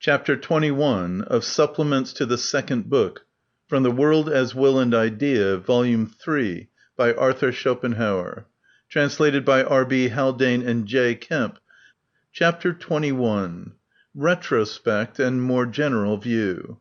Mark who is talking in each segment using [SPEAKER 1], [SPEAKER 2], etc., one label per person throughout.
[SPEAKER 1] Chapter 21 of Supplements to the Second Book, From the World as Will and Idea, Volume 3, by Arthur Schopenhauer. Translated by R.B. Haldane and J. Kemp. Chapter 21. Retrospect and More General View.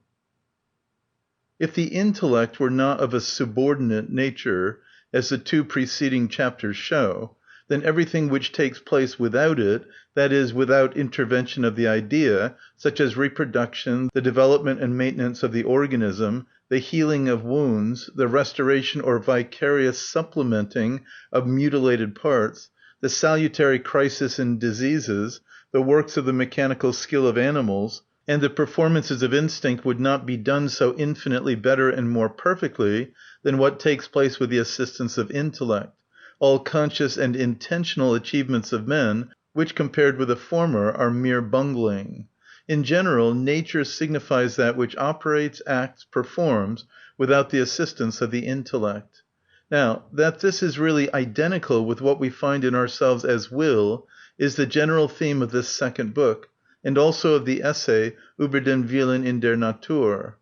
[SPEAKER 1] If the intellect were not of a subordinate nature, as the two preceding chapters show, then everything which takes place without it, that is, without intervention of the idea, such as reproduction, the development and maintenance of the organism, the healing of wounds, the restoration or vicarious supplementing of mutilated parts, the salutary crisis in diseases, the works of the mechanical skill of animals, and the performances of instinct would not be done so infinitely better and more perfectly than what takes place with the assistance of intellect. All conscious and intentional achievements of men, which compared with the former are mere bungling. In general, nature signifies that which operates, acts, performs, without the assistance of the intellect. Now, that this is really identical with what we find in ourselves as will, is the general theme of this second book, and also of the essay Über den Willen in der Natur.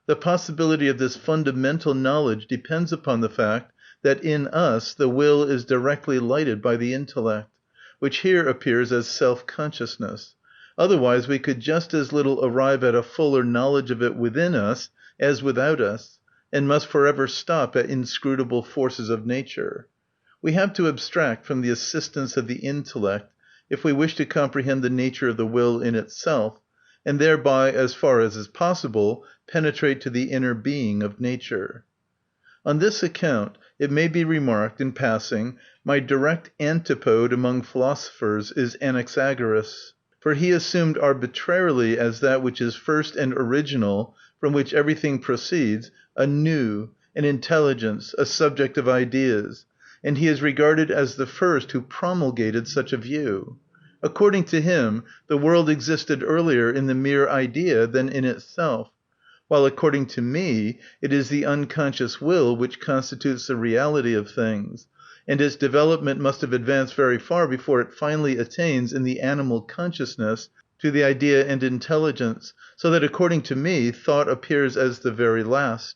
[SPEAKER 1] The possibility of this fundamental knowledge depends upon the fact that in us the will is directly lighted by the intellect, which here appears as self-consciousness. Otherwise we could just as little arrive at a fuller knowledge of it within us as without us, and must forever stop at inscrutable forces of nature. We have to abstract from the assistance of the intellect if we wish to comprehend the nature of the will in itself, and thereby, as far as is possible, penetrate to the inner being of nature. On this account, it may be remarked, in passing, my direct antipode among philosophers is Anaxagoras, for he assumed arbitrarily as that which is first and original, from which everything proceeds, a nous, an intelligence, a subject of ideas, and he is regarded as the first who promulgated such a view. According to him, the world existed earlier in the mere idea than in itself, while according to me, it is the unconscious will which constitutes the reality of things, and its development must have advanced very far before it finally attains in the animal consciousness to the idea and intelligence, so that according to me, thought appears as the very last.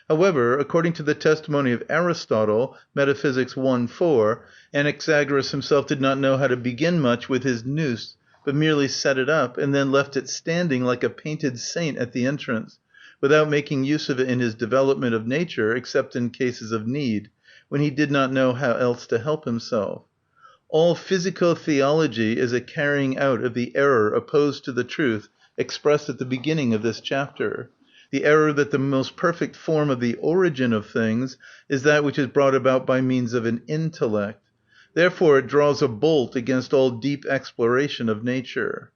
[SPEAKER 1] However, according to the testimony of Aristotle, Metaphysics 1:4, Anaxagoras himself did not know how to begin much with his nous, but merely set it up, and then left it standing like a painted saint at the entrance, without making use of it in his development of nature, except in cases of need, when he did not know how else to help himself. All physico-theology is a carrying out of the error opposed to the truth expressed at the beginning of this chapter. The error that the most perfect form of the origin of things is that which is brought about by means of an intellect. Therefore it draws a bolt against all deep exploration of nature.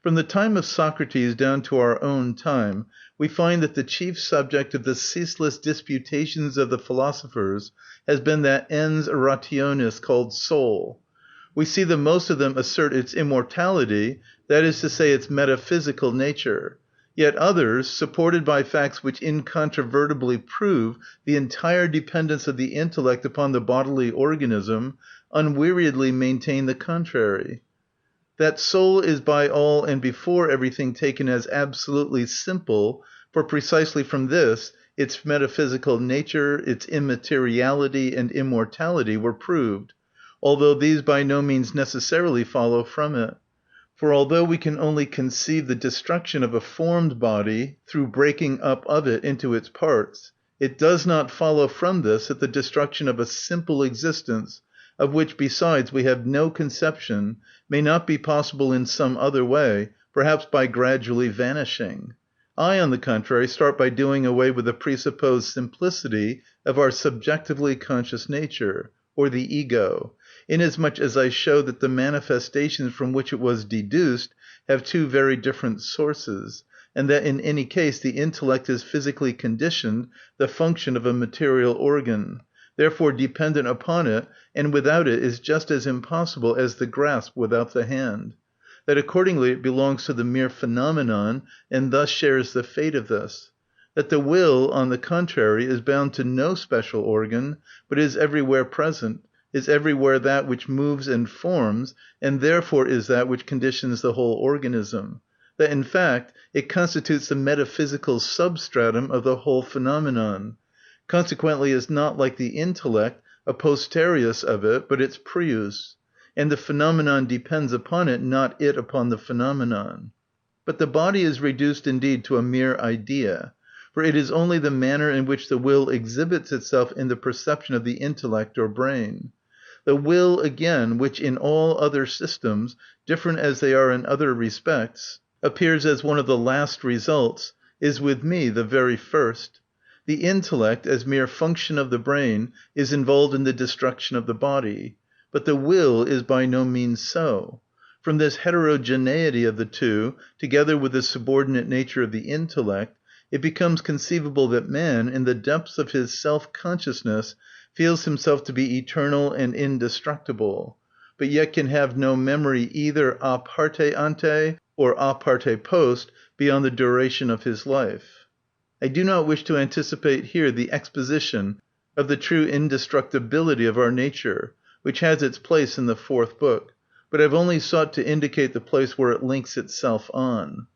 [SPEAKER 1] From the time of Socrates down to our own time, we find that the chief subject of the ceaseless disputations of the philosophers has been that ens rationis called soul. We see that most of them assert its immortality, that is to say, its metaphysical nature. Yet others, supported by facts which incontrovertibly prove the entire dependence of the intellect upon the bodily organism, unweariedly maintain the contrary. That soul is by all and before everything taken as absolutely simple, for precisely from this, its metaphysical nature, its immateriality and immortality were proved, although these by no means necessarily follow from it. For although we can only conceive the destruction of a formed body through breaking up of it into its parts, it does not follow from this that the destruction of a simple existence, of which besides we have no conception, may not be possible in some other way, perhaps by gradually vanishing. I, on the contrary, start by doing away with the presupposed simplicity of our subjectively conscious nature, or the ego, inasmuch as I show that the manifestations from which it was deduced have two very different sources, and that in any case the intellect is physically conditioned, the function of a material organ, therefore dependent upon it, and without it is just as impossible as the grasp without the hand. That accordingly it belongs to the mere phenomenon, and thus shares the fate of this. That the will, on the contrary, is bound to no special organ, but is everywhere present, is everywhere that which moves and forms, and therefore is that which conditions the whole organism. that in fact it constitutes the metaphysical substratum of the whole phenomenon, consequently is not, like the intellect, a posterius of it, but its prius, and the phenomenon depends upon it, not it upon the phenomenon. But the body is reduced indeed to a mere idea, for it is only the manner in which the will exhibits itself in the perception of the intellect or brain. The will, again, which in all other systems, different as they are in other respects, appears as one of the last results, is with me the very first. The intellect, as mere function of the brain, is involved in the destruction of the body, but the will is by no means so. From this heterogeneity of the two, together with the subordinate nature of the intellect, it becomes conceivable that man, in the depths of his self‐consciousness, feels himself to be eternal and indestructible, but yet can have no memory either a parte ante or a parte post beyond the duration of his life. I do not wish to anticipate here the exposition of the true indestructibility of our nature, which has its place in the fourth book, but have only sought to indicate the place where it links itself on.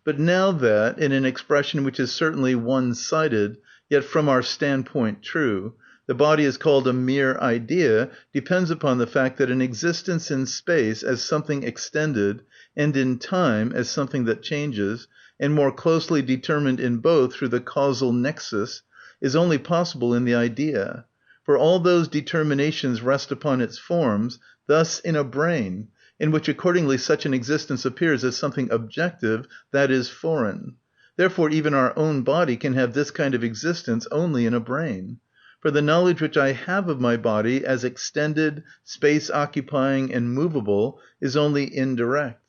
[SPEAKER 1] But now that, in an expression which is certainly one-sided, yet from our standpoint true, the body is called a mere idea, depends upon the fact that an existence in space as something extended, and in time as something that changes, and more closely determined in both through the causal nexus, is only possible in the idea. For all those determinations rest upon its forms, thus in a brain, in which accordingly such an existence appears as something objective, that is, foreign. Therefore even our own body can have this kind of existence only in a brain. For the knowledge which I have of my body as extended, space-occupying, and movable is only indirect.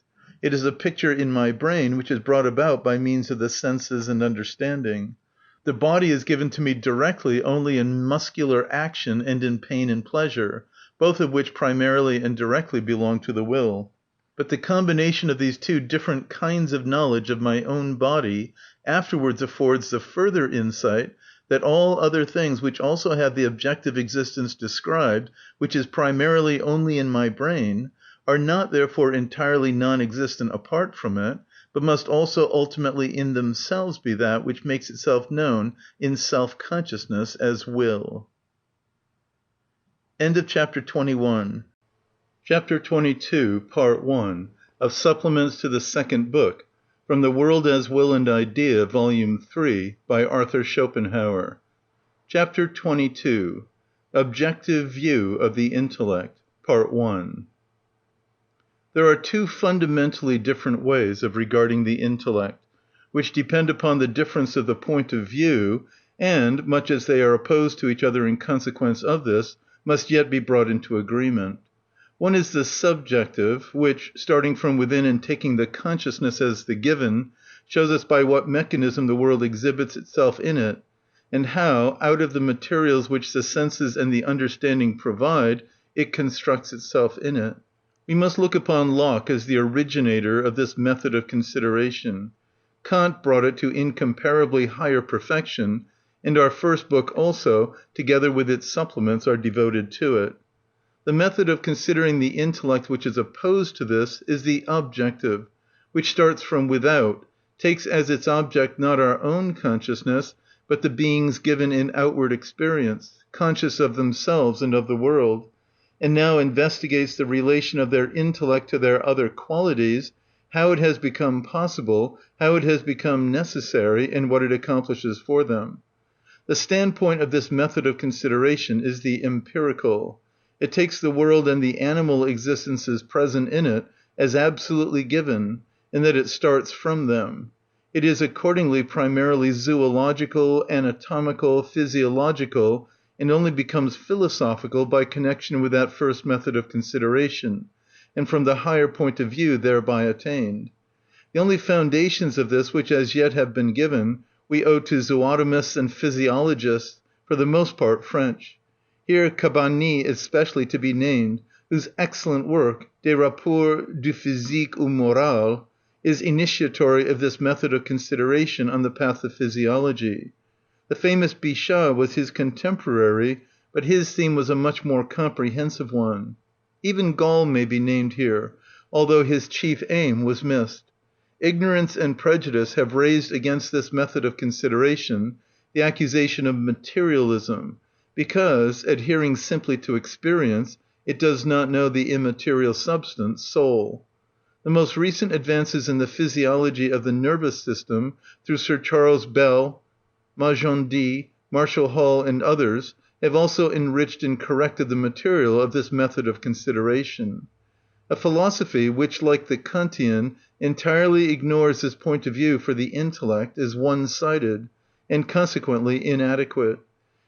[SPEAKER 1] It is a picture in my brain which is brought about by means of the senses and understanding. The body is given to me directly only in muscular action and in pain and pleasure, both of which primarily and directly belong to the will. But the combination of these two different kinds of knowledge of my own body afterwards affords the further insight that all other things which also have the objective existence described, which is primarily only in my brain, are not therefore entirely non-existent apart from it, but must also ultimately in themselves be that which makes itself known in self-consciousness as will. End of chapter 21. Chapter 22, part 1, of Supplements to the Second Book, from The World as Will and Idea, Volume 3, by Arthur Schopenhauer. Chapter 22, Objective View of the Intellect, part 1. There are two fundamentally different ways of regarding the intellect, which depend upon the difference of the point of view, and, much as they are opposed to each other in consequence of this, must yet be brought into agreement. One is the subjective, which, starting from within and taking the consciousness as the given, shows us by what mechanism the world exhibits itself in it, and how, out of the materials which the senses and the understanding provide, it constructs itself in it. We must look upon Locke as the originator of this method of consideration. Kant brought it to incomparably higher perfection, and our first book also, together with its supplements, are devoted to it. The method of considering the intellect which is opposed to this is the objective, which starts from without, takes as its object not our own consciousness, but the beings given in outward experience, conscious of themselves and of the world, and now investigates the relation of their intellect to their other qualities, how it has become possible, how it has become necessary, and what it accomplishes for them. The standpoint of this method of consideration is the empirical. It takes the world and the animal existences present in it as absolutely given, in that it starts from them. It is accordingly primarily zoological, anatomical, physiological, and only becomes philosophical by connection with that first method of consideration, and from the higher point of view thereby attained. The only foundations of this which as yet have been given, we owe to zootomists and physiologists, for the most part French. Here Cabanis is specially to be named, whose excellent work, Des rapports du physique au moral, is initiatory of this method of consideration on the path of physiology. The famous Bichat was his contemporary, but his theme was a much more comprehensive one. Even Gall may be named here, although his chief aim was missed. Ignorance and prejudice have raised against this method of consideration the accusation of materialism, because, adhering simply to experience, it does not know the immaterial substance, soul. The most recent advances in the physiology of the nervous system, through Sir Charles Bell, Magendie, Marshall Hall, and others, have also enriched and corrected the material of this method of consideration. A philosophy which, like the Kantian, entirely ignores this point of view for the intellect is one-sided, and consequently inadequate.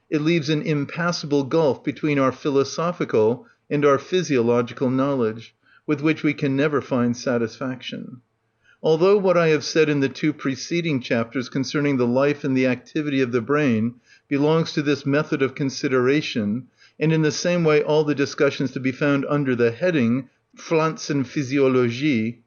[SPEAKER 1] It leaves an impassable gulf between our philosophical and our physiological knowledge, with which we can never find satisfaction. Although what I have said in the two preceding chapters concerning the life and the activity of the brain belongs to this method of consideration, and in the same way all the discussions to be found under the heading Pflanzenphysiologie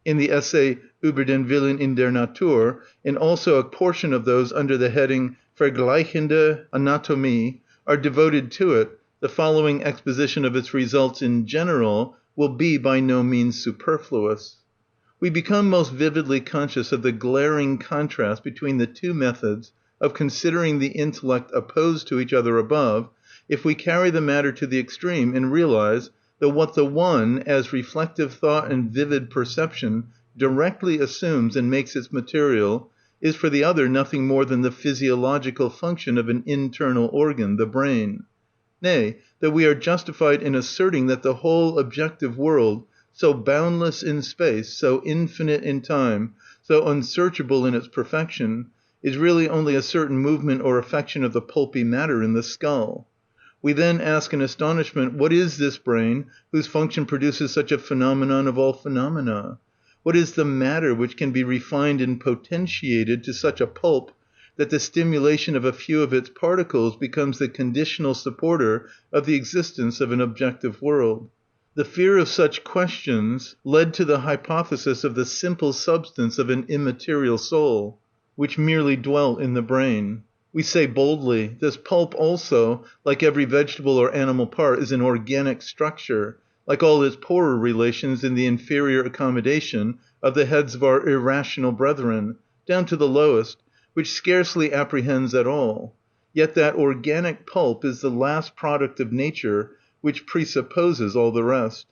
[SPEAKER 1] in the essay Über den Willen in der Natur, and also a portion of those under the heading Vergleichende Anatomie, are devoted to it, the following exposition of its results in general will be by no means superfluous. We become most vividly conscious of the glaring contrast between the two methods of considering the intellect opposed to each other above, if we carry the matter to the extreme and realize that what the one, as reflective thought and vivid perception, directly assumes and makes its material, is for the other nothing more than the physiological function of an internal organ, the brain. Nay, that we are justified in asserting that the whole objective world, so boundless in space, so infinite in time, so unsearchable in its perfection, is really only a certain movement or affection of the pulpy matter in the skull. We then ask in astonishment, what is this brain whose function produces such a phenomenon of all phenomena? What is the matter which can be refined and potentiated to such a pulp that the stimulation of a few of its particles becomes the conditional supporter of the existence of an objective world? The fear of such questions led to the hypothesis of the simple substance of an immaterial soul, which merely dwelt in the brain. We say boldly, this pulp also, like every vegetable or animal part, is an organic structure, like all its poorer relations in the inferior accommodation of the heads of our irrational brethren, down to the lowest, which scarcely apprehends at all. Yet that organic pulp is the last product of nature, which presupposes all the rest.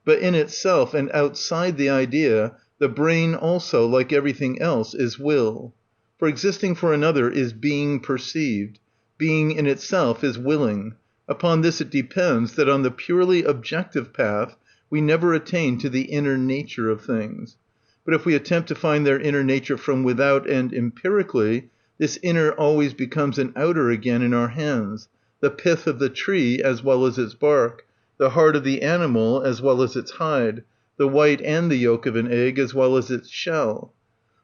[SPEAKER 1] But in itself and outside the idea, the brain also, like everything else, is will. For existing for another is being perceived. Being in itself is willing. Upon this it depends that on the purely objective path we never attain to the inner nature of things. But if we attempt to find their inner nature from without and empirically, this inner always becomes an outer again in our hands, the pith of the tree as well as its bark, the heart of the animal as well as its hide, the white and the yolk of an egg as well as its shell.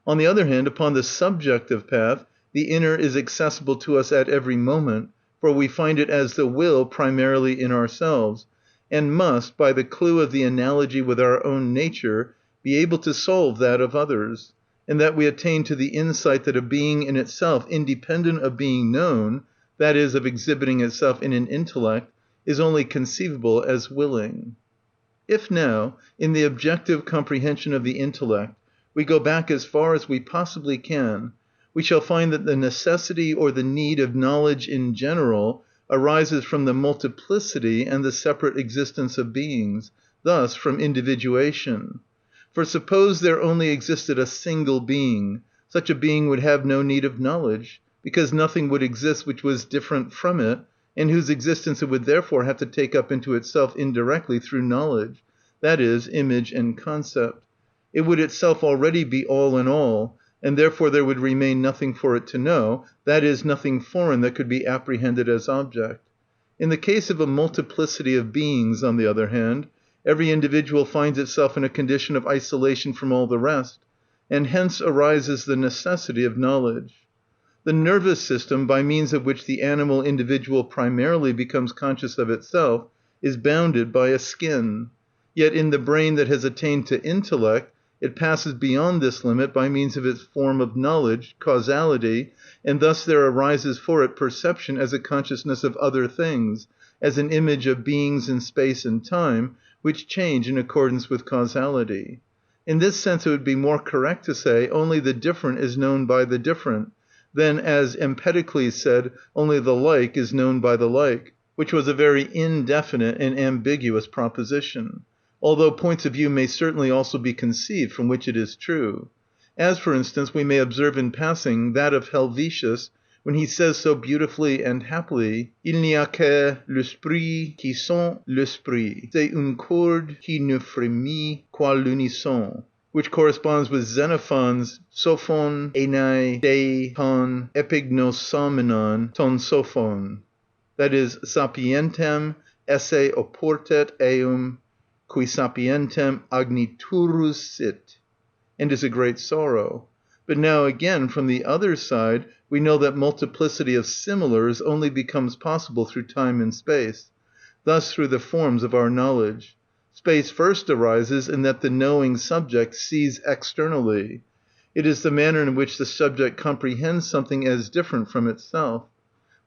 [SPEAKER 1] On the other hand, upon the subjective path, the inner is accessible to us at every moment, for we find it as the will primarily in ourselves, and must, by the clue of the analogy with our own nature, be able to solve that of others, and that we attain to the insight that a being in itself independent of being known, that is, of exhibiting itself in an intellect, is only conceivable as willing. If now, in the objective comprehension of the intellect, we go back as far as we possibly can, we shall find that the necessity or the need of knowledge in general arises from the multiplicity and the separate existence of beings, thus from individuation. For suppose there only existed a single being, such a being would have no need of knowledge, because nothing would exist which was different from it, and whose existence it would therefore have to take up into itself indirectly through knowledge, that is, image and concept. It would itself already be all in all, and therefore there would remain nothing for it to know, that is, nothing foreign that could be apprehended as object. In the case of a multiplicity of beings, on the other hand, every individual finds itself in a condition of isolation from all the rest, and hence arises the necessity of knowledge. The nervous system, by means of which the animal individual primarily becomes conscious of itself, is bounded by a skin. Yet in the brain that has attained to intellect, it passes beyond this limit by means of its form of knowledge, causality, and thus there arises for it perception as a consciousness of other things, as an image of beings in space and time, which change in accordance with causality. In this sense it would be more correct to say only the different is known by the different, than, as Empedocles said, only the like is known by the like, which was a very indefinite and ambiguous proposition, although points of view may certainly also be conceived from which it is true. As, for instance, we may observe in passing that of Helvetius, when he says so beautifully and happily, Il n'y a que l'esprit qui sent l'esprit, c'est une corde qui ne frémit qu'à l'unisson, which corresponds with Xenophon's sophon enai dei ton epignosomenon ton sophon, that is, sapientem esse oportet eum qui sapientem agniturus sit, and is a great sorrow. But now again, from the other side, we know that multiplicity of similars only becomes possible through time and space, thus through the forms of our knowledge. Space first arises in that the knowing subject sees externally. It is the manner in which the subject comprehends something as different from itself.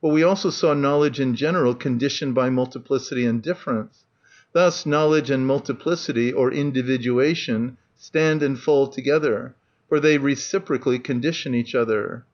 [SPEAKER 1] But we also saw knowledge in general conditioned by multiplicity and difference. Thus knowledge and multiplicity, or individuation, stand and fall together, for they reciprocally condition each other.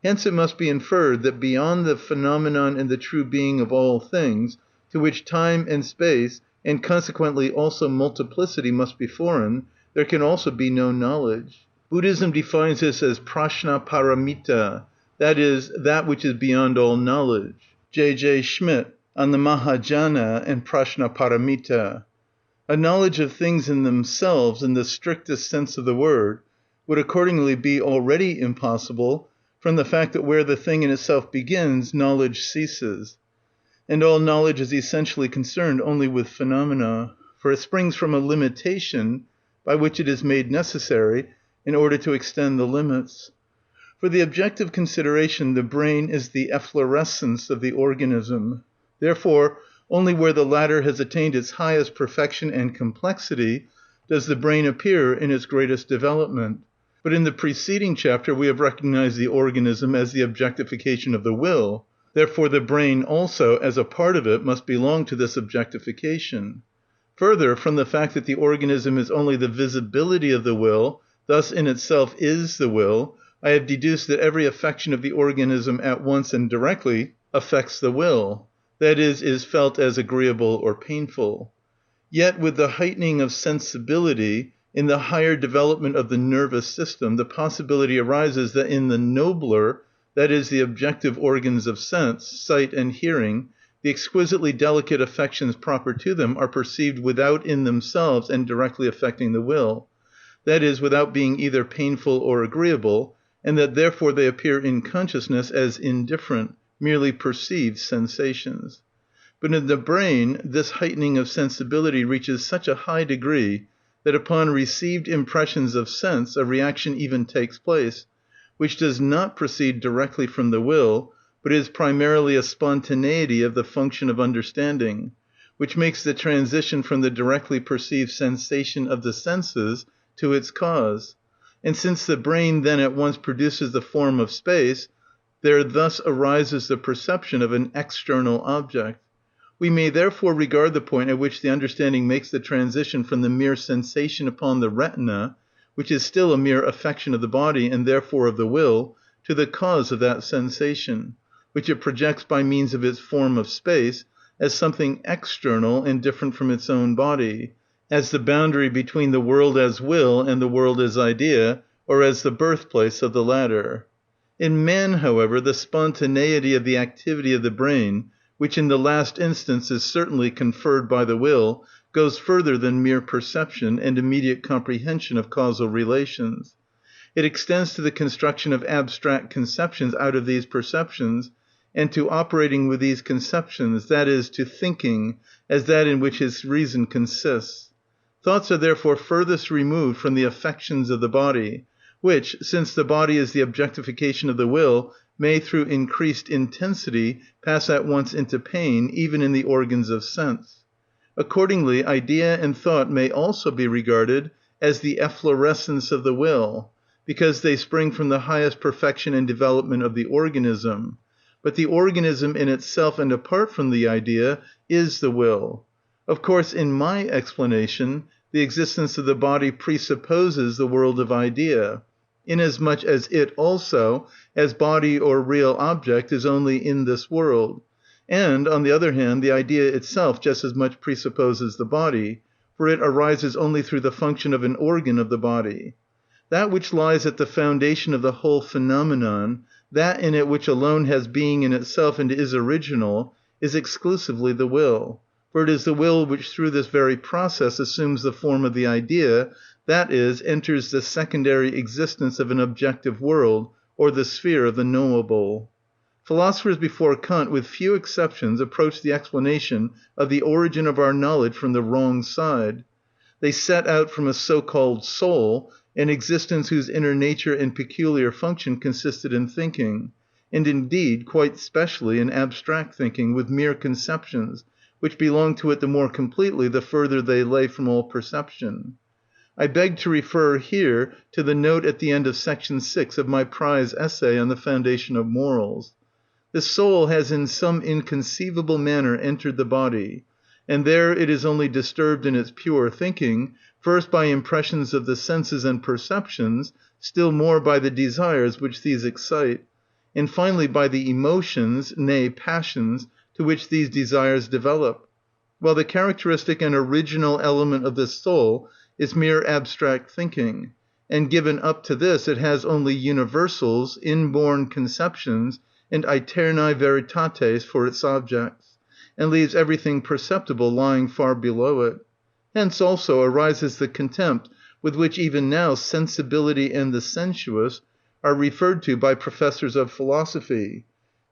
[SPEAKER 1] Hence it must be inferred that beyond the phenomenon and the true being of all things, to which time and space, and consequently also multiplicity, must be foreign, there can also be no knowledge. Buddhism defines this as prajna paramita, that is, that which is beyond all knowledge. J. Schmidt, on the Mahajana and prajna paramita. A knowledge of things in themselves, in the strictest sense of the word, would accordingly be already impossible, from the fact that where the thing in itself begins, knowledge ceases. And all knowledge is essentially concerned only with phenomena, for it springs from a limitation by which it is made necessary in order to extend the limits. For the objective consideration, the brain is the efflorescence of the organism. Therefore, only where the latter has attained its highest perfection and complexity does the brain appear in its greatest development. But in the preceding chapter we have recognized the organism as the objectification of the will. Therefore the brain also, as a part of it, must belong to this objectification. Further, from the fact that the organism is only the visibility of the will, thus in itself is the will, I have deduced that every affection of the organism at once and directly affects the will, that is felt as agreeable or painful. Yet with the heightening of sensibility, in the higher development of the nervous system, the possibility arises that in the nobler, that is, the objective organs of sense, sight and hearing, the exquisitely delicate affections proper to them are perceived without in themselves and directly affecting the will, that is, without being either painful or agreeable, and that therefore they appear in consciousness as indifferent, merely perceived sensations. But in the brain, this heightening of sensibility reaches such a high degree that upon received impressions of sense a reaction even takes place, which does not proceed directly from the will, but is primarily a spontaneity of the function of understanding, which makes the transition from the directly perceived sensation of the senses to its cause. And since the brain then at once produces the form of space, there thus arises the perception of an external object. We may therefore regard the point at which the understanding makes the transition from the mere sensation upon the retina, which is still a mere affection of the body and therefore of the will, to the cause of that sensation, which it projects by means of its form of space, as something external and different from its own body, as the boundary between the world as will and the world as idea, or as the birthplace of the latter. In man, however, the spontaneity of the activity of the brain, which in the last instance is certainly conferred by the will, goes further than mere perception and immediate comprehension of causal relations. It extends to the construction of abstract conceptions out of these perceptions, and to operating with these conceptions, that is, to thinking, as that in which his reason consists. Thoughts are therefore furthest removed from the affections of the body, which, since the body is the objectification of the will, may through increased intensity pass at once into pain, even in the organs of sense. Accordingly, idea and thought may also be regarded as the efflorescence of the will, because they spring from the highest perfection and development of the organism. But the organism in itself and apart from the idea is the will. Of course, in my explanation, the existence of the body presupposes the world of idea, inasmuch as it also, as body or real object, is only in this world, and, on the other hand, the idea itself just as much presupposes the body, for it arises only through the function of an organ of the body. That which lies at the foundation of the whole phenomenon, that in it which alone has being in itself and is original, is exclusively the will, for it is the will which through this very process assumes the form of the idea, that is, enters the secondary existence of an objective world, or the sphere of the knowable. Philosophers before Kant, with few exceptions, approached the explanation of the origin of our knowledge from the wrong side. They set out from a so-called soul, an existence whose inner nature and peculiar function consisted in thinking, and indeed quite specially in abstract thinking, with mere conceptions, which belong to it the more completely the further they lay from all perception. I beg to refer here to the note at the end of section 6 of my prize essay on the foundation of morals. The soul has in some inconceivable manner entered the body, and there it is only disturbed in its pure thinking, first by impressions of the senses and perceptions, still more by the desires which these excite, and finally by the emotions, nay passions, to which these desires develop, while the characteristic and original element of this soul is mere abstract thinking, and given up to this it has only universals, inborn conceptions, and aeternae veritates for its objects, and leaves everything perceptible lying far below it. Hence also arises the contempt with which even now sensibility and the sensuous are referred to by professors of philosophy,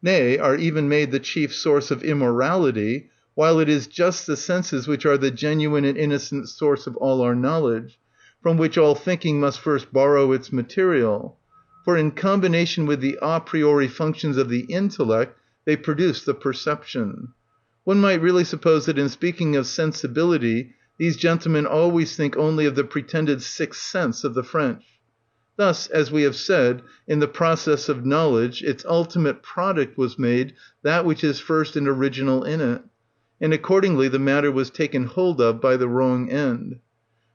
[SPEAKER 1] nay, are even made the chief source of immorality, while it is just the senses which are the genuine and innocent source of all our knowledge, from which all thinking must first borrow its material. For in combination with the a priori functions of the intellect, they produce the perception. One might really suppose that in speaking of sensibility, these gentlemen always think only of the pretended sixth sense of the French. Thus, as we have said, in the process of knowledge, its ultimate product was made that which is first and original in it, and accordingly the matter was taken hold of by the wrong end.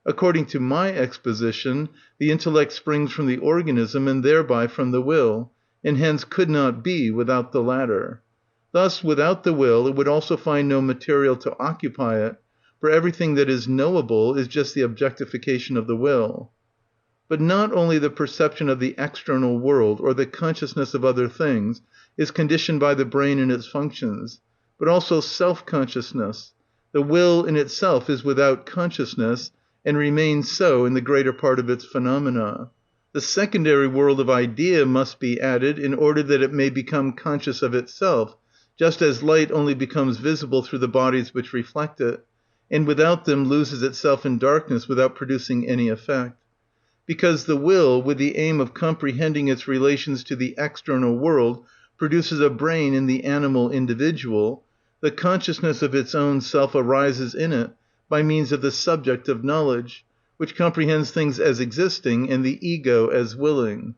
[SPEAKER 1] According to my exposition, the intellect springs from the organism and thereby from the will, and hence could not be without the latter. Thus, without the will, it would also find no material to occupy it, for everything that is knowable is just the objectification of the will. But not only the perception of the external world, or the consciousness of other things, is conditioned by the brain and its functions, but also self-consciousness. The will in itself is without consciousness, and remains so in the greater part of its phenomena. The secondary world of idea must be added in order that it may become conscious of itself, just as light only becomes visible through the bodies which reflect it, and without them loses itself in darkness without producing any effect. Because the will, with the aim of comprehending its relations to the external world, produces a brain in the animal individual, the consciousness of its own self arises in it by means of the subject of knowledge, which comprehends things as existing and the ego as willing.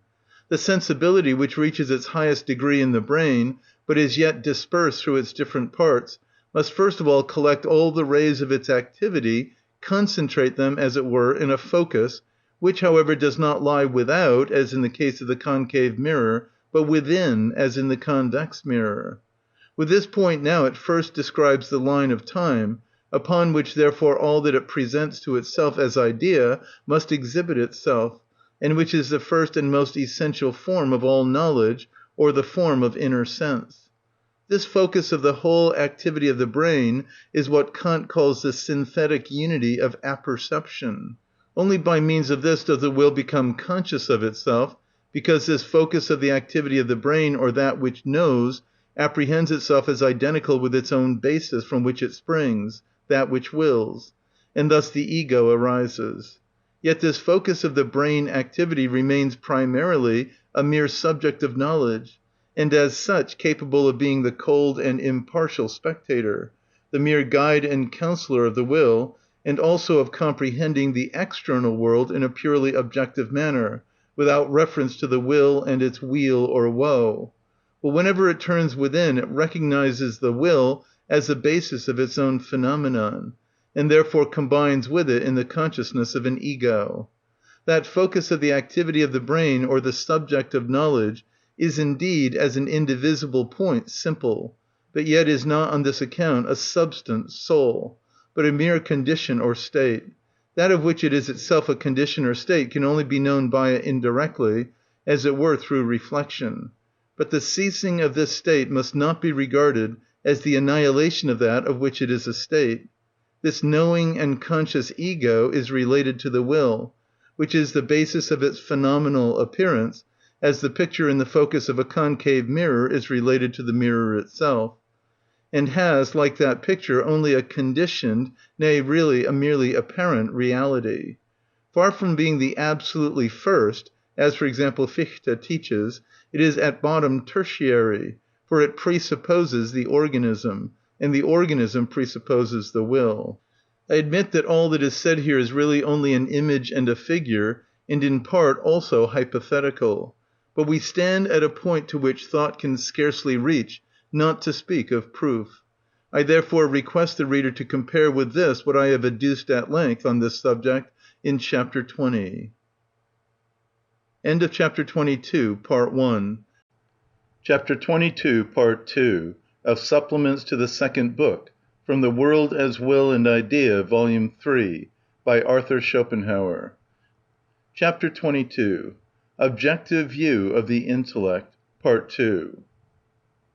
[SPEAKER 1] The sensibility which reaches its highest degree in the brain, but is yet dispersed through its different parts, must first of all collect all the rays of its activity, concentrate them, as it were, in a focus, which, however, does not lie without, as in the case of the concave mirror, but within, as in the convex mirror. With this point now it first describes the line of time, upon which therefore all that it presents to itself as idea must exhibit itself, and which is the first and most essential form of all knowledge, or the form of inner sense. This focus of the whole activity of the brain is what Kant calls the synthetic unity of apperception. Only by means of this does the will become conscious of itself, because this focus of the activity of the brain, or that which knows, apprehends itself as identical with its own basis from which it springs, that which wills, and thus the ego arises. Yet this focus of the brain activity remains primarily a mere subject of knowledge, and as such capable of being the cold and impartial spectator, the mere guide and counsellor of the will, and also of comprehending the external world in a purely objective manner, without reference to the will and its weal or woe. But whenever it turns within, it recognises the will as the basis of its own phenomenon, and therefore combines with it in the consciousness of an ego. That focus of the activity of the brain, or the subject of knowledge, is indeed, as an indivisible point, simple, but yet is not on this account a substance, soul, but a mere condition or state. That of which it is itself a condition or state can only be known by it indirectly, as it were through reflection. But the ceasing of this state must not be regarded as the annihilation of that of which it is a state. This knowing and conscious ego is related to the will, which is the basis of its phenomenal appearance, as the picture in the focus of a concave mirror is related to the mirror itself, and has, like that picture, only a conditioned, nay, really a merely apparent reality. Far from being the absolutely first, as for example Fichte teaches, it is at bottom tertiary, for it presupposes the organism, and the organism presupposes the will. I admit that all that is said here is really only an image and a figure, and in part also hypothetical. But we stand at a point to which thought can scarcely reach, not to speak of proof. I therefore request the reader to compare with this what I have adduced at length on this subject in chapter 20. End of chapter 22, part 1. Chapter 22, part 2, of Supplements to the Second Book, from The World as Will and Idea, Volume 3, by Arthur Schopenhauer. Chapter 22, Objective View of the Intellect, part 2.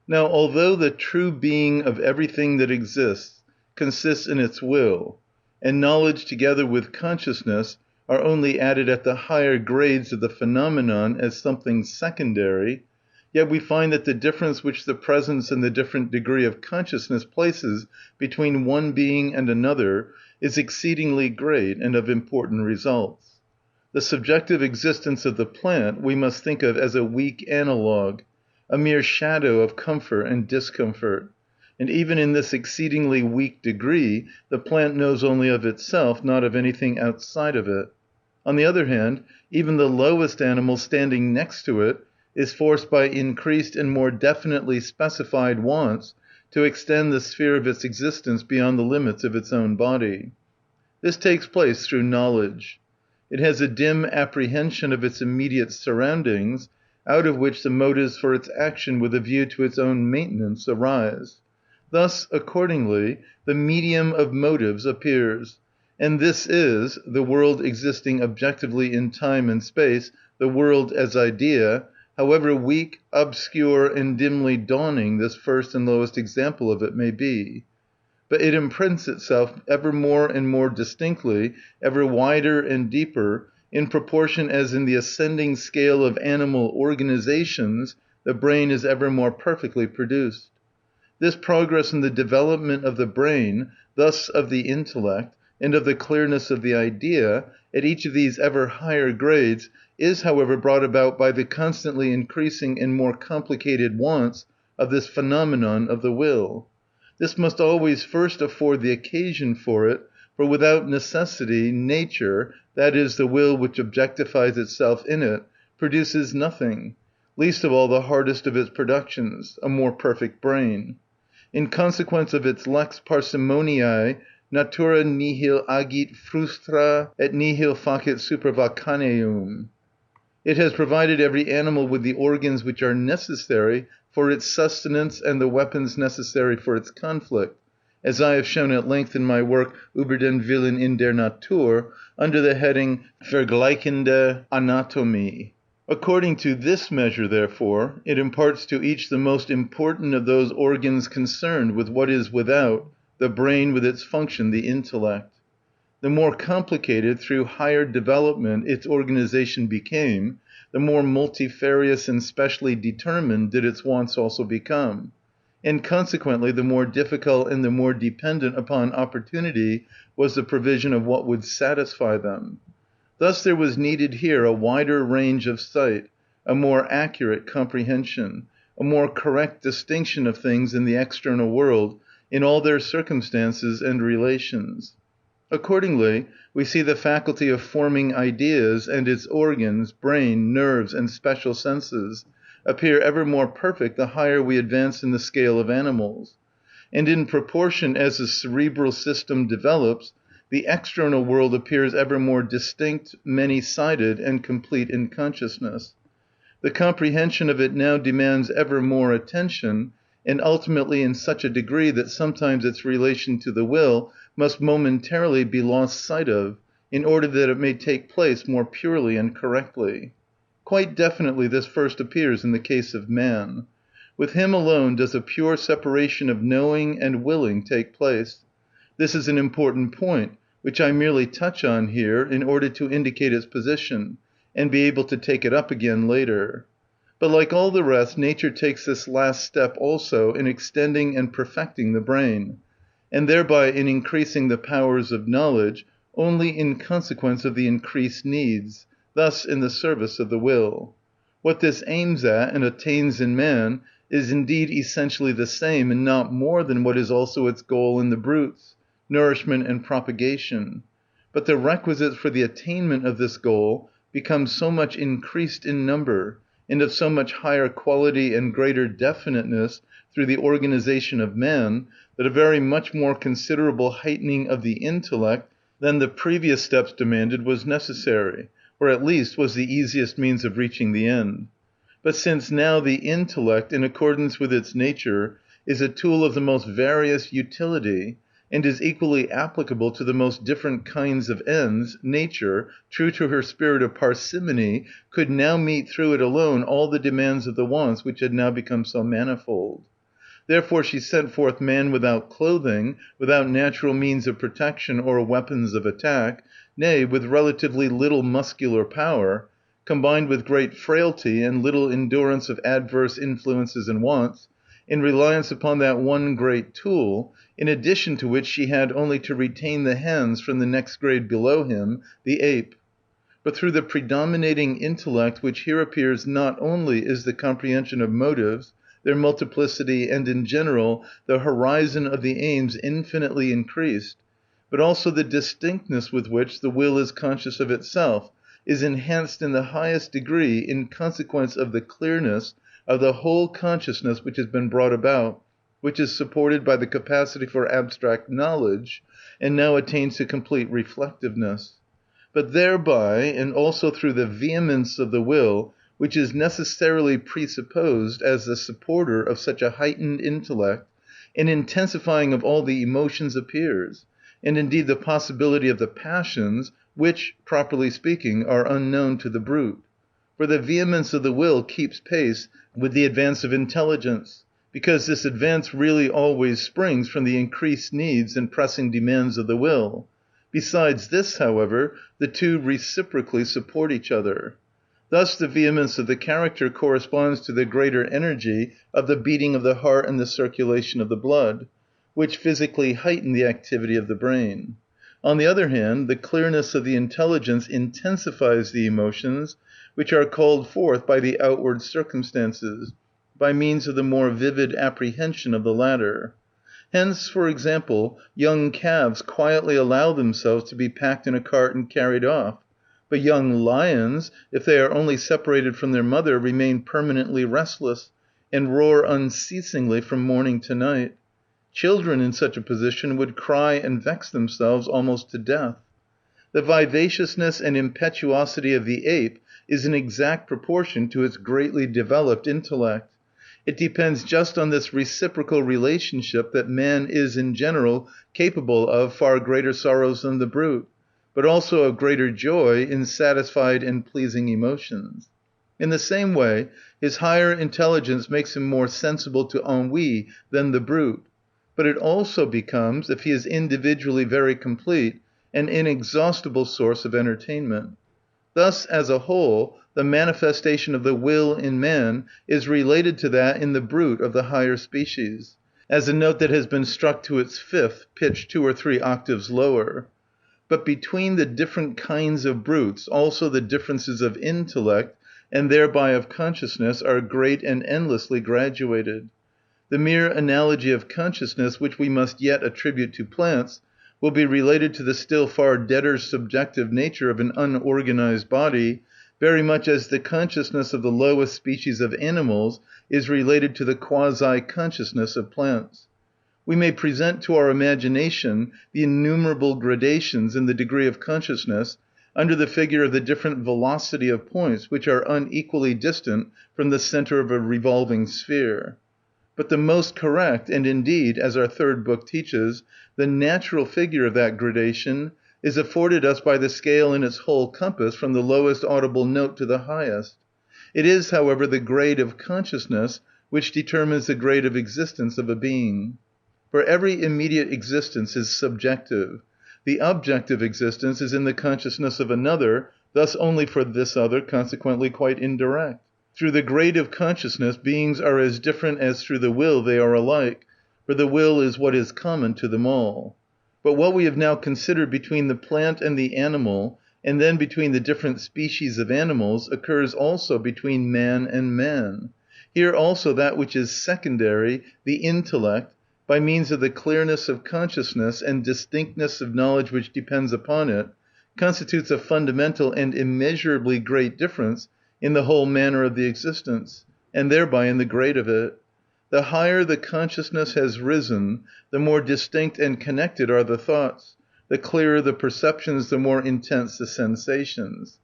[SPEAKER 1] Now, although the true being of everything that exists consists in its will, and knowledge together with consciousness are only added at the higher grades of the phenomenon as something secondary, yet we find that the difference which the presence and the different degree of consciousness places between one being and another is exceedingly great and of important results. The subjective existence of the plant we must think of as a weak analogue, a mere shadow of comfort and discomfort, and even in this exceedingly weak degree the plant knows only of itself, not of anything outside of it. On the other hand, even the lowest animal standing next to it is forced by increased and more definitely specified wants to extend the sphere of its existence beyond the limits of its own body. This takes place through knowledge. It has a dim apprehension of its immediate surroundings, out of which the motives for its action with a view to its own maintenance arise. Thus, accordingly, the medium of motives appears, and this is, the world existing objectively in time and space, the world as idea, however weak, obscure, and dimly dawning this first and lowest example of it may be. But it imprints itself ever more and more distinctly, ever wider and deeper, in proportion as in the ascending scale of animal organizations the brain is ever more perfectly produced. This progress in the development of the brain, thus of the intellect, and of the clearness of the idea, at each of these ever higher grades, is, however, brought about by the constantly increasing and more complicated wants of this phenomenon of the will. This must always first afford the occasion for it, for without necessity, nature, that is, the will which objectifies itself in it, produces nothing, least of all the hardest of its productions, a more perfect brain. In consequence of its lex parsimoniae, natura nihil agit frustra et nihil facit supervacaneum. It has provided every animal with the organs which are necessary for its sustenance and the weapons necessary for its conflict, as I have shown at length in my work Über den Willen in der Natur, under the heading Vergleichende Anatomie. According to this measure, therefore, it imparts to each the most important of those organs concerned with what is without, the brain with its function, the intellect. The more complicated, through higher development, its organization became, the more multifarious and specially determined did its wants also become, and consequently the more difficult and the more dependent upon opportunity was the provision of what would satisfy them. Thus there was needed here a wider range of sight, a more accurate comprehension, a more correct distinction of things in the external world, in all their circumstances and relations. Accordingly, we see the faculty of forming ideas and its organs, brain, nerves, and special senses, appear ever more perfect the higher we advance in the scale of animals. and in proportion as the cerebral system develops, the external world appears ever more distinct, many-sided, and complete in consciousness. The comprehension of it now demands ever more attention, and ultimately in such a degree that sometimes its relation to the will must momentarily be lost sight of, in order that it may take place more purely and correctly. Quite definitely this first appears in the case of man. With him alone does a pure separation of knowing and willing take place. This is an important point, which I merely touch on here in order to indicate its position, and be able to take it up again later. But like all the rest, nature takes this last step also in extending and perfecting the brain, and thereby in increasing the powers of knowledge, only in consequence of the increased needs, thus in the service of the will. What this aims at and attains in man is indeed essentially the same and not more than what is also its goal in the brutes, nourishment and propagation. But the requisites for the attainment of this goal become so much increased in number, and of so much higher quality and greater definiteness through the organization of man, that a very much more considerable heightening of the intellect than the previous steps demanded was necessary, or at least was the easiest means of reaching the end. But since now the intellect, in accordance with its nature, is a tool of the most various utility, and is equally applicable to the most different kinds of ends, nature, true to her spirit of parsimony, could now meet through it alone all the demands of the wants which had now become so manifold. Therefore she sent forth man without clothing, without natural means of protection or weapons of attack, nay, with relatively little muscular power, combined with great frailty and little endurance of adverse influences and wants, in reliance upon that one great tool, in addition to which she had only to retain the hands from the next grade below him, the ape. But through the predominating intellect, which here appears not only is the comprehension of motives, their multiplicity, and in general the horizon of the aims infinitely increased, but also the distinctness with which the will is conscious of itself is enhanced in the highest degree in consequence of the clearness of the whole consciousness which has been brought about, which is supported by the capacity for abstract knowledge, and now attains to complete reflectiveness. But thereby, and also through the vehemence of the will, which is necessarily presupposed as the supporter of such a heightened intellect, an intensifying of all the emotions appears, and indeed the possibility of the passions, which, properly speaking, are unknown to the brute. For the vehemence of the will keeps pace with the advance of intelligence, because this advance really always springs from the increased needs and pressing demands of the will. Besides this, however, the two reciprocally support each other. Thus the vehemence of the character corresponds to the greater energy of the beating of the heart and the circulation of the blood, which physically heighten the activity of the brain. On the other hand, the clearness of the intelligence intensifies the emotions, which are called forth by the outward circumstances, by means of the more vivid apprehension of the latter. Hence, for example, young calves quietly allow themselves to be packed in a cart and carried off, but young lions, if they are only separated from their mother, remain permanently restless, and roar unceasingly from morning to night. Children in such a position would cry and vex themselves almost to death. The vivaciousness and impetuosity of the ape is in exact proportion to its greatly developed intellect. It depends just on this reciprocal relationship that man is in general capable of far greater sorrows than the brute, but also of greater joy in satisfied and pleasing emotions. In the same way, his higher intelligence makes him more sensible to ennui than the brute, but it also becomes, if he is individually very complete, an inexhaustible source of entertainment. Thus, as a whole, the manifestation of the will in man is related to that in the brute of the higher species, as a note that has been struck to its fifth, pitched 2 or 3 octaves lower. But between the different kinds of brutes also the differences of intellect, and thereby of consciousness, are great and endlessly graduated. The mere analogy of consciousness, which we must yet attribute to plants, will be related to the still far deader subjective nature of an unorganized body, very much as the consciousness of the lowest species of animals is related to the quasi-consciousness of plants. We may present to our imagination the innumerable gradations in the degree of consciousness under the figure of the different velocity of points which are unequally distant from the centre of a revolving sphere. But the most correct, and indeed, as our third book teaches, the natural figure of that gradation is afforded us by the scale in its whole compass from the lowest audible note to the highest. It is, however, the grade of consciousness which determines the grade of existence of a being. For every immediate existence is subjective. The objective existence is in the consciousness of another, thus only for this other, consequently quite indirect. Through the grade of consciousness, beings are as different as through the will they are alike, for the will is what is common to them all. But what we have now considered between the plant and the animal, and then between the different species of animals, occurs also between man and man. Here also that which is secondary, the intellect, by means of the clearness of consciousness and distinctness of knowledge which depends upon it, constitutes a fundamental and immeasurably great difference in the whole manner of the existence, and thereby in the grade of it. The higher the consciousness has risen, the more distinct and connected are the thoughts, the clearer the perceptions, the more intense the sensations.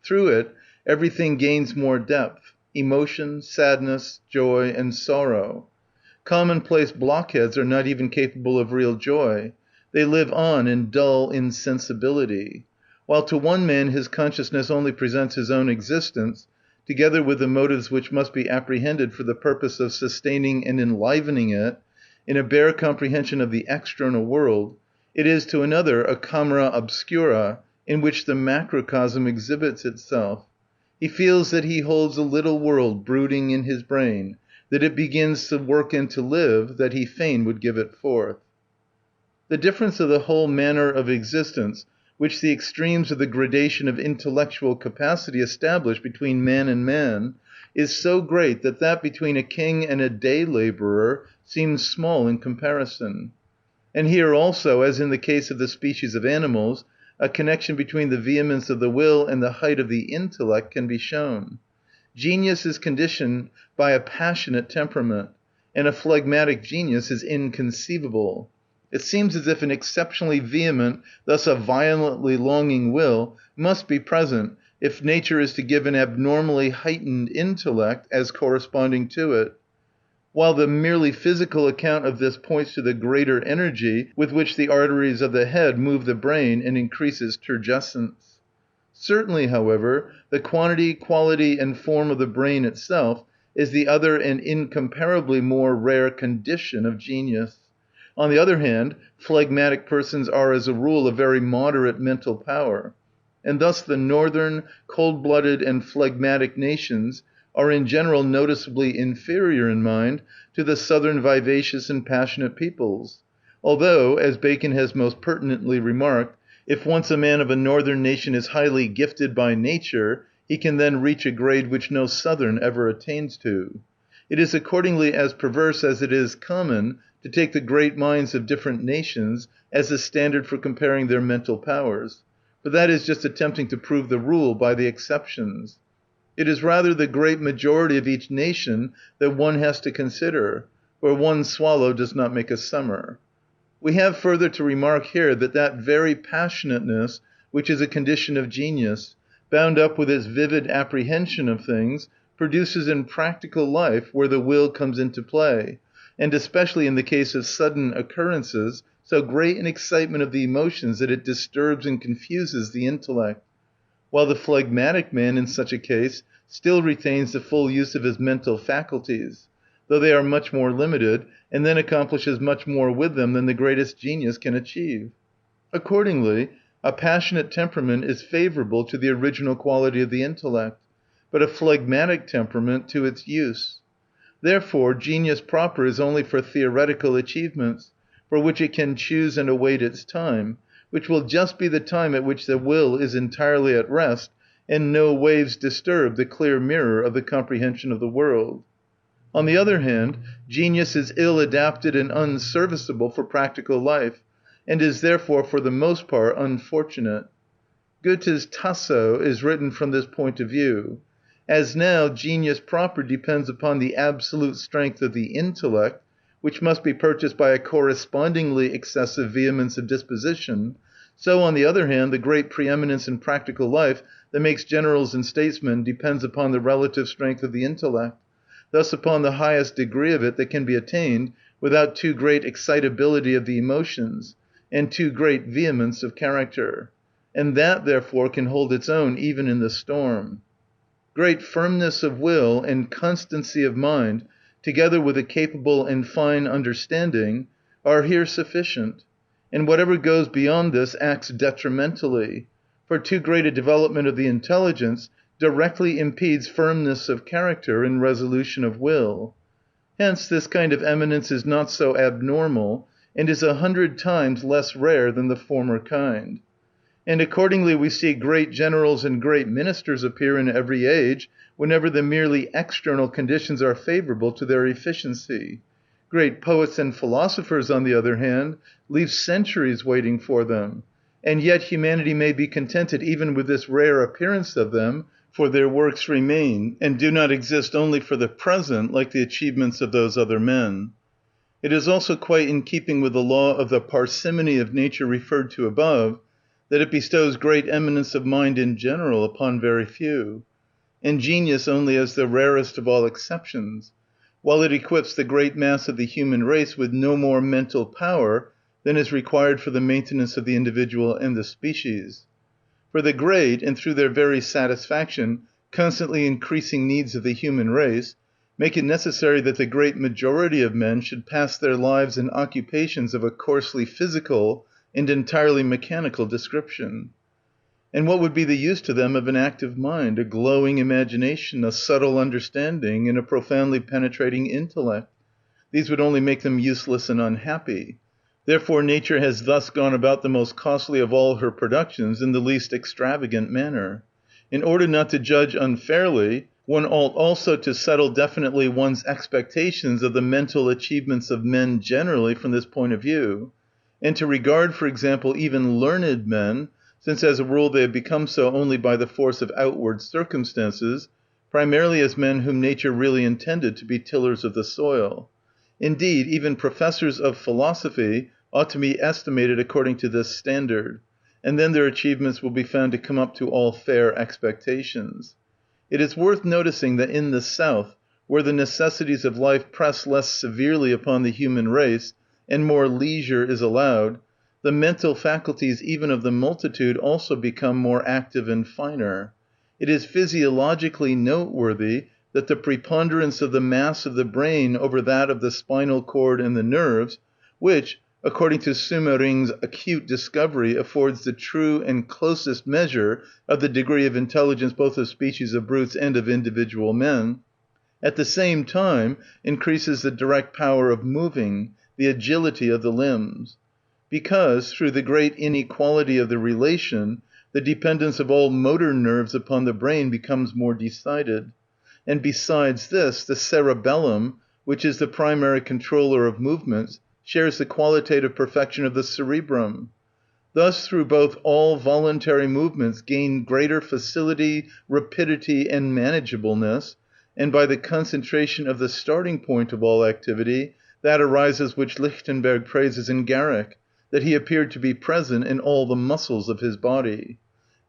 [SPEAKER 1] Through it, everything gains more depth: emotion, sadness, joy, and sorrow. Commonplace blockheads are not even capable of real joy. They live on in dull insensibility. While to one man his consciousness only presents his own existence, together with the motives which must be apprehended for the purpose of sustaining and enlivening it, in a bare comprehension of the external world, it is to another a camera obscura, in which the macrocosm exhibits itself. He feels that he holds a little world brooding in his brain, that it begins to work and to live, that he fain would give it forth. The difference of the whole manner of existence, which the extremes of the gradation of intellectual capacity establish between man and man, is so great that that between a king and a day laborer seems small in comparison. And here also, as in the case of the species of animals, a connection between the vehemence of the will and the height of the intellect can be shown. Genius is conditioned by a passionate temperament, and a phlegmatic genius is inconceivable. It seems as if an exceptionally vehement, thus a violently longing will, must be present if nature is to give an abnormally heightened intellect as corresponding to it, while the merely physical account of this points to the greater energy with which the arteries of the head move the brain and increase its turgescence. Certainly, however, the quantity, quality, and form of the brain itself is the other and incomparably more rare condition of genius. On the other hand, phlegmatic persons are as a rule of very moderate mental power, and thus the northern, cold-blooded, and phlegmatic nations are in general noticeably inferior in mind to the southern vivacious and passionate peoples, although, as Bacon has most pertinently remarked, if once a man of a northern nation is highly gifted by nature, he can then reach a grade which no southern ever attains to. It is accordingly as perverse as it is common to take the great minds of different nations as a standard for comparing their mental powers, for that is just attempting to prove the rule by the exceptions. It is rather the great majority of each nation that one has to consider, for one swallow does not make a summer. We have further to remark here that very passionateness, which is a condition of genius, bound up with its vivid apprehension of things, produces in practical life, where the will comes into play, and especially in the case of sudden occurrences, so great an excitement of the emotions that it disturbs and confuses the intellect, while the phlegmatic man in such a case still retains the full use of his mental faculties, though they are much more limited, and then accomplishes much more with them than the greatest genius can achieve. Accordingly, a passionate temperament is favorable to the original quality of the intellect, but a phlegmatic temperament to its use. Therefore, genius proper is only for theoretical achievements, for which it can choose and await its time, which will just be the time at which the will is entirely at rest, and no waves disturb the clear mirror of the comprehension of the world. On the other hand, genius is ill adapted and unserviceable for practical life, and is therefore for the most part unfortunate. Goethe's Tasso is written from this point of view. As now, genius proper depends upon the absolute strength of the intellect, which must be purchased by a correspondingly excessive vehemence of disposition, so, on the other hand, the great preeminence in practical life that makes generals and statesmen depends upon the relative strength of the intellect, thus upon the highest degree of it that can be attained without too great excitability of the emotions, and too great vehemence of character, and that, therefore, can hold its own even in the storm. Great firmness of will and constancy of mind, together with a capable and fine understanding, are here sufficient, and whatever goes beyond this acts detrimentally, for too great a development of the intelligence directly impedes firmness of character and resolution of will. Hence this kind of eminence is not so abnormal, and is 100 times less rare than the former kind. And accordingly we see great generals and great ministers appear in every age, whenever the merely external conditions are favorable to their efficiency. Great poets and philosophers, on the other hand, leave centuries waiting for them, and yet humanity may be contented even with this rare appearance of them, for their works remain, and do not exist only for the present, like the achievements of those other men. It is also quite in keeping with the law of the parsimony of nature referred to above, that it bestows great eminence of mind in general upon very few, and genius only as the rarest of all exceptions, while it equips the great mass of the human race with no more mental power than is required for the maintenance of the individual and the species. For the great, and through their very satisfaction, constantly increasing needs of the human race, make it necessary that the great majority of men should pass their lives in occupations of a coarsely physical and entirely mechanical description. And what would be the use to them of an active mind, a glowing imagination, a subtle understanding, and a profoundly penetrating intellect? These would only make them useless and unhappy. Therefore nature has thus gone about the most costly of all her productions in the least extravagant manner. In order not to judge unfairly, one ought also to settle definitely one's expectations of the mental achievements of men generally from this point of view, and to regard, for example, even learned men, since as a rule they have become so only by the force of outward circumstances, primarily as men whom nature really intended to be tillers of the soil. Indeed, even professors of philosophy ought to be estimated according to this standard, and then their achievements will be found to come up to all fair expectations. It is worth noticing that in the South, where the necessities of life press less severely upon the human race, and more leisure is allowed, the mental faculties even of the multitude also become more active and finer. It is physiologically noteworthy that the preponderance of the mass of the brain over that of the spinal cord and the nerves, which, according to Sömering's acute discovery, affords the true and closest measure of the degree of intelligence both of species of brutes and of individual men, at the same time increases the direct power of moving, the agility of the limbs. Because, through the great inequality of the relation, the dependence of all motor nerves upon the brain becomes more decided. And besides this, the cerebellum, which is the primary controller of movements, shares the qualitative perfection of the cerebrum. Thus, through both all voluntary movements gain greater facility, rapidity, and manageableness, and by the concentration of the starting point of all activity, that arises which Lichtenberg praises in Garrick, that he appeared to be present in all the muscles of his body.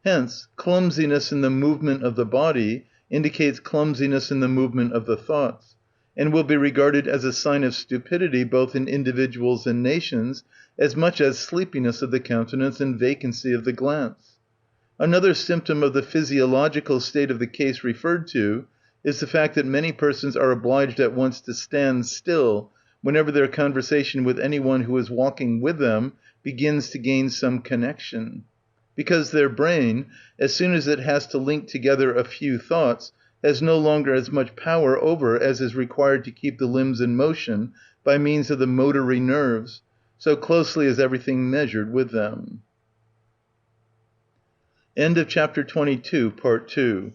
[SPEAKER 1] Hence, clumsiness in the movement of the body indicates clumsiness in the movement of the thoughts, and will be regarded as a sign of stupidity both in individuals and nations, as much as sleepiness of the countenance and vacancy of the glance. Another symptom of the physiological state of the case referred to is the fact that many persons are obliged at once to stand still whenever their conversation with any one who is walking with them begins to gain some connection. Because their brain, as soon as it has to link together a few thoughts, has no longer as much power over as is required to keep the limbs in motion by means of the motory nerves, so closely is everything measured with them. End of chapter 22, part 2.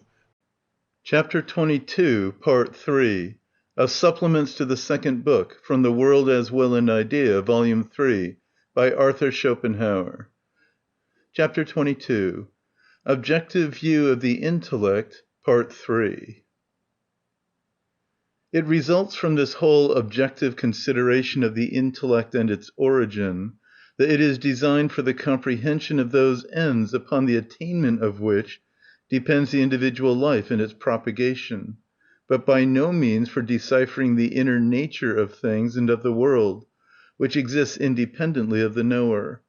[SPEAKER 1] Chapter 22, part 3. Of Supplements to the Second Book, from The World as Will and Idea, Volume 3, by Arthur Schopenhauer. Chapter 22. Objective View of the Intellect, Part 3. It results from this whole objective consideration of the intellect and its origin, that it is designed for the comprehension of those ends upon the attainment of which depends the individual life and its propagation, but by no means for deciphering the inner nature of things and of the world, which exists independently of the knower.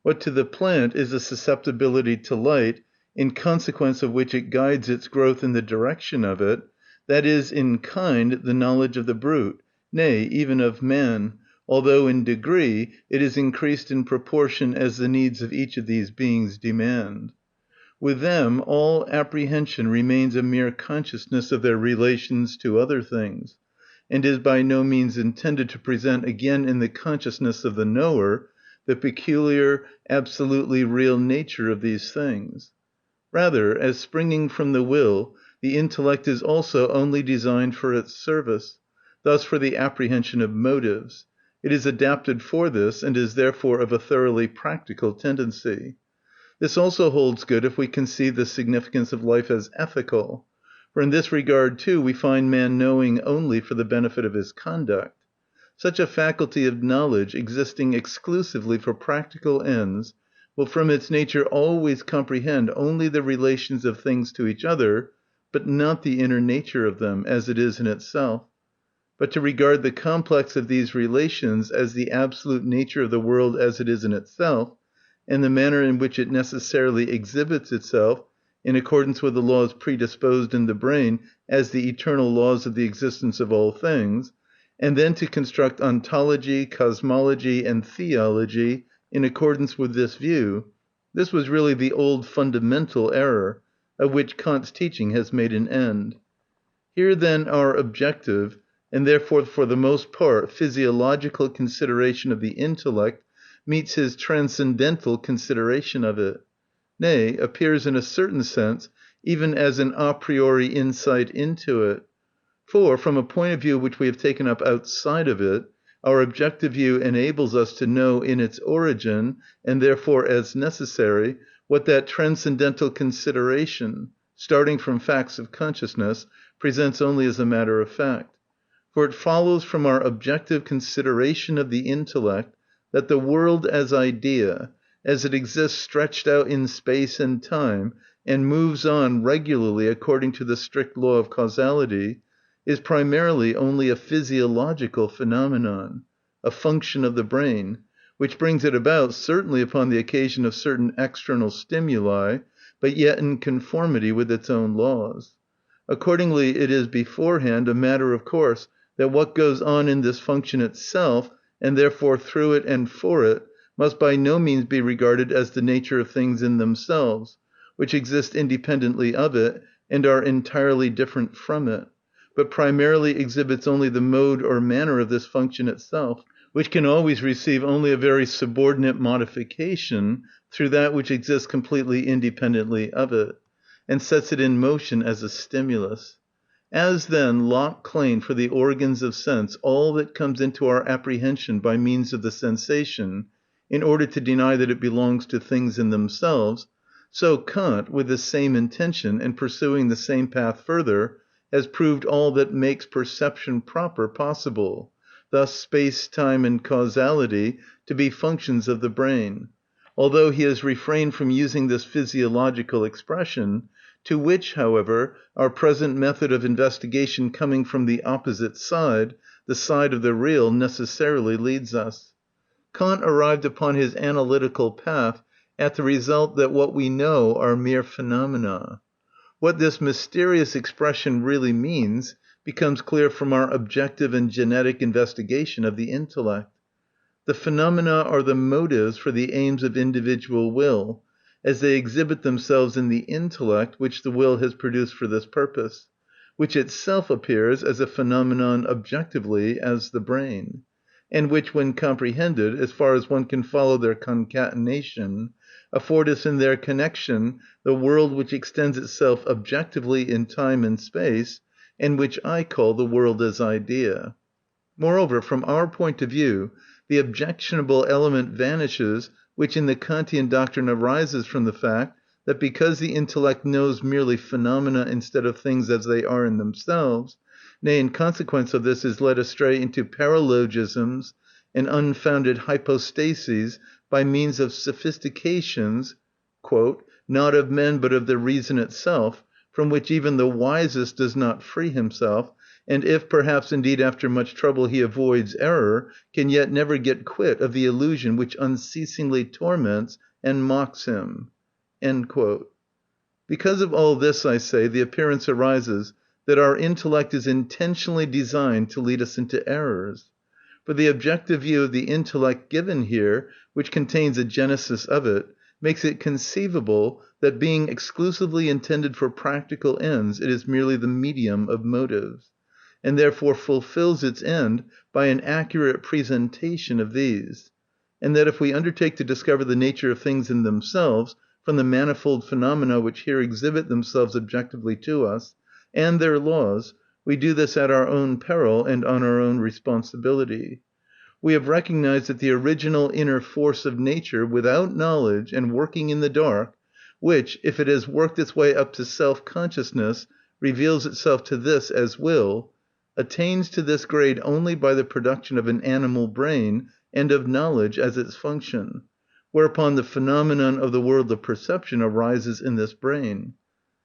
[SPEAKER 1] What to the plant is a susceptibility to light, in consequence of which it guides its growth in the direction of it, that is in kind the knowledge of the brute, nay, even of man, although in degree it is increased in proportion as the needs of each of these beings demand. With them all apprehension remains a mere consciousness of their relations to other things, and is by no means intended to present again in the consciousness of the knower the peculiar, absolutely real nature of these things. Rather, as springing from the will, the intellect is also only designed for its service, thus for the apprehension of motives. It is adapted for this, and is therefore of a thoroughly practical tendency. This also holds good if we conceive the significance of life as ethical, for in this regard too we find man knowing only for the benefit of his conduct. Such a faculty of knowledge, existing exclusively for practical ends, will from its nature always comprehend only the relations of things to each other, but not the inner nature of them, as it is in itself. But to regard the complex of these relations as the absolute nature of the world as it is in itself, and the manner in which it necessarily exhibits itself in accordance with the laws predisposed in the brain as the eternal laws of the existence of all things, and then to construct ontology, cosmology, and theology in accordance with this view, this was really the old fundamental error, of which Kant's teaching has made an end. Here then our objective, and therefore for the most part physiological consideration of the intellect, meets his transcendental consideration of it, nay, appears in a certain sense even as an a priori insight into it. For, from a point of view which we have taken up outside of it, our objective view enables us to know in its origin, and therefore as necessary, what that transcendental consideration, starting from facts of consciousness, presents only as a matter of fact. For it follows from our objective consideration of the intellect that the world as idea, as it exists stretched out in space and time, and moves on regularly according to the strict law of causality, is primarily only a physiological phenomenon, a function of the brain, which brings it about certainly upon the occasion of certain external stimuli, but yet in conformity with its own laws. Accordingly it is beforehand a matter of course that what goes on in this function itself, and therefore through it and for it, must by no means be regarded as the nature of things in themselves, which exist independently of it, and are entirely different from it, but primarily exhibits only the mode or manner of this function itself, which can always receive only a very subordinate modification through that which exists completely independently of it, and sets it in motion as a stimulus. As then Locke claimed for the organs of sense all that comes into our apprehension by means of the sensation, in order to deny that it belongs to things in themselves, so Kant, with the same intention and pursuing the same path further, has proved all that makes perception proper possible, thus space, time, and causality to be functions of the brain, although he has refrained from using this physiological expression, to which, however, our present method of investigation coming from the opposite side, the side of the real, necessarily leads us. Kant arrived upon his analytical path at the result that what we know are mere phenomena. What this mysterious expression really means becomes clear from our objective and genetic investigation of the intellect. The phenomena are the motives for the aims of individual will, as they exhibit themselves in the intellect which the will has produced for this purpose, which itself appears as a phenomenon objectively as the brain, and which, when comprehended, as far as one can follow their concatenation, afford us in their connection the world which extends itself objectively in time and space, and which I call the world as idea. Moreover, from our point of view, the objectionable element vanishes, which in the Kantian doctrine arises from the fact that because the intellect knows merely phenomena instead of things as they are in themselves, nay, in consequence of this is led astray into paralogisms and unfounded hypostases by means of sophistications, "not of men but of the reason itself, from which even the wisest does not free himself, and if, perhaps indeed after much trouble he avoids error, can yet never get quit of the illusion which unceasingly torments and mocks him." Because of all this, I say, the appearance arises that our intellect is intentionally designed to lead us into errors. For the objective view of the intellect given here, which contains a genesis of it, makes it conceivable that being exclusively intended for practical ends, it is merely the medium of motives, and therefore fulfills its end by an accurate presentation of these; and that if we undertake to discover the nature of things in themselves, from the manifold phenomena which here exhibit themselves objectively to us, and their laws, we do this at our own peril and on our own responsibility. We have recognized that the original inner force of nature, without knowledge, and working in the dark, which, if it has worked its way up to self‐consciousness, reveals itself to this as will, attains to this grade only by the production of an animal brain and of knowledge as its function, whereupon the phenomenon of the world of perception arises in this brain.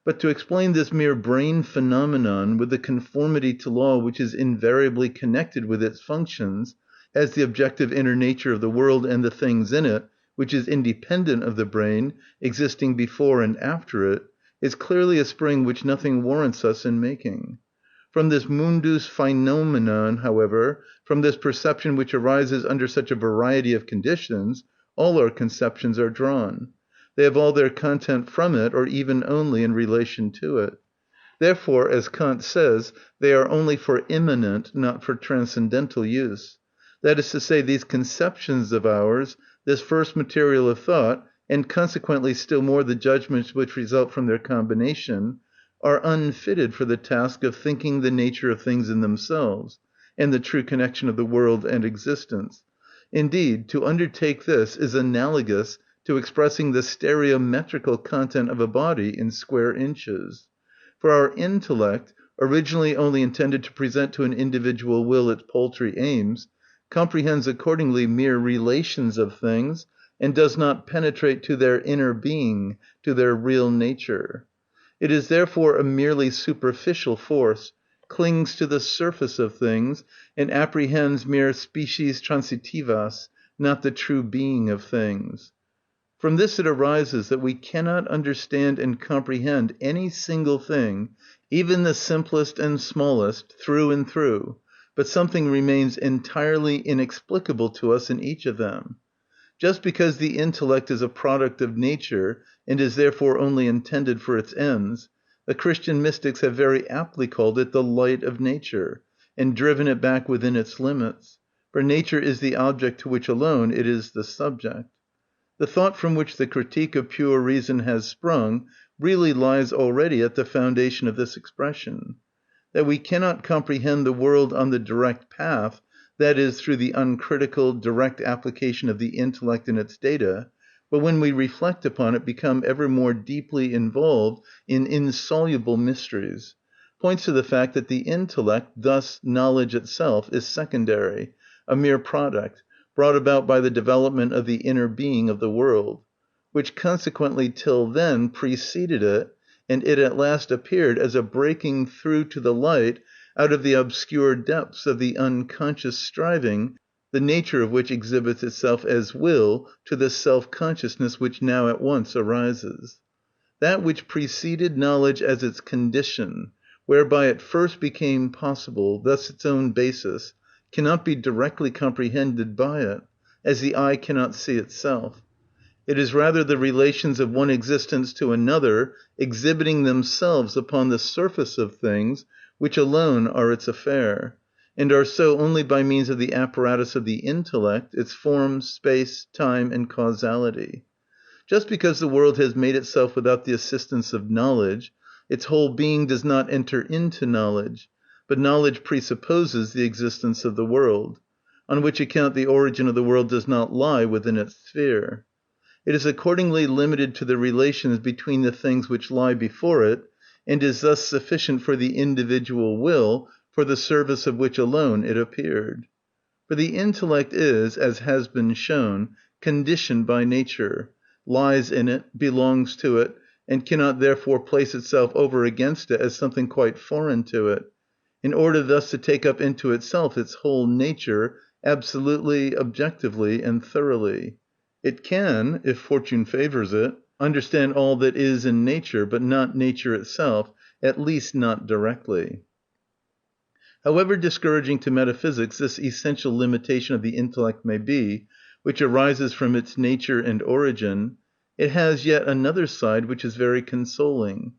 [SPEAKER 1] But to explain this mere brain phenomenon with the conformity to law which is invariably connected with its functions, as the objective inner nature of the world and the things in it, which is independent of the brain, existing before and after it, is clearly a spring which nothing warrants us in making. From this mundus phenomenon, however, from this perception which arises under such a variety of conditions, all our conceptions are drawn. They have all their content from it, or even only in relation to it. Therefore, as Kant says, they are only for immanent, not for transcendental use. That is to say, these conceptions of ours, this first material of thought, and consequently still more the judgments which result from their combination, are unfitted for the task of thinking the nature of things in themselves, and the true connection of the world and existence. Indeed, to undertake this is analogous to expressing the stereometrical content of a body in square inches. For our intellect, originally only intended to present to an individual will its paltry aims, comprehends accordingly mere relations of things, and does not penetrate to their inner being, to their real nature. It is therefore a merely superficial force, clings to the surface of things, and apprehends mere species transitivas, not the true being of things. From this it arises that we cannot understand and comprehend any single thing, even the simplest and smallest, through and through, but something remains entirely inexplicable to us in each of them. Just because the intellect is a product of nature, and is therefore only intended for its ends, the Christian mystics have very aptly called it the light of nature, and driven it back within its limits, for nature is the object to which alone it is the subject. The thought from which the critique of pure reason has sprung really lies already at the foundation of this expression. That we cannot comprehend the world on the direct path, that is, through the uncritical, direct application of the intellect and its data, but when we reflect upon it become ever more deeply involved in insoluble mysteries, points to the fact that the intellect, thus knowledge itself, is secondary, a mere product, brought about by the development of the inner being of the world, which consequently till then preceded it, and it at last appeared as a breaking through to the light out of the obscure depths of the unconscious striving, the nature of which exhibits itself as will to the self‐consciousness which now at once arises. That which preceded knowledge as its condition, whereby it first became possible, thus its own basis, cannot be directly comprehended by it, as the eye cannot see itself. It is rather the relations of one existence to another, exhibiting themselves upon the surface of things, which alone are its affair, and are so only by means of the apparatus of the intellect, its form, space, time, and causality. Just because the world has made itself without the assistance of knowledge, its whole being does not enter into knowledge, but knowledge presupposes the existence of the world, on which account the origin of the world does not lie within its sphere. It is accordingly limited to the relations between the things which lie before it, and is thus sufficient for the individual will, for the service of which alone it appeared. For the intellect is, as has been shown, conditioned by nature, lies in it, belongs to it, and cannot therefore place itself over against it as something quite foreign to it, in order thus to take up into itself its whole nature, absolutely, objectively, and thoroughly. It can, if fortune favours it, understand all that is in nature, but not nature itself, at least not directly. However discouraging to metaphysics this essential limitation of the intellect may be, which arises from its nature and origin, it has yet another side which is very consoling.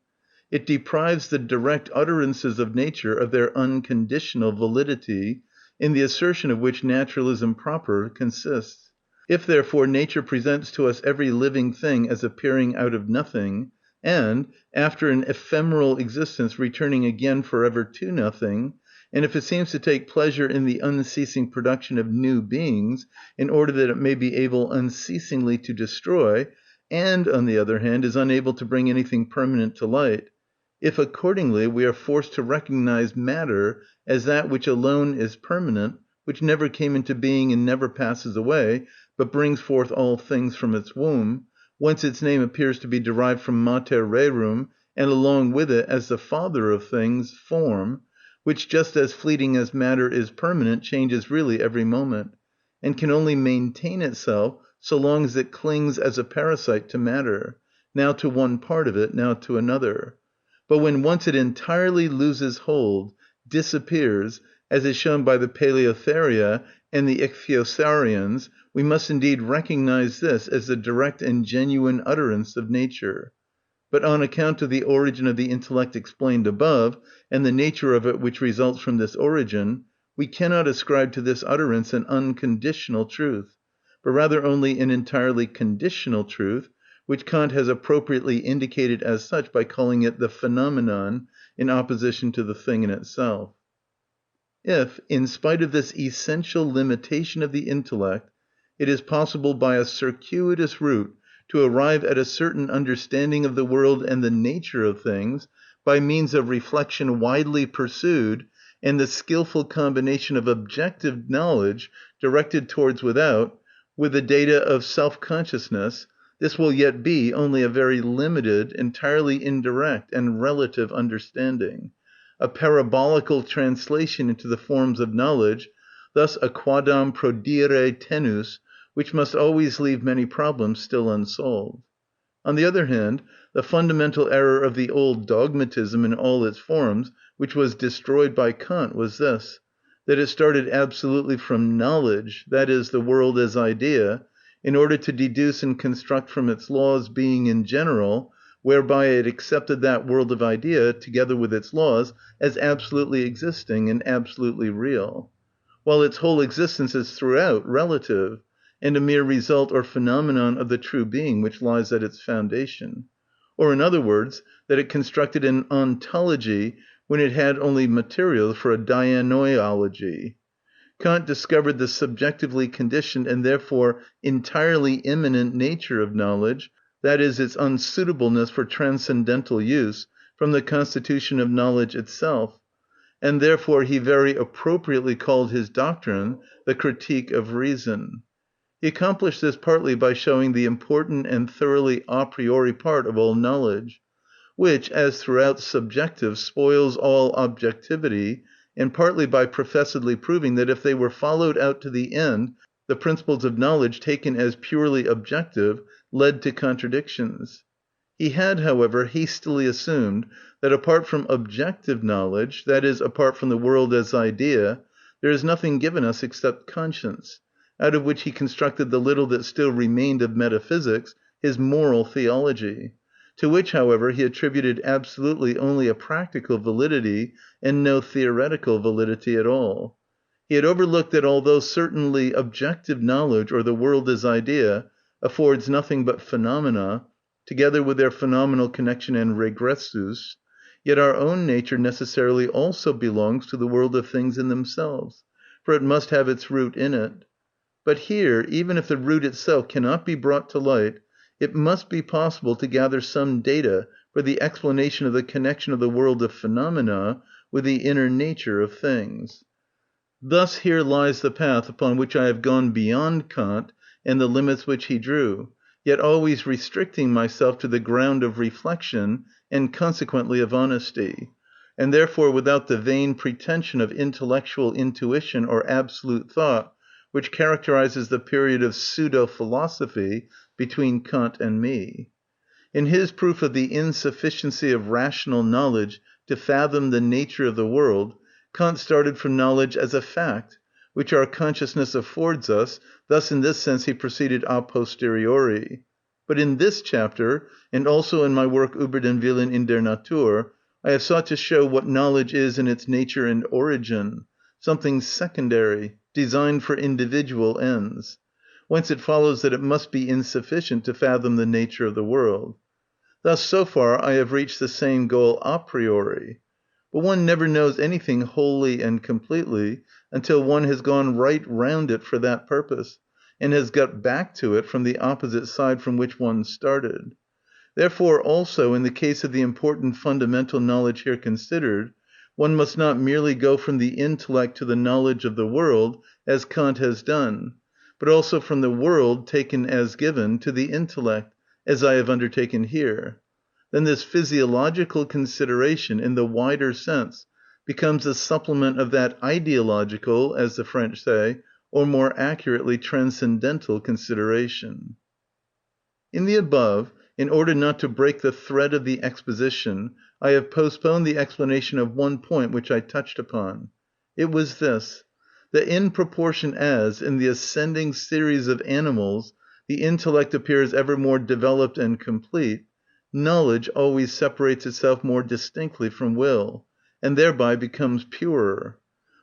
[SPEAKER 1] It deprives the direct utterances of nature of their unconditional validity, in the assertion of which naturalism proper consists. If therefore nature presents to us every living thing as appearing out of nothing, and, after an ephemeral existence, returning again forever to nothing, and if it seems to take pleasure in the unceasing production of new beings, in order that it may be able unceasingly to destroy, and, on the other hand, is unable to bring anything permanent to light, if accordingly we are forced to recognise matter as that which alone is permanent, which never came into being and never passes away, but brings forth all things from its womb, whence its name appears to be derived from mater rerum, and along with it, as the father of things, form, which just as fleeting as matter is permanent, changes really every moment, and can only maintain itself so long as it clings as a parasite to matter, now to one part of it, now to another. But when once it entirely loses hold, disappears, as is shown by the Paleotheria and the Ichthyosaurians, we must indeed recognise this as the direct and genuine utterance of nature. But on account of the origin of the intellect explained above, and the nature of it which results from this origin, we cannot ascribe to this utterance an unconditional truth, but rather only an entirely conditional truth, which Kant has appropriately indicated as such by calling it the phenomenon, in opposition to the thing in itself. If, in spite of this essential limitation of the intellect, it is possible by a circuitous route to arrive at a certain understanding of the world and the nature of things, by means of reflection widely pursued, and the skilful combination of objective knowledge directed towards without, with the data of self-consciousness, this will yet be only a very limited, entirely indirect, and relative understanding, a parabolical translation into the forms of knowledge, thus a quadam prodire tenus, which must always leave many problems still unsolved. On the other hand, the fundamental error of the old dogmatism in all its forms, which was destroyed by Kant, was this, that it started absolutely from knowledge, that is, the world as idea, in order to deduce and construct from its laws being in general, whereby it accepted that world of idea, together with its laws, as absolutely existing and absolutely real, while its whole existence is throughout relative, and a mere result or phenomenon of the true being which lies at its foundation; or in other words, that it constructed an ontology when it had only materials for a dianoiology. Kant discovered the subjectively conditioned and therefore entirely immanent nature of knowledge, that is, its unsuitableness for transcendental use, from the constitution of knowledge itself, and therefore he very appropriately called his doctrine the Critique of Reason. He accomplished this partly by showing the important and thoroughly a priori part of all knowledge, which, as throughout subjective, spoils all objectivity, and partly by professedly proving that if they were followed out to the end, the principles of knowledge, taken as purely objective, led to contradictions. He had, however, hastily assumed that apart from objective knowledge, that is, apart from the world as idea, there is nothing given us except conscience, out of which he constructed the little that still remained of metaphysics, his moral theology, to which, however, he attributed absolutely only a practical validity and no theoretical validity at all. He had overlooked that although certainly objective knowledge, or the world as idea, affords nothing but phenomena, together with their phenomenal connection and regressus, yet our own nature necessarily also belongs to the world of things in themselves, for it must have its root in it. But here, even if the root itself cannot be brought to light, it must be possible to gather some data for the explanation of the connection of the world of phenomena with the inner nature of things. Thus here lies the path upon which I have gone beyond Kant and the limits which he drew, yet always restricting myself to the ground of reflection and consequently of honesty, and therefore without the vain pretension of intellectual intuition or absolute thought which characterises the period of pseudo-philosophy between Kant and me. In his proof of the insufficiency of rational knowledge to fathom the nature of the world, Kant started from knowledge as a fact, which our consciousness affords us, thus in this sense he proceeded a posteriori. But in this chapter, and also in my work Über den Willen in der Natur, I have sought to show what knowledge is in its nature and origin, something secondary, designed for individual ends. Whence it follows that it must be insufficient to fathom the nature of the world. Thus so far I have reached the same goal a priori. But one never knows anything wholly and completely until one has gone right round it for that purpose, and has got back to it from the opposite side from which one started. Therefore also in the case of the important fundamental knowledge here considered, one must not merely go from the intellect to the knowledge of the world, as Kant has done, but also from the world, taken as given, to the intellect, as I have undertaken here. Then this physiological consideration, in the wider sense, becomes the supplement of that ideological, as the French say, or more accurately transcendental consideration. In the above, in order not to break the thread of the exposition, I have postponed the explanation of one point which I touched upon. It was this, that in proportion as, in the ascending series of animals, the intellect appears ever more developed and complete, knowledge always separates itself more distinctly from will, and thereby becomes purer.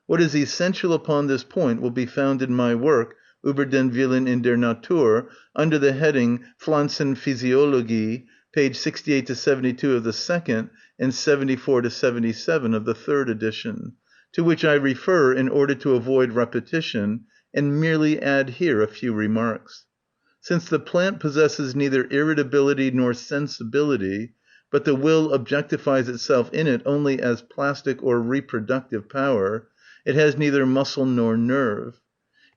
[SPEAKER 1] What is essential upon this point will be found in my work, Über den Willen in der Natur, under the heading Pflanzenphysiologie, page 68-72 of the second, and 74-77 of the third edition, to which I refer in order to avoid repetition, and merely add here a few remarks. Since the plant possesses neither irritability nor sensibility, but the will objectifies itself in it only as plastic or reproductive power, it has neither muscle nor nerve.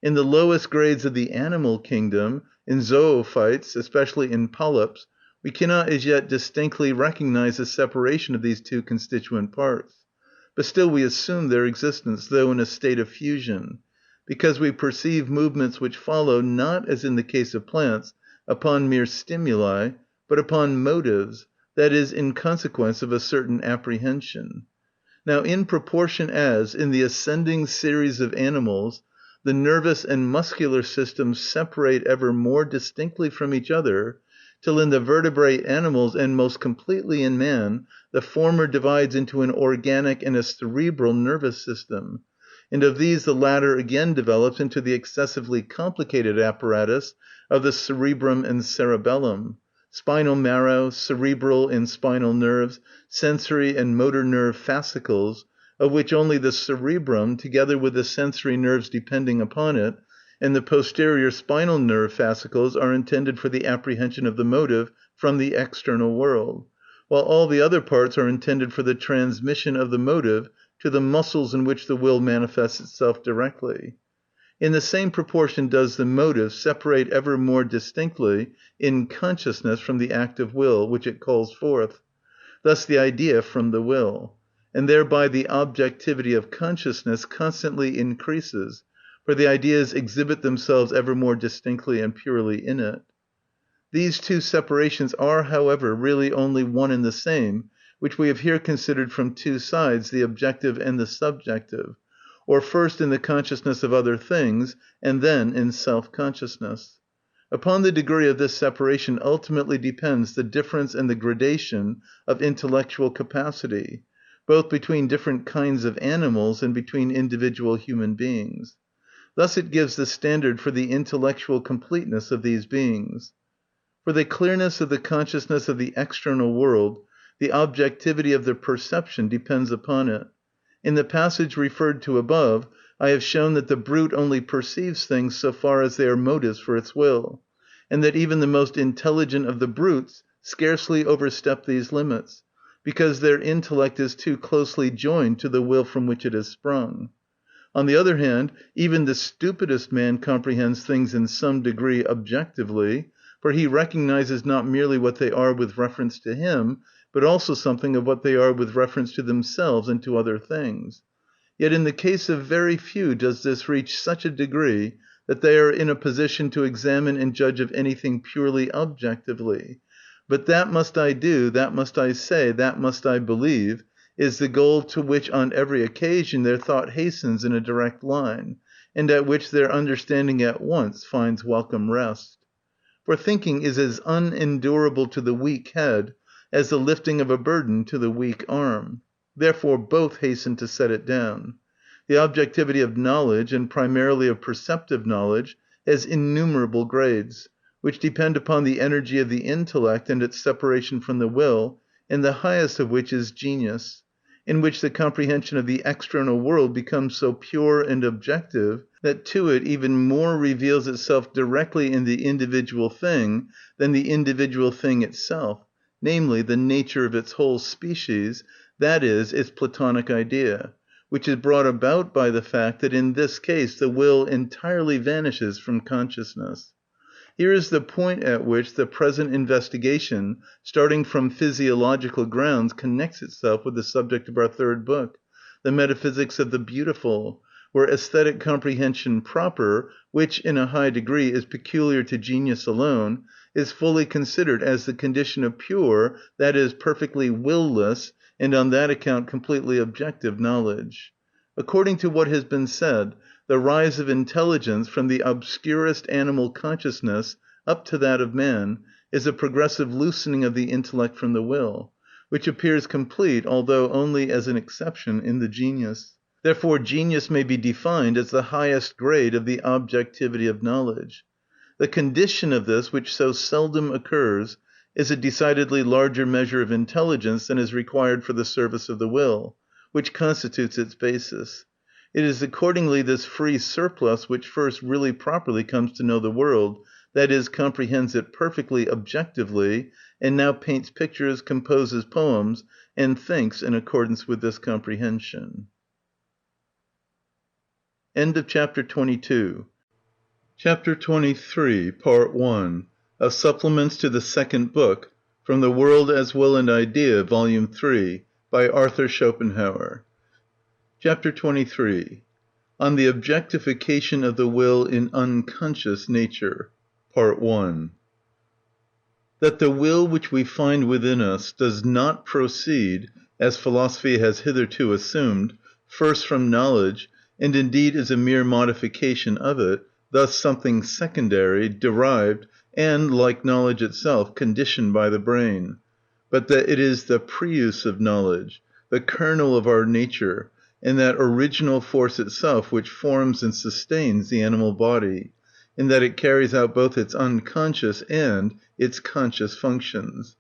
[SPEAKER 1] In the lowest grades of the animal kingdom, in zoophytes, especially in polyps, we cannot as yet distinctly recognise the separation of these two constituent parts, but still we assume their existence, though in a state of fusion, because we perceive movements which follow, not, as in the case of plants, upon mere stimuli, but upon motives, that is, in consequence of a certain apprehension. Now, in proportion as, in the ascending series of animals, the nervous and muscular systems separate ever more distinctly from each other, till in the vertebrate animals, and most completely in man, the former divides into an organic and a cerebral nervous system, and of these the latter again develops into the excessively complicated apparatus of the cerebrum and cerebellum, spinal marrow, cerebral and spinal nerves, sensory and motor nerve fascicles, of which only the cerebrum, together with the sensory nerves depending upon it, and the posterior spinal nerve fascicles are intended for the apprehension of the motive from the external world, while all the other parts are intended for the transmission of the motive to the muscles in which the will manifests itself directly. In the same proportion does the motive separate ever more distinctly in consciousness from the act of will, which it calls forth, thus the idea from the will, and thereby the objectivity of consciousness constantly increases, for the ideas exhibit themselves ever more distinctly and purely in it. These two separations are, however, really only one and the same, which we have here considered from two sides, the objective and the subjective, or first in the consciousness of other things, and then in self-consciousness. Upon the degree of this separation ultimately depends the difference and the gradation of intellectual capacity, both between different kinds of animals and between individual human beings. Thus it gives the standard for the intellectual completeness of these beings. For the clearness of the consciousness of the external world, the objectivity of the perception depends upon it. In the passage referred to above, I have shown that the brute only perceives things so far as they are motives for its will, and that even the most intelligent of the brutes scarcely overstep these limits, because their intellect is too closely joined to the will from which it has sprung. On the other hand, even the stupidest man comprehends things in some degree objectively, for he recognizes not merely what they are with reference to him, but also something of what they are with reference to themselves and to other things. Yet in the case of very few does this reach such a degree that they are in a position to examine and judge of anything purely objectively. But that must I do, that must I say, that must I believe, is the goal to which on every occasion their thought hastens in a direct line, and at which their understanding at once finds welcome rest. For thinking is as unendurable to the weak head as the lifting of a burden to the weak arm. Therefore both hasten to set it down. The objectivity of knowledge, and primarily of perceptive knowledge, has innumerable grades, which depend upon the energy of the intellect and its separation from the will, and the highest of which is genius, in which the comprehension of the external world becomes so pure and objective that to it even more reveals itself directly in the individual thing than the individual thing itself, namely the nature of its whole species, that is, its Platonic Idea, which is brought about by the fact that in this case the will entirely vanishes from consciousness. Here is the point at which the present investigation, starting from physiological grounds, connects itself with the subject of our third book, the metaphysics of the beautiful, where aesthetic comprehension proper, which in a high degree is peculiar to genius alone, is fully considered as the condition of pure, that is, perfectly will-less, and on that account completely objective knowledge. According to what has been said, the rise of intelligence from the obscurest animal consciousness up to that of man is a progressive loosening of the intellect from the will, which appears complete, although only as an exception, in the genius. Therefore genius may be defined as the highest grade of the objectivity of knowledge. The condition of this, which so seldom occurs, is a decidedly larger measure of intelligence than is required for the service of the will, which constitutes its basis. It is accordingly this free surplus which first really properly comes to know the world, that is, comprehends it perfectly objectively, and now paints pictures, composes poems, and thinks in accordance with this comprehension. End of chapter 22. Chapter 23, Part 1, of Supplements to the Second Book, from The World as Will and Idea, Volume 3, by Arthur Schopenhauer. Chapter 23. On the Objectification of the Will in Unconscious Nature. Part 1. That the will which we find within us does not proceed, as philosophy has hitherto assumed, first from knowledge, and indeed is a mere modification of it, thus something secondary, derived, and, like knowledge itself, conditioned by the brain, but that it is the prius of knowledge, the kernel of our nature, and that original force itself which forms and sustains the animal body, in that it carries out both its unconscious and its conscious functions.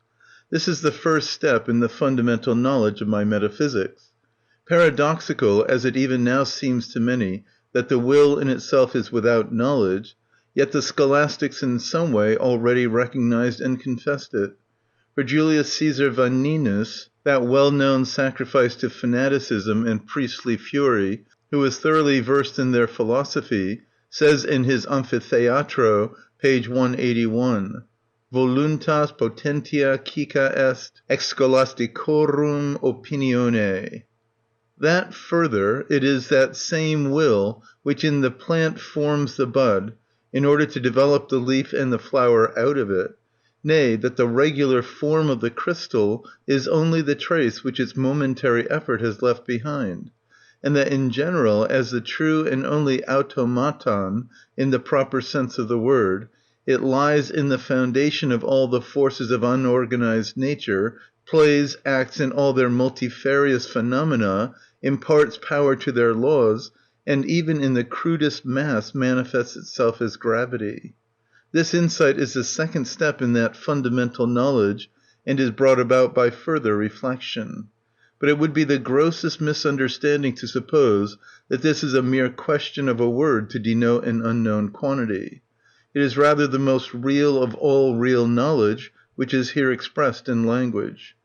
[SPEAKER 1] This is the first step in the fundamental knowledge of my metaphysics. Paradoxical as it even now seems to many that the will in itself is without knowledge, yet the scholastics in some way already recognized and confessed it. For Julius Caesar Vaninus, that well-known sacrifice to fanaticism and priestly fury, who is thoroughly versed in their philosophy, says in his Amphitheatro, page 181, Voluntas potentia cica est ex scholasticorum opinione. That further, it is that same will which in the plant forms the bud, in order to develop the leaf and the flower out of it. Nay, that the regular form of the crystal is only the trace which its momentary effort has left behind, and that in general, as the true and only automaton, in the proper sense of the word, it lies in the foundation of all the forces of unorganized nature, plays, acts in all their multifarious phenomena, imparts power to their laws, and even in the crudest mass manifests itself as gravity. This insight is the second step in that fundamental knowledge, and is brought about by further reflection. But it would be the grossest misunderstanding to suppose that this is a mere question of a word to denote an unknown quantity. It is rather the most real of all real knowledge which is here expressed in language.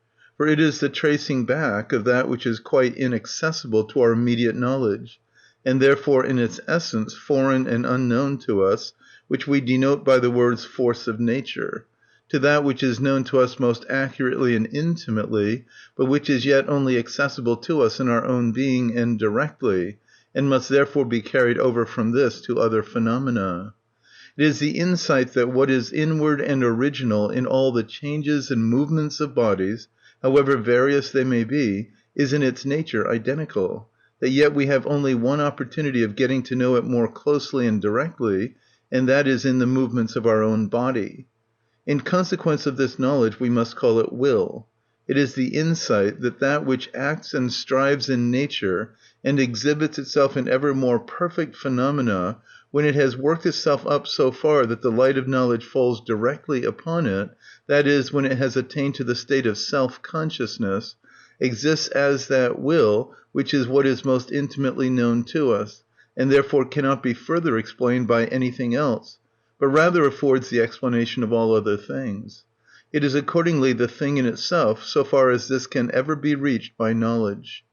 [SPEAKER 1] for it is the tracing back of that which is quite inaccessible to our immediate knowledge, and therefore in its essence foreign and unknown to us, which we denote by the words force of nature, to that which is known to us most accurately and intimately, but which is yet only accessible to us in our own being and directly, and must therefore be carried over from this to other phenomena. It is the insight that what is inward and original in all the changes and movements of bodies, however various they may be, is in its nature identical, that yet we have only one opportunity of getting to know it more closely and directly, and that is in the movements of our own body. In consequence of this knowledge we must call it will. It is the insight that that which acts and strives in nature and exhibits itself in ever more perfect phenomena, when it has worked itself up so far that the light of knowledge falls directly upon it, that is, when it has attained to the state of self-consciousness, exists as that will which is what is most intimately known to us, and therefore cannot be further explained by anything else, but rather affords the explanation of all other things. It is accordingly the thing in itself, so far as this can ever be reached by knowledge.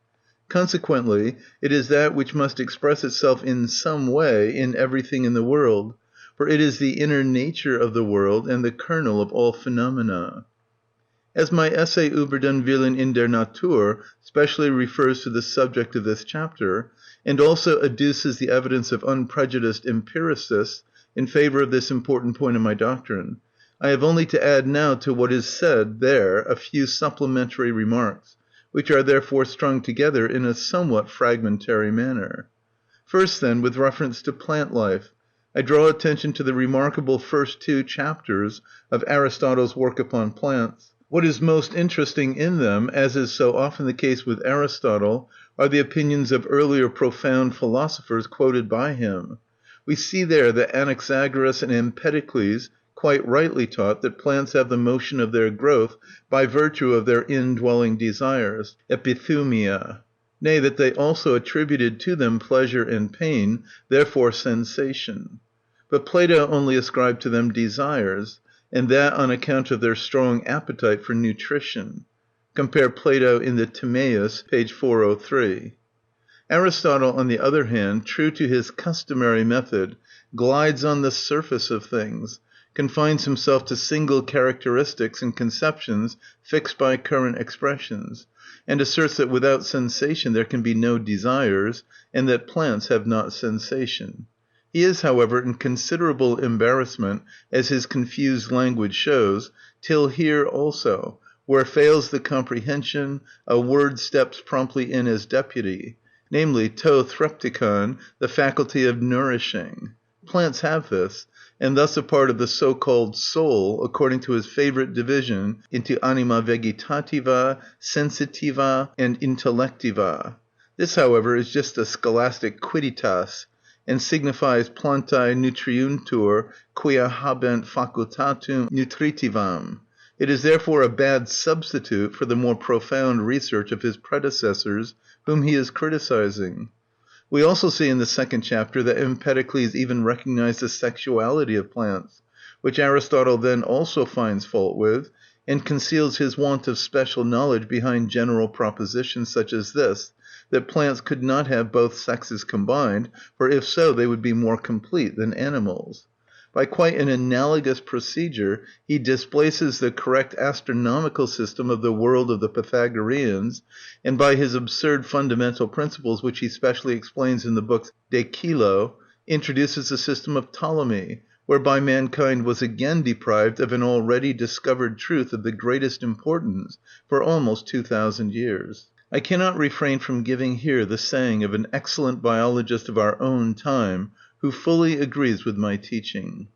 [SPEAKER 1] Consequently, it is that which must express itself in some way in everything in the world, for it is the inner nature of the world and the kernel of all phenomena. As my essay Über den Willen in der Natur specially refers to the subject of this chapter, and also adduces the evidence of unprejudiced empiricists in favor of this important point of my doctrine, I have only to add now to what is said there a few supplementary remarks, which are therefore strung together in a somewhat fragmentary manner. First, then, with reference to plant life, I draw attention to the remarkable first two chapters of Aristotle's work upon plants. What is most interesting in them, as is so often the case with Aristotle, are the opinions of earlier profound philosophers quoted by him. We see there that Anaxagoras and Empedocles quite rightly taught that plants have the motion of their growth by virtue of their indwelling desires, epithumia; nay, that they also attributed to them pleasure and pain, therefore sensation. But Plato only ascribed to them desires, and that on account of their strong appetite for nutrition. Compare Plato in the Timaeus, page 403. Aristotle, on the other hand, true to his customary method, glides on the surface of things, confines himself to single characteristics and conceptions fixed by current expressions, and asserts that without sensation there can be no desires, and that plants have not sensation. He is, however, in considerable embarrassment, as his confused language shows, till here also, where fails the comprehension, a word steps promptly in as deputy, namely to threptikon, the faculty of nourishing. Plants have this, and thus a part of the so-called soul, according to his favorite division into anima vegetativa, sensitiva, and intellectiva. This, however, is just a scholastic quidditas, and signifies plantae nutriuntur, quia habent facultatum nutritivam. It is therefore a bad substitute for the more profound research of his predecessors, whom he is criticizing. We also see in the second chapter that Empedocles even recognized the sexuality of plants, which Aristotle then also finds fault with, and conceals his want of special knowledge behind general propositions such as this, that plants could not have both sexes combined, for if so they would be more complete than animals. By quite an analogous procedure he displaces the correct astronomical system of the world of the Pythagoreans, and by his absurd fundamental principles, which he specially explains in the books De Kilo, introduces the system of Ptolemy, whereby mankind was again deprived of an already discovered truth of the greatest importance for almost 2000 years. I cannot refrain from giving here the saying of an excellent biologist of our own time, who fully agrees with my teaching.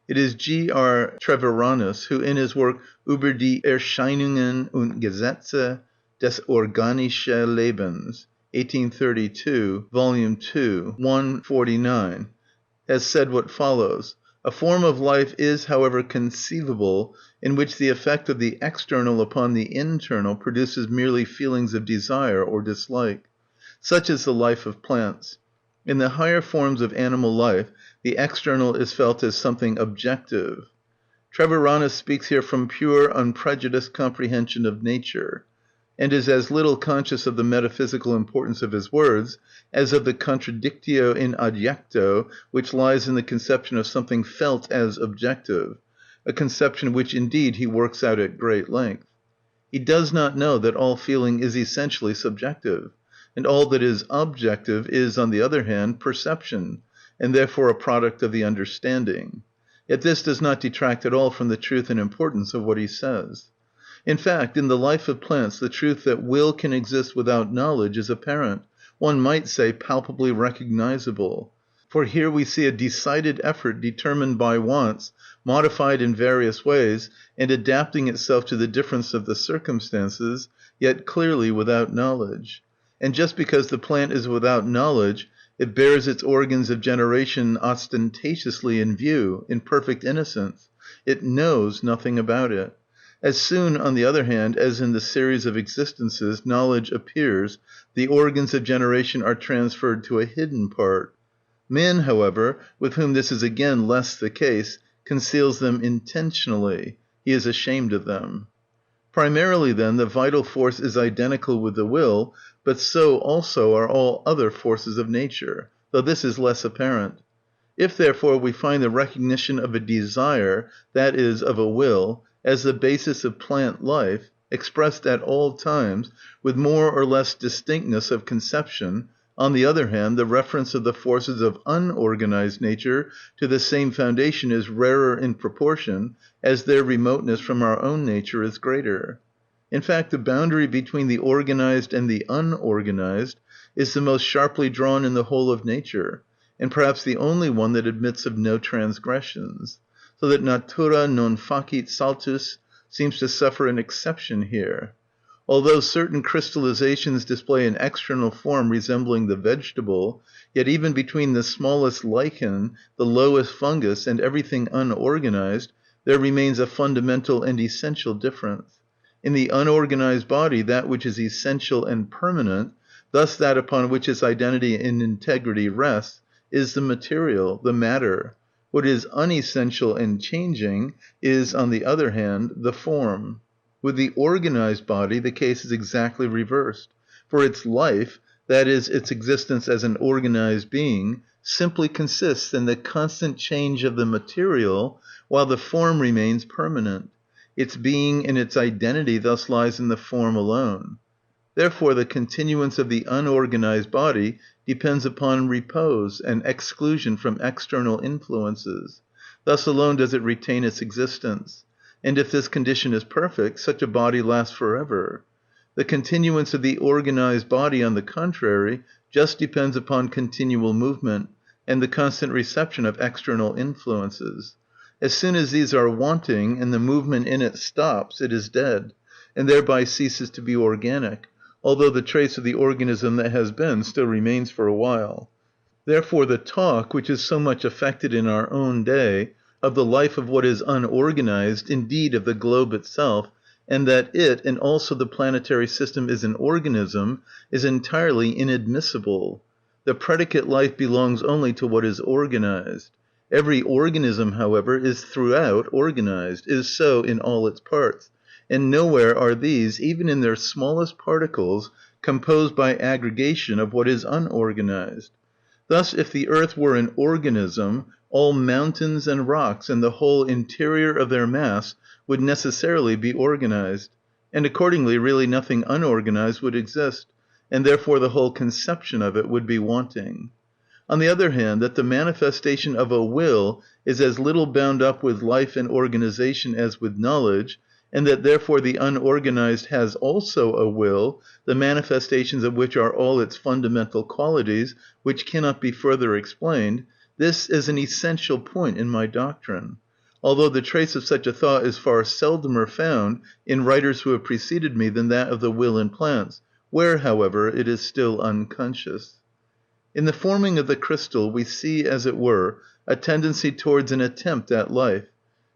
[SPEAKER 1] It is G.R. Treviranus who in his work Über die Erscheinungen und Gesetze des organischen Lebens, 1832, volume 2, 149, has said what follows: a form of life is, however, conceivable in which the effect of the external upon the internal produces merely feelings of desire or dislike. Such is the life of plants. In the higher forms of animal life, the external is felt as something objective. Treviranus speaks here from pure unprejudiced comprehension of nature, and is as little conscious of the metaphysical importance of his words as of the contradictio in adjecto which lies in the conception of something felt as objective, a conception which indeed he works out at great length. He does not know that all feeling is essentially subjective, and all that is objective is, on the other hand, perception, and therefore a product of the understanding. Yet this does not detract at all from the truth and importance of what he says. In fact, in the life of plants, the truth that will can exist without knowledge is apparent, one might say palpably recognizable. For here we see a decided effort determined by wants, modified in various ways, and adapting itself to the difference of the circumstances, yet clearly without knowledge. And just because the plant is without knowledge, it bears its organs of generation ostentatiously in view, in perfect innocence. It knows nothing about it. As soon, on the other hand, as in the series of existences knowledge appears, the organs of generation are transferred to a hidden part. Man, however, with whom this is again less the case, conceals them intentionally. He is ashamed of them. Primarily, then, the vital force is identical with the will, but so also are all other forces of nature, though this is less apparent. If, therefore, we find the recognition of a desire, that is, of a will, as the basis of plant life, expressed at all times, with more or less distinctness of conception, on the other hand, the reference of the forces of unorganized nature to the same foundation is rarer in proportion as their remoteness from our own nature is greater. In fact, the boundary between the organized and the unorganized is the most sharply drawn in the whole of nature, and perhaps the only one that admits of no transgressions, so that natura non facit saltus seems to suffer an exception here. Although certain crystallizations display an external form resembling the vegetable, yet even between the smallest lichen, the lowest fungus, and everything unorganized, there remains a fundamental and essential difference. In the unorganized body, that which is essential and permanent, thus that upon which its identity and integrity rests, is the material, the matter. What is unessential and changing is, on the other hand, the form. With the organized body the case is exactly reversed, for its life, that is, its existence as an organized being, simply consists in the constant change of the material, while the form remains permanent. Its being and its identity thus lies in the form alone. Therefore the continuance of the unorganized body depends upon repose and exclusion from external influences. Thus alone does it retain its existence. And if this condition is perfect, such a body lasts forever. The continuance of the organized body, on the contrary, just depends upon continual movement, and the constant reception of external influences. As soon as these are wanting, and the movement in it stops, it is dead, and thereby ceases to be organic, although the trace of the organism that has been still remains for a while. Therefore the talk, which is so much affected in our own day, of the life of what is unorganized, indeed of the globe itself, and that it, and also the planetary system, is an organism, is entirely inadmissible. The predicate life belongs only to what is organized. Every organism, however, is throughout organized, is so in all its parts, and nowhere are these, even in their smallest particles, composed by aggregation of what is unorganized. Thus, if the earth were an organism, all mountains and rocks and the whole interior of their mass would necessarily be organized, and accordingly really nothing unorganized would exist, and therefore the whole conception of it would be wanting. On the other hand, that the manifestation of a will is as little bound up with life and organization as with knowledge, and that therefore the unorganized has also a will, the manifestations of which are all its fundamental qualities, which cannot be further explained, this is an essential point in my doctrine, although the trace of such a thought is far seldomer found in writers who have preceded me than that of the will in plants, where, however, it is still unconscious. In the forming of the crystal we see, as it were, a tendency towards an attempt at life,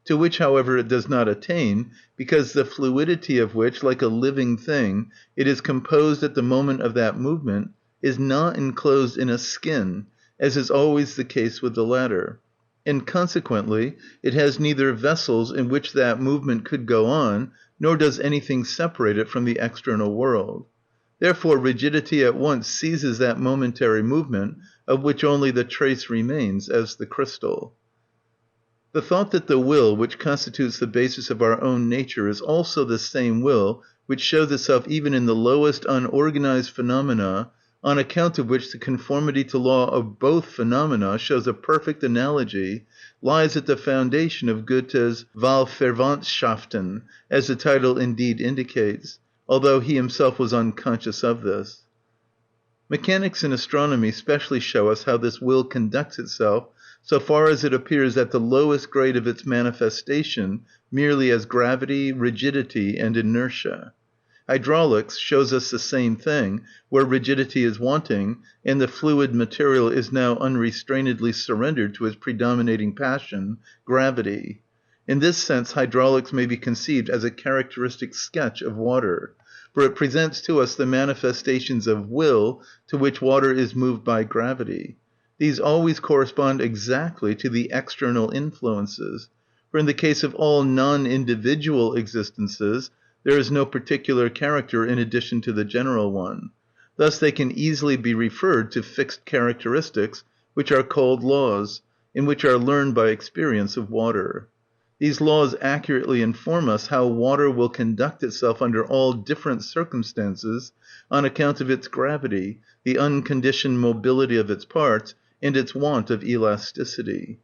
[SPEAKER 1] to which, however, it does not attain, because the fluidity of which, like a living thing, it is composed at the moment of that movement, is not enclosed in a skin, as is always the case with the latter. and consequently it has neither vessels in which that movement could go on, nor does anything separate it from the external world. Therefore rigidity at once seizes that momentary movement, of which only the trace remains as the crystal. The thought that the will, which constitutes the basis of our own nature, is also the same will which shows itself even in the lowest unorganized phenomena, on account of which the conformity to law of both phenomena shows a perfect analogy, lies at the foundation of Goethe's Wahlverwandtschaften, as the title indeed indicates, although he himself was unconscious of this. Mechanics and astronomy specially show us how this will conducts itself, so far as it appears at the lowest grade of its manifestation, merely as gravity, rigidity, and inertia. Hydraulics shows us the same thing, where rigidity is wanting, and the fluid material is now unrestrainedly surrendered to its predominating passion, gravity. In this sense hydraulics may be conceived as a characteristic sketch of water, for it presents to us the manifestations of will to which water is moved by gravity. These always correspond exactly to the external influences, for in the case of all non-individual existences, there is no particular character in addition to the general one. Thus they can easily be referred to fixed characteristics, which are called laws, and which are learned by experience of water. These laws accurately inform us how water will conduct itself under all different circumstances on account of its gravity, the unconditioned mobility of its parts, and its want of elasticity.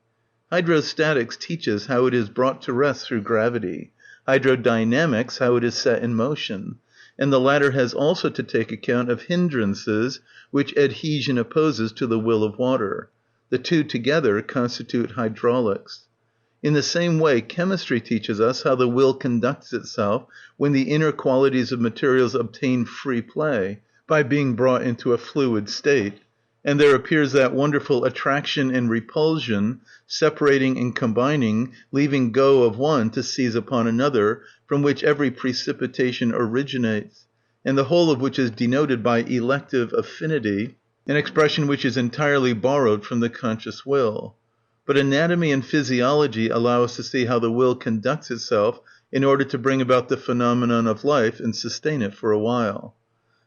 [SPEAKER 1] Hydrostatics teaches how it is brought to rest through gravity, hydrodynamics how it is set in motion, and the latter has also to take account of hindrances which adhesion opposes to the will of water. The two together constitute hydraulics. In the same way, chemistry teaches us how the will conducts itself when the inner qualities of materials obtain free play, by being brought into a fluid state, and there appears that wonderful attraction and repulsion, separating and combining, leaving go of one to seize upon another, from which every precipitation originates, and the whole of which is denoted by elective affinity, an expression which is entirely borrowed from the conscious will. But anatomy and physiology allow us to see how the will conducts itself in order to bring about the phenomenon of life and sustain it for a while.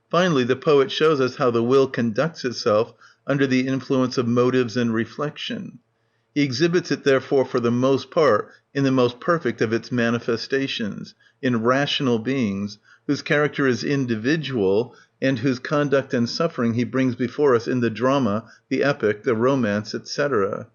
[SPEAKER 1] Finally, the poet shows us how the will conducts itself under the influence of motives and reflection. He exhibits it therefore for the most part in the most perfect of its manifestations, in rational beings, whose character is individual, and whose conduct and suffering he brings before us in the drama, the epic, the romance, etc.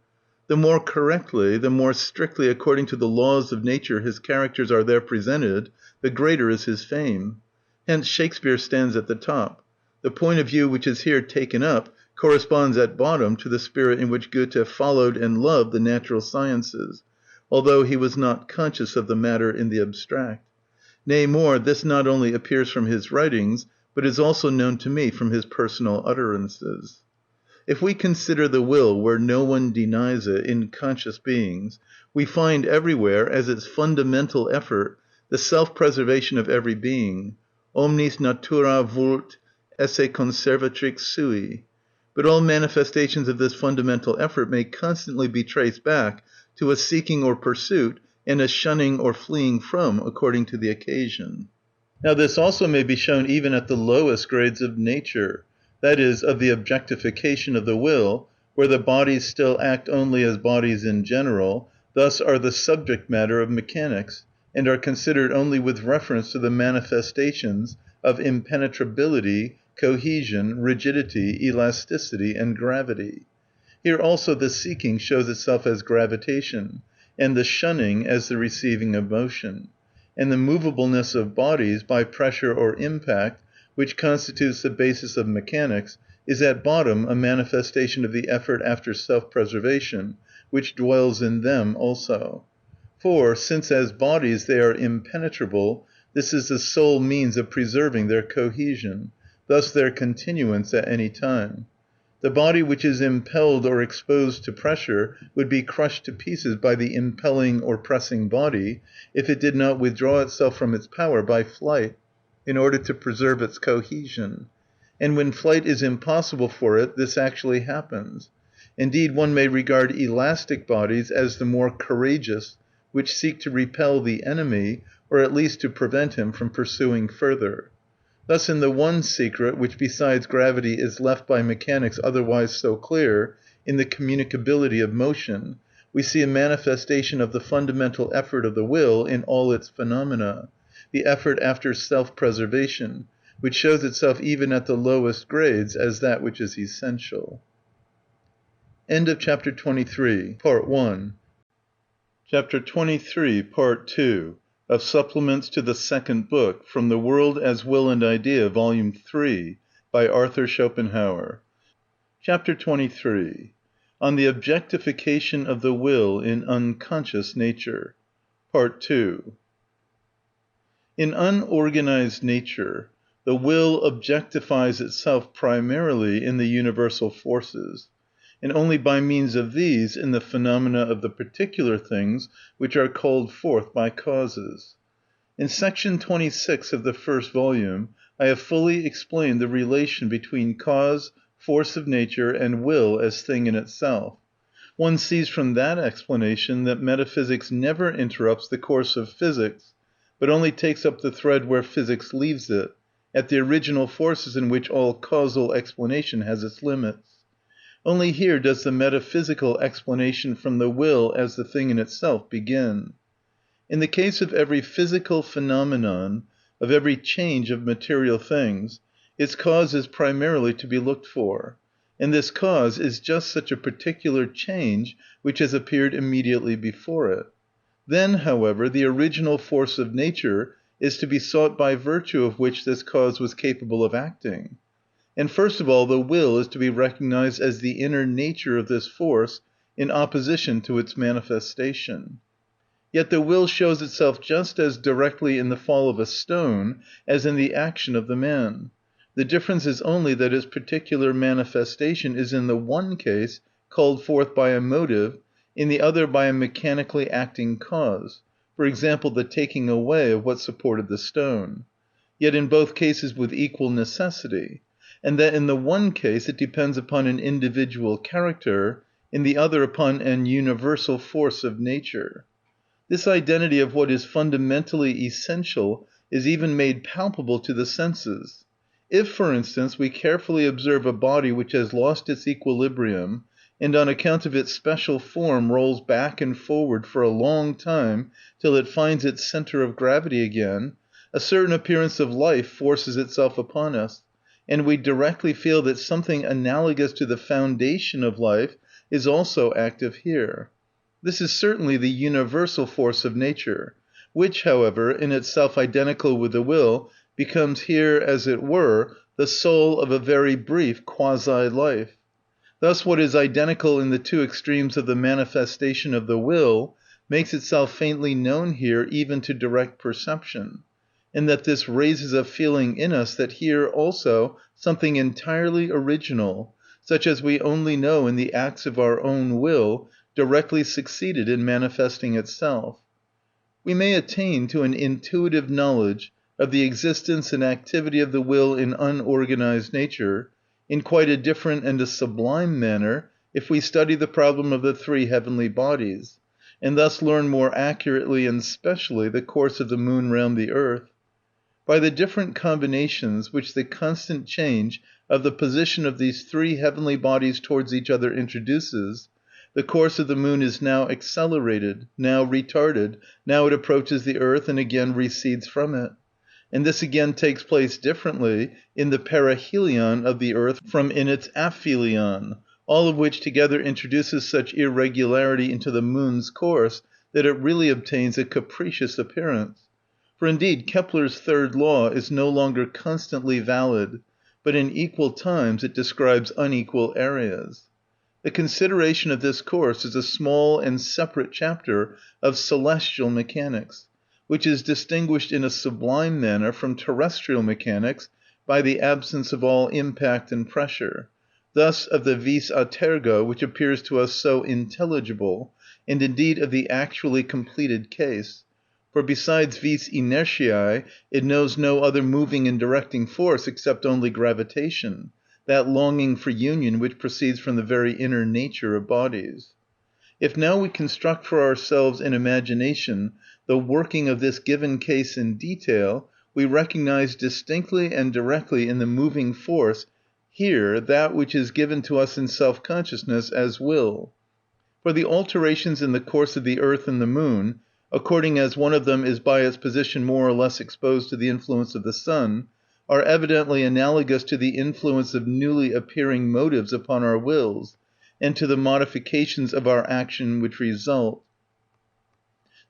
[SPEAKER 1] The more correctly, the more strictly according to the laws of nature his characters are there presented, the greater is his fame. Hence Shakespeare stands at the top. The point of view which is here taken up corresponds at bottom to the spirit in which Goethe followed and loved the natural sciences, although he was not conscious of the matter in the abstract. Nay more, this not only appears from his writings, but is also known to me from his personal utterances. If we consider the will, where no one denies it, in conscious beings, we find everywhere, as its fundamental effort, the self-preservation of every being. Omnis natura vult esse conservatrix sui. But all manifestations of this fundamental effort may constantly be traced back to a seeking or pursuit, and a shunning or fleeing from, according to the occasion. Now this also may be shown even at the lowest grades of nature, that is, of the objectification of the will, where the bodies still act only as bodies in general, thus are the subject matter of mechanics, and are considered only with reference to the manifestations of impenetrability, cohesion, rigidity, elasticity, and gravity. Here also the seeking shows itself as gravitation, and the shunning as the receiving of motion, and the movableness of bodies by pressure or impact, which constitutes the basis of mechanics, is at bottom a manifestation of the effort after self-preservation, which dwells in them also. For, since as bodies they are impenetrable, this is the sole means of preserving their cohesion, thus their continuance at any time. The body which is impelled or exposed to pressure would be crushed to pieces by the impelling or pressing body, if it did not withdraw itself from its power by flight, in order to preserve its cohesion. And when flight is impossible for it, this actually happens. Indeed, one may regard elastic bodies as the more courageous, which seek to repel the enemy, or at least to prevent him from pursuing further. Thus in the one secret, which besides gravity is left by mechanics otherwise so clear, in the communicability of motion, we see a manifestation of the fundamental effort of the will in all its phenomena, the effort after self-preservation, which shows itself even at the lowest grades as that which is essential. End of chapter 23, part 1. Chapter 23, part 2. Of Supplements to the Second Book, from The World as Will and Idea, Volume 3, by Arthur Schopenhauer. Chapter 23. On the Objectification of the Will in Unconscious Nature. Part 2. In unorganized nature, the will objectifies itself primarily in the universal forces, and only by means of these in the phenomena of the particular things which are called forth by causes. In section 26 of the first volume, I have fully explained the relation between cause, force of nature, and will as thing in itself. One sees from that explanation that metaphysics never interrupts the course of physics, but only takes up the thread where physics leaves it, at the original forces in which all causal explanation has its limits. Only here does the metaphysical explanation from the will as the thing in itself begin. In the case of every physical phenomenon, of every change of material things, its cause is primarily to be looked for, and this cause is just such a particular change which has appeared immediately before it. Then, however, the original force of nature is to be sought by virtue of which this cause was capable of acting. And first of all, the will is to be recognized as the inner nature of this force in opposition to its manifestation. Yet the will shows itself just as directly in the fall of a stone as in the action of the man. The difference is only that its particular manifestation is in the one case called forth by a motive, in the other by a mechanically acting cause, for example, the taking away of what supported the stone, yet in both cases with equal necessity, and that in the one case it depends upon an individual character, in the other upon an universal force of nature. This identity of what is fundamentally essential is even made palpable to the senses. If, for instance, we carefully observe a body which has lost its equilibrium, and on account of its special form rolls back and forward for a long time till it finds its center of gravity again, a certain appearance of life forces itself upon us, and we directly feel that something analogous to the foundation of life is also active here. This is certainly the universal force of nature, which, however, in itself identical with the will, becomes here, as it were, the soul of a very brief quasi-life. Thus what is identical in the two extremes of the manifestation of the will makes itself faintly known here even to direct perception, and that this raises a feeling in us that here also something entirely original, such as we only know in the acts of our own will, directly succeeded in manifesting itself. We may attain to an intuitive knowledge of the existence and activity of the will in unorganized nature in quite a different and a sublime manner if we study the problem of the three heavenly bodies, and thus learn more accurately and specially the course of the moon round the earth. By the different combinations which the constant change of the position of these three heavenly bodies towards each other introduces, the course of the moon is now accelerated, now retarded, now it approaches the earth and again recedes from it. And this again takes place differently in the perihelion of the earth from in its aphelion, all of which together introduces such irregularity into the moon's course that it really obtains a capricious appearance. For indeed Kepler's third law is no longer constantly valid, but in equal times it describes unequal areas. The consideration of this course is a small and separate chapter of celestial mechanics, which is distinguished in a sublime manner from terrestrial mechanics by the absence of all impact and pressure, thus of the vis a tergo, which appears to us so intelligible, and indeed of the actually completed case. For besides vis inertiae, it knows no other moving and directing force except only gravitation, that longing for union which proceeds from the very inner nature of bodies. If now we construct for ourselves in imagination the working of this given case in detail, we recognize distinctly and directly in the moving force here that which is given to us in self-consciousness as will. For the alterations in the course of the earth and the moon, according as one of them is by its position more or less exposed to the influence of the sun, are evidently analogous to the influence of newly appearing motives upon our wills, and to the modifications of our action which result.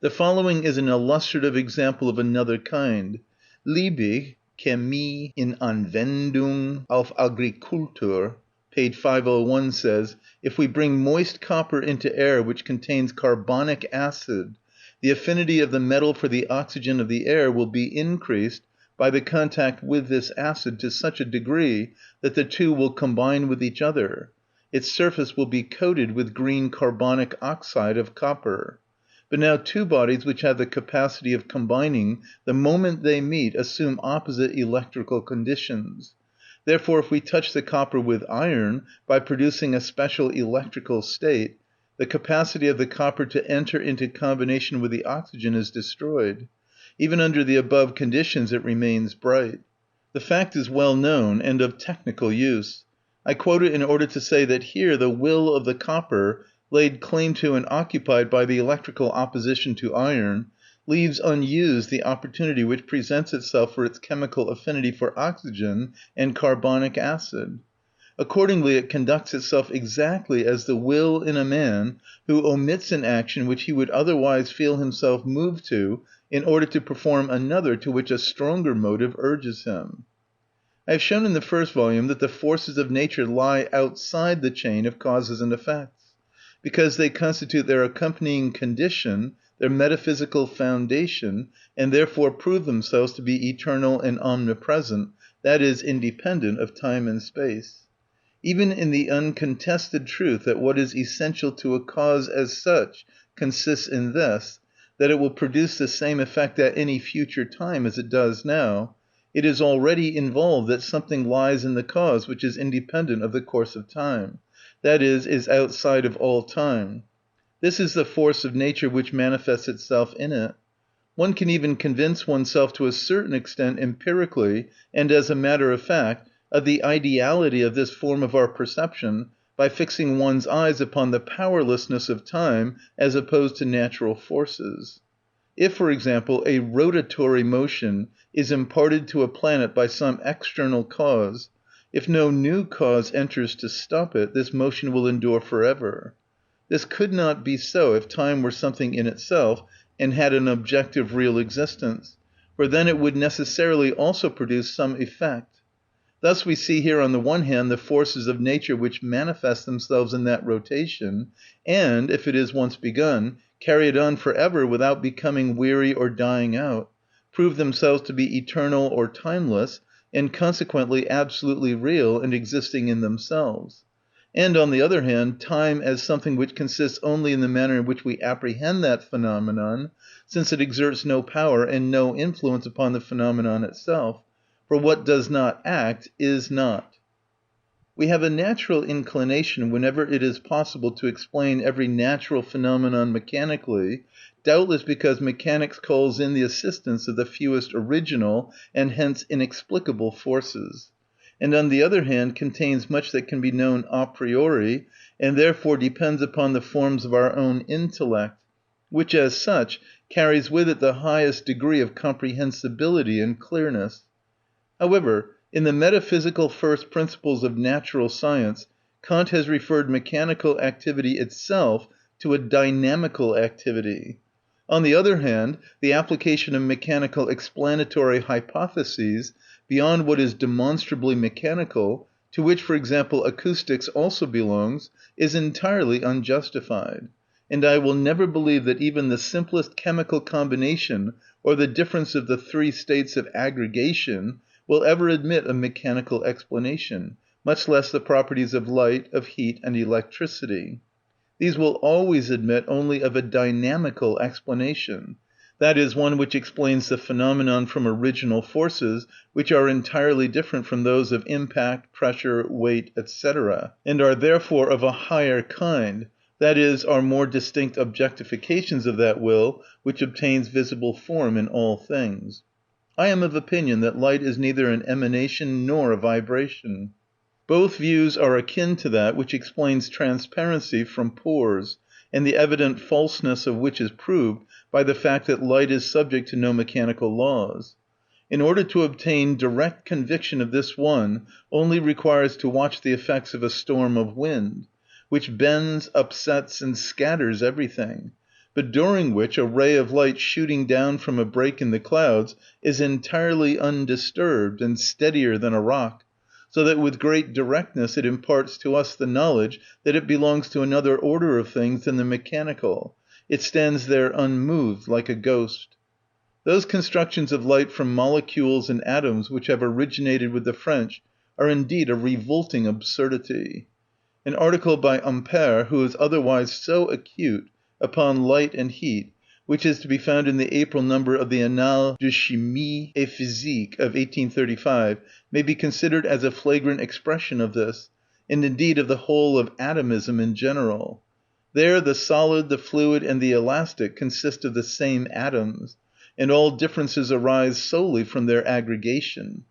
[SPEAKER 1] The following is an illustrative example of another kind. Liebig, Chemie in Anwendung auf Agrikultur, page 501 says, if we bring moist copper into air which contains carbonic acid, the affinity of the metal for the oxygen of the air will be increased by the contact with this acid to such a degree that the two will combine with each other. Its surface will be coated with green carbonic oxide of copper. But now two bodies which have the capacity of combining, the moment they meet, assume opposite electrical conditions. Therefore, if we touch the copper with iron, by producing a special electrical state, the capacity of the copper to enter into combination with the oxygen is destroyed. Even under the above conditions it remains bright. The fact is well known and of technical use. I quote it in order to say that here the will of the copper, laid claim to and occupied by the electrical opposition to iron, leaves unused the opportunity which presents itself for its chemical affinity for oxygen and carbonic acid. Accordingly it conducts itself exactly as the will in a man who omits an action which he would otherwise feel himself moved to in order to perform another to which a stronger motive urges him. I have shown in the first volume that the forces of nature lie outside the chain of causes and effects, because they constitute their accompanying condition, their metaphysical foundation, and therefore prove themselves to be eternal and omnipresent, that is, independent of time and space. Even in the uncontested truth that what is essential to a cause as such consists in this, that it will produce the same effect at any future time as it does now, it is already involved that something lies in the cause which is independent of the course of time, that is outside of all time. This is the force of nature which manifests itself in it. One can even convince oneself to a certain extent empirically, and as a matter of fact, of the ideality of this form of our perception by fixing one's eyes upon the powerlessness of time as opposed to natural forces. If, for example, a rotatory motion is imparted to a planet by some external cause, if no new cause enters to stop it, this motion will endure forever. This could not be so if time were something in itself and had an objective real existence, for then it would necessarily also produce some effect. Thus we see here on the one hand the forces of nature which manifest themselves in that rotation, and, if it is once begun, carry it on forever without becoming weary or dying out, prove themselves to be eternal or timeless, and consequently absolutely real and existing in themselves. And on the other hand, time as something which consists only in the manner in which we apprehend that phenomenon, since it exerts no power and no influence upon the phenomenon itself, for what does not act is not. We have a natural inclination, whenever it is possible to explain every natural phenomenon mechanically, doubtless because mechanics calls in the assistance of the fewest original and hence inexplicable forces, and on the other hand contains much that can be known a priori, and therefore depends upon the forms of our own intellect, which as such carries with it the highest degree of comprehensibility and clearness. However, in the metaphysical first principles of natural science, Kant has referred mechanical activity itself to a dynamical activity. On the other hand, the application of mechanical explanatory hypotheses beyond what is demonstrably mechanical, to which, for example, acoustics also belongs, is entirely unjustified. And I will never believe that even the simplest chemical combination, or the difference of the three states of aggregation, will ever admit a mechanical explanation, much less the properties of light, of heat, and electricity. These will always admit only of a dynamical explanation, that is, one which explains the phenomenon from original forces, which are entirely different from those of impact, pressure, weight, etc., and are therefore of a higher kind, that is, are more distinct objectifications of that will which obtains visible form in all things. I am of opinion that light is neither an emanation nor a vibration. Both views are akin to that which explains transparency from pores, and the evident falseness of which is proved by the fact that light is subject to no mechanical laws. In order to obtain direct conviction of this one only requires to watch the effects of a storm of wind, which bends, upsets, and scatters everything, but during which a ray of light shooting down from a break in the clouds is entirely undisturbed and steadier than a rock, so that with great directness it imparts to us the knowledge that it belongs to another order of things than the mechanical. It stands there unmoved, like a ghost. Those constructions of light from molecules and atoms which have originated with the French are indeed a revolting absurdity. An article by Ampère, who is otherwise so acute, upon light and heat, which is to be found in the April number of the Annales de Chimie et Physique of 1835, may be considered as a flagrant expression of this, and indeed of the whole of atomism in general. There the solid, the fluid, and the elastic consist of the same atoms, and all differences arise solely from their aggregation.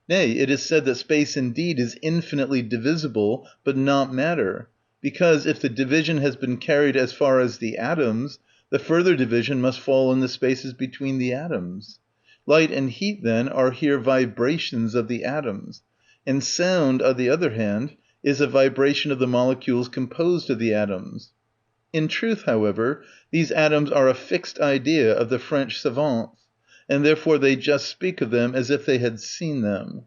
[SPEAKER 1] Nay, it is said that space indeed is infinitely divisible, but not matter, because if the division has been carried as far as the atoms, the further division must fall in the spaces between the atoms. Light and heat, then, are here vibrations of the atoms, and sound, on the other hand, is a vibration of the molecules composed of the atoms. In truth, however, these atoms are a fixed idea of the French savants, and therefore they just speak of them as if they had seen them.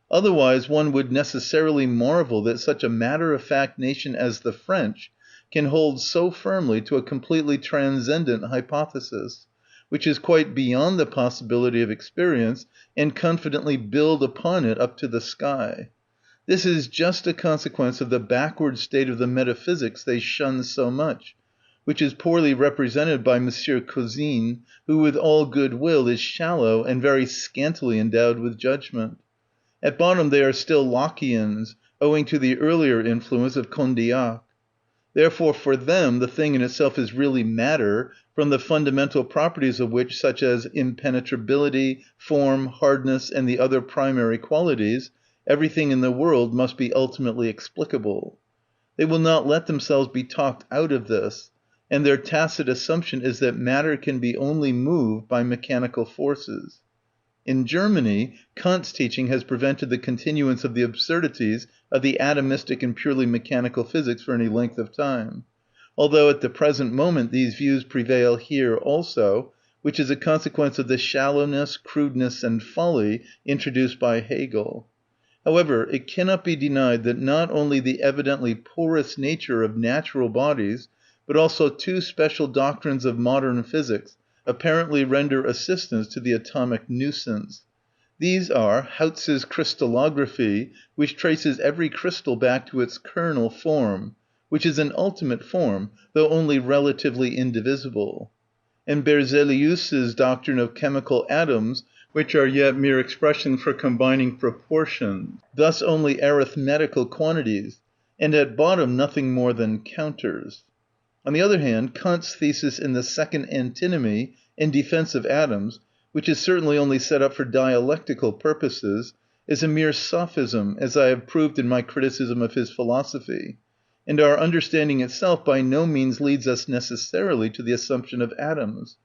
[SPEAKER 1] Otherwise one would necessarily marvel that such a matter-of-fact nation as the French can hold so firmly to a completely transcendent hypothesis, which is quite beyond the possibility of experience, and confidently build upon it up to the sky. This is just a consequence of the backward state of the metaphysics they shun so much, which is poorly represented by M. Cousin, who with all good will is shallow and very scantily endowed with judgment. At bottom they are still Lockeans, owing to the earlier influence of Condillac. Therefore for them the thing in itself is really matter, from the fundamental properties of which, such as impenetrability, form, hardness, and the other primary qualities, everything in the world must be ultimately explicable. They will not let themselves be talked out of this, and their tacit assumption is that matter can be only moved by mechanical forces. In Germany, Kant's teaching has prevented the continuance of the absurdities of the atomistic and purely mechanical physics for any length of time, although at the present moment these views prevail here also, which is a consequence of the shallowness, crudeness, and folly introduced by Hegel. However, it cannot be denied that not only the evidently porous nature of natural bodies, but also two special doctrines of modern physics apparently render assistance to the atomic nuisance. These are Hautz's crystallography, which traces every crystal back to its kernel form, which is an ultimate form, though only relatively indivisible, and Berzelius's doctrine of chemical atoms, which are yet mere expressions for combining proportions, thus only arithmetical quantities, and at bottom nothing more than counters. On the other hand, Kant's thesis in the second antinomy, in defence of atoms, which is certainly only set up for dialectical purposes, is a mere sophism, as I have proved in my criticism of his philosophy, and our understanding itself by no means leads us necessarily to the assumption of atoms.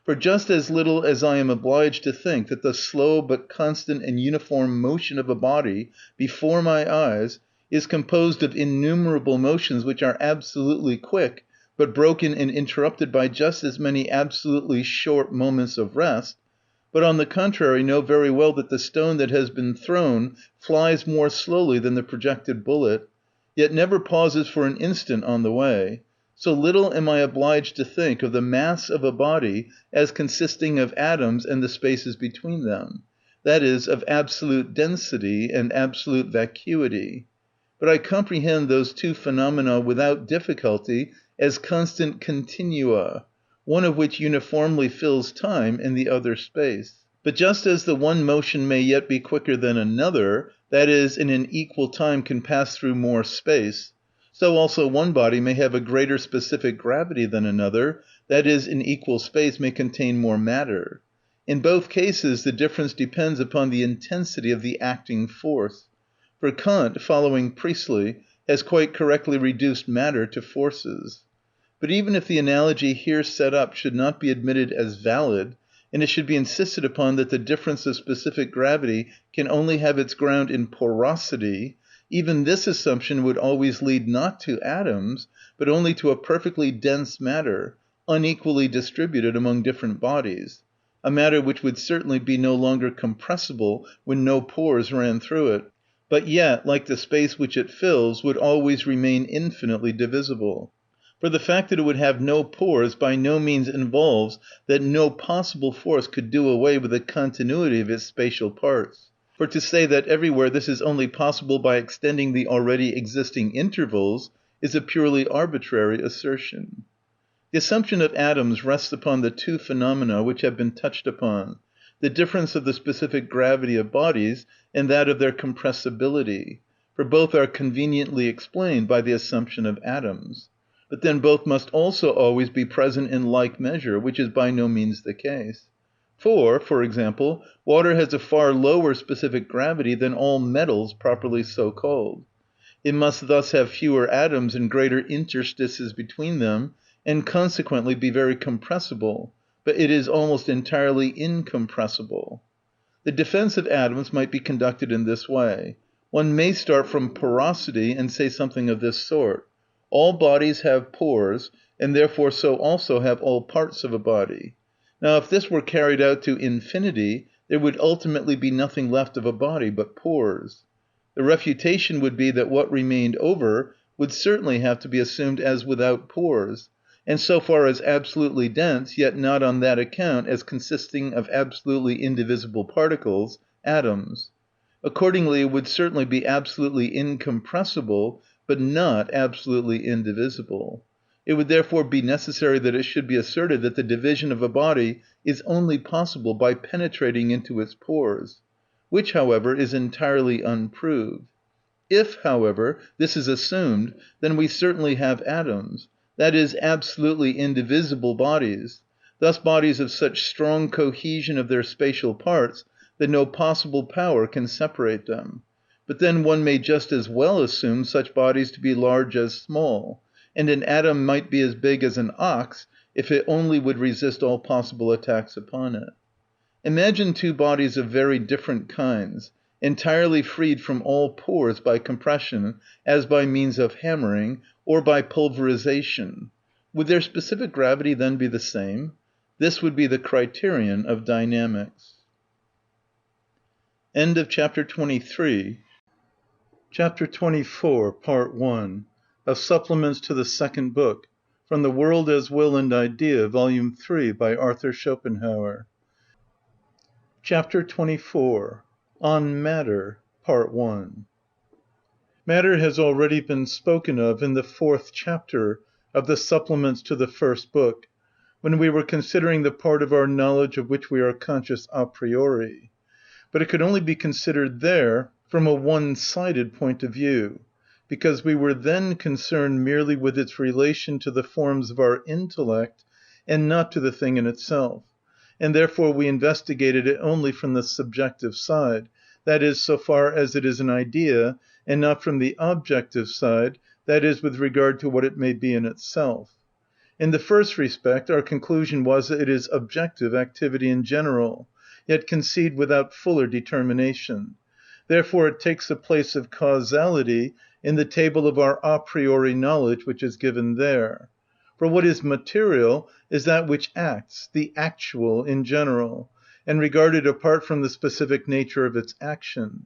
[SPEAKER 1] For just as little as I am obliged to think that the slow but constant and uniform motion of a body before my eyes is composed of innumerable motions which are absolutely quick, but broken and interrupted by just as many absolutely short moments of rest, but on the contrary know very well that the stone that has been thrown flies more slowly than the projected bullet, yet never pauses for an instant on the way, so little am I obliged to think of the mass of a body as consisting of atoms and the spaces between them, that is, of absolute density and absolute vacuity. But I comprehend those two phenomena without difficulty as constant continua, one of which uniformly fills time and the other space. But just as the one motion may yet be quicker than another, that is, in an equal time can pass through more space, so also one body may have a greater specific gravity than another, that is, in equal space may contain more matter. In both cases the difference depends upon the intensity of the acting force. For Kant, following Priestley, has quite correctly reduced matter to forces. But even if the analogy here set up should not be admitted as valid, and it should be insisted upon that the difference of specific gravity can only have its ground in porosity, even this assumption would always lead not to atoms, but only to a perfectly dense matter, unequally distributed among different bodies, a matter which would certainly be no longer compressible when no pores ran through it, but yet, like the space which it fills, would always remain infinitely divisible. For the fact that it would have no pores by no means involves that no possible force could do away with the continuity of its spatial parts. For to say that everywhere this is only possible by extending the already existing intervals is a purely arbitrary assertion. The assumption of atoms rests upon the two phenomena which have been touched upon, the difference of the specific gravity of bodies and that of their compressibility, for both are conveniently explained by the assumption of atoms. But then both must also always be present in like measure, which is by no means the case. For example, water has a far lower specific gravity than all metals properly so called. It must thus have fewer atoms and greater interstices between them, and consequently be very compressible, but it is almost entirely incompressible. The defense of atoms might be conducted in this way. One may start from porosity and say something of this sort. All bodies have pores, and therefore so also have all parts of a body. Now if this were carried out to infinity, there would ultimately be nothing left of a body but pores. The refutation would be that what remained over would certainly have to be assumed as without pores, and so far as absolutely dense, yet not on that account as consisting of absolutely indivisible particles, atoms. Accordingly it would certainly be absolutely incompressible, but not absolutely indivisible. It would therefore be necessary that it should be asserted that the division of a body is only possible by penetrating into its pores, which, however, is entirely unproved. If, however, this is assumed, then we certainly have atoms, that is, absolutely indivisible bodies, thus bodies of such strong cohesion of their spatial parts that no possible power can separate them. But then one may just as well assume such bodies to be large as small, and an atom might be as big as an ox if it only would resist all possible attacks upon it. Imagine two bodies of very different kinds, entirely freed from all pores by compression, as by means of hammering, or by pulverization. Would their specific gravity then be the same? This would be the criterion of dynamics. End of chapter 23. Chapter 24, Part 1, of Supplements to the Second Book, from The World as Will and Idea, Volume 3, by Arthur Schopenhauer. Chapter 24, On Matter, Part 1. Matter has already been spoken of in the 4th chapter of the Supplements to the First Book, when we were considering the part of our knowledge of which we are conscious a priori. But it could only be considered there from a one-sided point of view, because we were then concerned merely with its relation to the forms of our intellect and not to the thing in itself, and therefore we investigated it only from the subjective side, that is, so far as it is an idea, and not from the objective side, that is, with regard to what it may be in itself. In the first respect, our conclusion was that it is objective activity in general, yet conceived without fuller determination. Therefore it takes the place of causality in the table of our a priori knowledge which is given there. For what is material is that which acts, the actual in general, and regarded apart from the specific nature of its action.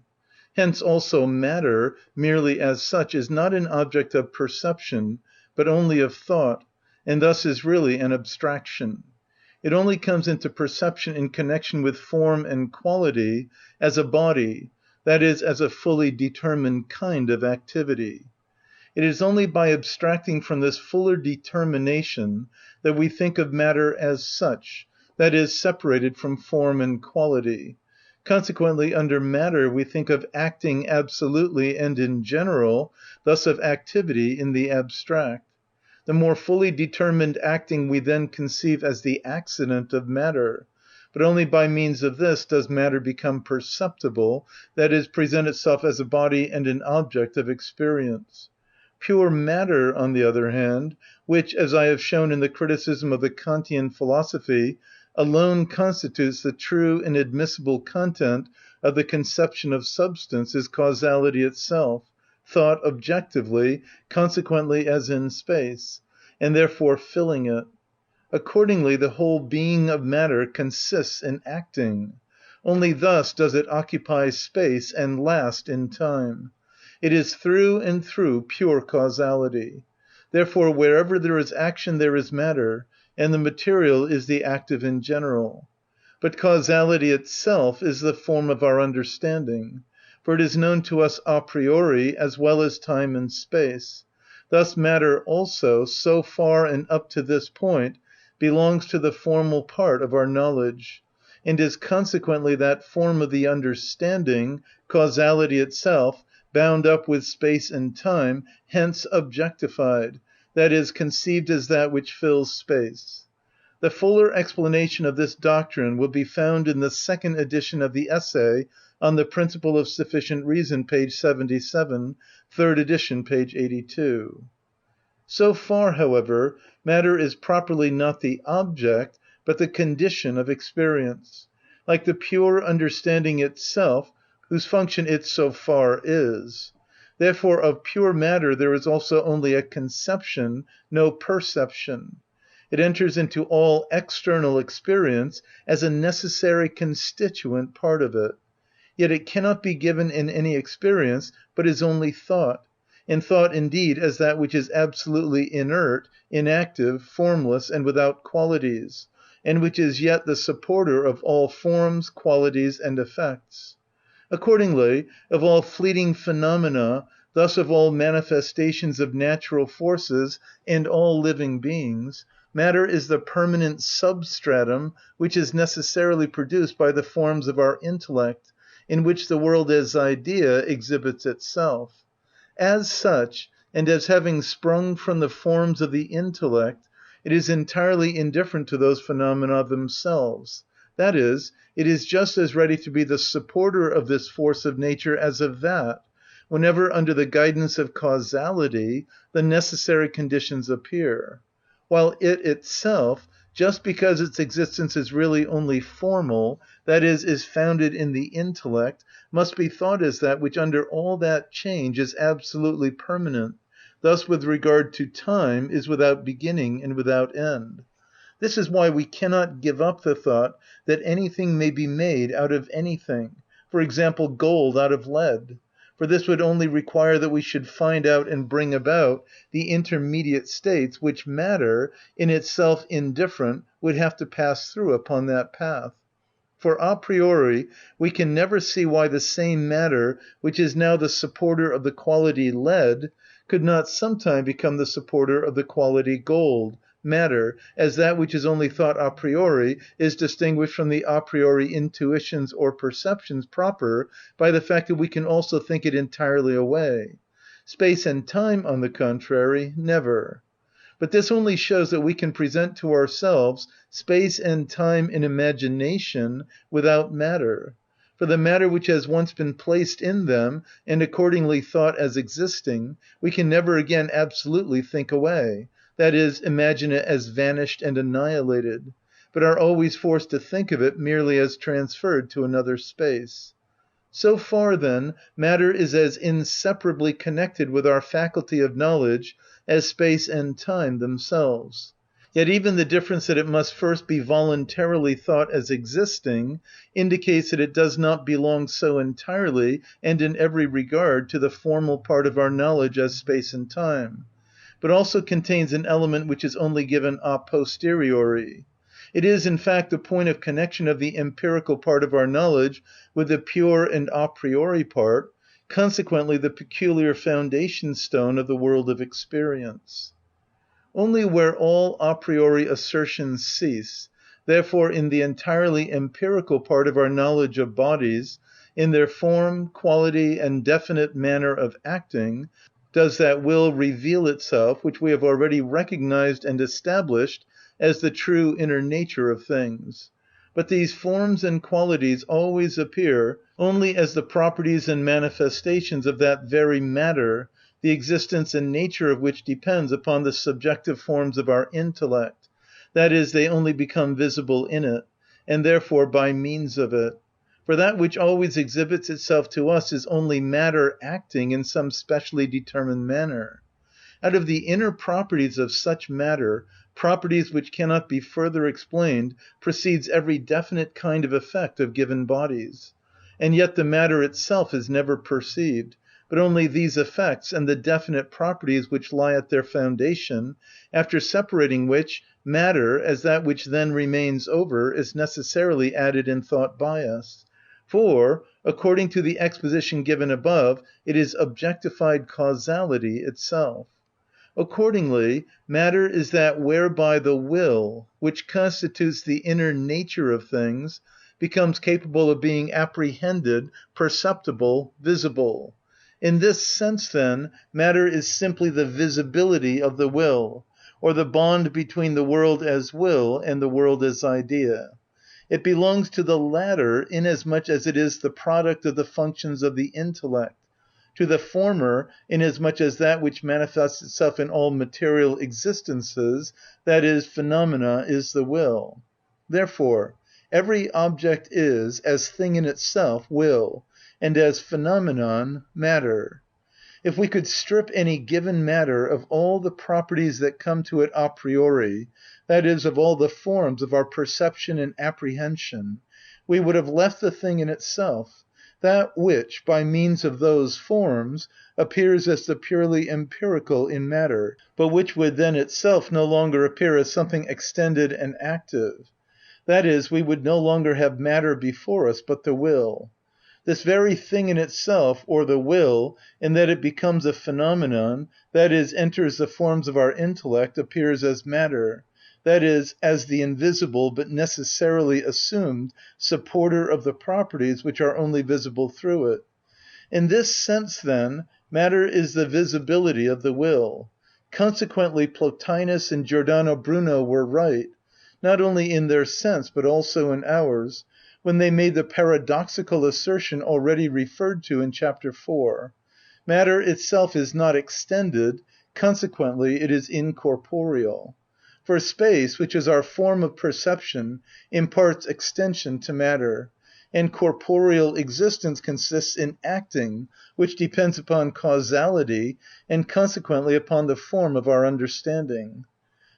[SPEAKER 1] Hence also matter, merely as such, is not an object of perception, but only of thought, and thus is really an abstraction. It only comes into perception in connection with form and quality as a body, that is, as a fully determined kind of activity. It is only by abstracting from this fuller determination that we think of matter as such, that is, separated from form and quality. Consequently, under matter we think of acting absolutely and in general, thus of activity in the abstract. The more fully determined acting we then conceive as the accident of matter, but only by means of this does matter become perceptible, that is, present itself as a body and an object of experience. Pure matter, on the other hand, which, as I have shown in the criticism of the Kantian philosophy, alone constitutes the true and admissible content of the conception of substance, is causality itself, thought objectively, consequently as in space, and therefore filling it. Accordingly, the whole being of matter consists in acting. Only thus does it occupy space and last in time. It is through and through pure causality. Therefore, wherever there is action there is matter, and the material is the active in general. But causality itself is the form of our understanding, for it is known to us a priori as well as time and space. Thus matter also, so far and up to this point, belongs to the formal part of our knowledge, and is consequently that form of the understanding, causality itself, bound up with space and time, hence objectified, that is, conceived as that which fills space. The fuller explanation of this doctrine will be found in the second edition of the essay on the principle of sufficient reason, page 77, third edition, page 82. So far, however, matter is properly not the object, but the condition of experience, like the pure understanding itself, whose function it so far is. Therefore of pure matter there is also only a conception, no perception. It enters into all external experience as a necessary constituent part of it. Yet it cannot be given in any experience, but is only thought, and thought indeed as that which is absolutely inert, inactive, formless, and without qualities, and which is yet the supporter of all forms, qualities, and effects. Accordingly, of all fleeting phenomena, thus of all manifestations of natural forces and all living beings, matter is the permanent substratum which is necessarily produced by the forms of our intellect, in which the world as idea exhibits itself. As such, and as having sprung from the forms of the intellect, it is entirely indifferent to those phenomena themselves. That is, it is just as ready to be the supporter of this force of nature as of that, whenever under the guidance of causality the necessary conditions appear, while it itself, just because its existence is really only formal, that is founded in the intellect, must be thought as that which under all that change is absolutely permanent, thus with regard to time is without beginning and without end. This is why we cannot give up the thought that anything may be made out of anything, for example, gold out of lead, for this would only require that we should find out and bring about the intermediate states which matter, in itself indifferent, would have to pass through upon that path. For a priori we can never see why the same matter which is now the supporter of the quality lead could not sometime become the supporter of the quality gold, matter, as that which is only thought a priori is distinguished from the a priori intuitions or perceptions proper by the fact that we can also think it entirely away. Space and time, on the contrary, never. But this only shows that we can present to ourselves space and time in imagination without matter. For the matter which has once been placed in them, and accordingly thought as existing, we can never again absolutely think away, that is, imagine it as vanished and annihilated, but are always forced to think of it merely as transferred to another space. So far, then, matter is as inseparably connected with our faculty of knowledge as space and time themselves. Yet even the difference that it must first be voluntarily thought as existing indicates that it does not belong so entirely and in every regard to the formal part of our knowledge as space and time, but also contains an element which is only given a posteriori. It is, in fact, the point of connection of the empirical part of our knowledge with the pure and a priori part, consequently the peculiar foundation stone of the world of experience. Only where all a priori assertions cease, therefore in the entirely empirical part of our knowledge of bodies, in their form, quality, and definite manner of acting, does that will reveal itself which we have already recognised and established as the true inner nature of things. But these forms and qualities always appear only as the properties and manifestations of that very matter, the existence and nature of which depends upon the subjective forms of our intellect, that is, they only become visible in it, and therefore by means of it. For that which always exhibits itself to us is only matter acting in some specially determined manner. Out of the inner properties of such matter, properties which cannot be further explained, proceeds every definite kind of effect of given bodies. And yet the matter itself is never perceived, but only these effects and the definite properties which lie at their foundation, after separating which, matter, as that which then remains over, is necessarily added in thought by us. For, according to the exposition given above, it is objectified causality itself. Accordingly, matter is that whereby the will, which constitutes the inner nature of things, becomes capable of being apprehended, perceptible, visible. In this sense, then, matter is simply the visibility of the will, or the bond between the world as will and the world as idea. It belongs to the latter inasmuch as it is the product of the functions of the intellect, to the former inasmuch as that which manifests itself in all material existences, that is, phenomena, is the will. Therefore, every object is, as thing in itself, will, and as phenomenon, matter. If we could strip any given matter of all the properties that come to it a priori, that is, of all the forms of our perception and apprehension, we would have left the thing in itself, that which, by means of those forms, appears as the purely empirical in matter, but which would then itself no longer appear as something extended and active. That is, we would no longer have matter before us, but the will. This very thing in itself, or the will, in that it becomes a phenomenon, that is, enters the forms of our intellect, appears as matter, that is, as the invisible, but necessarily assumed, supporter of the properties which are only visible through it. In this sense, then, matter is the visibility of the will. Consequently, Plotinus and Giordano Bruno were right, not only in their sense, but also in ours, when they made the paradoxical assertion already referred to in chapter 4. Matter itself is not extended, consequently it is incorporeal. For space, which is our form of perception, imparts extension to matter, and corporeal existence consists in acting, which depends upon causality, and consequently upon the form of our understanding.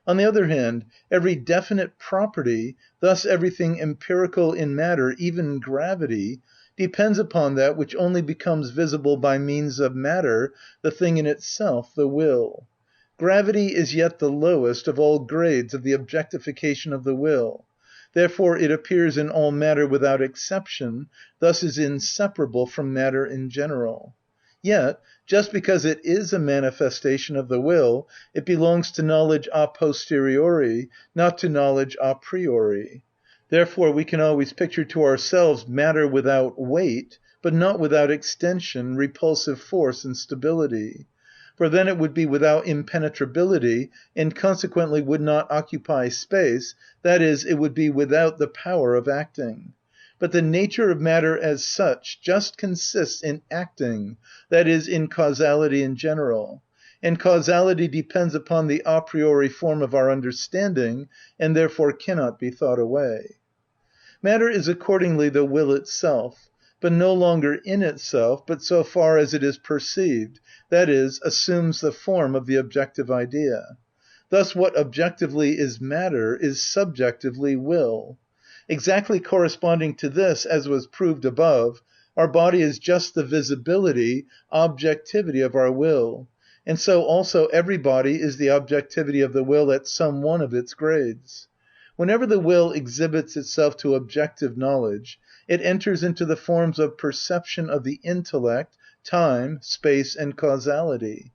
[SPEAKER 1] On the other hand, every definite property, thus everything empirical in matter, even gravity, depends upon that which only becomes visible by means of matter, the thing in itself, the will. Gravity is yet the lowest of all grades of the objectification of the will. Therefore it appears in all matter without exception, thus is inseparable from matter in general. Yet, just because it is a manifestation of the will, it belongs to knowledge a posteriori, not to knowledge a priori. Therefore we can always picture to ourselves matter without weight, but not without extension, repulsive force, and stability. For then it would be without impenetrability, and consequently would not occupy space, that is, it would be without the power of acting. But the nature of matter as such just consists in acting, that is, in causality in general. And causality depends upon the a priori form of our understanding, and therefore cannot be thought away. Matter is accordingly the will itself, but no longer in itself, but so far as it is perceived, that is, assumes the form of the objective idea. Thus what objectively is matter is subjectively will. Exactly corresponding to this, as was proved above, our body is just the visibility, objectivity of our will, and so also every body is the objectivity of the will at some one of its grades. Whenever the will exhibits itself to objective knowledge, it enters into the forms of perception of the intellect, time, space, and causality.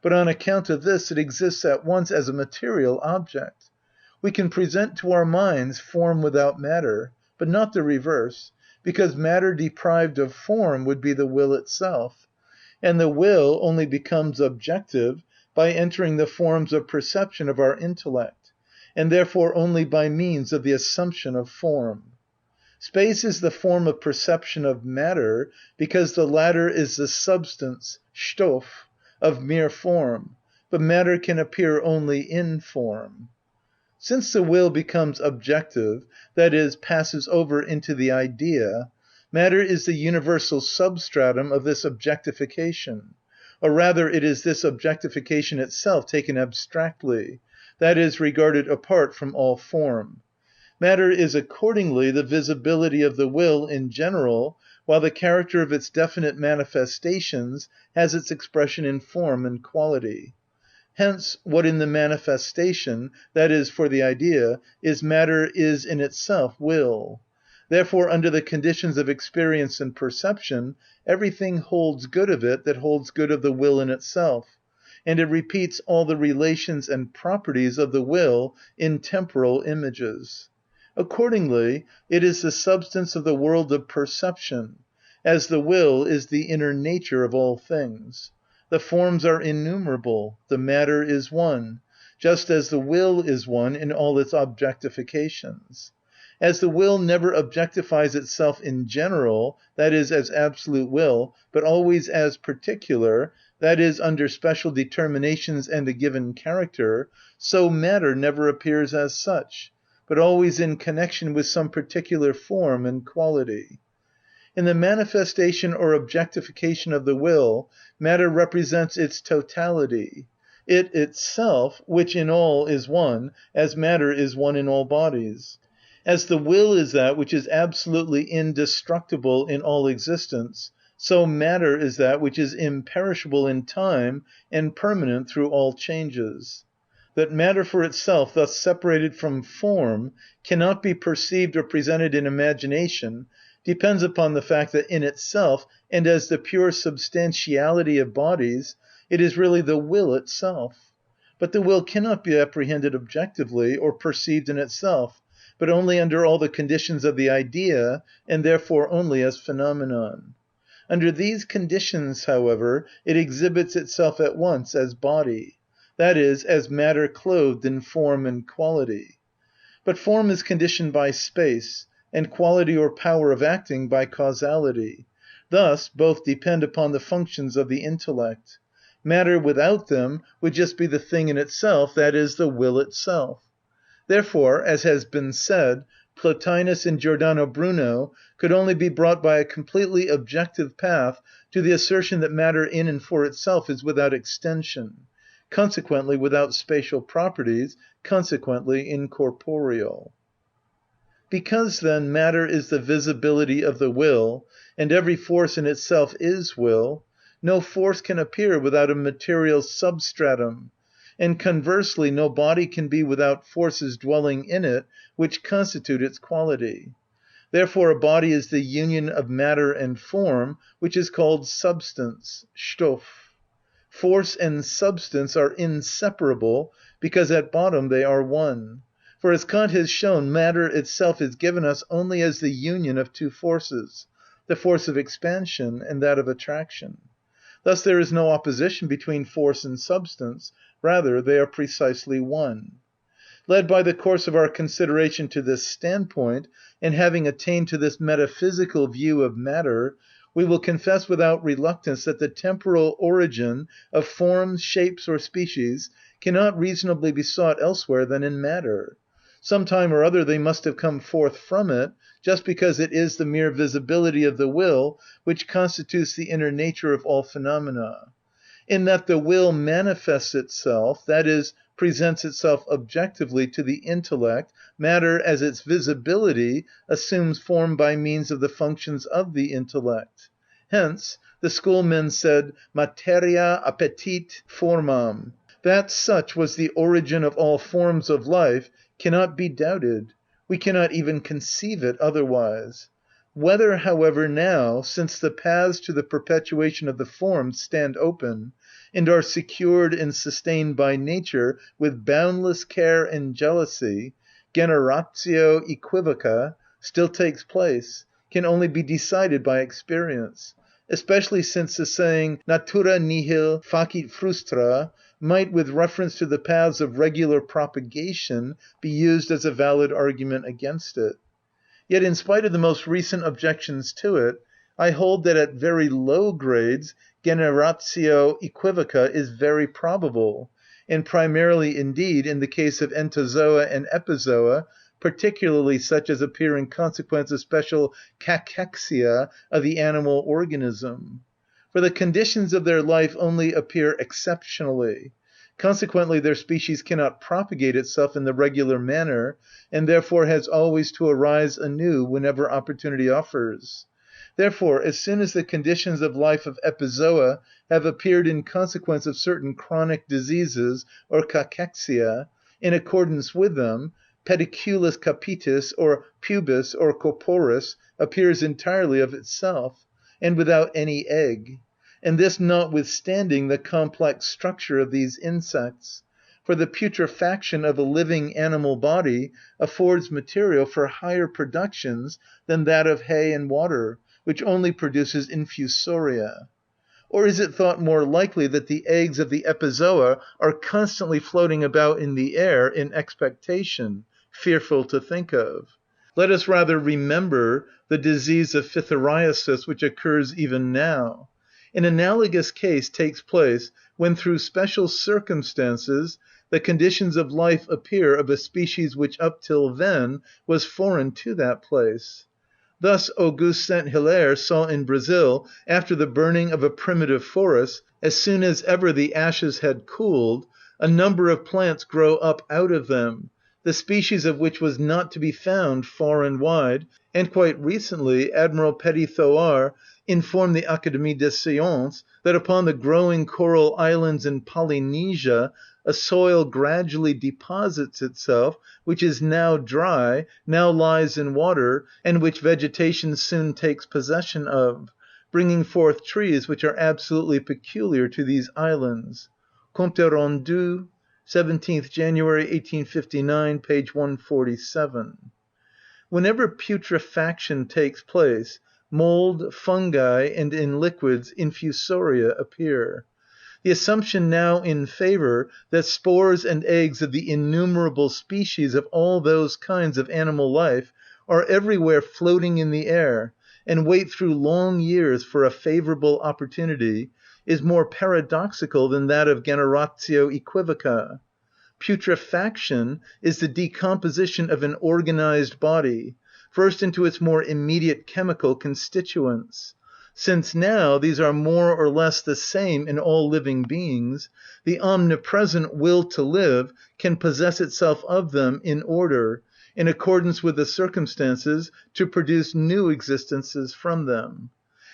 [SPEAKER 1] But on account of this, it exists at once as a material object. We can present to our minds form without matter, but not the reverse, because matter deprived of form would be the will itself, and the will only becomes objective by entering the forms of perception of our intellect, and therefore only by means of the assumption of form. Space is the form of perception of matter, because the latter is the substance, Stoff, of mere form, but matter can appear only in form. Since the will becomes objective, that is, passes over into the idea, matter is the universal substratum of this objectification, or rather it is this objectification itself taken abstractly, that is, regarded apart from all form. Matter is accordingly the visibility of the will in general, while the character of its definite manifestations has its expression in form and quality. Hence, what in the manifestation, that is, for the idea, is matter is in itself will. Therefore, under the conditions of experience and perception, everything holds good of it that holds good of the will in itself, and it repeats all the relations and properties of the will in temporal images. Accordingly, it is the substance of the world of perception, as the will is the inner nature of all things. The forms are innumerable, the matter is one, just as the will is one in all its objectifications. As the will never objectifies itself in general, that is, as absolute will, but always as particular, that is, under special determinations and a given character, so matter never appears as such, but always in connection with some particular form and quality. In the manifestation or objectification of the will, matter represents its totality, it itself, which in all is one, as matter is one in all bodies. As the will is that which is absolutely indestructible in all existence, so matter is that which is imperishable in time and permanent through all changes. That matter for itself, thus separated from form, cannot be perceived or presented in imagination, depends upon the fact that in itself, and as the pure substantiality of bodies, it is really the will itself. But the will cannot be apprehended objectively, or perceived in itself, but only under all the conditions of the idea, and therefore only as phenomenon. Under these conditions, however, it exhibits itself at once as body, that is, as matter clothed in form and quality. But form is conditioned by space, and quality or power of acting by causality. Thus, both depend upon the functions of the intellect. Matter without them would just be the thing in itself, that is, the will itself. Therefore, as has been said, Plotinus and Giordano Bruno could only be brought by a completely objective path to the assertion that matter in and for itself is without extension, consequently without spatial properties, consequently incorporeal. Because, then, matter is the visibility of the will, and every force in itself is will, no force can appear without a material substratum, and conversely no body can be without forces dwelling in it, which constitute its quality. Therefore a body is the union of matter and form, which is called substance, Stoff. Force and substance are inseparable, because at bottom they are one. For as Kant has shown, matter itself is given us only as the union of two forces, the force of expansion and that of attraction. Thus there is no opposition between force and substance, rather they are precisely one. Led by the course of our consideration to this standpoint, and having attained to this metaphysical view of matter, we will confess without reluctance that the temporal origin of forms, shapes, or species cannot reasonably be sought elsewhere than in matter. Some time or other they must have come forth from it, just because it is the mere visibility of the will which constitutes the inner nature of all phenomena. In that the will manifests itself, that is, presents itself objectively to the intellect, matter, as its visibility, assumes form by means of the functions of the intellect. Hence, the schoolmen said, materia appetit formam. That such was the origin of all forms of life cannot be doubted. We cannot even conceive it otherwise. Whether, however, now, since the paths to the perpetuation of the forms stand open, and are secured and sustained by nature with boundless care and jealousy, generatio equivoca still takes place, can only be decided by experience, especially since the saying natura nihil facit frustra might, with reference to the paths of regular propagation, be used as a valid argument against it. Yet in spite of the most recent objections to it, I hold that at very low grades generatio equivoca is very probable, and primarily indeed in the case of entozoa and epizoa, particularly such as appear in consequence of special cachexia of the animal organism. For the conditions of their life only appear exceptionally. Consequently, their species cannot propagate itself in the regular manner, and therefore has always to arise anew whenever opportunity offers. Therefore, as soon as the conditions of life of epizoa have appeared in consequence of certain chronic diseases or cachexia, in accordance with them, pediculus capitis or pubis or corporis appears entirely of itself, and without any egg. And this notwithstanding the complex structure of these insects, for the putrefaction of a living animal body affords material for higher productions than that of hay and water, which only produces infusoria. Or is it thought more likely that the eggs of the epizoa are constantly floating about in the air in expectation, fearful to think of? Let us rather remember the disease of phthiriasis, which occurs even now. An analogous case takes place when, through special circumstances, the conditions of life appear of a species which up till then was foreign to that place. Thus Auguste Saint-Hilaire saw in Brazil, after the burning of a primitive forest, as soon as ever the ashes had cooled, a number of plants grow up out of them, the species of which was not to be found far and wide, and quite recently Admiral Petit-Thouars informed the Académie des Sciences that upon the growing coral islands in Polynesia a soil gradually deposits itself, which is now dry, now lies in water, and which vegetation soon takes possession of, bringing forth trees which are absolutely peculiar to these islands. Compte rendu, 17th January 1859, page 147. Whenever putrefaction takes place, mold, fungi, and in liquids, infusoria appear. The assumption now in favour that spores and eggs of the innumerable species of all those kinds of animal life are everywhere floating in the air, and wait through long years for a favourable opportunity, is more paradoxical than that of generatio equivoca. Putrefaction is the decomposition of an organised body, first into its more immediate chemical constituents. Since now these are more or less the same in all living beings, the omnipresent will to live can possess itself of them in order, in accordance with the circumstances, to produce new existences from them.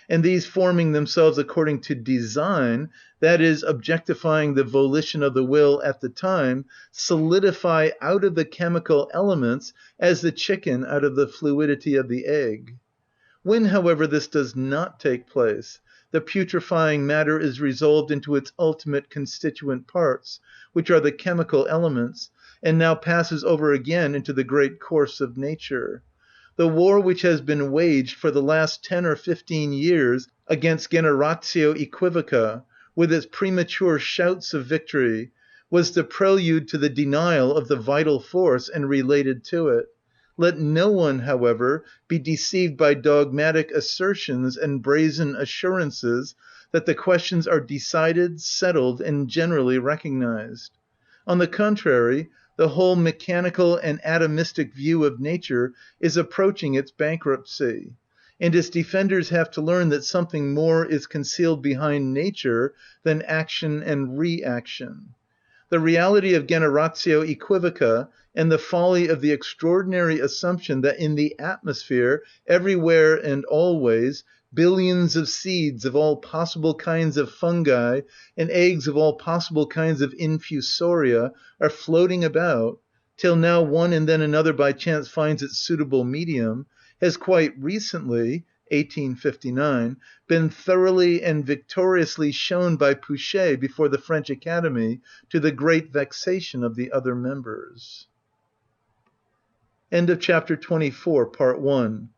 [SPEAKER 1] And these forming themselves according to design, that is, objectifying the volition of the will at the time, solidify out of the chemical elements as the chicken out of the fluidity of the egg. When, however, this does not take place, the putrefying matter is resolved into its ultimate constituent parts, which are the chemical elements, and now passes over again into the great course of nature. The war which has been waged for the last 10 or 15 years against generatio equivoca, with its premature shouts of victory, was the prelude to the denial of the vital force and related to it. Let no one, however, be deceived by dogmatic assertions and brazen assurances that the questions are decided, settled, and generally recognized. On the contrary, the whole mechanical and atomistic view of nature is approaching its bankruptcy, and its defenders have to learn that something more is concealed behind nature than action and reaction. The reality of generatio equivoca and the folly of the extraordinary assumption that in the atmosphere, everywhere and always, billions of seeds of all possible kinds of fungi and eggs of all possible kinds of infusoria are floating about, till now one and then another by chance finds its suitable medium, has quite recently, 1859, been thoroughly and victoriously shown by Pouchet before the French Academy, to the great vexation of the other members. End of chapter 24, part 1.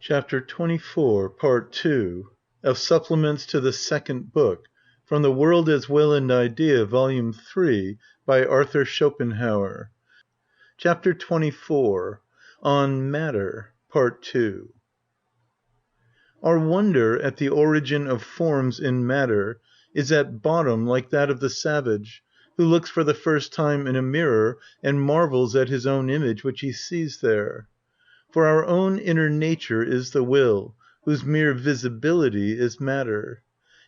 [SPEAKER 1] Chapter 24, part 2, of Supplements to the Second Book, from The World as Will and Idea, Volume 3, by Arthur Schopenhauer. Chapter 24, on Matter, part 2. Our wonder at the origin of forms in matter is at bottom like that of the savage, who looks for the first time in a mirror and marvels at his own image which he sees there. For our own inner nature is the will, whose mere visibility is matter.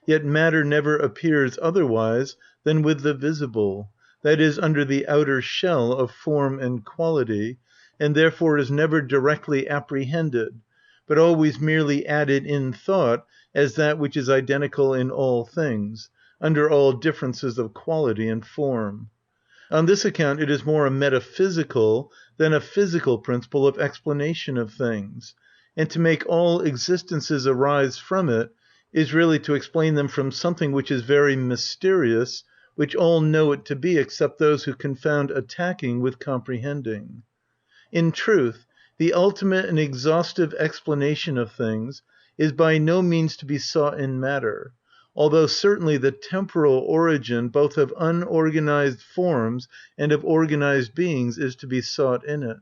[SPEAKER 1] Yet matter never appears otherwise than with the visible, that is, under the outer shell of form and quality, and therefore is never directly apprehended, but always merely added in thought as that which is identical in all things, under all differences of quality and form. On this account it is more a metaphysical than a physical principle of explanation of things, and to make all existences arise from it is really to explain them from something which is very mysterious, which all know it to be except those who confound attacking with comprehending. In truth, the ultimate and exhaustive explanation of things is by no means to be sought in matter, although certainly the temporal origin both of unorganized forms and of organized beings is to be sought in it.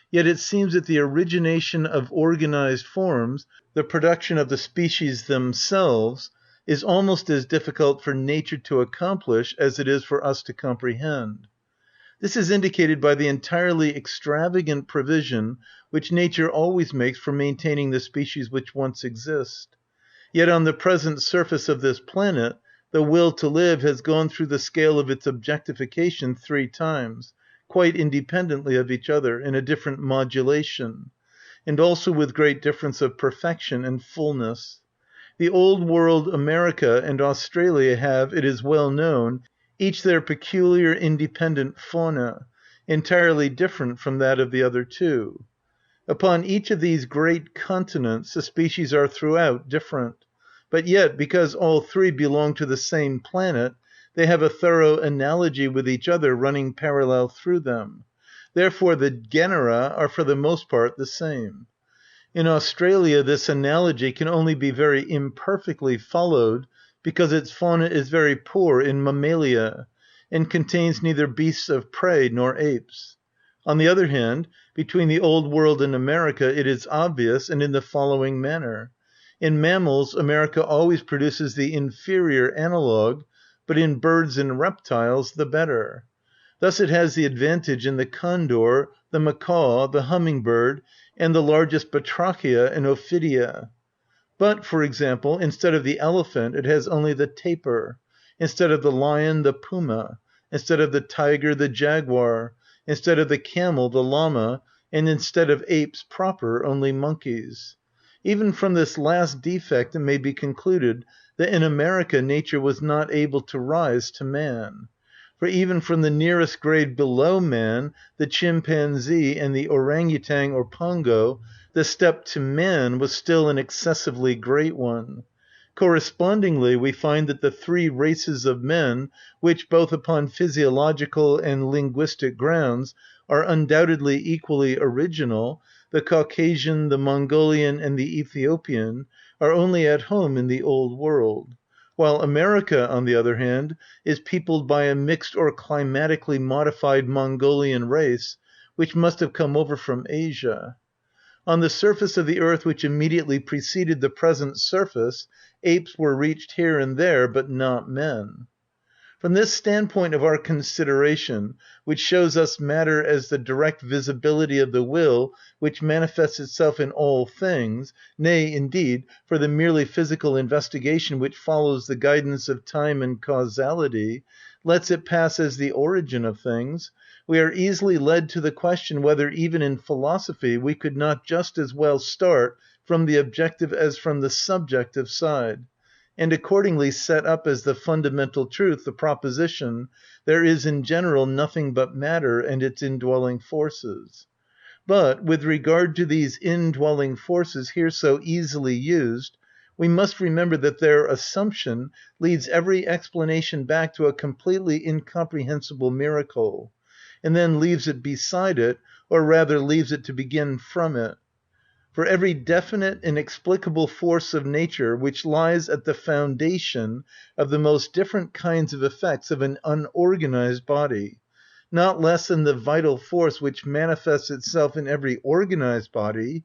[SPEAKER 1] Yet it seems that the origination of organized forms, the production of the species themselves, is almost as difficult for nature to accomplish as it is for us to comprehend. This is indicated by the entirely extravagant provision which nature always makes for maintaining the species which once exist. Yet on the present surface of this planet, the will to live has gone through the scale of its objectification 3 times, quite independently of each other, in a different modulation, and also with great difference of perfection and fullness. The Old World, America, and Australia have, it is well known, each their peculiar independent fauna, entirely different from that of the other 2. Upon each of these great continents the species are throughout different, but yet, because all 3 belong to the same planet, they have a thorough analogy with each other running parallel through them. Therefore the genera are for the most part the same. In Australia this analogy can only be very imperfectly followed, because its fauna is very poor in mammalia, and contains neither beasts of prey nor apes. On the other hand, between the Old World and America it is obvious, and in the following manner. In mammals, America always produces the inferior analogue, but in birds and reptiles the better. Thus it has the advantage in the condor, the macaw, the humming-bird, and the largest batrachia and ophidia. But, for example, instead of the elephant, it has only the tapir; instead of the lion, the puma; instead of the tiger, the jaguar; instead of the camel, the llama; and instead of apes proper, only monkeys. Even from this last defect it may be concluded that in America nature was not able to rise to man. For even from the nearest grade below man, the chimpanzee and the orangutan or pongo, the step to man was still an excessively great one. Correspondingly, we find that the 3 races of men, which, both upon physiological and linguistic grounds, are undoubtedly equally original, the Caucasian, the Mongolian, and the Ethiopian, are only at home in the Old World, while America, on the other hand, is peopled by a mixed or climatically modified Mongolian race, which must have come over from Asia. On the surface of the earth which immediately preceded the present surface, apes were reached here and there, but not men. From this standpoint of our consideration, which shows us matter as the direct visibility of the will which manifests itself in all things, nay, indeed, for the merely physical investigation which follows the guidance of time and causality, lets it pass as the origin of things, we are easily led to the question whether even in philosophy we could not just as well start from the objective as from the subjective side, and accordingly set up as the fundamental truth the proposition, there is in general nothing but matter and its indwelling forces. But, with regard to these indwelling forces here so easily used, we must remember that their assumption leads every explanation back to a completely incomprehensible miracle, and then leaves it beside it, or rather leaves it to begin from it. For every definite, inexplicable force of nature which lies at the foundation of the most different kinds of effects of an unorganized body, not less than the vital force which manifests itself in every organized body,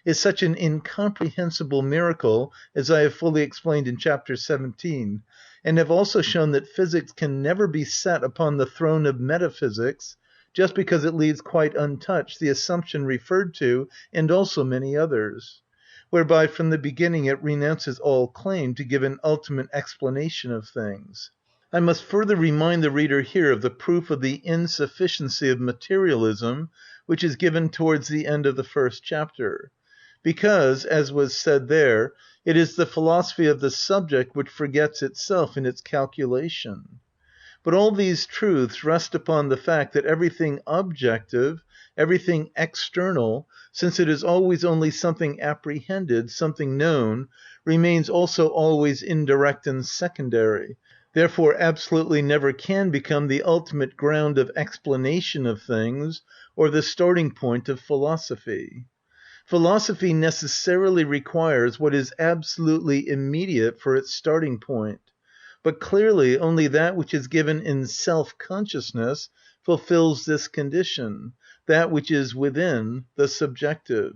[SPEAKER 1] is such an incomprehensible miracle, as I have fully explained in chapter 17, and have also shown that physics can never be set upon the throne of metaphysics, just because it leaves quite untouched the assumption referred to, and also many others, whereby from the beginning it renounces all claim to give an ultimate explanation of things. I must further remind the reader here of the proof of the insufficiency of materialism, which is given towards the end of the first chapter, because, as was said there, it is the philosophy of the subject which forgets itself in its calculation. But all these truths rest upon the fact that everything objective, everything external, since it is always only something apprehended, something known, remains also always indirect and secondary, therefore absolutely never can become the ultimate ground of explanation of things, or the starting point of philosophy. Philosophy necessarily requires what is absolutely immediate for its starting point. But clearly only that which is given in self-consciousness fulfills this condition, that which is within, the subjective.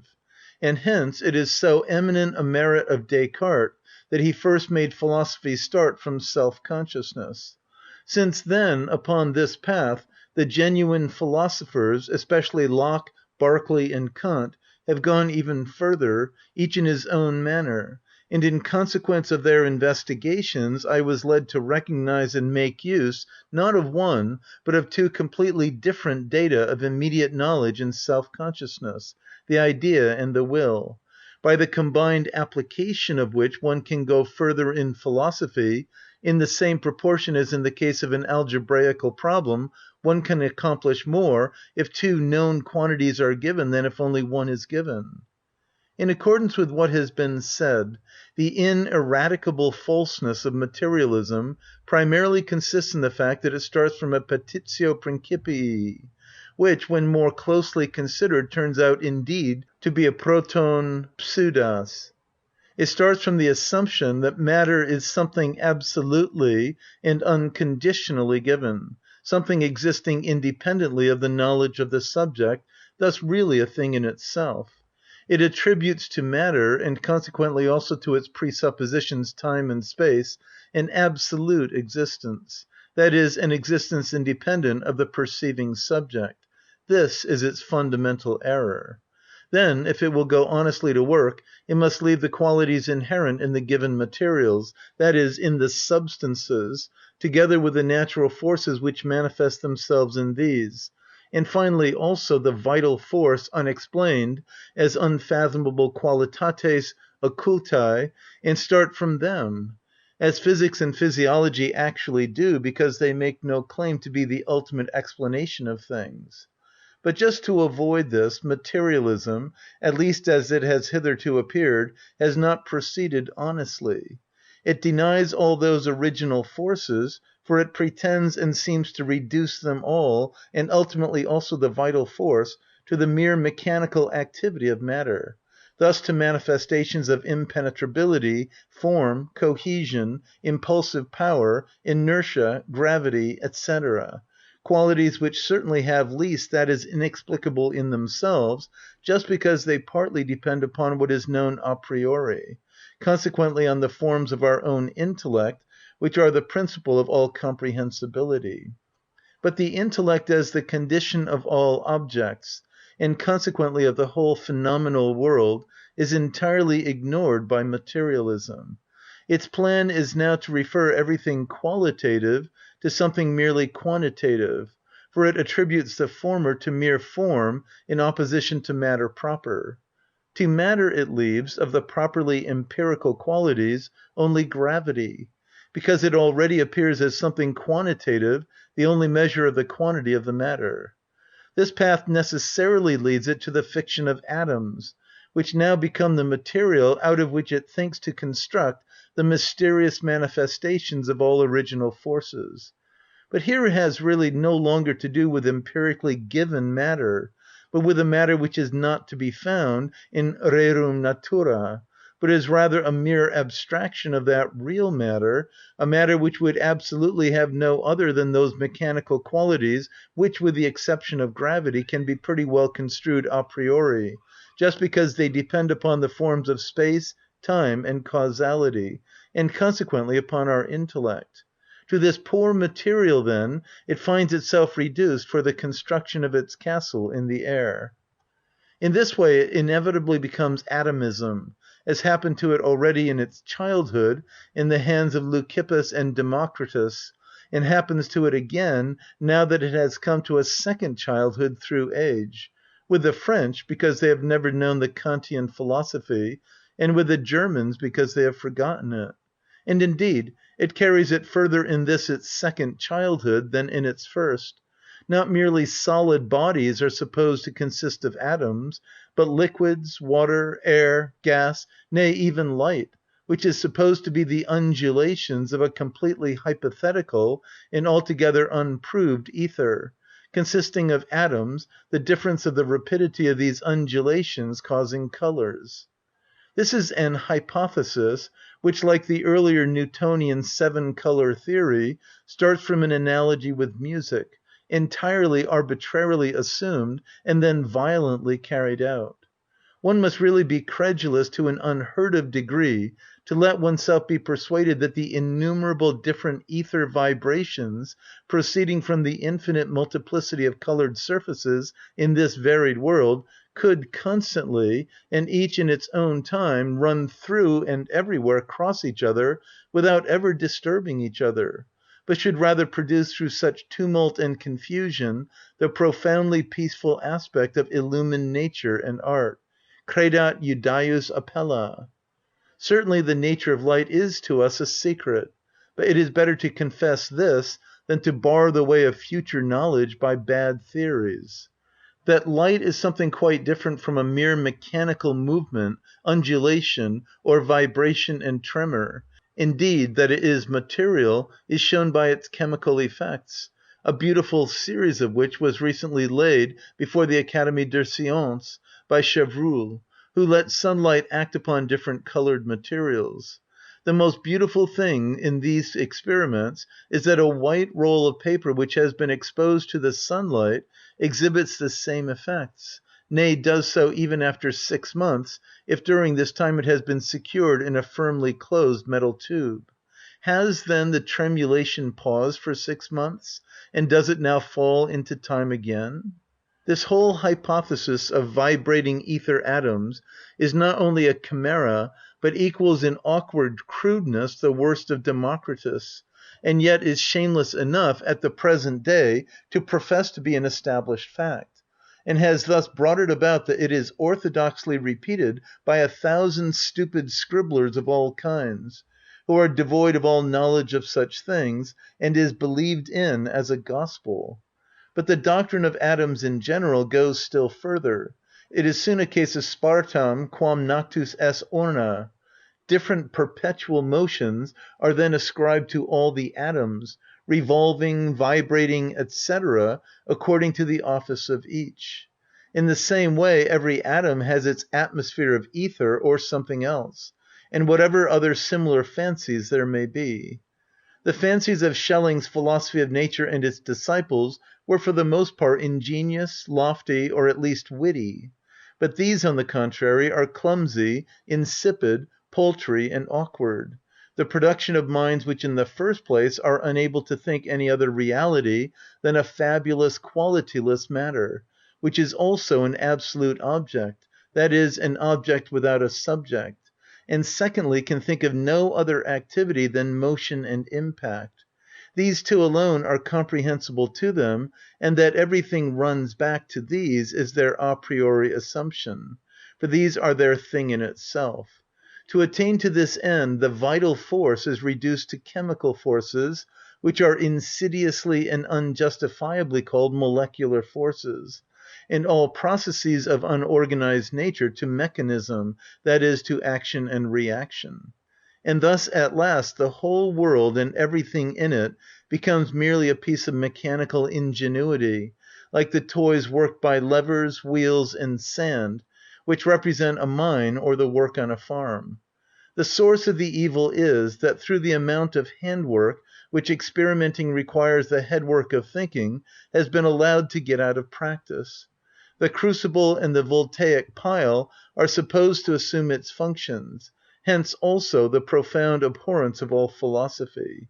[SPEAKER 1] And hence it is so eminent a merit of Descartes that he first made philosophy start from self-consciousness. Since then, upon this path, the genuine philosophers, especially Locke, Berkeley, and Kant, have gone even further, each in his own manner, and in consequence of their investigations I was led to recognize and make use, not of one, but of two completely different data of immediate knowledge and self-consciousness, the idea and the will, by the combined application of which one can go further in philosophy, in the same proportion as in the case of an algebraical problem one can accomplish more if two known quantities are given than if only one is given. In accordance with what has been said, the ineradicable falseness of materialism primarily consists in the fact that it starts from a petitio principii, which, when more closely considered, turns out indeed to be a proton pseudos. It starts from the assumption that matter is something absolutely and unconditionally given, something existing independently of the knowledge of the subject, thus really a thing in itself. It attributes to matter, and consequently also to its presuppositions time and space, an absolute existence, that is, an existence independent of the perceiving subject. This is its fundamental error. Then, if it will go honestly to work, it must leave the qualities inherent in the given materials, that is, in the substances, together with the natural forces which manifest themselves in these, and finally also the vital force unexplained as unfathomable qualitates occultae, and start from them, as physics and physiology actually do, because they make no claim to be the ultimate explanation of things. But just to avoid this, materialism, at least as it has hitherto appeared, has not proceeded honestly. It denies all those original forces, for it pretends and seems to reduce them all, and ultimately also the vital force, to the mere mechanical activity of matter, thus to manifestations of impenetrability, form, cohesion, impulsive power, inertia, gravity, etc., qualities which certainly have least that is inexplicable in themselves, just because they partly depend upon what is known a priori, consequently on the forms of our own intellect, which are the principle of all comprehensibility. But the intellect as the condition of all objects, and consequently of the whole phenomenal world, is entirely ignored by materialism. Its plan is now to refer everything qualitative to something merely quantitative, for it attributes the former to mere form in opposition to matter proper. To matter it leaves, of the properly empirical qualities, only gravity, because it already appears as something quantitative, the only measure of the quantity of the matter. This path necessarily leads it to the fiction of atoms, which now become the material out of which it thinks to construct the mysterious manifestations of all original forces. But here it has really no longer to do with empirically given matter, but with a matter which is not to be found in rerum natura, but is rather a mere abstraction of that real matter, a matter which would absolutely have no other than those mechanical qualities which, with the exception of gravity, can be pretty well construed a priori, just because they depend upon the forms of space, time, and causality, and consequently upon our intellect. To this poor material, then, it finds itself reduced for the construction of its castle in the air. In this way it inevitably becomes atomism, as happened to it already in its childhood in the hands of Leucippus and Democritus, and happens to it again now that it has come to a second childhood through age, with the French because they have never known the Kantian philosophy, and with the Germans because they have forgotten it. And indeed, it carries it further in this its second childhood than in its first. Not merely solid bodies are supposed to consist of atoms, but liquids, water, air, gas, nay, even light, which is supposed to be the undulations of a completely hypothetical and altogether unproved ether, consisting of atoms, the difference of the rapidity of these undulations causing colours. This is an hypothesis which, like the earlier Newtonian seven-colour theory, starts from an analogy with music, entirely arbitrarily assumed and then violently carried out. One must really be credulous to an unheard-of degree to let oneself be persuaded that the innumerable different ether vibrations proceeding from the infinite multiplicity of coloured surfaces in this varied world could constantly, and each in its own time, run through and everywhere cross each other without ever disturbing each other, but should rather produce through such tumult and confusion the profoundly peaceful aspect of illumined nature and art. Credat Judaius appella. Certainly the nature of light is to us a secret, but it is better to confess this than to bar the way of future knowledge by bad theories. That light is something quite different from a mere mechanical movement, undulation, or vibration and tremor. Indeed, that it is material is shown by its chemical effects, a beautiful series of which was recently laid before the Académie des Sciences by Chevreul, who let sunlight act upon different coloured materials. The most beautiful thing in these experiments is that a white roll of paper which has been exposed to the sunlight exhibits the same effects, nay, does so even after 6 months, if during this time it has been secured in a firmly closed metal tube. Has, then, the tremulation paused for 6 months, and does it now fall into time again? This whole hypothesis of vibrating ether atoms is not only a chimera, but equals in awkward crudeness the worst of Democritus, and yet is shameless enough at the present day to profess to be an established fact, and has thus brought it about that it is orthodoxly repeated by 1,000 stupid scribblers of all kinds, who are devoid of all knowledge of such things, and is believed in as a gospel. But the doctrine of atoms in general goes still further. It is soon a case of spartam quam nactus est orna. Different perpetual motions are then ascribed to all the atoms, revolving, vibrating, etc., according to the office of each. In the same way, every atom has its atmosphere of ether or something else, and whatever other similar fancies there may be. The fancies of Schelling's philosophy of nature and its disciples were for the most part ingenious, lofty, or at least witty. But these, on the contrary, are clumsy, insipid, paltry, and awkward, the production of minds which in the first place are unable to think any other reality than a fabulous qualityless matter, which is also an absolute object, that is, an object without a subject, and secondly can think of no other activity than motion and impact. These two alone are comprehensible to them, and that everything runs back to these is their a priori assumption, for these are their thing in itself. To attain to this end, the vital force is reduced to chemical forces, which are insidiously and unjustifiably called molecular forces, and all processes of unorganized nature to mechanism, that is, to action and reaction. And thus at last the whole world and everything in it becomes merely a piece of mechanical ingenuity, like the toys worked by levers, wheels, and sand, which represent a mine or the work on a farm. The source of the evil is, that through the amount of handwork which experimenting requires the headwork of thinking has been allowed to get out of practice. The crucible and the voltaic pile are supposed to assume its functions, hence also the profound abhorrence of all philosophy.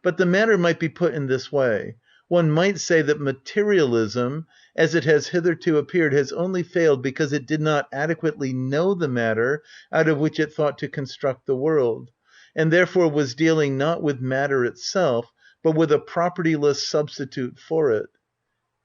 [SPEAKER 1] But the matter might be put in this way. One might say that materialism, as it has hitherto appeared, has only failed because it did not adequately know the matter out of which it thought to construct the world, and therefore was dealing not with matter itself, but with a propertyless substitute for it.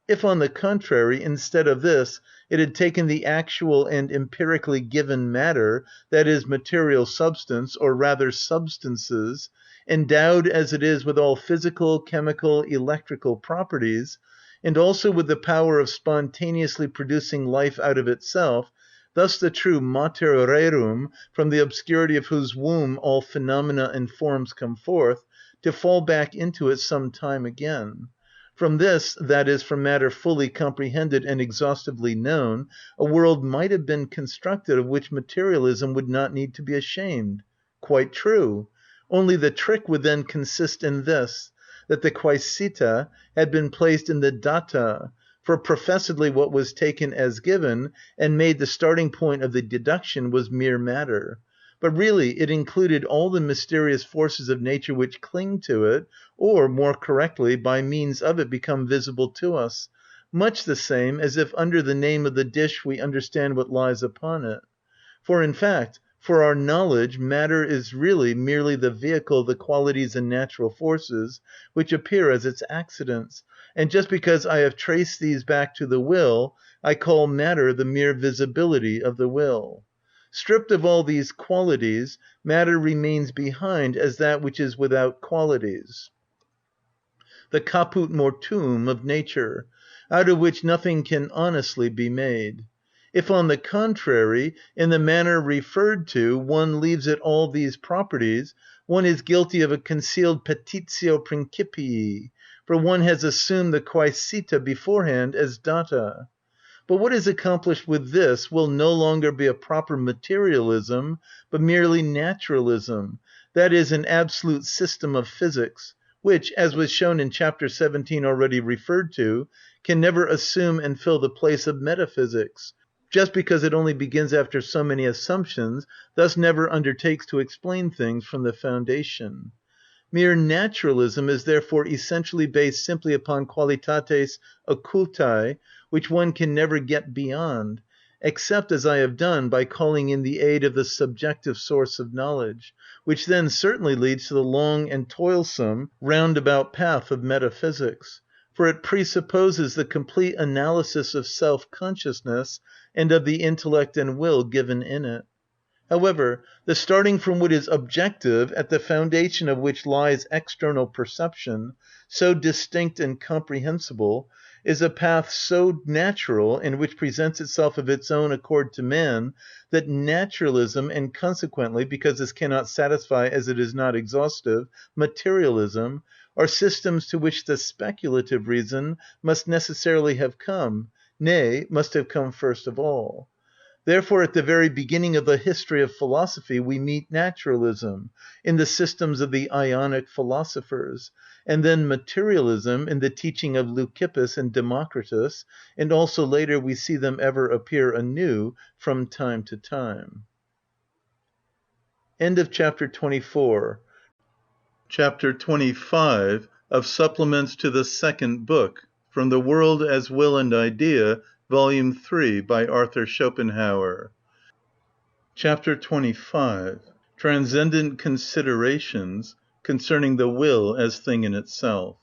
[SPEAKER 1] If, on the contrary, instead of this, it had taken the actual and empirically given matter, that is, material substance, or rather substances, endowed as it is with all physical, chemical, electrical properties, and also with the power of spontaneously producing life out of itself, thus the true mater rerum, from the obscurity of whose womb all phenomena and forms come forth, to fall back into it some time again. From this, that is, from matter fully comprehended and exhaustively known, a world might have been constructed of which materialism would not need to be ashamed. Quite true. Only the trick would then consist in this, that the quaesita had been placed in the data, for professedly what was taken as given and made the starting point of the deduction was mere matter. But really it included all the mysterious forces of nature which cling to it, or, more correctly, by means of it become visible to us, much the same as if under the name of the dish we understand what lies upon it. For, in fact, for our knowledge, matter is really merely the vehicle of the qualities and natural forces which appear as its accidents, and just because I have traced these back to the will, I call matter the mere visibility of the will. Stripped of all these qualities, matter remains behind as that which is without qualities, the caput mortuum of nature, out of which nothing can honestly be made. If, on the contrary, in the manner referred to, one leaves it all these properties, one is guilty of a concealed petitio principii, for one has assumed the quaesita beforehand as data. But what is accomplished with this will no longer be a proper materialism, but merely naturalism, that is, an absolute system of physics, which, as was shown in chapter 17 already referred to, can never assume and fill the place of metaphysics, just because it only begins after so many assumptions, thus never undertakes to explain things from the foundation. Mere naturalism is therefore essentially based simply upon qualitates occultae, which one can never get beyond, except, as I have done, by calling in the aid of the subjective source of knowledge, which then certainly leads to the long and toilsome roundabout path of metaphysics, for it presupposes the complete analysis of self-consciousness and of the intellect and will given in it. However, the starting from what is objective, at the foundation of which lies external perception, so distinct and comprehensible, is a path so natural, and which presents itself of its own accord to man, that naturalism, and consequently, because this cannot satisfy as it is not exhaustive, materialism, are systems to which the speculative reason must necessarily have come, nay, must have come first of all. Therefore, at the very beginning of the history of philosophy, we meet naturalism in the systems of the Ionic philosophers, and then materialism in the teaching of Leucippus and Democritus, and also later we see them ever appear anew from time to time. End of chapter 24. Chapter 25 of Supplements to the Second Book, From the World as Will and Idea, Volume 3, by Arthur Schopenhauer. Chapter 25. Transcendent Considerations concerning the will as thing in itself.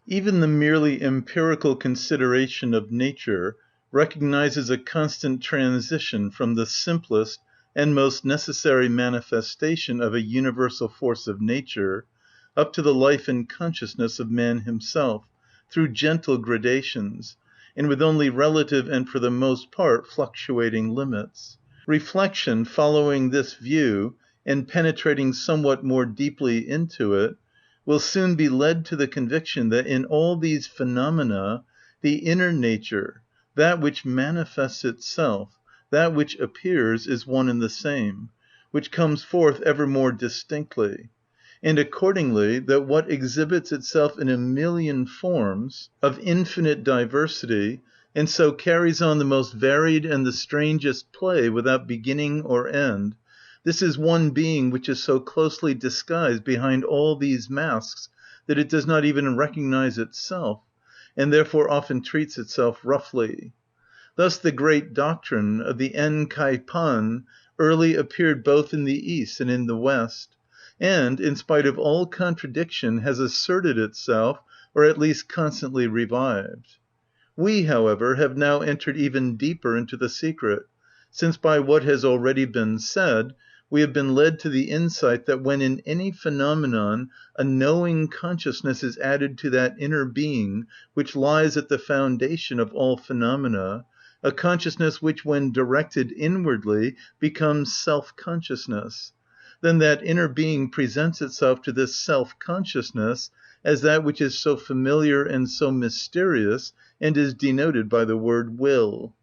[SPEAKER 1] Even the merely empirical consideration of nature recognizes a constant transition from the simplest and most necessary manifestation of a universal force of nature, up to the life and consciousness of man himself, through gentle gradations, and with only relative and for the most part fluctuating limits. Reflection, following this view, and penetrating somewhat more deeply into it, will soon be led to the conviction that in all these phenomena the inner nature, that which manifests itself, that which appears, is one and the same, which comes forth ever more distinctly, and accordingly that what exhibits itself in a million forms of infinite diversity, and so carries on the most varied and the strangest play without beginning or end, this is one being which is so closely disguised behind all these masks that it does not even recognise itself, and therefore often treats itself roughly. Thus the great doctrine of the εν kai pan early appeared both in the East and in the West, and, in spite of all contradiction, has asserted itself, or at least constantly revived. We, however, have now entered even deeper into the secret, since by what has already been said, we have been led to the insight that when in any phenomenon a knowing consciousness is added to that inner being which lies at the foundation of all phenomena, a consciousness which, when directed inwardly, becomes self-consciousness, then that inner being presents itself to this self-consciousness as that which is so familiar and so mysterious, and is denoted by the word will.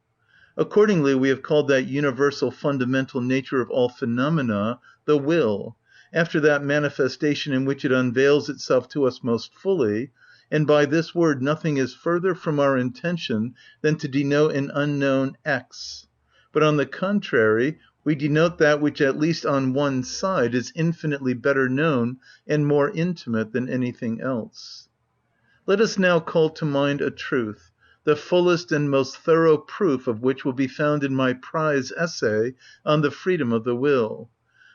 [SPEAKER 1] Accordingly we have called that universal fundamental nature of all phenomena the will, after that manifestation in which it unveils itself to us most fully, and by this word nothing is further from our intention than to denote an unknown X. But on the contrary, we denote that which at least on one side is infinitely better known and more intimate than anything else. Let us now call to mind a truth, the fullest and most thorough proof of which will be found in my prize essay on the freedom of the will.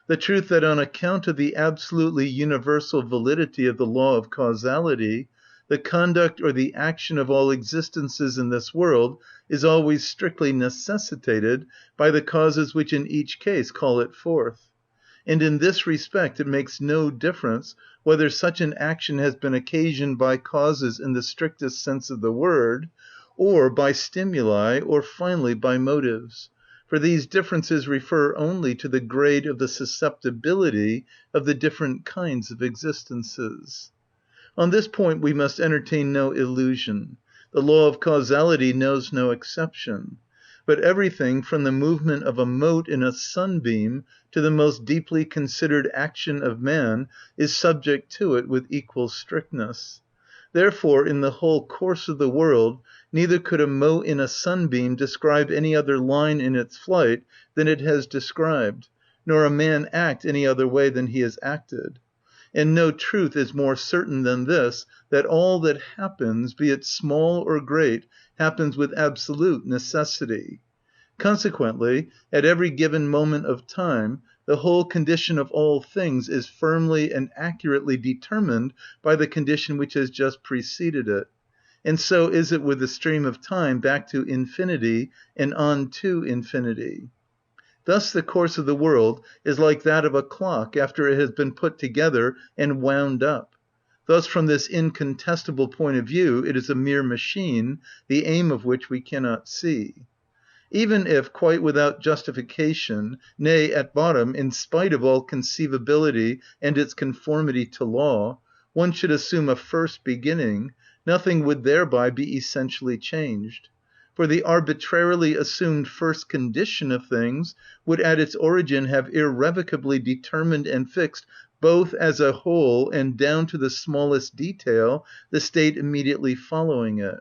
[SPEAKER 1] The truth that on account of the absolutely universal validity of the law of causality, the conduct or the action of all existences in this world is always strictly necessitated by the causes which in each case call it forth. And in this respect it makes no difference whether such an action has been occasioned by causes in the strictest sense of the word, or by stimuli, or finally by motives, for these differences refer only to the grade of the susceptibility of the different kinds of existences. On this point we must entertain no illusion. The law of causality knows no exception. But everything, from the movement of a mote in a sunbeam to the most deeply considered action of man, is subject to it with equal strictness. Therefore, in the whole course of the world, neither could a mote in a sunbeam describe any other line in its flight than it has described, nor a man act any other way than he has acted. And no truth is more certain than this, that all that happens, be it small or great, happens with absolute necessity. Consequently, at every given moment of time, the whole condition of all things is firmly and accurately determined by the condition which has just preceded it. And so is it with the stream of time back to infinity and on to infinity. Thus the course of the world is like that of a clock after it has been put together and wound up. Thus from this incontestable point of view it is a mere machine, the aim of which we cannot see. Even if, quite without justification, nay, at bottom, in spite of all conceivability and its conformity to law, one should assume a first beginning, nothing would thereby be essentially changed. For the arbitrarily assumed first condition of things would at its origin have irrevocably determined and fixed, both as a whole and down to the smallest detail, the state immediately following it.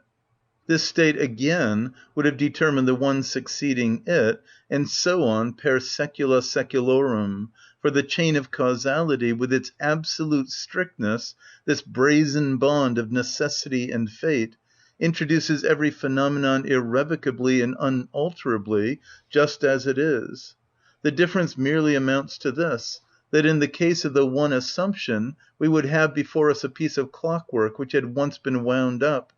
[SPEAKER 1] This state again would have determined the one succeeding it, and so on per secula seculorum, for the chain of causality, with its absolute strictness, this brazen bond of necessity and fate, introduces every phenomenon irrevocably and unalterably, just as it is. The difference merely amounts to this, that in the case of the one assumption we would have before us a piece of clockwork which had once been wound up,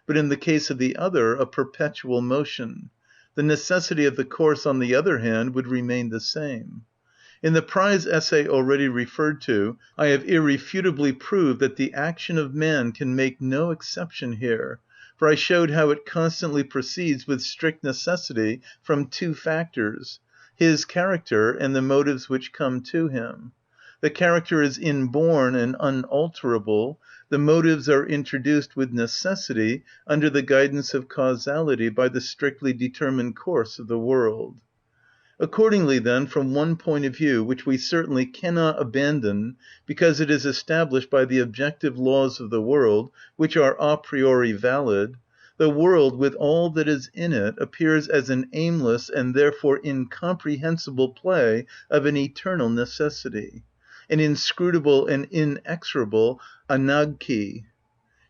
[SPEAKER 1] but in the case of the other a perpetual motion. The necessity of the course, on the other hand, would remain the same. In the prize essay already referred to, I have irrefutably proved that the action of man can make no exception here, for I showed how it constantly proceeds with strict necessity from two factors, his character and the motives which come to him. The character is inborn and unalterable, the motives are introduced with necessity under the guidance of causality by the strictly determined course of the world. Accordingly, then, from one point of view, which we certainly cannot abandon, because it is established by the objective laws of the world, which are a priori valid, the world, with all that is in it, appears as an aimless and therefore incomprehensible play of an eternal necessity, an inscrutable and inexorable αναγκη.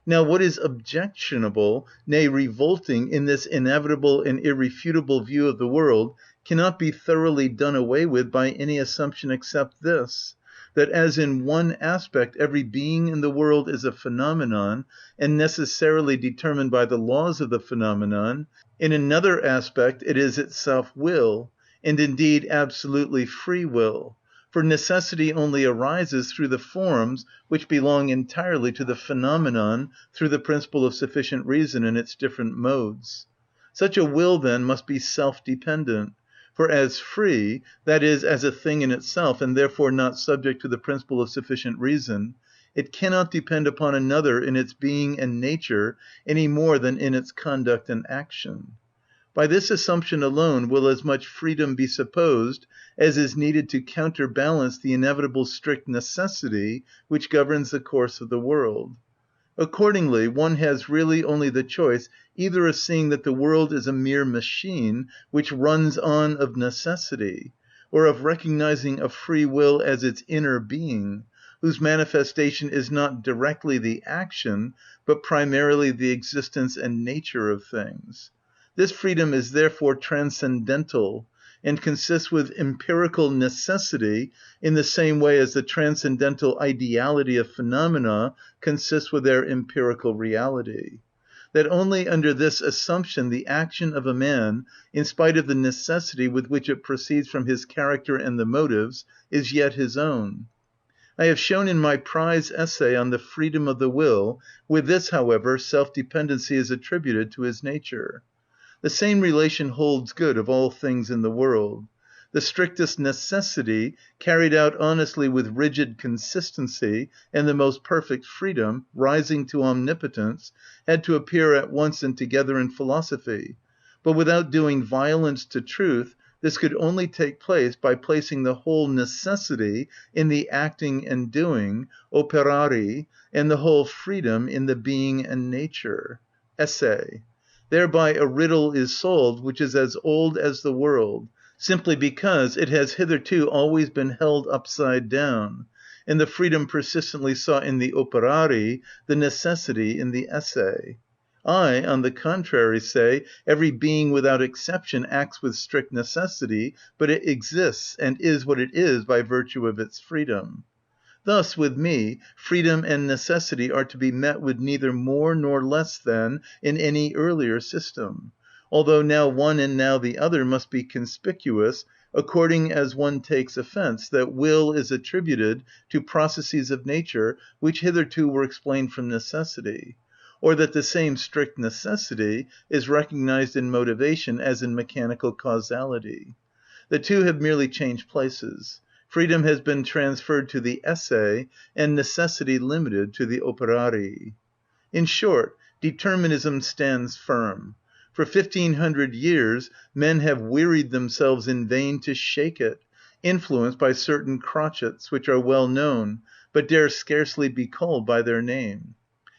[SPEAKER 1] Now what is objectionable, nay revolting, in this inevitable and irrefutable view of the world cannot be thoroughly done away with by any assumption except this, that as in one aspect every being in the world is a phenomenon, and necessarily determined by the laws of the phenomenon, in another aspect it is itself will, and indeed absolutely free will, for necessity only arises through the forms which belong entirely to the phenomenon through the principle of sufficient reason in its different modes. Such a will, then, must be self‐dependent, for as free, that is, as a thing in itself, and therefore not subject to the principle of sufficient reason, it cannot depend upon another in its being and nature any more than in its conduct and action. By this assumption alone will as much freedom be supposed as is needed to counterbalance the inevitable strict necessity which governs the course of the world. Accordingly, one has really only the choice either of seeing that the world is a mere machine which runs on of necessity, or of recognising a free will as its inner being, whose manifestation is not directly the action, but primarily the existence and nature of things. This freedom is therefore transcendental, and consists with empirical necessity in the same way as the transcendental ideality of phenomena consists with their empirical reality. That only under this assumption the action of a man, in spite of the necessity with which it proceeds from his character and the motives, is yet his own. I have shown in my prize essay on the freedom of the will, with this, however, self‐dependency is attributed to his nature. The same relation holds good of all things in the world. The strictest necessity, carried out honestly with rigid consistency and the most perfect freedom, rising to omnipotence, had to appear at once and together in philosophy, but without doing violence to truth, this could only take place by placing the whole necessity in the acting and doing, operari, and the whole freedom in the being and nature, esse. Thereby a riddle is solved which is as old as the world, simply because it has hitherto always been held upside down, and the freedom persistently sought in the operari, the necessity in the esse. I, on the contrary, say, every being without exception acts with strict necessity, but it exists, and is what it is by virtue of its freedom. Thus, with me, freedom and necessity are to be met with neither more nor less than in any earlier system, although now one and now the other must be conspicuous, according as one takes offence that will is attributed to processes of nature which hitherto were explained from necessity, or that the same strict necessity is recognised in motivation as in mechanical causality. The two have merely changed places. Freedom has been transferred to the esse, and necessity limited to the operari. In short, determinism stands firm. For 1500 years men have wearied themselves in vain to shake it, influenced by certain crotchets, which are well known, but dare scarcely be called by their name.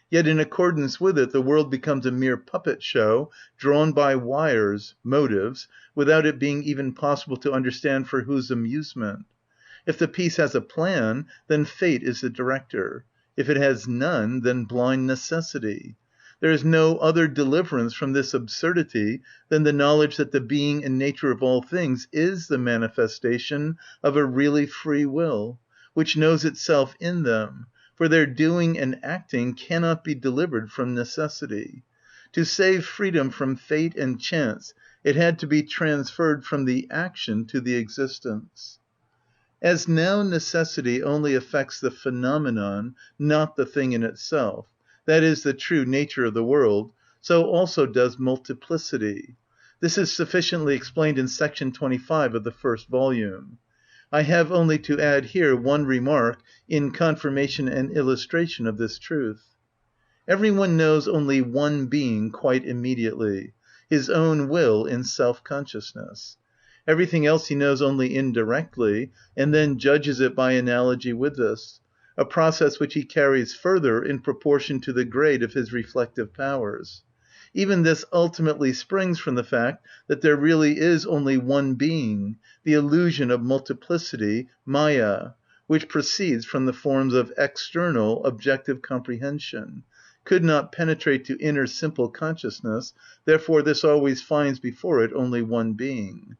[SPEAKER 1] Yet in accordance with it the world becomes a mere puppet show, drawn by wires, motives, without it being even possible to understand for whose amusement. If the piece has a plan, then fate is the director; if it has none, then blind necessity. There is no other deliverance from this absurdity than the knowledge that the being and nature of all things is the manifestation of a really free will, which knows itself in them, for their doing and acting cannot be delivered from necessity. To save freedom from fate and chance, it had to be transferred from the action to the existence. As now necessity only affects the phenomenon, not the thing in itself, that is, the true nature of the world, so also does multiplicity. This is sufficiently explained in § 25 of the first volume. I have only to add here one remark in confirmation and illustration of this truth. Every one knows only one being quite immediately, his own will in self‐consciousness. Everything else he knows only indirectly, and then judges it by analogy with this, a process which he carries further in proportion to the grade of his reflective powers. Even this ultimately springs from the fact that there really is only one being, the illusion of multiplicity, Maya, which proceeds from the forms of external, objective comprehension, could not penetrate to inner simple consciousness, therefore this always finds before it only one being.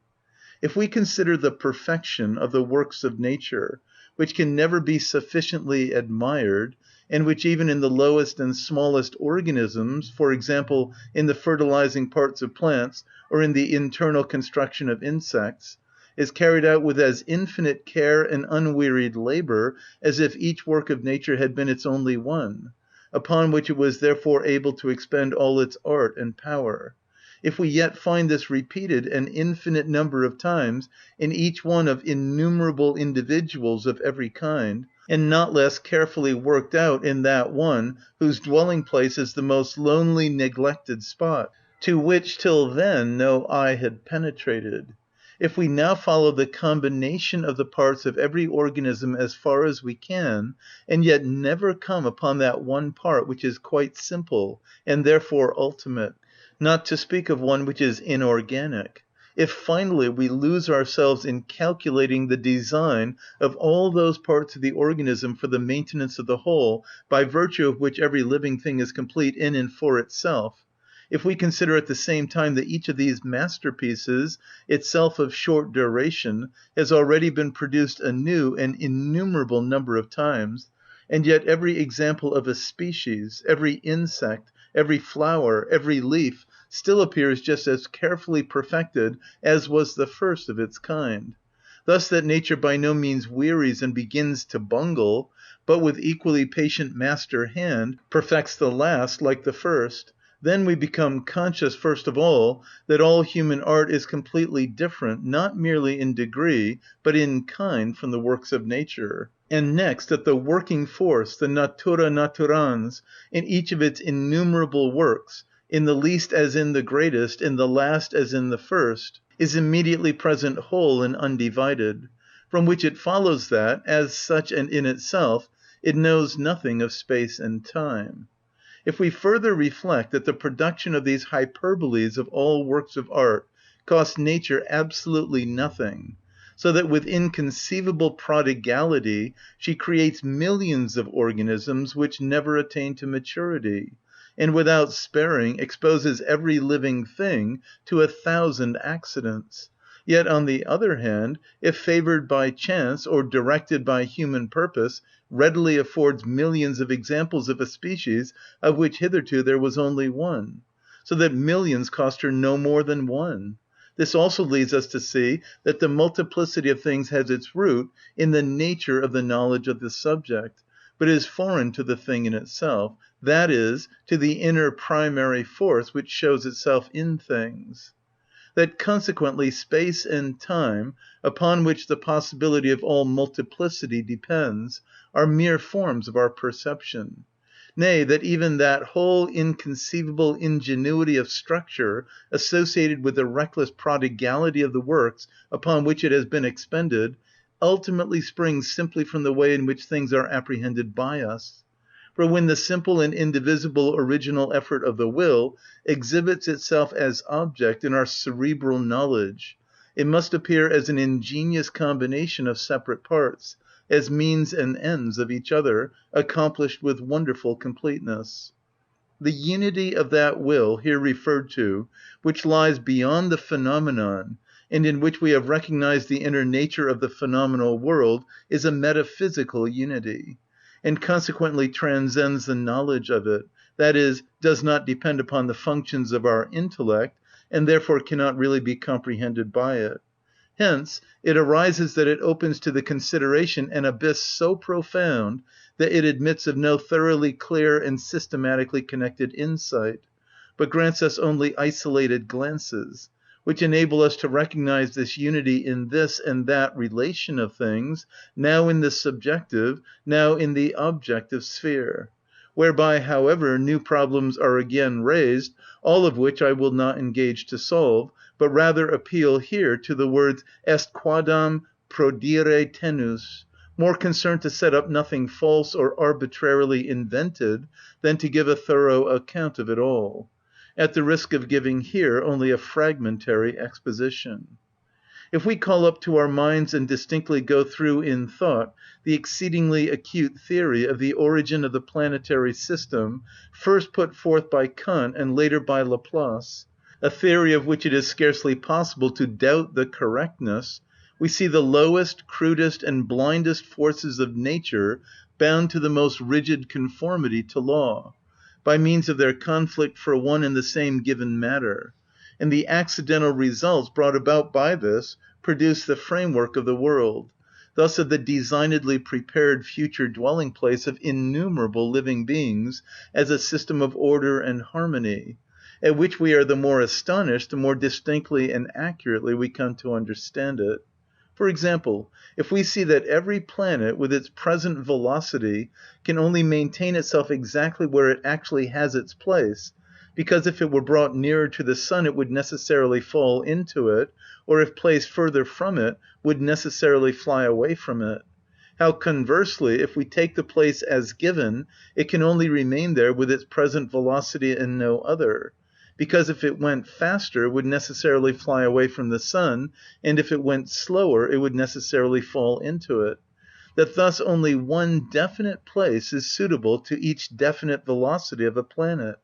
[SPEAKER 1] If we consider the perfection of the works of nature, which can never be sufficiently admired, and which even in the lowest and smallest organisms, for example, in the fertilizing parts of plants, or in the internal construction of insects, is carried out with as infinite care and unwearied labour as if each work of nature had been its only one, upon which it was therefore able to expend all its art and power. If we yet find this repeated an infinite number of times in each one of innumerable individuals of every kind, and not less carefully worked out in that one whose dwelling‐place is the most lonely, neglected spot, to which till then no eye had penetrated. If we now follow the combination of the parts of every organism as far as we can, and yet never come upon that one part which is quite simple, and therefore ultimate, not to speak of one which is inorganic, if finally we lose ourselves in calculating the design of all those parts of the organism for the maintenance of the whole, by virtue of which every living thing is complete in and for itself, if we consider at the same time that each of these masterpieces, itself of short duration, has already been produced anew an innumerable number of times, and yet every example of a species, every insect, every flower, every leaf, still appears just as carefully perfected as was the first of its kind. Thus that nature by no means wearies and begins to bungle, but with equally patient master hand perfects the last like the first. Then we become conscious, first of all, that all human art is completely different, not merely in degree, but in kind from the works of nature. And next, that the working force, the natura naturans, in each of its innumerable works, in the least as in the greatest, in the last as in the first, is immediately present whole and undivided, from which it follows that, as such and in itself, it knows nothing of space and time. If we further reflect that the production of these hyperboles of all works of art costs nature absolutely nothing, so that with inconceivable prodigality she creates millions of organisms which never attain to maturity, and without sparing exposes every living thing to 1,000 accidents, yet, on the other hand, if favoured by chance or directed by human purpose, readily affords millions of examples of a species of which hitherto there was only one, so that millions cost her no more than one. This also leads us to see that the multiplicity of things has its root in the nature of the knowledge of the subject, but is foreign to the thing in itself, that is, to the inner primary force which shows itself in things. That consequently space and time, upon which the possibility of all multiplicity depends, are mere forms of our perception. Nay, that even that whole inconceivable ingenuity of structure associated with the reckless prodigality of the works upon which it has been expended, ultimately springs simply from the way in which things are apprehended by us. For when the simple and indivisible original effort of the will exhibits itself as object in our cerebral knowledge, it must appear as an ingenious combination of separate parts, as means and ends of each other, accomplished with wonderful completeness. The unity of that will here referred to, which lies beyond the phenomenon, and in which we have recognised the inner nature of the phenomenal world, is a metaphysical unity, and consequently transcends the knowledge of it, that is, does not depend upon the functions of our intellect, and therefore cannot really be comprehended by it. Hence it arises that it opens to the consideration an abyss so profound that it admits of no thoroughly clear and systematically connected insight, but grants us only isolated glances, which enable us to recognise this unity in this and that relation of things, now in the subjective, now in the objective sphere, whereby, however, new problems are again raised, all of which I will not engage to solve, but rather appeal here to the words est quadam prodire tenus, more concerned to set up nothing false or arbitrarily invented than to give a thorough account of it all, at the risk of giving here only a fragmentary exposition. If we call up to our minds and distinctly go through in thought the exceedingly acute theory of the origin of the planetary system, first put forth by Kant and later by Laplace, a theory of which it is scarcely possible to doubt the correctness, we see the lowest, crudest, and blindest forces of nature bound to the most rigid conformity to law, by means of their conflict for one and the same given matter, and the accidental results brought about by this produce the framework of the world, thus of the designedly prepared future dwelling-place of innumerable living beings, as a system of order and harmony, at which we are the more astonished the more distinctly and accurately we come to understand it. For example, if we see that every planet, with its present velocity, can only maintain itself exactly where it actually has its place, because if it were brought nearer to the sun it would necessarily fall into it, or if placed further from it, would necessarily fly away from it. How conversely, if we take the place as given, it can only remain there with its present velocity and no other, because if it went faster it would necessarily fly away from the sun, and if it went slower it would necessarily fall into it. That thus only one definite place is suitable to each definite velocity of a planet.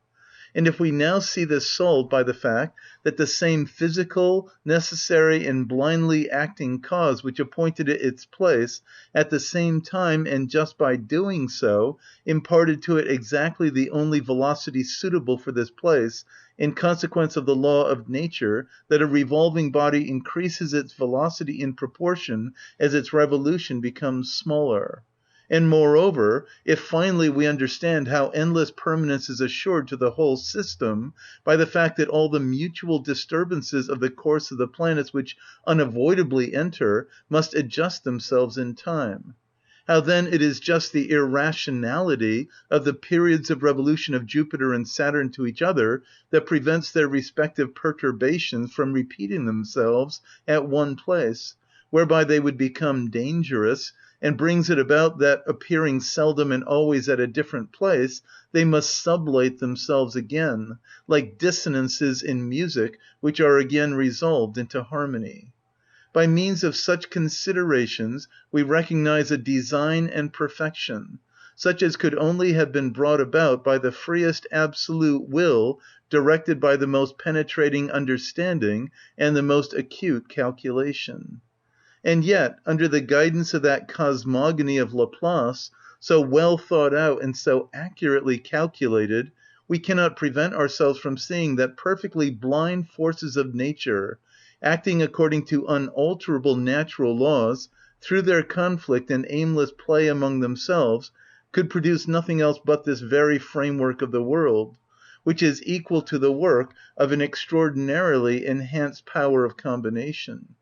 [SPEAKER 1] And if we now see this solved by the fact that the same physical, necessary, and blindly acting cause which appointed it its place, at the same time, and just by doing so, imparted to it exactly the only velocity suitable for this place, in consequence of the law of nature, that a revolving body increases its velocity in proportion as its revolution becomes smaller. And moreover, if finally we understand how endless permanence is assured to the whole system by the fact that all the mutual disturbances of the course of the planets which unavoidably enter must adjust themselves in time, how then it is just the irrationality of the periods of revolution of Jupiter and Saturn to each other that prevents their respective perturbations from repeating themselves at one place, whereby they would become dangerous, and brings it about that, appearing seldom and always at a different place, they must sublate themselves again, like dissonances in music which are again resolved into harmony. By means of such considerations we recognise a design and perfection, such as could only have been brought about by the freest absolute will directed by the most penetrating understanding and the most acute calculation. And yet, under the guidance of that cosmogony of Laplace, so well thought out and so accurately calculated, we cannot prevent ourselves from seeing that perfectly blind forces of nature, acting according to unalterable natural laws, through their conflict and aimless play among themselves, could produce nothing else but this very framework of the world, which is equal to the work of an extraordinarily enhanced power of combination.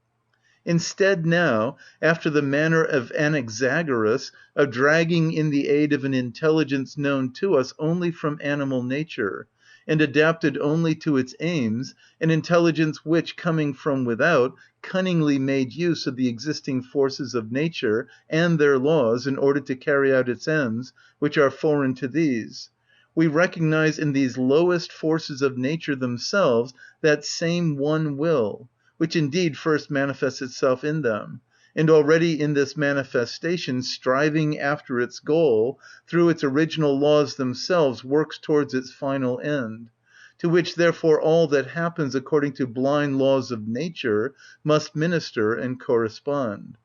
[SPEAKER 1] Instead now, after the manner of Anaxagoras, of dragging in the aid of an intelligence known to us only from animal nature, and adapted only to its aims, an intelligence which, coming from without, cunningly made use of the existing forces of nature and their laws in order to carry out its ends, which are foreign to these, we recognise in these lowest forces of nature themselves that same one will, which indeed first manifests itself in them, and already in this manifestation, striving after its goal, through its original laws themselves works towards its final end, to which therefore all that happens according to blind laws of nature must minister and correspond.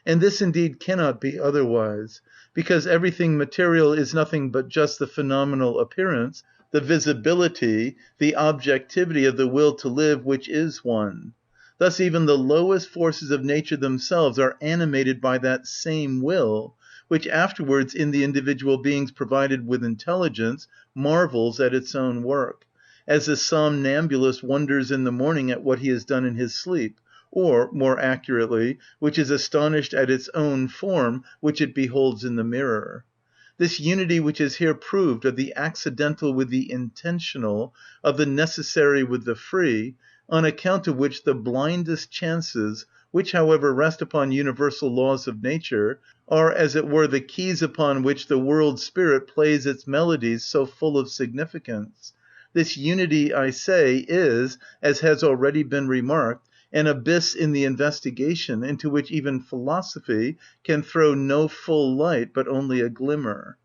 [SPEAKER 1] And this indeed cannot be otherwise, because everything material is nothing but just the phenomenal appearance, the visibility, the objectivity of the will to live, which is one. Thus even the lowest forces of nature themselves are animated by that same will, which afterwards, in the individual beings provided with intelligence, marvels at its own work, as the somnambulist wonders in the morning at what he has done in his sleep, or, more accurately, which is astonished at its own form, which it beholds in the mirror. This unity which is here proved of the accidental with the intentional, of the necessary with the free, on account of which the blindest chances, which however rest upon universal laws of nature, are as it were the keys upon which the world spirit plays its melodies so full of significance. This unity, I say, is, as has already been remarked, an abyss in the investigation into which even philosophy can throw no full light, but only a glimmer.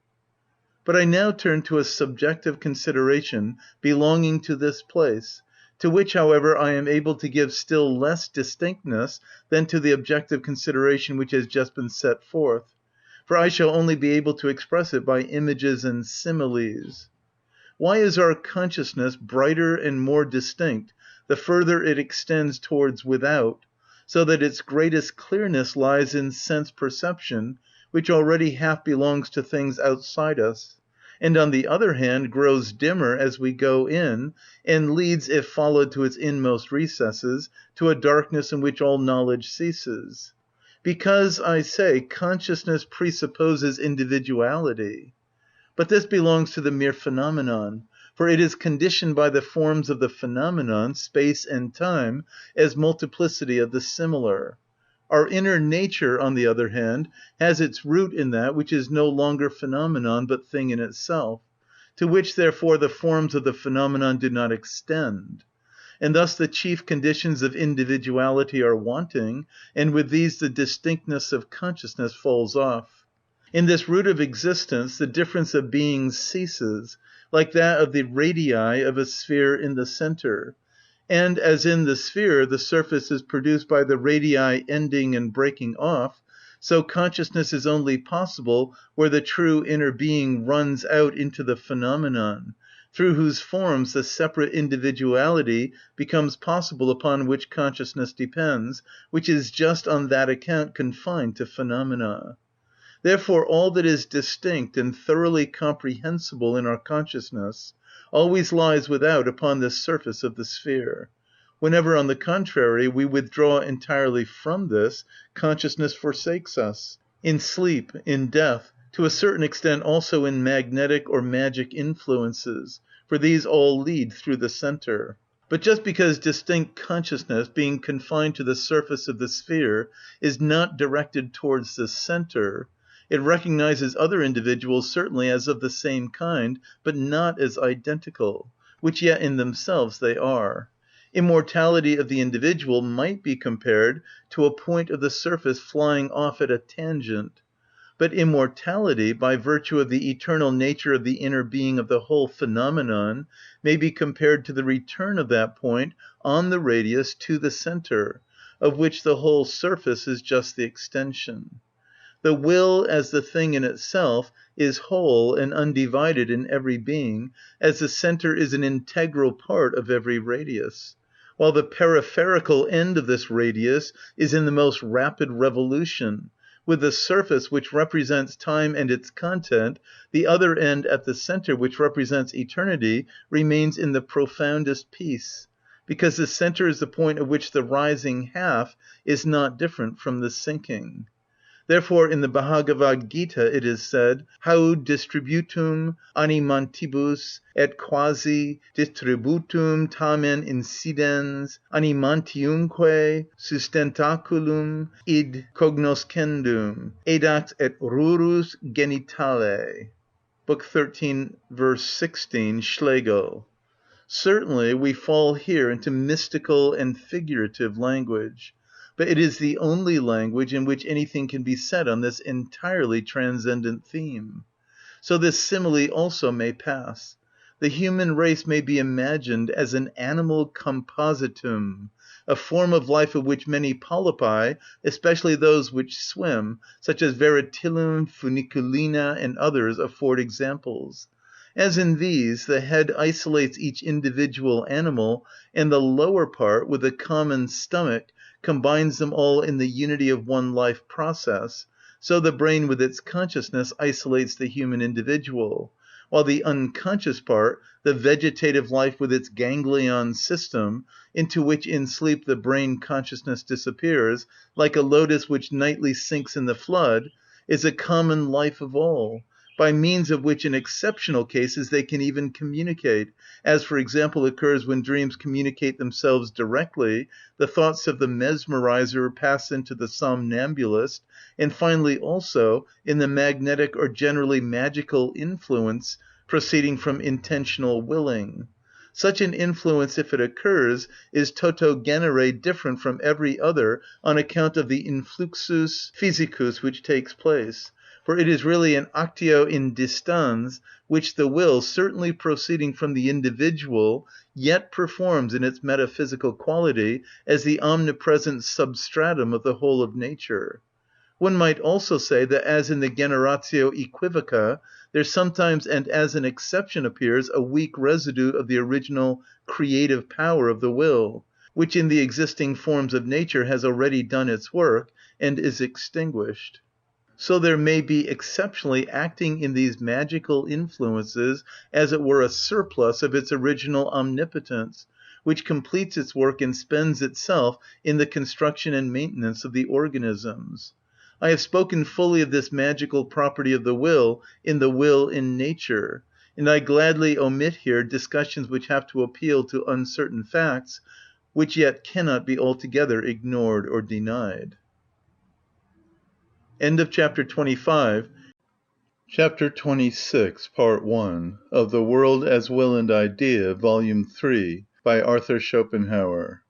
[SPEAKER 1] But I now turn to a subjective consideration belonging to this place, to which, however, I am able to give still less distinctness than to the objective consideration which has just been set forth, for I shall only be able to express it by images and similes. Why is our consciousness brighter and more distinct the further it extends towards without, so that its greatest clearness lies in sense perception, which already half belongs to things outside us, and on the other hand grows dimmer as we go in, and leads, if followed to its inmost recesses, to a darkness in which all knowledge ceases? Because, I say, consciousness presupposes individuality. But this belongs to the mere phenomenon, for it is conditioned by the forms of the phenomenon, space and time, as multiplicity of the similar. Our inner nature, on the other hand, has its root in that which is no longer phenomenon, but thing in itself, to which, therefore, the forms of the phenomenon do not extend. And thus the chief conditions of individuality are wanting, and with these the distinctness of consciousness falls off. In this root of existence the difference of beings ceases, like that of the radii of a sphere in the centre, and as in the sphere the surface is produced by the radii ending and breaking off, so consciousness is only possible where the true inner being runs out into the phenomenon, through whose forms the separate individuality becomes possible upon which consciousness depends, which is just on that account confined to phenomena. Therefore all that is distinct and thoroughly comprehensible in our consciousness always lies without upon the surface of the sphere. Whenever, on the contrary, we withdraw entirely from this, consciousness forsakes us. In sleep, in death, to a certain extent also in magnetic or magic influences, for these all lead through the centre. But just because distinct consciousness, being confined to the surface of the sphere, is not directed towards the centre, it recognizes other individuals certainly as of the same kind, but not as identical, which yet in themselves they are. Immortality of the individual might be compared to a point of the surface flying off at a tangent, but immortality, by virtue of the eternal nature of the inner being of the whole phenomenon, may be compared to the return of that point on the radius to the centre, of which the whole surface is just the extension. The will, as the thing in itself, is whole and undivided in every being, as the centre is an integral part of every radius, while the peripherical end of this radius is in the most rapid revolution, with the surface, which represents time and its content, the other end at the centre, which represents eternity, remains in the profoundest peace, because the centre is the point at which the rising half is not different from the sinking. Therefore in the Bhagavad Gita it is said, haud distributum animantibus et quasi distributum tamen incidens animantiumque sustentaculum id cognoscendum, edax et rurus genitale. Book 13, verse 16, Schlegel. Certainly we fall here into mystical and figurative language, but it is the only language in which anything can be said on this entirely transcendent theme. So this simile also may pass. The human race may be imagined as an animal compositum, a form of life of which many polypi, especially those which swim, such as Veritillum, Funiculina, and others, afford examples. As in these, the head isolates each individual animal, and the lower part, with the common stomach, combines them all in the unity of one life process, so the brain with its consciousness isolates the human individual, while the unconscious part, the vegetative life with its ganglion system, into which in sleep the brain consciousness disappears, like a lotus which nightly sinks in the flood, is a common life of all, by means of which in exceptional cases they can even communicate, as for example occurs when dreams communicate themselves directly, the thoughts of the mesmerizer pass into the somnambulist, and finally also in the magnetic or generally magical influence proceeding from intentional willing. Such an influence, if it occurs, is toto genere different from every other on account of the influxus physicus which takes place, for it is really an actio in distans, which the will, certainly proceeding from the individual, yet performs in its metaphysical quality as the omnipresent substratum of the whole of nature. One might also say that as in the generatio equivoca, there sometimes and as an exception appears a weak residue of the original creative power of the will, which in the existing forms of nature has already done its work and is extinguished. So there may be exceptionally acting in these magical influences, as it were a surplus of its original omnipotence, which completes its work and spends itself in the construction and maintenance of the organisms. I have spoken fully of this magical property of the will in The Will in Nature, and I gladly omit here discussions which have to appeal to uncertain facts, which yet cannot be altogether ignored or denied. End of chapter 25. Chapter 26, Part 1, of The World as Will and Idea, Volume 3, by Arthur Schopenhauer.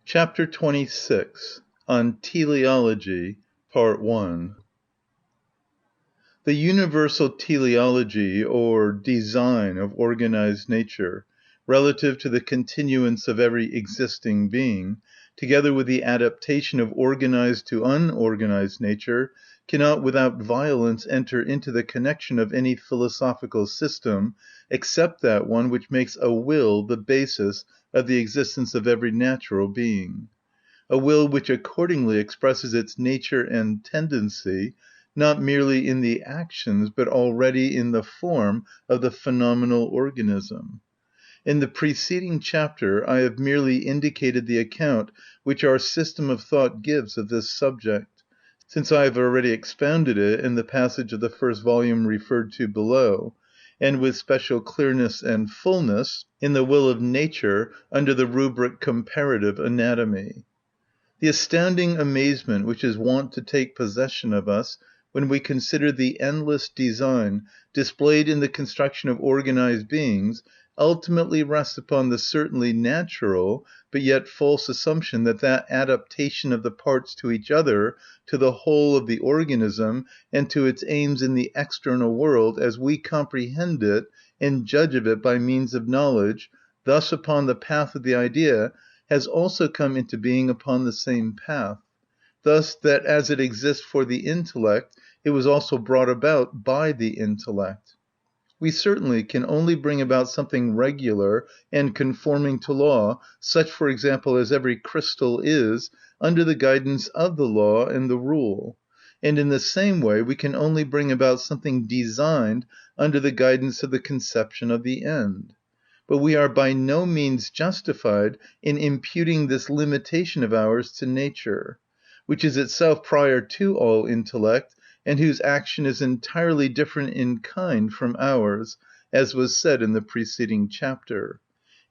[SPEAKER 1] Chapter 26, on Teleology, Part 1. The universal teleology, or design of organised nature, relative to the continuance of every existing being, together with the adaptation of organised to unorganised nature, cannot without violence enter into the connection of any philosophical system, except that one which makes a will the basis of the existence of every natural being. A will which accordingly expresses its nature and tendency, not merely in the actions, but already in the form of the phenomenal organism. In the preceding chapter I have merely indicated the account which our system of thought gives of this subject, since I have already expounded it in the passage of the first volume referred to below, and with special clearness and fullness in The Will of Nature under the rubric Comparative Anatomy. The astounding amazement which is wont to take possession of us when we consider the endless design displayed in the construction of organised beings ultimately rests upon the certainly natural, but yet false assumption that that adaptation of the parts to each other, to the whole of the organism, and to its aims in the external world, as we comprehend it and judge of it by means of knowledge, thus upon the path of the idea, has also come into being upon the same path, thus that as it exists for the intellect, it was also brought about by the intellect. We certainly can only bring about something regular and conforming to law, such, for example, as every crystal is, under the guidance of the law and the rule. And in the same way we can only bring about something designed under the guidance of the conception of the end. But we are by no means justified in imputing this limitation of ours to nature, which is itself prior to all intellect, and whose action is entirely different in kind from ours, as was said in the preceding chapter.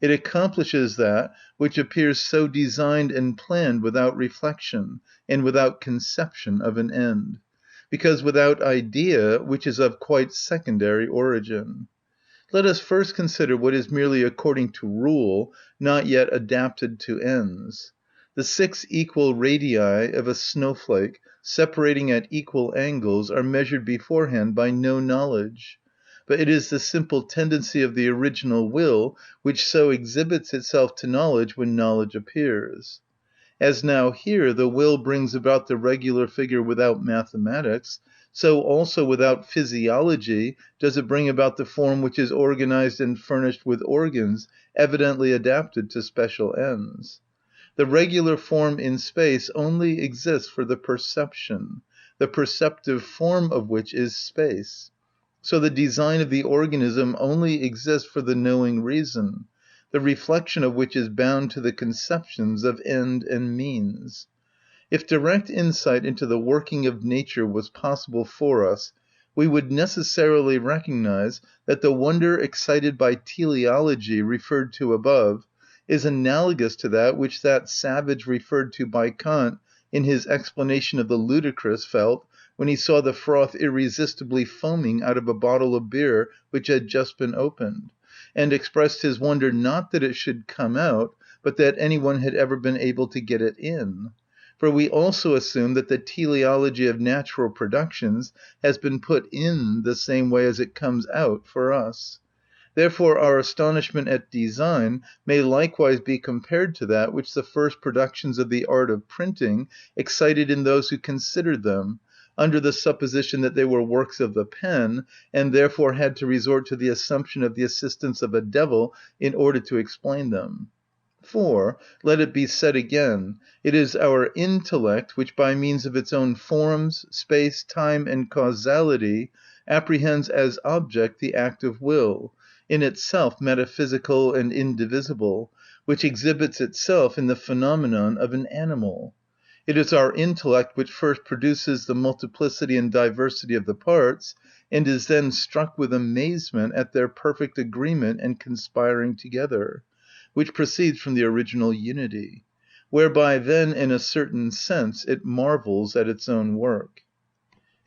[SPEAKER 1] It accomplishes that which appears so designed and planned without reflection and without conception of an end, because without idea, which is of quite secondary origin. Let us first consider what is merely according to rule, not yet adapted to ends. The 6 equal radii of a snowflake, separating at equal angles, are measured beforehand by no knowledge. But it is the simple tendency of the original will which so exhibits itself to knowledge when knowledge appears. As now here the will brings about the regular figure without mathematics, so also without physiology does it bring about the form which is organised and furnished with organs, evidently adapted to special ends. The regular form in space only exists for the perception, the perceptive form of which is space. So the design of the organism only exists for the knowing reason, the reflection of which is bound to the conceptions of end and means. If direct insight into the working of nature was possible for us, we would necessarily recognise that the wonder excited by teleology referred to above is analogous to that which that savage referred to by Kant in his explanation of the ludicrous felt when he saw the froth irresistibly foaming out of a bottle of beer which had just been opened, and expressed his wonder not that it should come out, but that any one had ever been able to get it in. For we also assume that the teleology of natural productions has been put in the same way as it comes out for us. Therefore our astonishment at design may likewise be compared to that which the first productions of the art of printing excited in those who considered them, under the supposition that they were works of the pen, and therefore had to resort to the assumption of the assistance of a devil in order to explain them. For, let it be said again, it is our intellect which by means of its own forms, space, time, and causality apprehends as object the act of will, in itself metaphysical and indivisible, which exhibits itself in the phenomenon of an animal. It is our intellect which first produces the multiplicity and diversity of the parts, and is then struck with amazement at their perfect agreement and conspiring together, which proceeds from the original unity, whereby then in a certain sense it marvels at its own work.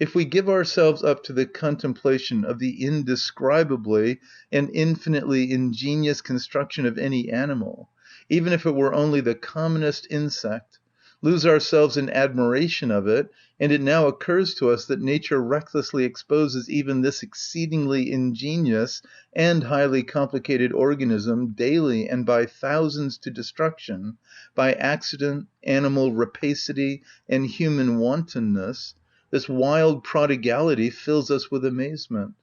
[SPEAKER 1] If we give ourselves up to the contemplation of the indescribably and infinitely ingenious construction of any animal, even if it were only the commonest insect, lose ourselves in admiration of it, and it now occurs to us that nature recklessly exposes even this exceedingly ingenious and highly complicated organism daily and by thousands to destruction, by accident, animal rapacity, and human wantonness, this wild prodigality fills us with amazement.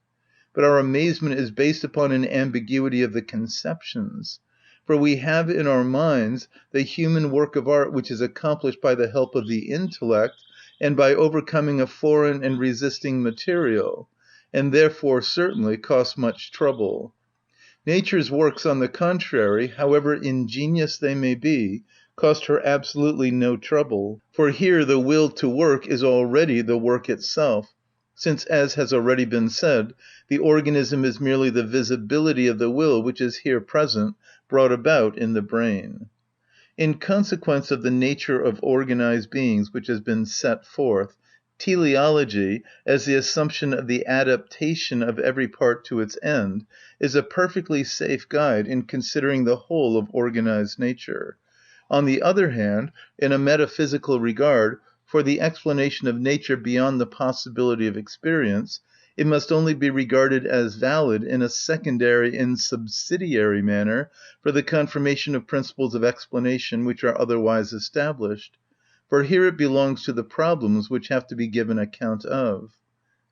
[SPEAKER 1] But our amazement is based upon an ambiguity of the conceptions. For we have in our minds the human work of art which is accomplished by the help of the intellect and by overcoming a foreign and resisting material, and therefore certainly costs much trouble. Nature's works, on the contrary, however ingenious they may be, cost her absolutely no trouble, for here the will to work is already the work itself, since, as has already been said, the organism is merely the visibility of the will which is here present, brought about in the brain. In consequence of the nature of organised beings which has been set forth, teleology, as the assumption of the adaptation of every part to its end, is a perfectly safe guide in considering the whole of organised nature. On the other hand, in a metaphysical regard, for the explanation of nature beyond the possibility of experience, it must only be regarded as valid in a secondary and subsidiary manner for the confirmation of principles of explanation which are otherwise established, for here it belongs to the problems which have to be given account of.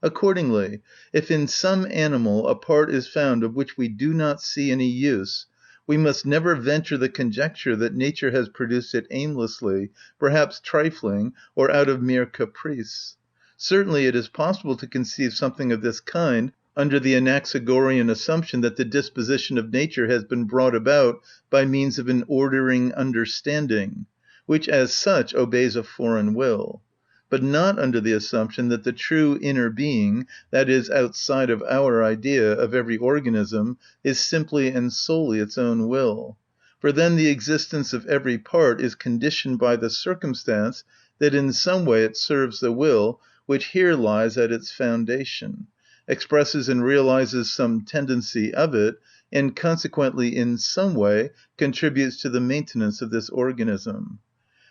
[SPEAKER 1] Accordingly, if in some animal a part is found of which we do not see any use, we must never venture the conjecture that nature has produced it aimlessly, perhaps trifling, or out of mere caprice. Certainly it is possible to conceive something of this kind under the Anaxagorean assumption that the disposition of nature has been brought about by means of an ordering understanding, which as such obeys a foreign will, but not under the assumption that the true inner being, that is, outside of our idea of every organism, is simply and solely its own will, for then the existence of every part is conditioned by the circumstance that in some way it serves the will, which here lies at its foundation, expresses and realises some tendency of it, and consequently in some way contributes to the maintenance of this organism.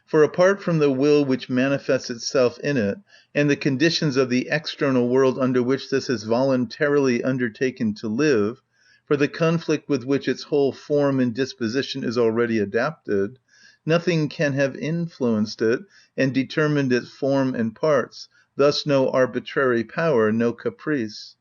[SPEAKER 1] For apart from the will which manifests itself in it, and the conditions of the external world under which this has voluntarily undertaken to live, for the conflict with which its whole form and disposition is already adapted, nothing can have influenced it and determined its form and parts, thus no arbitrary power, no caprice.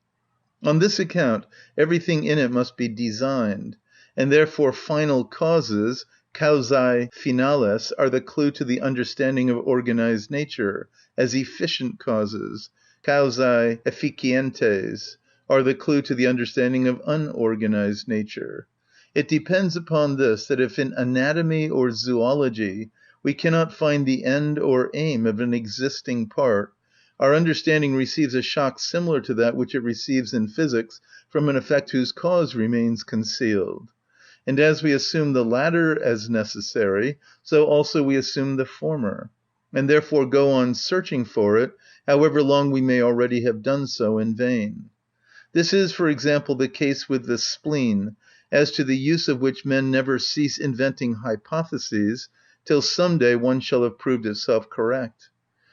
[SPEAKER 1] On this account everything in it must be designed, and therefore final causes, causae finales, are the clue to the understanding of organised nature, as efficient causes, causae efficientes, are the clue to the understanding of unorganised nature. It depends upon this, that if in anatomy or zoology we cannot find the end or aim of an existing part, our understanding receives a shock similar to that which it receives in physics from an effect whose cause remains concealed. And as we assume the latter as necessary, so also we assume the former, and therefore go on searching for it, however long we may already have done so in vain. This is, for example, the case with the spleen, as to the use of which men never cease inventing hypotheses, till some day one shall have proved itself correct.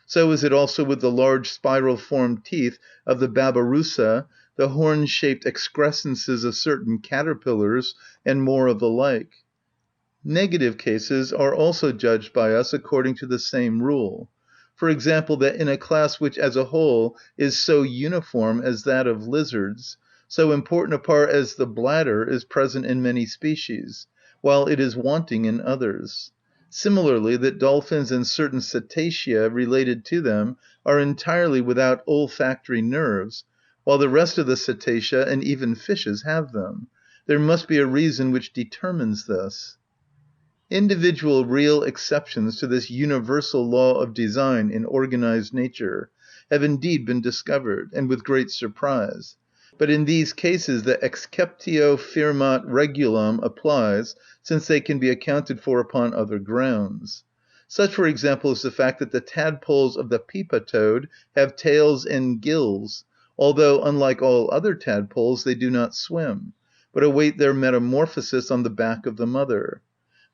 [SPEAKER 1] So is it also with the large spiral-formed teeth of the babyroussa, the horn-shaped excrescences of certain caterpillars, and more of the like. Negative cases are also judged by us according to the same rule. For example, that in a class which as a whole is so uniform as that of lizards, so important a part as the bladder is present in many species, while it is wanting in others. Similarly, that dolphins and certain cetacea related to them are entirely without olfactory nerves, while the rest of the cetacea and even fishes have them. There must be a reason which determines this. Individual real exceptions to this universal law of design in organised nature have indeed been discovered, and with great surprise. But in these cases the exceptio firmat regulam applies, since they can be accounted for upon other grounds. Such, for example, is the fact that the tadpoles of the pipa toad have tails and gills, although, unlike all other tadpoles, they do not swim, but await their metamorphosis on the back of the mother;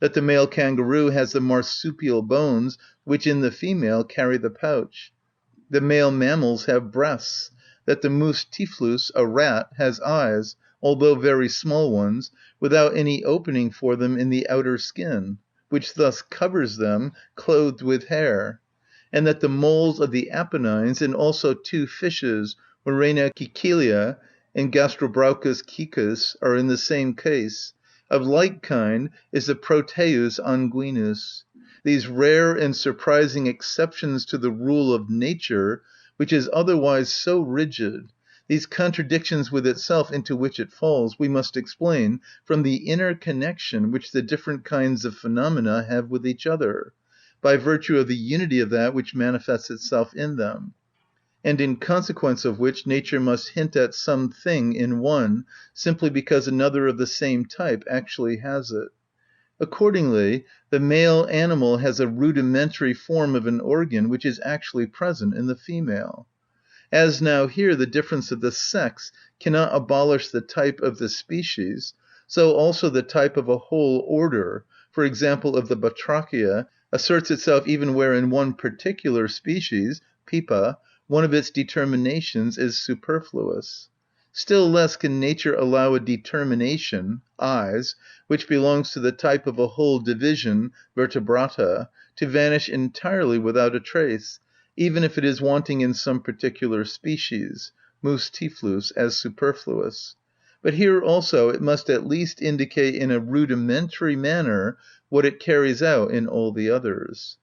[SPEAKER 1] that the male kangaroo has the marsupial bones, which in the female carry the pouch; that male mammals have breasts; that the mus typhus, a rat, has eyes, although very small ones, without any opening for them in the outer skin, which thus covers them, clothed with hair; and that the moles of the Apennines, and also two fishes, Muræna cecilia and Gastrobrauchus cecus, are in the same case. Of like kind is the Proteus anguinus. These rare and surprising exceptions to the rule of nature, which is otherwise so rigid, these contradictions with itself into which it falls, we must explain from the inner connection which the different kinds of phenomena have with each other, by virtue of the unity of that which manifests itself in them, and in consequence of which nature must hint at some thing in one, simply because another of the same type actually has it. Accordingly, the male animal has a rudimentary form of an organ which is actually present in the female. As now here the difference of the sex cannot abolish the type of the species, so also the type of a whole order, for example of the Batrachia, asserts itself even where in one particular species, Pipa, one of its determinations is superfluous. Still less can nature allow a determination, eyes, which belongs to the type of a whole division, vertebrata, to vanish entirely without a trace, even if it is wanting in some particular species, mus typhus, as superfluous. But here also it must at least indicate in a rudimentary manner what it carries out in all the others.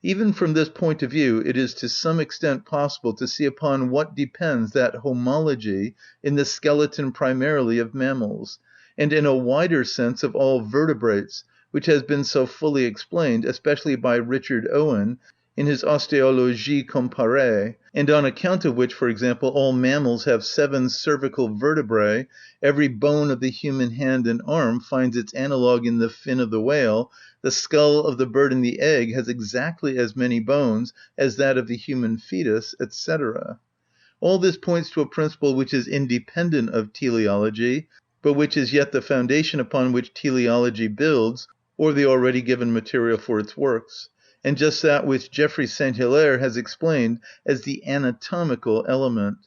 [SPEAKER 1] Even from this point of view it is to some extent possible to see upon what depends that homology in the skeleton primarily of mammals, and in a wider sense of all vertebrates, which has been so fully explained, especially by Richard Owen, in his Ostéologie comparée, and on account of which, for example, all mammals have 7 cervical vertebrae, every bone of the human hand and arm finds its analogue in the fin of the whale, the skull of the bird in the egg has exactly as many bones as that of the human fetus, etc. All this points to a principle which is independent of teleology, but which is yet the foundation upon which teleology builds, or the already given material for its works, and just that which Geoffroy St. Hilaire has explained as the anatomical element.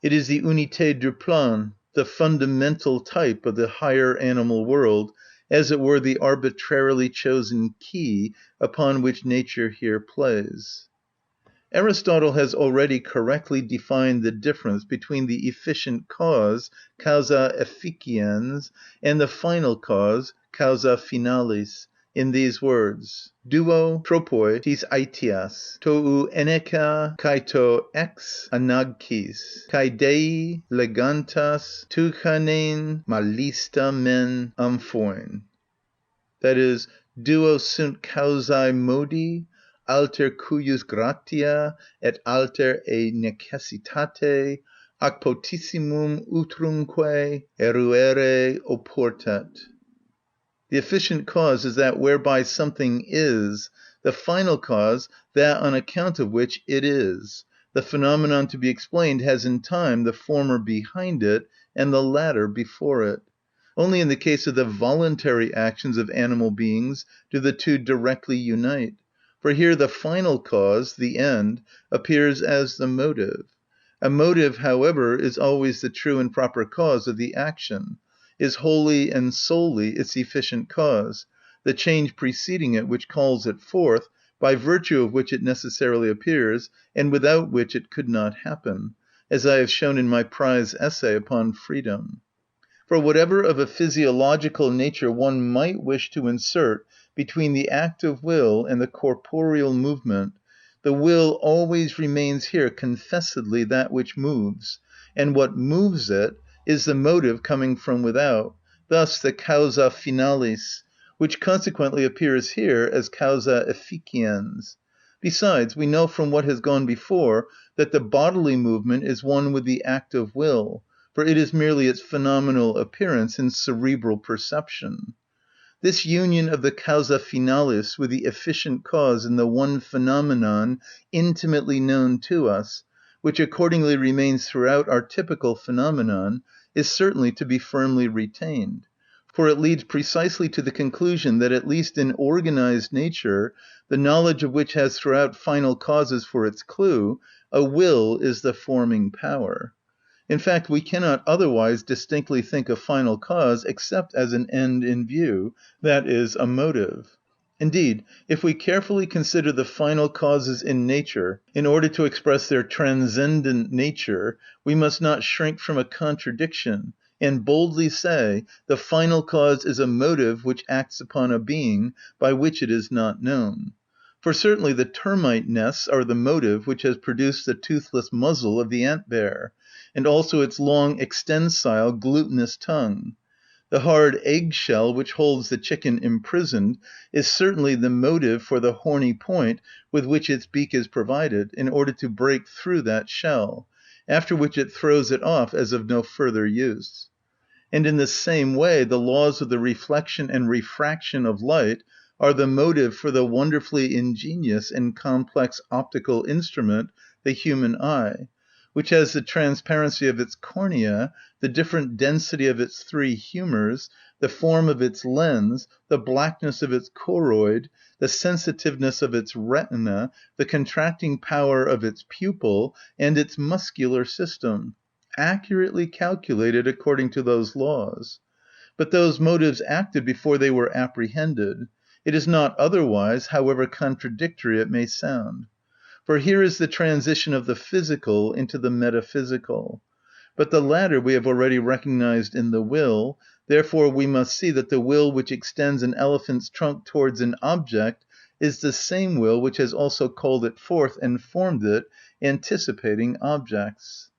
[SPEAKER 1] It is the unité du plan, the fundamental type of the higher animal world, as it were the arbitrarily chosen key upon which nature here plays. Aristotle has already correctly defined the difference between the efficient cause, causa efficiens, and the final cause, causa finalis, in these words: duo propoi tis aetias, tou eneca kai to ex anagkis, kai dei legantas tuchanein malista men amphoin. That is, duo sunt causae modi, alter cujus gratia et alter e necessitate ac potissimum utrumque eruere oportet. The efficient cause is that whereby something is, the final cause that on account of which it is. The phenomenon to be explained has in time the former behind it and the latter before it. Only in the case of the voluntary actions of animal beings do the two directly unite, for here the final cause, the end, appears as the motive. A motive, however, is always the true and proper cause of the action, is wholly and solely its efficient cause, the change preceding it which calls it forth, by virtue of which it necessarily appears, and without which it could not happen, as I have shown in my prize essay upon freedom. For whatever of a physiological nature one might wish to insert between the act of will and the corporeal movement, the will always remains here confessedly that which moves, and what moves it is the motive coming from without, thus the causa finalis, which consequently appears here as causa efficiens. Besides, we know from what has gone before that the bodily movement is one with the act of will, for it is merely its phenomenal appearance in cerebral perception. This union of the causa finalis with the efficient cause in the one phenomenon intimately known to us, which accordingly remains throughout our typical phenomenon, is certainly to be firmly retained. For it leads precisely to the conclusion that at least in organised nature, the knowledge of which has throughout final causes for its clue, a will is the forming power. In fact, we cannot otherwise distinctly think of final cause except as an end in view, that is, a motive. Indeed, if we carefully consider the final causes in nature, in order to express their transcendent nature, we must not shrink from a contradiction, and boldly say, the final cause is a motive which acts upon a being, by which it is not known. For certainly the termite nests are the motive which has produced the toothless muzzle of the ant-bear, and also its long extensile glutinous tongue. The hard egg-shell which holds the chicken imprisoned is certainly the motive for the horny point with which its beak is provided, in order to break through that shell, after which it throws it off as of no further use. And in the same way the laws of the reflection and refraction of light are the motive for the wonderfully ingenious and complex optical instrument, the human eye, which has the transparency of its cornea, the different density of its three humours, the form of its lens, the blackness of its choroid, the sensitiveness of its retina, the contracting power of its pupil, and its muscular system, accurately calculated according to those laws. But those motives acted before they were apprehended. It is not otherwise, however contradictory it may sound. For here is the transition of the physical into the metaphysical. But the latter we have already recognised in the will, therefore we must see that the will which extends an elephant's trunk towards an object is the same will which has also called it forth and formed it, anticipating objects.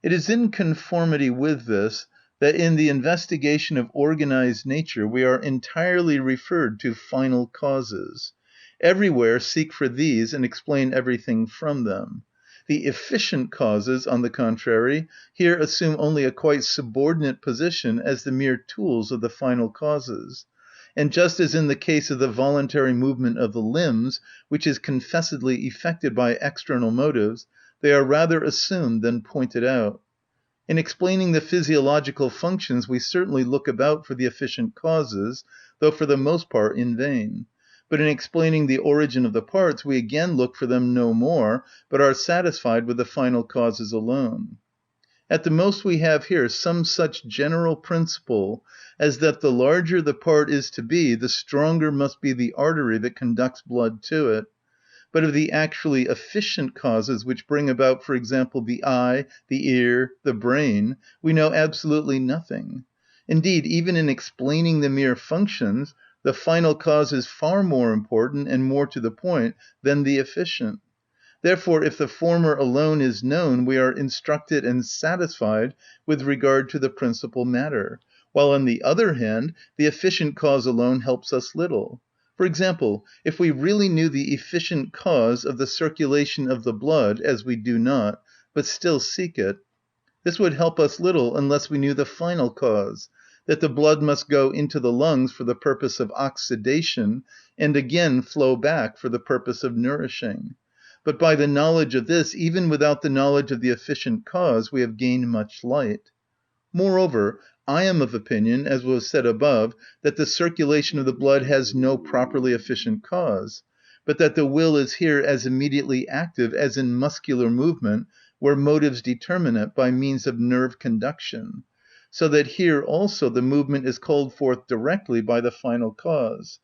[SPEAKER 1] It is in conformity with this that in the investigation of organised nature we are entirely referred to final causes. Everywhere seek for these and explain everything from them. The efficient causes, on the contrary, here assume only a quite subordinate position as the mere tools of the final causes. And just as in the case of the voluntary movement of the limbs, which is confessedly effected by external motives, they are rather assumed than pointed out. In explaining the physiological functions we certainly look about for the efficient causes, though for the most part in vain. But in explaining the origin of the parts we again look for them no more, but are satisfied with the final causes alone. At the most we have here some such general principle as that the larger the part is to be, the stronger must be the artery that conducts blood to it. but of the actually efficient causes which bring about, for example, the eye, the ear, the brain, we know absolutely nothing. Indeed, even in explaining the mere functions, the final cause is far more important and more to the point than the efficient. Therefore, if the former alone is known, we are instructed and satisfied with regard to the principal matter, while on the other hand, the efficient cause alone helps us little. For example, if we really knew the efficient cause of the circulation of the blood, as we do not, but still seek it, this would help us little unless we knew the final cause, that the blood must go into the lungs for the purpose of oxidation, and again flow back for the purpose of nourishing. But by the knowledge of this, even without the knowledge of the efficient cause, we have gained much light. Moreover, I am of opinion, as was said above, that the circulation of the blood has no properly efficient cause, but that the will is here as immediately active as in muscular movement, where motives determine it by means of nerve conduction, so that here also the movement is called forth directly by the final cause.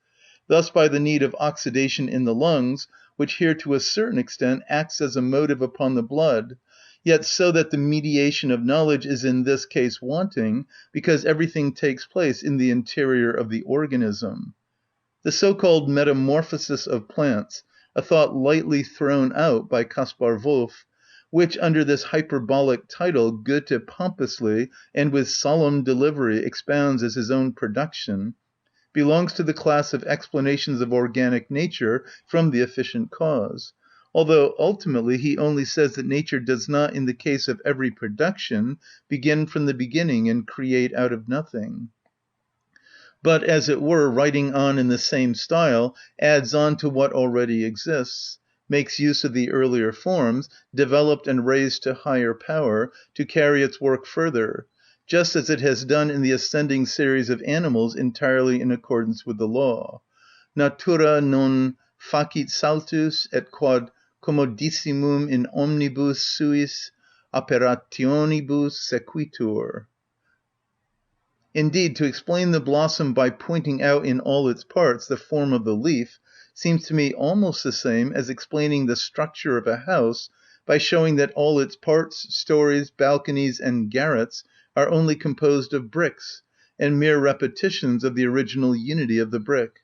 [SPEAKER 1] Thus by the need of oxidation in the lungs, which here to a certain extent acts as a motive upon the blood, yet so that the mediation of knowledge is in this case wanting, because everything takes place in the interior of the organism. The so-called metamorphosis of plants, a thought lightly thrown out by Kaspar Wolff, which under this hyperbolic title Goethe pompously and with solemn delivery expounds as his own production, belongs to the class of explanations of organic nature from the efficient cause, although ultimately he only says that nature does not, in the case of every production, begin from the beginning and create out of nothing, but, as it were, writing on in the same style, adds on to what already exists, makes use of the earlier forms, developed and raised to higher power, to carry its work further, just as it has done in the ascending series of animals entirely in accordance with the law. Natura non facit saltus, et quod commodissimum in omnibus suis operationibus sequitur. Indeed, to explain the blossom by pointing out in all its parts the form of the leaf seems to me almost the same as explaining the structure of a house by showing that all its parts, stories, balconies, and garrets are only composed of bricks, and mere repetitions of the original unity of the brick.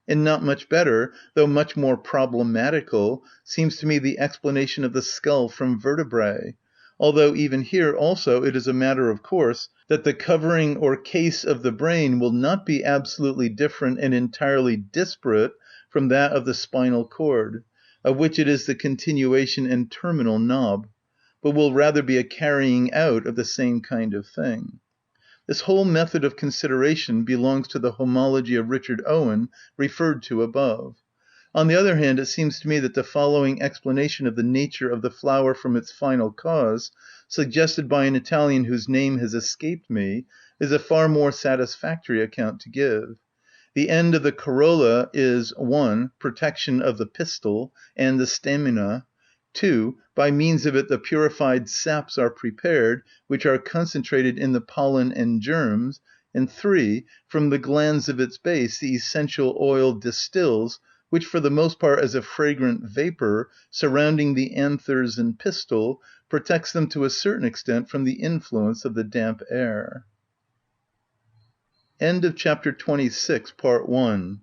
[SPEAKER 1] And not much better, though much more problematical, seems to me the explanation of the skull from vertebrae, although even here also it is a matter of course that the covering or case of the brain will not be absolutely different and entirely disparate from that of the spinal cord, of which it is the continuation and terminal knob, but will rather be a carrying out of the same kind of thing. This whole method of consideration belongs to the homology of Richard Owen referred to above. On the other hand, it seems to me that the following explanation of the nature of the flower from its final cause, suggested by an Italian whose name has escaped me, is a far more satisfactory account to give. The end of the corolla is 1. Protection of the pistil and the stamina, 2. By means of it the purified saps are prepared, which are concentrated in the pollen and germs, and 3. From the glands of its base the essential oil distills, which for the most part as a fragrant vapour, surrounding the anthers and pistil, protects them to a certain extent from the influence of the damp air. End of chapter 26, part 1.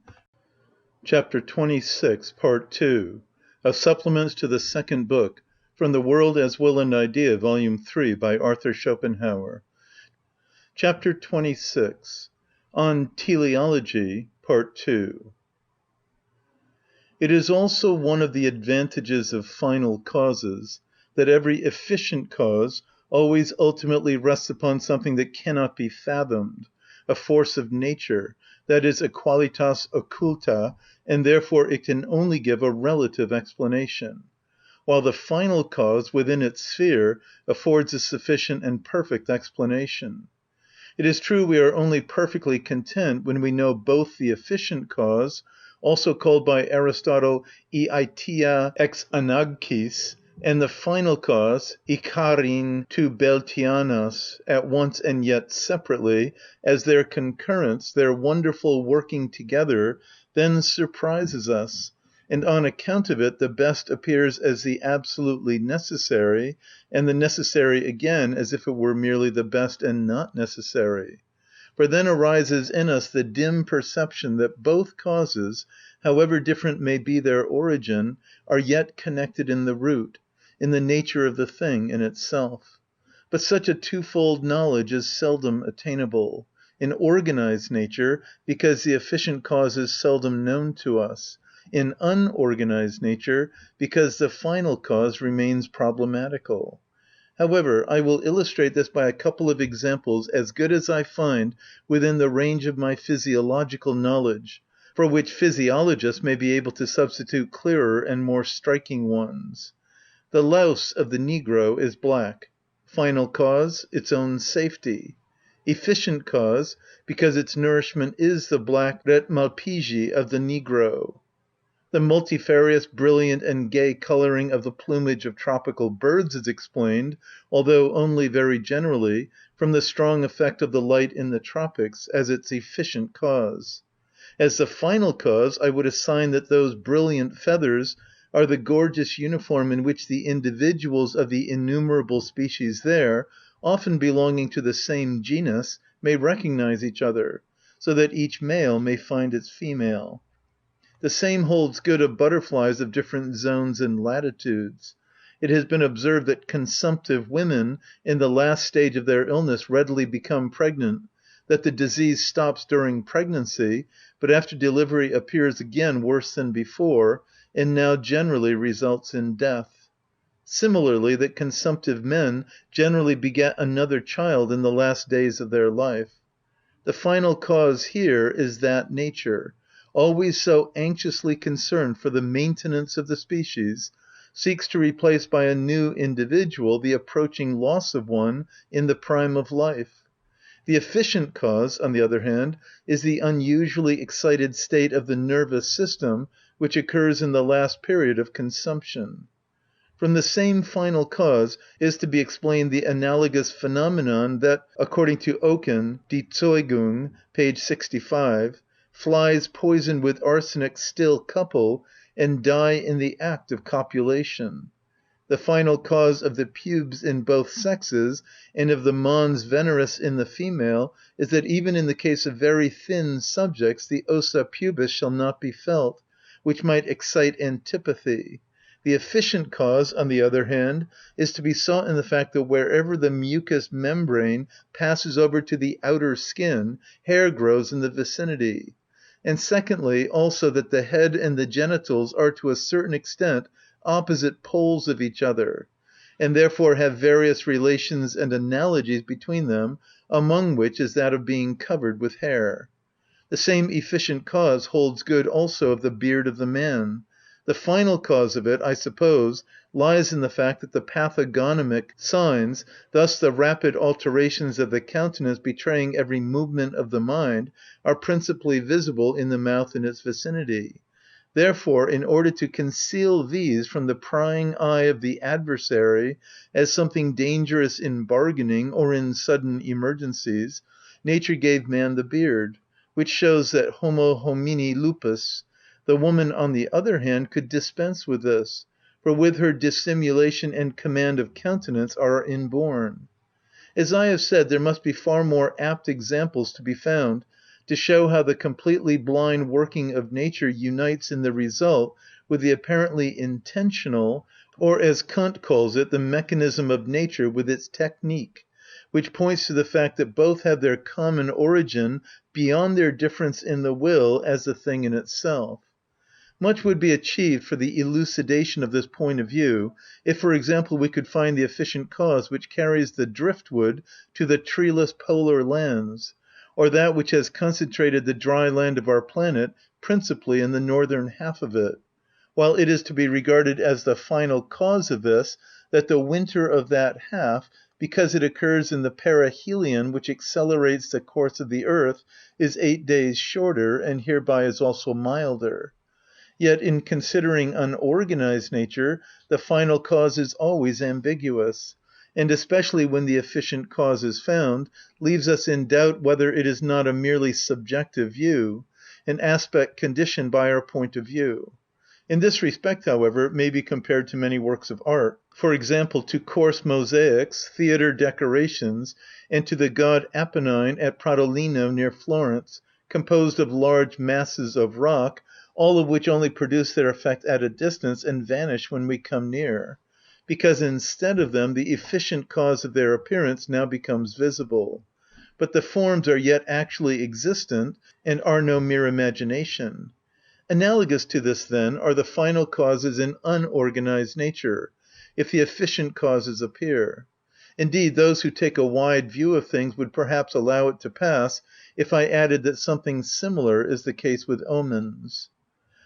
[SPEAKER 1] Chapter 26, part 2. Of Supplements to the Second Book, from The World as Will and Idea, Volume 3, by Arthur Schopenhauer. Chapter 26. On Teleology, part 2. It is also one of the advantages of final causes that every efficient cause always ultimately rests upon something that cannot be fathomed, a force of nature, that is, a qualitas occulta, and therefore it can only give a relative explanation, while the final cause within its sphere affords a sufficient and perfect explanation. It is true we are only perfectly content when we know both the efficient cause, also called by Aristotle η αιτία εξ ανάγκης, and the final cause, ikarin tu beltianos, at once and yet separately, as their concurrence, their wonderful working together, then surprises us, and on account of it the best appears as the absolutely necessary, and the necessary again as if it were merely the best and not necessary. For then arises in us the dim perception that both causes, however different may be their origin, are yet connected in the root, in the nature of the thing in itself. But such a twofold knowledge is seldom attainable: in organised nature, because the efficient cause is seldom known to us; in unorganised nature, because the final cause remains problematical. However, I will illustrate this by a couple of examples as good as I find within the range of my physiological knowledge, for which physiologists may be able to substitute clearer and more striking ones. The louse of the negro is black. Final cause, its own safety. Efficient cause, because its nourishment is the black ret malpighi of the negro. The multifarious, brilliant, and gay coloring of the plumage of tropical birds is explained, although only very generally, from the strong effect of the light in the tropics, as its efficient cause. As the final cause, I would assign that those brilliant feathers are the gorgeous uniform in which the individuals of the innumerable species there, often belonging to the same genus, may recognize each other, so that each male may find its female. The same holds good of butterflies of different zones and latitudes. It has been observed that consumptive women, in the last stage of their illness, readily become pregnant, that the disease stops during pregnancy, but after delivery appears again worse than before, and now generally results in death. Similarly, that consumptive men generally beget another child in the last days of their life. The final cause here is that nature, always so anxiously concerned for the maintenance of the species, seeks to replace by a new individual the approaching loss of one in the prime of life. The efficient cause, on the other hand, is the unusually excited state of the nervous system which occurs in the last period of consumption. From the same final cause is to be explained the analogous phenomenon that, according to Oken, Die Zeugung, p. 65, flies poisoned with arsenic still couple and die in the act of copulation. The final cause of the pubes in both sexes, and of the mons veneris in the female, is that even in the case of very thin subjects the ossa pubis shall not be felt, which might excite antipathy. The efficient cause, on the other hand, is to be sought in the fact that wherever the mucous membrane passes over to the outer skin, hair grows in the vicinity. And secondly, also that the head and the genitals are to a certain extent opposite poles of each other, and therefore have various relations and analogies between them, among which is that of being covered with hair. The same efficient cause holds good also of the beard of the man. The final cause of it, I suppose, lies in the fact that the pathognomic signs, thus the rapid alterations of the countenance betraying every movement of the mind, are principally visible in the mouth and its vicinity. Therefore, in order to conceal these from the prying eye of the adversary as something dangerous in bargaining or in sudden emergencies, nature gave man the beard, which shows that homo homini lupus. The woman, on the other hand, could dispense with this, for with her dissimulation and command of countenance are inborn. As I have said, there must be far more apt examples to be found to show how the completely blind working of nature unites in the result with the apparently intentional, or as Kant calls it, the mechanism of nature with its technique, which points to the fact that both have their common origin beyond their difference in the will as the thing in itself. Much would be achieved for the elucidation of this point of view, if, for example, we could find the efficient cause which carries the driftwood to the treeless polar lands, or that which has concentrated the dry land of our planet principally in the northern half of it, while it is to be regarded as the final cause of this, that the winter of that half, because it occurs in the perihelion which accelerates the course of the earth, is 8 days shorter, and hereby is also milder. Yet in considering unorganized nature, the final cause is always ambiguous, and especially when the efficient cause is found, leaves us in doubt whether it is not a merely subjective view, an aspect conditioned by our point of view. In this respect, however, it may be compared to many works of art, for example, to coarse mosaics, theatre decorations, and to the god Apennine at Pratolino near Florence, composed of large masses of rock, all of which only produce their effect at a distance and vanish when we come near, because instead of them the efficient cause of their appearance now becomes visible. But the forms are yet actually existent, and are no mere imagination. Analogous to this, then, are the final causes in unorganized nature, if the efficient causes appear. Indeed, those who take a wide view of things would perhaps allow it to pass if I added that something similar is the case with omens.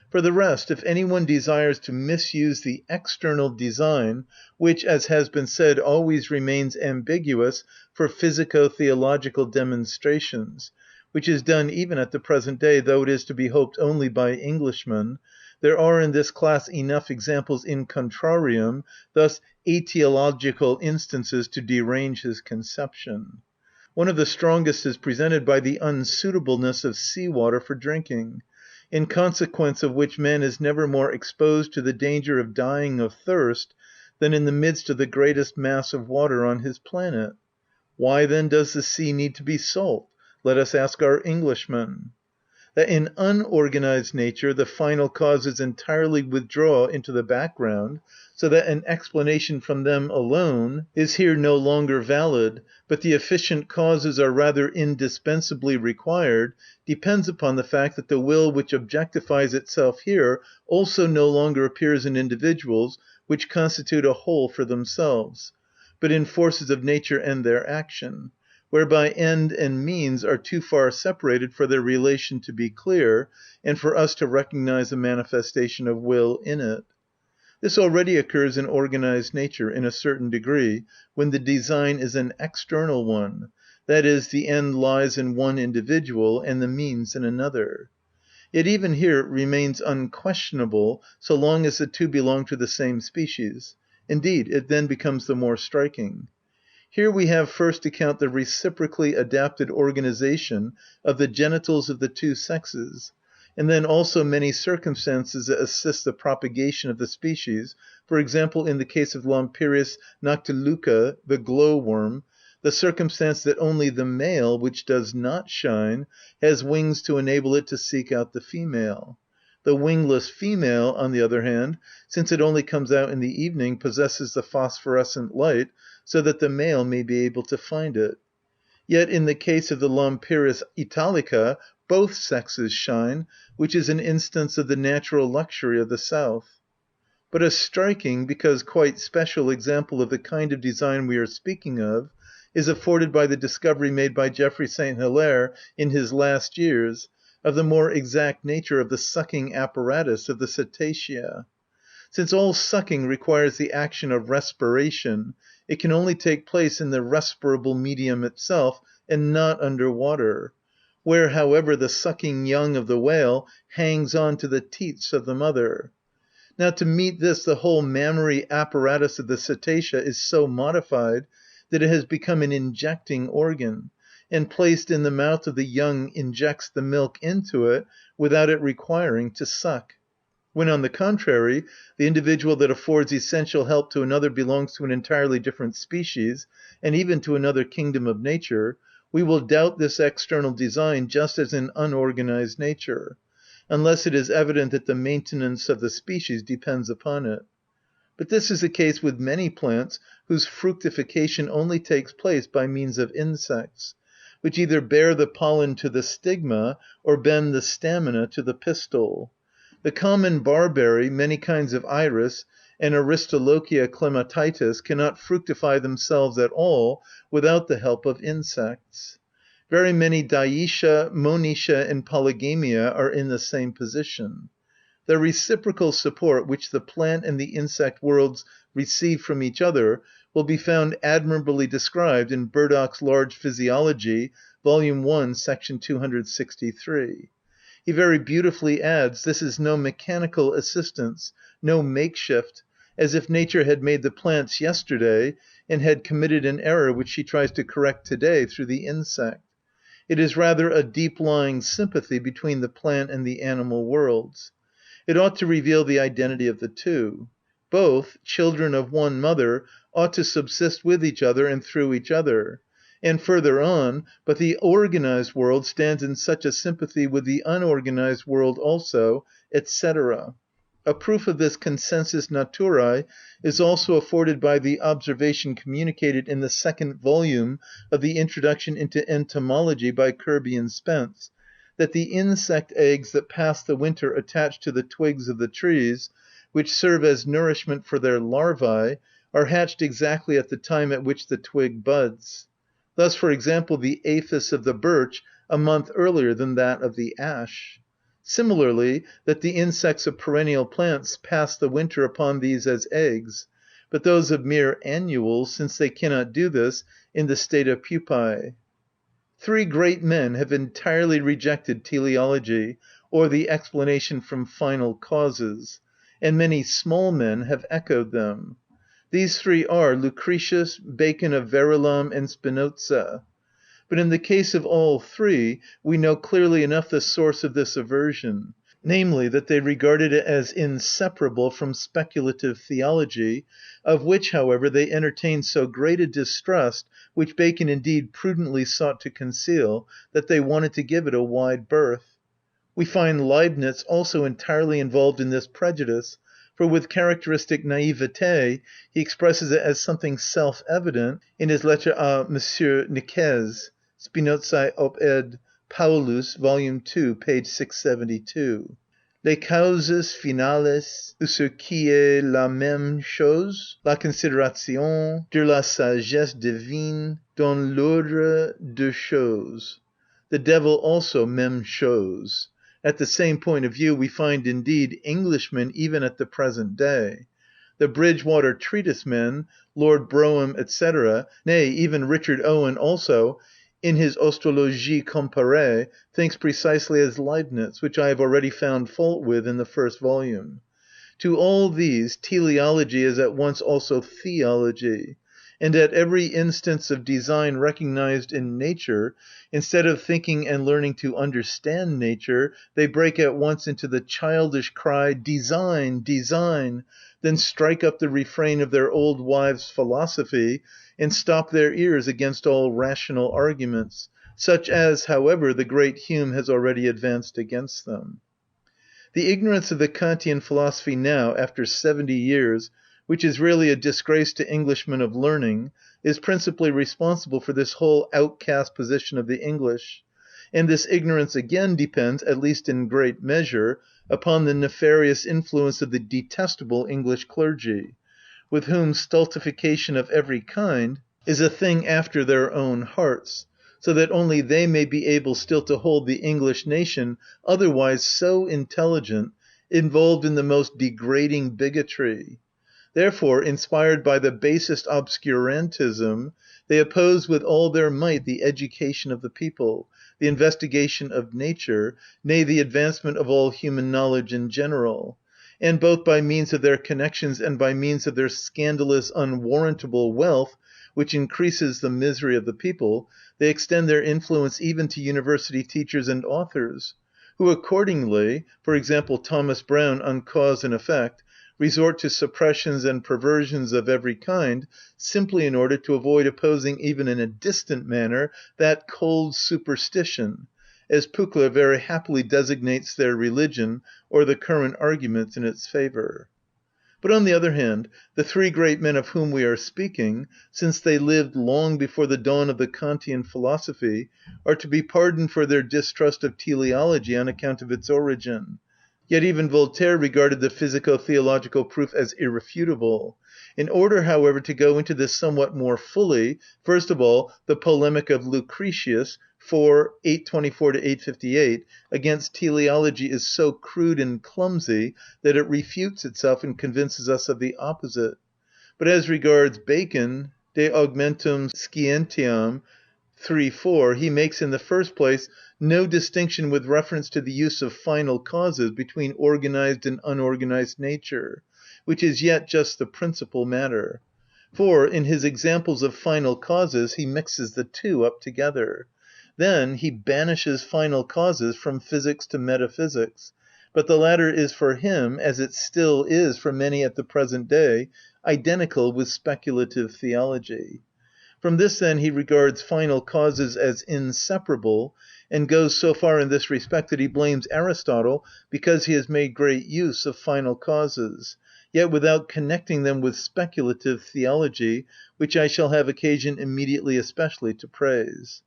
[SPEAKER 1] For the rest, if any one desires to misuse the external design, which, as has been said, always remains ambiguous for physico-theological demonstrations, which is done even at the present day, though it is to be hoped only by Englishmen, there are in this class enough examples in contrarium, thus etiological instances to derange his conception. One of the strongest is presented by the unsuitableness of sea water for drinking, in consequence of which man is never more exposed to the danger of dying of thirst than in the midst of the greatest mass of water on his planet. Why then does the sea need to be salt? Let us ask our Englishmen. That in unorganized nature the final causes entirely withdraw into the background, so that an explanation from them alone is here no longer valid, but the efficient causes are rather indispensably required, depends upon the fact that the will which objectifies itself here also no longer appears in individuals which constitute a whole for themselves, but in forces of nature and their action, whereby end and means are too far separated for their relation to be clear, and for us to recognize a manifestation of will in it. This already occurs in organized nature, in a certain degree, when the design is an external one, that is, the end lies in one individual, and the means in another. Yet even here it remains unquestionable, so long as the two belong to the same species. Indeed, it then becomes the more striking. Here we have first to count the reciprocally adapted organization of the genitals of the two sexes, and then also many circumstances that assist the propagation of the species, for example, in the case of Lampyris noctiluca, the glow-worm, the circumstance that only the male, which does not shine, has wings to enable it to seek out the female. The wingless female, on the other hand, since it only comes out in the evening, possesses the phosphorescent light, so that the male may be able to find it. Yet in the case of the Lampyris italica, both sexes shine, which is an instance of the natural luxury of the south. But a striking, because quite special, example of the kind of design we are speaking of is afforded by the discovery made by Geoffroy St. Hilaire in his last years of the more exact nature of the sucking apparatus of the cetacea. Since all sucking requires the action of respiration, it can only take place in the respirable medium itself, and not under water, where, however, the sucking young of the whale hangs on to the teats of the mother. Now to meet this, the whole mammary apparatus of the cetacea is so modified that it has become an injecting organ, and placed in the mouth of the young injects the milk into it without it requiring to suck. When, on the contrary, the individual that affords essential help to another belongs to an entirely different species, and even to another kingdom of nature, we will doubt this external design just as in unorganized nature, unless it is evident that the maintenance of the species depends upon it. But this is the case with many plants whose fructification only takes place by means of insects, which either bear the pollen to the stigma, or bend the stamina to the pistil. The common barberry, many kinds of iris, and Aristolochia clematitis cannot fructify themselves at all without the help of insects. Very many Dioecia, Monoecia, and Polygamia are in the same position. The reciprocal support which the plant and the insect worlds receive from each other will be found admirably described in Burdach's Large Physiology, Vol. 1, section 263. He very beautifully adds, this is no mechanical assistance, no makeshift, as if nature had made the plants yesterday and had committed an error which she tries to correct today through the insect. It is rather a deep-lying sympathy between the plant and the animal worlds. It ought to reveal the identity of the two. Both, children of one mother, ought to subsist with each other and through each other. And further on, but the organized world stands in such a sympathy with the unorganized world also, etc. A proof of this consensus naturae is also afforded by the observation communicated in the second volume of the Introduction into Entomology by Kirby and Spence, that the insect eggs that pass the winter attached to the twigs of the trees, which serve as nourishment for their larvae, are hatched exactly at the time at which the twig buds. Thus, for example, the aphis of the birch a month earlier than that of the ash. Similarly, that the insects of perennial plants pass the winter upon these as eggs, but those of mere annuals, since they cannot do this, in the state of pupae. Three great men have entirely rejected teleology, or the explanation from final causes, and many small men have echoed them. These three are Lucretius, Bacon of Verulam, and Spinoza. But in the case of all three, we know clearly enough the source of this aversion, namely, that they regarded it as inseparable from speculative theology, of which, however, they entertained so great a distrust, which Bacon indeed prudently sought to conceal, that they wanted to give it a wide berth. We find Leibnitz also entirely involved in this prejudice, for with characteristic naivete he expresses it as something self-evident in his Lettre à M. Nicaise, Spinozae op. ed. Paulus, vol. 2, page 672. Les causes finales, ou ce qui est la même chose, la considération de la sagesse divine dans l'ordre des choses. The devil also même chose. At the same point of view we find indeed Englishmen even at the present day. The Bridgewater treatise men, Lord Brougham, etc., nay, even Richard Owen also, in his Ostrologie comparée, thinks precisely as Leibnitz, which I have already found fault with in the first volume. To all these, teleology is at once also theology, and at every instance of design recognized in nature, instead of thinking and learning to understand nature, they break at once into the childish cry, "Design, design," then strike up the refrain of their old wives' philosophy, and stop their ears against all rational arguments, such as, however, the great Hume has already advanced against them. The ignorance of the Kantian philosophy now, after 70 years, which is really a disgrace to Englishmen of learning, is principally responsible for this whole outcast position of the English, and this ignorance again depends, at least in great measure, upon the nefarious influence of the detestable English clergy, with whom stultification of every kind is a thing after their own hearts, so that only they may be able still to hold the English nation, otherwise so intelligent, involved in the most degrading bigotry. Therefore, inspired by the basest obscurantism, they oppose with all their might the education of the people, the investigation of nature, nay, the advancement of all human knowledge in general. And both by means of their connections and by means of their scandalous, unwarrantable wealth, which increases the misery of the people, they extend their influence even to university teachers and authors, who accordingly, for example, Thomas Brown on Cause and Effect, resort to suppressions and perversions of every kind, simply in order to avoid opposing even in a distant manner that cold superstition, as Pückler very happily designates their religion, or the current arguments in its favour. But on the other hand, the three great men of whom we are speaking, since they lived long before the dawn of the Kantian philosophy, are to be pardoned for their distrust of teleology on account of its origin. Yet even Voltaire regarded the physico-theological proof as irrefutable. In order, however, to go into this somewhat more fully, first of all, the polemic of Lucretius, 824-858, against teleology is so crude and clumsy that it refutes itself and convinces us of the opposite. But as regards Bacon, De Augmentum Scientiam, 3:4, he makes in the first place no distinction with reference to the use of final causes between organized and unorganized nature, which is yet just the principal matter. For, in his examples of final causes, he mixes the two up together. Then he banishes final causes from physics to metaphysics, but the latter is for him, as it still is for many at the present day, identical with speculative theology. From this, then, he regards final causes as inseparable, and goes so far in this respect that he blames Aristotle because he has made great use of final causes, yet without connecting them with speculative theology, which I shall have occasion immediately especially to praise.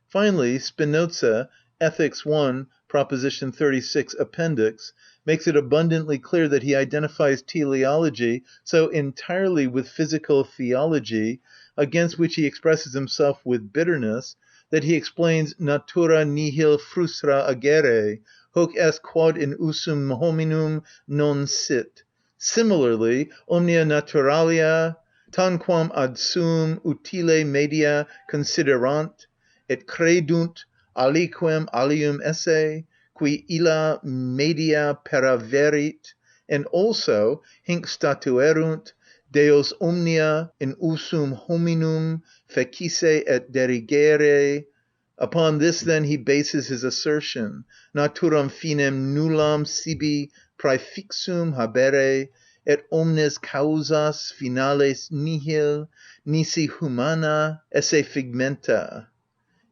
[SPEAKER 1] Finally, Spinoza, Ethics I, proposition 36, Appendix, makes it abundantly clear that he identifies teleology so entirely with physical theology, against which he expresses himself with bitterness, that he explains natura nihil frustra agere, hoc est quod in usum hominum non sit. Similarly, omnia naturalia, tanquam ad suum utile media considerant, et credunt aliquem alium esse, qui illa media peraverit, and also hinc statuerunt Deos omnia in usum hominum fecisse et derigere. Upon this, then, he bases his assertion, naturam finem nullam sibi praefixum habere, et omnes causas finales nihil, nisi humana esse figmenta.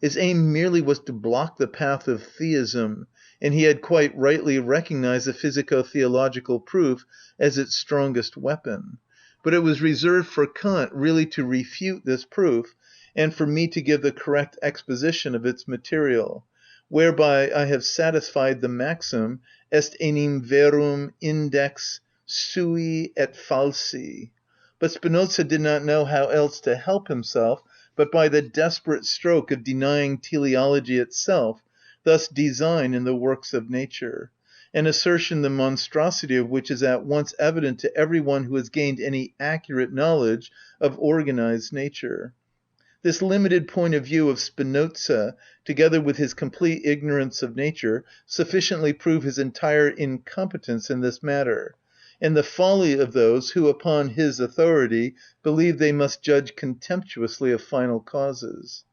[SPEAKER 1] His aim merely was to block the path of theism, and he had quite rightly recognised the physico-theological proof as its strongest weapon. But it was reserved for Kant really to refute this proof, and for me to give the correct exposition of its material, whereby I have satisfied the maxim, est enim verum index sui et falsi. But Spinoza did not know how else to help himself but by the desperate stroke of denying teleology itself, thus design in the works of nature, an assertion the monstrosity of which is at once evident to every one who has gained any accurate knowledge of organised nature. This limited point of view of Spinoza, together with his complete ignorance of nature, sufficiently prove his entire incompetence in this matter, and the folly of those who, upon his authority, believe they must judge contemptuously of final causes.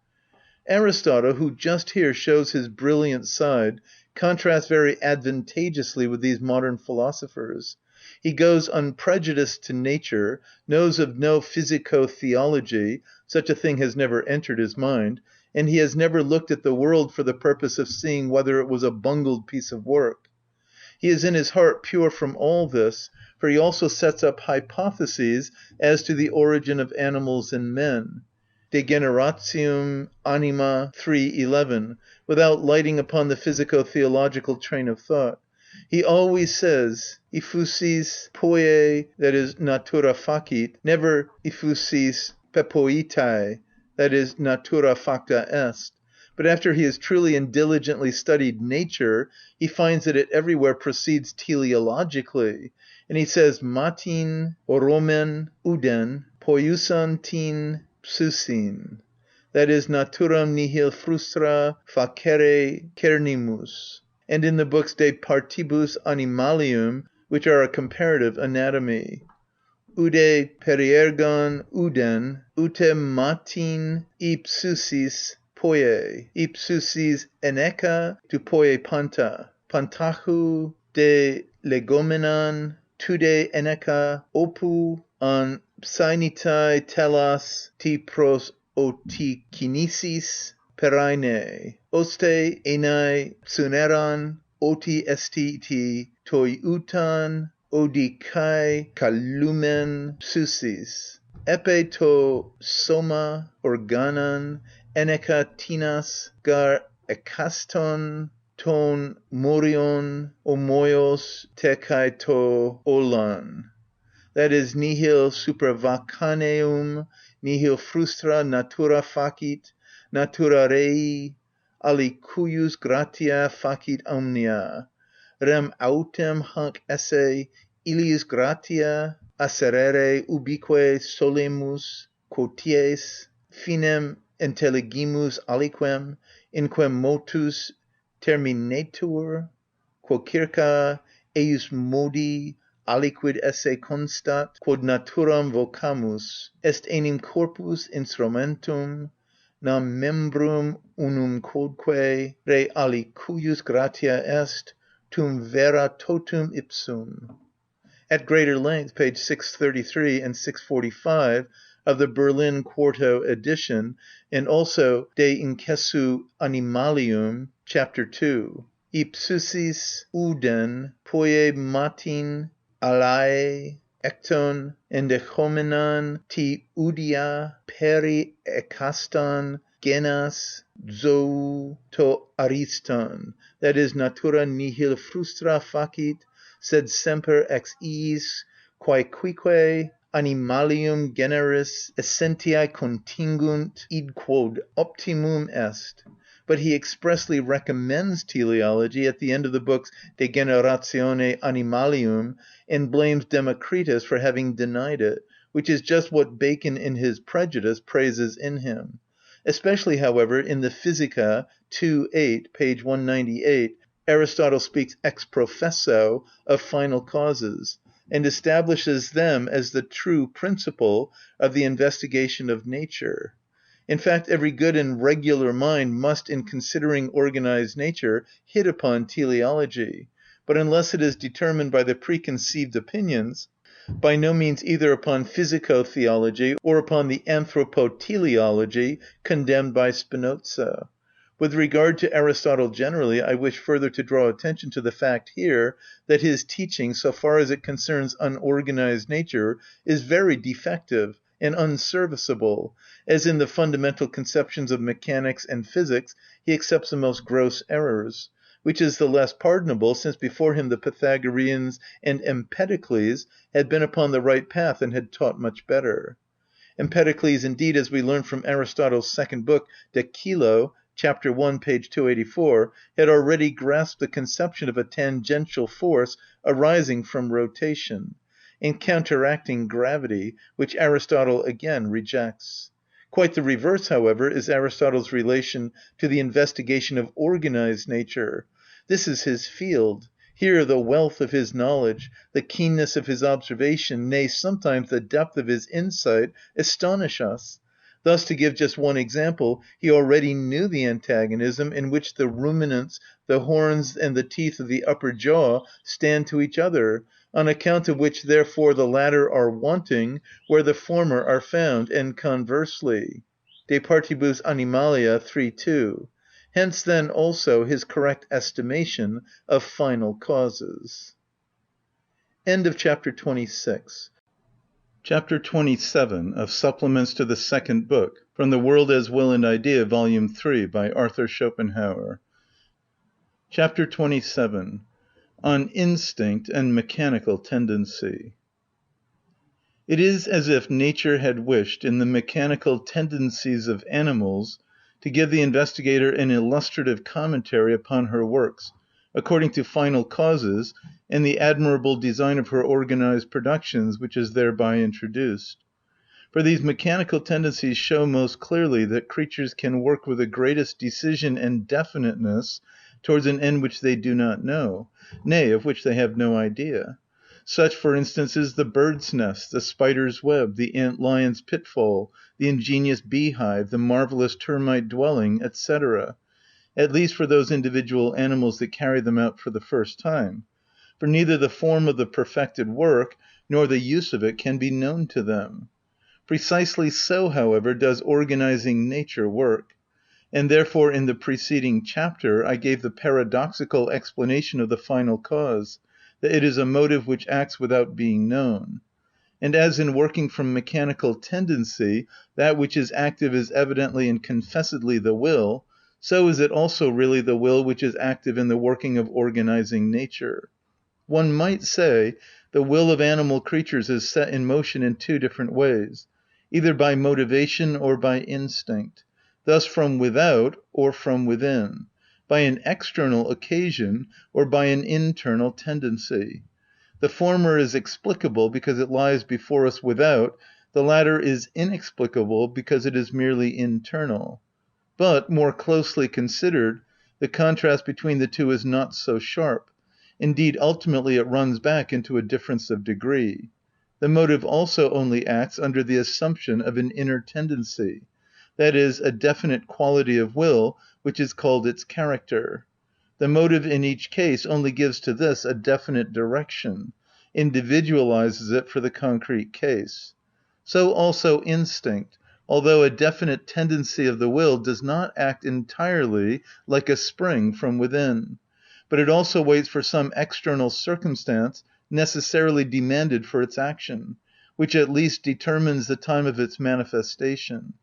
[SPEAKER 1] Aristotle, who just here shows his brilliant side, contrasts very advantageously with these modern philosophers. He goes unprejudiced to nature, knows of no physico-theology, such a thing has never entered his mind, and he has never looked at the world for the purpose of seeing whether it was a bungled piece of work. He is in his heart pure from all this, for he also sets up hypotheses as to the origin of animals and men (De generatium anima 3:11), without lighting upon the physico-theological train of thought. He always says, effusis poie, that is, natura facit, never effusis pepoitai, that is, natura facta est. But after he has truly and diligently studied nature, he finds that it everywhere proceeds teleologically, and he says, matin oromen uden poiusan tin psusin, that is, naturam nihil frustra facere cernimus, and in the books De Partibus Animalium, which are a comparative anatomy, ude periergon uden, ute matin ipsusis poie, ipsusis eneca tu poie panta, pantahu de legomenan, tude eneca opu an psainitai telas ti pros otikinisis peraine, oste enai psuneran, oti estiti toiutan, odikai kalumen psusis, epe to soma organan, eneca tinas gar ekaston ton morion omoios te kai to olan. That is, nihil supravacaneum, nihil frustra natura facit, natura rei, alicuius gratia facit omnia. Rem autem hanc esse illius gratia asserere ubique solemus, quoties, finem intelligimus aliquem, inquem motus terminetur, quocirca eius modi aliquid esse constat, quod naturam vocamus, est enim corpus instrumentum, nam membrum unum quodque re alicuius gratia est, tum vera totum ipsum. At greater length, page 633 and 645 of the Berlin quarto edition, and also De Incessu Animalium, chapter 2. Ipsusis uden poiematin alae ekton endechomenan ti udia peri ekastan genas zou to ariston, that is, natura nihil frustra facit, sed semper ex iis quaeque animalium generis essentiae contingunt, id quod optimum est. But he expressly recommends teleology at the end of the books De Generatione Animalium, and blames Democritus for having denied it, which is just what Bacon in his Prejudice praises in him. Especially, however, in the Physica 2.8, page 198, Aristotle speaks ex professo of final causes, and establishes them as the true principle of the investigation of nature. In fact, every good and regular mind must, in considering organised nature, hit upon teleology, but unless it is determined by the preconceived opinions, by no means either upon physico-theology or upon the anthropoteleology condemned by Spinoza. With regard to Aristotle generally, I wish further to draw attention to the fact here that his teaching, so far as it concerns unorganised nature, is very defective and unserviceable, as in the fundamental conceptions of mechanics and physics he accepts the most gross errors, which is the less pardonable since before him the Pythagoreans and Empedocles had been upon the right path and had taught much better. Empedocles, indeed, as we learn from Aristotle's second book, De Kilo, chapter 1, page 284, had already grasped the conception of a tangential force arising from rotation, and counteracting gravity, which Aristotle again rejects. Quite the reverse, however, is Aristotle's relation to the investigation of organised nature. This is his field. Here the wealth of his knowledge, the keenness of his observation, nay, sometimes the depth of his insight, astonish us. Thus, to give just one example, he already knew the antagonism in which the ruminants, the horns, and the teeth of the upper jaw stand to each other, on account of which, therefore, the latter are wanting where the former are found, and conversely. De Partibus Animalia 3.2. Hence, then, also, his correct estimation of final causes. End of chapter 26. Chapter 27 of Supplements to the Second Book, from The World as Will and Idea, Volume 3, by Arthur Schopenhauer. Chapter 27. On Instinct and Mechanical Tendency. It is as if nature had wished, in the mechanical tendencies of animals, to give the investigator an illustrative commentary upon her works, according to final causes, and the admirable design of her organized productions, which is thereby introduced. For these mechanical tendencies show most clearly that creatures can work with the greatest decision and definiteness towards an end which they do not know, nay, of which they have no idea. Such, for instance, is the bird's nest, the spider's web, the ant-lion's pitfall, the ingenious beehive, the marvellous termite dwelling, etc., at least for those individual animals that carry them out for the first time. For neither the form of the perfected work nor the use of it can be known to them. Precisely so, however, does organizing nature work. And therefore in the preceding chapter I gave the paradoxical explanation of the final cause, that it is a motive which acts without being known. And as in working from mechanical tendency, that which is active is evidently and confessedly the will, so is it also really the will which is active in the working of organizing nature. One might say the will of animal creatures is set in motion in two different ways, either by motivation or by instinct, thus from without or from within, by an external occasion or by an internal tendency. The former is explicable because it lies before us without, the latter is inexplicable because it is merely internal. But, more closely considered, the contrast between the two is not so sharp. Indeed, ultimately it runs back into a difference of degree. The motive also only acts under the assumption of an inner tendency, that is, a definite quality of will, which is called its character. The motive in each case only gives to this a definite direction, individualizes it for the concrete case. So also instinct, although a definite tendency of the will, does not act entirely like a spring from within, but it also waits for some external circumstance necessarily demanded for its action, which at least determines the time of its manifestation.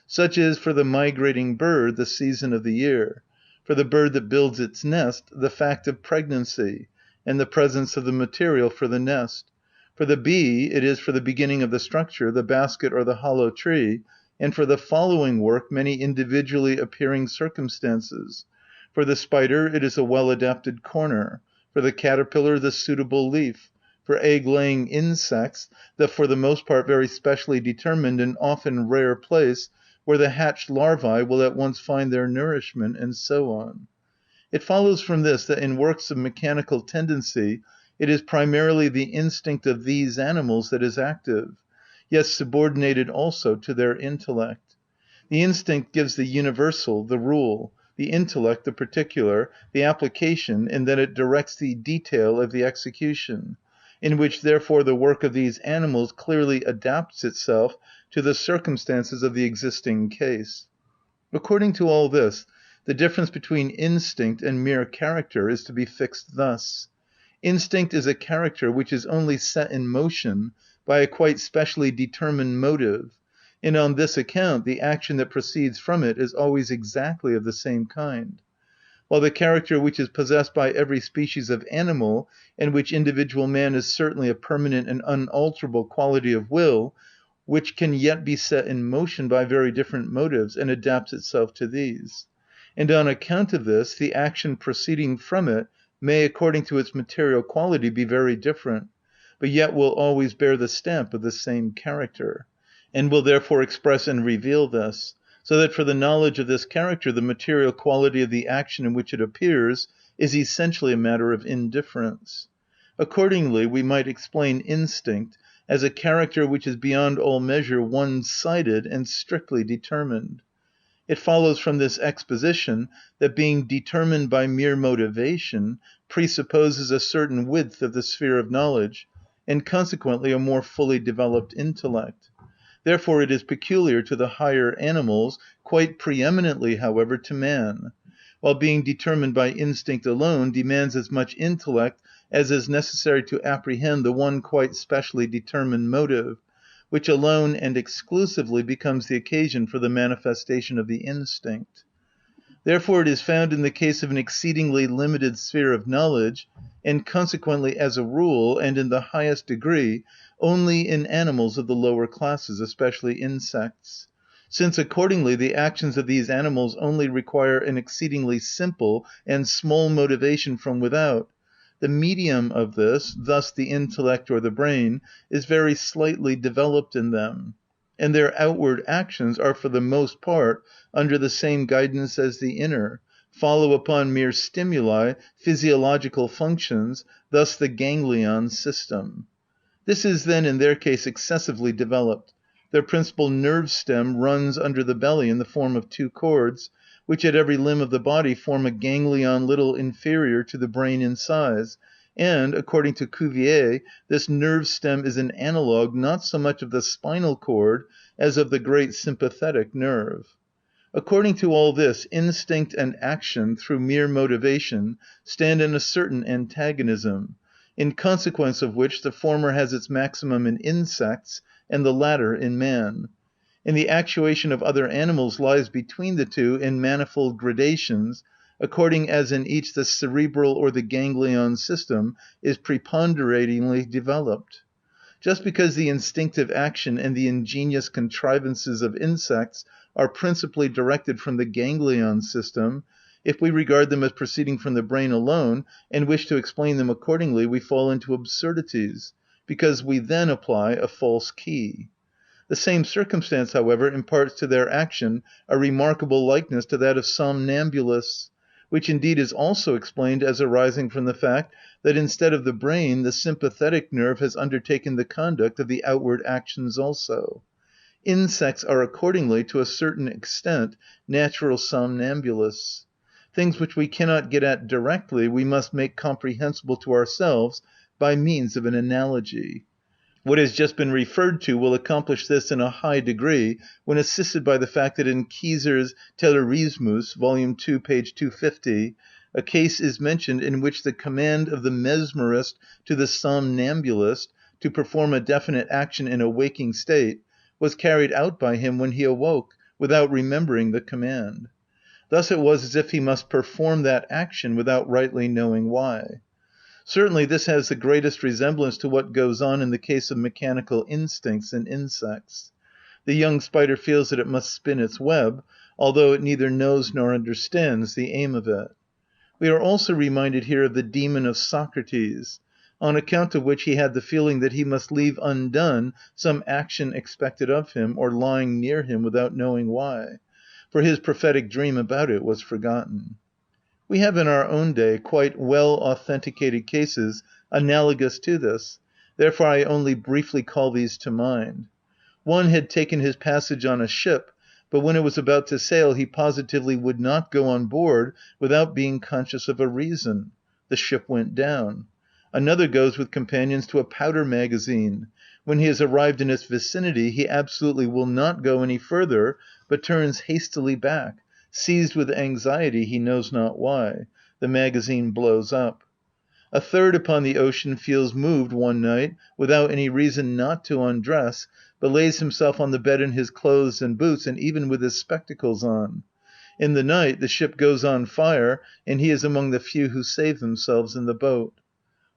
[SPEAKER 1] Such is for the migrating bird the season of the year, for the bird that builds its nest the fact of pregnancy and the presence of the material for the nest. For the bee it is for the beginning of the structure, the basket or the hollow tree, and for the following work many individually appearing circumstances. For the spider it is a well-adapted corner, for the caterpillar the suitable leaf, for egg-laying insects the for the most part very specially determined and often rare place where the hatched larvae will at once find their nourishment, and so on. It follows from this that in works of mechanical tendency it is primarily the instinct of these animals that is active, yet subordinated also to their intellect. The instinct gives the universal, the rule, the intellect, the particular, the application, and then it directs the detail of the execution, in which therefore the work of these animals clearly adapts itself to the circumstances of the existing case. According to all this, the difference between instinct and mere character is to be fixed thus. Instinct is a character which is only set in motion by a quite specially determined motive, and on this account the action that proceeds from it is always exactly of the same kind; while the character which is possessed by every species of animal, and which individual man is certainly a permanent and unalterable quality of will, which can yet be set in motion by very different motives, and adapts itself to these. And on account of this, the action proceeding from it may, according to its material quality, be very different, but yet will always bear the stamp of the same character, and will therefore express and reveal this, so that for the knowledge of this character the material quality of the action in which it appears is essentially a matter of indifference. Accordingly we might explain instinct as a character which is beyond all measure one-sided and strictly determined. It follows from this exposition that being determined by mere motivation presupposes a certain width of the sphere of knowledge, and consequently a more fully developed intellect. Therefore it is peculiar to the higher animals, quite preeminently, however, to man, while being determined by instinct alone demands as much intellect as is necessary to apprehend the one quite specially determined motive, which alone and exclusively becomes the occasion for the manifestation of the instinct. Therefore it is found in the case of an exceedingly limited sphere of knowledge, and consequently as a rule, and in the highest degree, only in animals of the lower classes, especially insects; since accordingly the actions of these animals only require an exceedingly simple and small motivation from without. The medium of this, thus the intellect or the brain, is very slightly developed in them, and their outward actions are for the most part under the same guidance as the inner, follow upon mere stimuli, physiological functions, thus the ganglion system. This is then in their case excessively developed. Their principal nerve stem runs under the belly in the form of two cords, which at every limb of the body form a ganglion little inferior to the brain in size, and, according to Cuvier, this nerve stem is an analogue not so much of the spinal cord as of the great sympathetic nerve. According to all this, instinct and action, through mere motivation, stand in a certain antagonism, in consequence of which the former has its maximum in insects, and the latter in man. And the actuation of other animals lies between the two in manifold gradations, according as in each the cerebral or the ganglion system is preponderatingly developed. Just because the instinctive action and the ingenious contrivances of insects are principally directed from the ganglion system, if we regard them as proceeding from the brain alone, and wish to explain them accordingly, we fall into absurdities, because we then apply a false key. The same circumstance, however, imparts to their action a remarkable likeness to that of somnambulists, which indeed is also explained as arising from the fact that instead of the brain, the sympathetic nerve has undertaken the conduct of the outward actions also. Insects are accordingly, to a certain extent, natural somnambulists. things which we cannot get at directly we must make comprehensible to ourselves by means of an analogy. What has just been referred to will accomplish this in a high degree when assisted by the fact that in Kieser's Telerismus, Volume 2, page 250, a case is mentioned in which the command of the mesmerist to the somnambulist to perform a definite action in a waking state was carried out by him when he awoke, without remembering the command. Thus it was as if he must perform that action without rightly knowing why. Certainly this has the greatest resemblance to what goes on in the case of mechanical instincts in insects. The young spider feels that it must spin its web, although it neither knows nor understands the aim of it. We are also reminded here of the demon of Socrates, on account of which he had the feeling that he must leave undone some action expected of him, or lying near him without knowing why, for his prophetic dream about it was forgotten. We have in our own day quite well authenticated cases analogous to this, therefore I only briefly call these to mind. One had taken his passage on a ship, but when it was about to sail he positively would not go on board without being conscious of a reason. The ship went down. Another goes with companions to a powder magazine. When he has arrived in its vicinity, he absolutely will not go any further, but turns hastily back, seized with anxiety, he knows not why. The magazine blows up. A third upon the ocean feels moved one night, without any reason, not to undress, but lays himself on the bed in his clothes and boots, and even with his spectacles on. In the night, the ship goes on fire, and he is among the few who save themselves in the boat.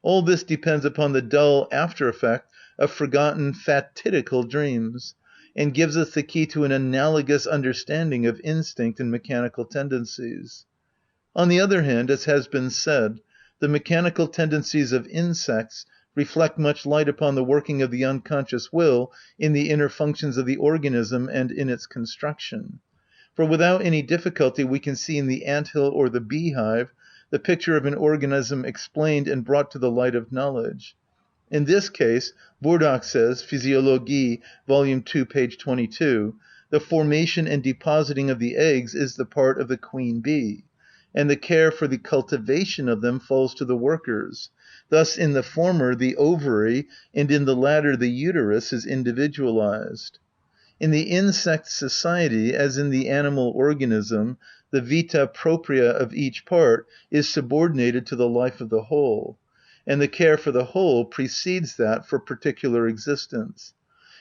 [SPEAKER 1] All this depends upon the dull after-effect of forgotten fatidical dreams, and gives us the key to an analogous understanding of instinct and mechanical tendencies. On the other hand, as has been said, the mechanical tendencies of insects reflect much light upon the working of the unconscious will in the inner functions of the organism and in its construction. For without any difficulty we can see in the ant-hill or the beehive the picture of an organism explained and brought to the light of knowledge. In this case, Burdach says, Physiologie, Volume 2, page 22, the formation and depositing of the eggs is the part of the queen bee, and the care for the cultivation of them falls to the workers. Thus in the former the ovary, and in the latter the uterus is individualized. In the insect society, as in the animal organism, the vita propria of each part is subordinated to the life of the whole, and the care for the whole precedes that for particular existence.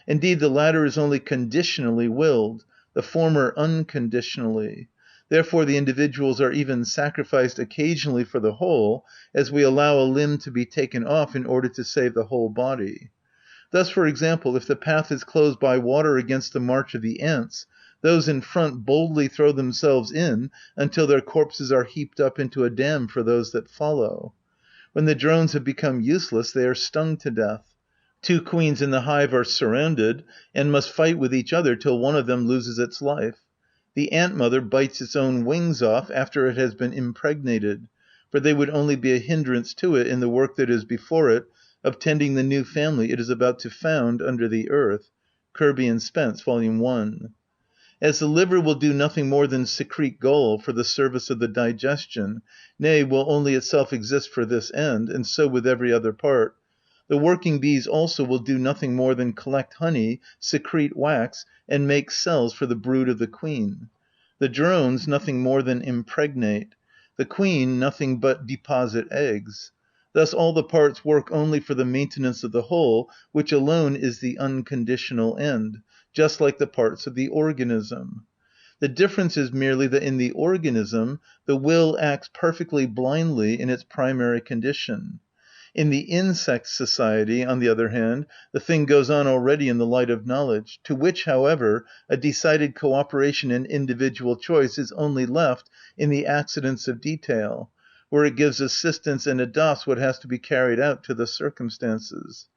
[SPEAKER 1] Indeed, the latter is only conditionally willed, the former unconditionally. Therefore the individuals are even sacrificed occasionally for the whole, as we allow a limb to be taken off in order to save the whole body. Thus, for example, if the path is closed by water against the march of the ants, those in front boldly throw themselves in until their corpses are heaped up into a dam for those that follow. When the drones have become useless, they are stung to death. 2 queens in the hive are surrounded, and must fight with each other till one of them loses its life. The ant-mother bites its own wings off after it has been impregnated, for they would only be a hindrance to it in the work that is before it, of tending the new family it is about to found under the earth. Kirby and Spence, Volume 1. As the liver will do nothing more than secrete gall for the service of the digestion, nay, will only itself exist for this end, and so with every other part, the working bees also will do nothing more than collect honey, secrete wax, and make cells for the brood of the queen. The drones nothing more than impregnate. The queen nothing but deposit eggs. Thus all the parts work only for the maintenance of the whole, which alone is the unconditional end, just like the parts of the organism. The difference is merely that in the organism the will acts perfectly blindly in its primary condition. In the insect society, on the other hand, the thing goes on already in the light of knowledge, to which, however, a decided cooperation and individual choice is only left in the accidents of detail, where it gives assistance and adopts what has to be carried out to the circumstances.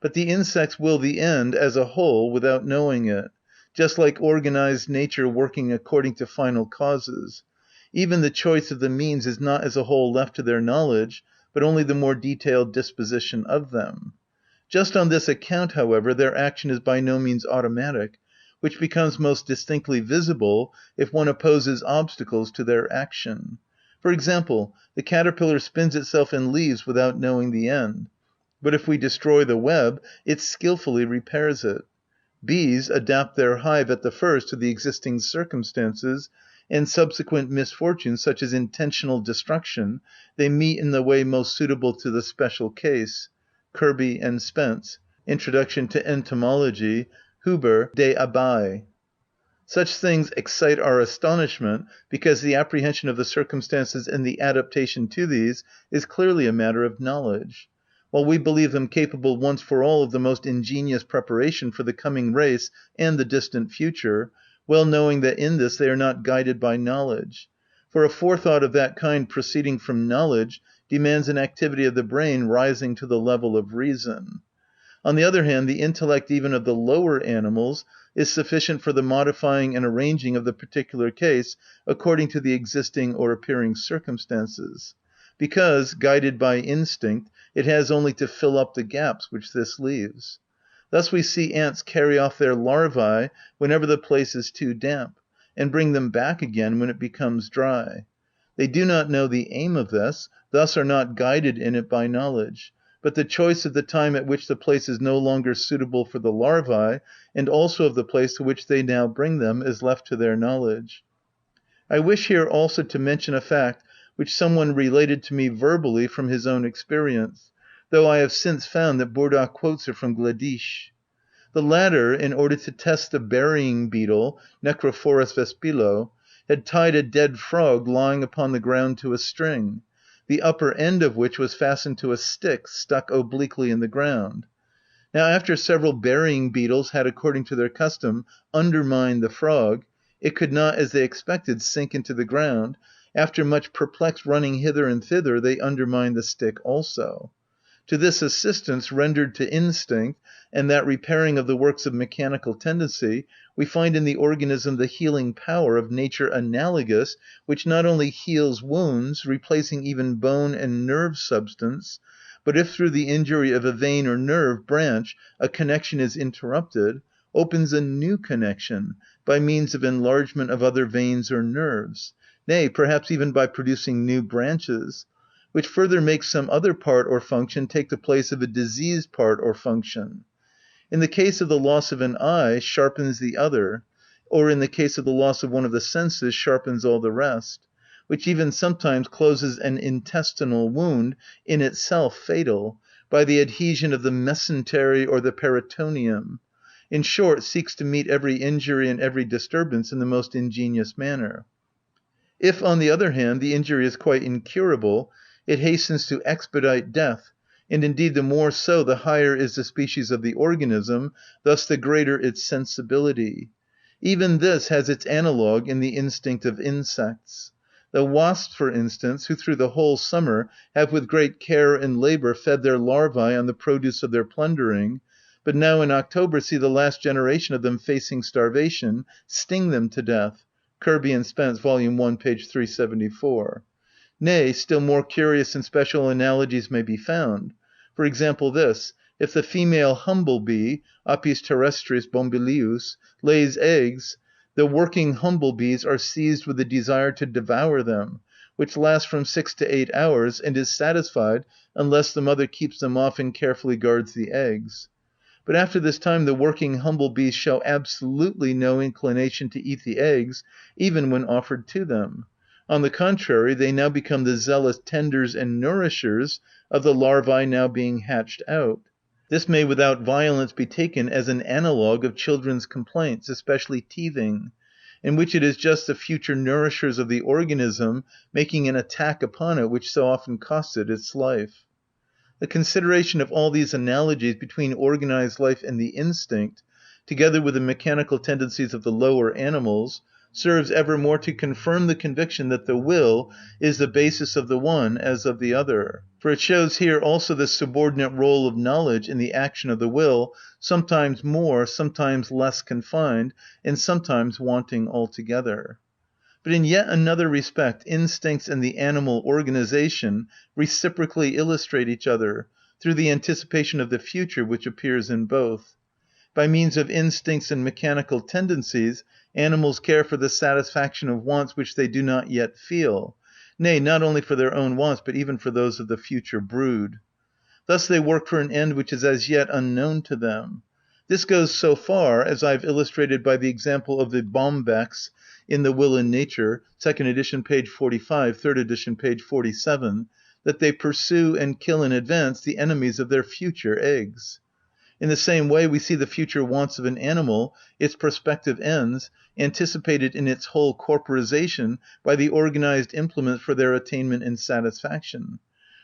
[SPEAKER 1] But the insects will the end as a whole without knowing it, just like organized nature working according to final causes. Even the choice of the means is not as a whole left to their knowledge, but only the more detailed disposition of them. Just on this account, however, their action is by no means automatic, which becomes most distinctly visible if one opposes obstacles to their action. For example, the caterpillar spins itself in leaves without knowing the end. But if we destroy the web, it skillfully repairs it. Bees adapt their hive at the first to the existing circumstances, and subsequent misfortunes, such as intentional destruction, they meet in the way most suitable to the special case. Kirby and Spence, Introduction to Entomology, Huber, De Abeilles. Such things excite our astonishment because the apprehension of the circumstances and the adaptation to these is clearly a matter of knowledge, while we believe them capable once for all of the most ingenious preparation for the coming race and the distant future, well knowing that in this they are not guided by knowledge. For a forethought of that kind proceeding from knowledge demands an activity of the brain rising to the level of reason. On the other hand, the intellect even of the lower animals is sufficient for the modifying and arranging of the particular case according to the existing or appearing circumstances, because, guided by instinct, it has only to fill up the gaps which this leaves. Thus we see ants carry off their larvae whenever the place is too damp, and bring them back again when it becomes dry. They do not know the aim of this, thus are not guided in it by knowledge, but the choice of the time at which the place is no longer suitable for the larvae, and also of the place to which they now bring them, is left to their knowledge. I wish here also to mention a fact which some one related to me verbally from his own experience, though I have since found that Bourdat quotes it from Gleditsch. The latter, in order to test the burying beetle, Necrophorus vespillo, had tied a dead frog lying upon the ground to a string, the upper end of which was fastened to a stick stuck obliquely in the ground. Now after several burying beetles had, according to their custom, undermined the frog, it could not, as they expected, sink into the ground. After much perplexed running hither and thither, they undermined the stick also. To this assistance rendered to instinct, and that repairing of the works of mechanical tendency, we find in the organism the healing power of nature analogous, which not only heals wounds, replacing even bone and nerve substance, but if through the injury of a vein or nerve branch a connection is interrupted, opens a new connection by means of enlargement of other veins or nerves, nay, perhaps even by producing new branches, which further makes some other part or function take the place of a diseased part or function. In the case of the loss of an eye, sharpens the other, or in the case of the loss of one of the senses, sharpens all the rest, which even sometimes closes an intestinal wound, in itself fatal, by the adhesion of the mesentery or the peritoneum. In short, seeks to meet every injury and every disturbance in the most ingenious manner. If, on the other hand, the injury is quite incurable, it hastens to expedite death, and indeed the more so the higher is the species of the organism, thus the greater its sensibility. Even this has its analogue in the instinct of insects. The wasps, for instance, who through the whole summer have with great care and labour fed their larvae on the produce of their plundering, but now in October see the last generation of them facing starvation, sting them to death. Kirby and Spence, Vol. 1, page 374. Nay, still more curious and special analogies may be found. For example this: if the female humble‐bee, Apis terrestris bombylius, lays eggs, the working humble‐bees are seized with the desire to devour them, which lasts from 6 to 8 hours, and is satisfied unless the mother keeps them off and carefully guards the eggs. But after this time the working humble‐bees show absolutely no inclination to eat the eggs, even when offered to them. On the contrary, they now become the zealous tenders and nourishers of the larvae now being hatched out. This may without violence be taken as an analogue of children's complaints, especially teething, in which it is just the future nourishers of the organism making an attack upon it which so often costs it its life. The consideration of all these analogies between organized life and the instinct, together with the mechanical tendencies of the lower animals, serves ever more to confirm the conviction that the will is the basis of the one as of the other. For it shows here also the subordinate rôle of knowledge in the action of the will, sometimes more, sometimes less confined, and sometimes wanting altogether. But in yet another respect, instincts and the animal organization reciprocally illustrate each other, through the anticipation of the future which appears in both. By means of instincts and mechanical tendencies, animals care for the satisfaction of wants which they do not yet feel, nay, not only for their own wants, but even for those of the future brood. Thus they work for an end which is as yet unknown to them. This goes so far, as I have illustrated by the example of the Bombecs in The Will in Nature, second edition, page 45, third edition, page 47, that they pursue and kill in advance the enemies of their future eggs. In the same way we see the future wants of an animal, its prospective ends, anticipated in its whole corporization by the organized implements for their attainment and satisfaction.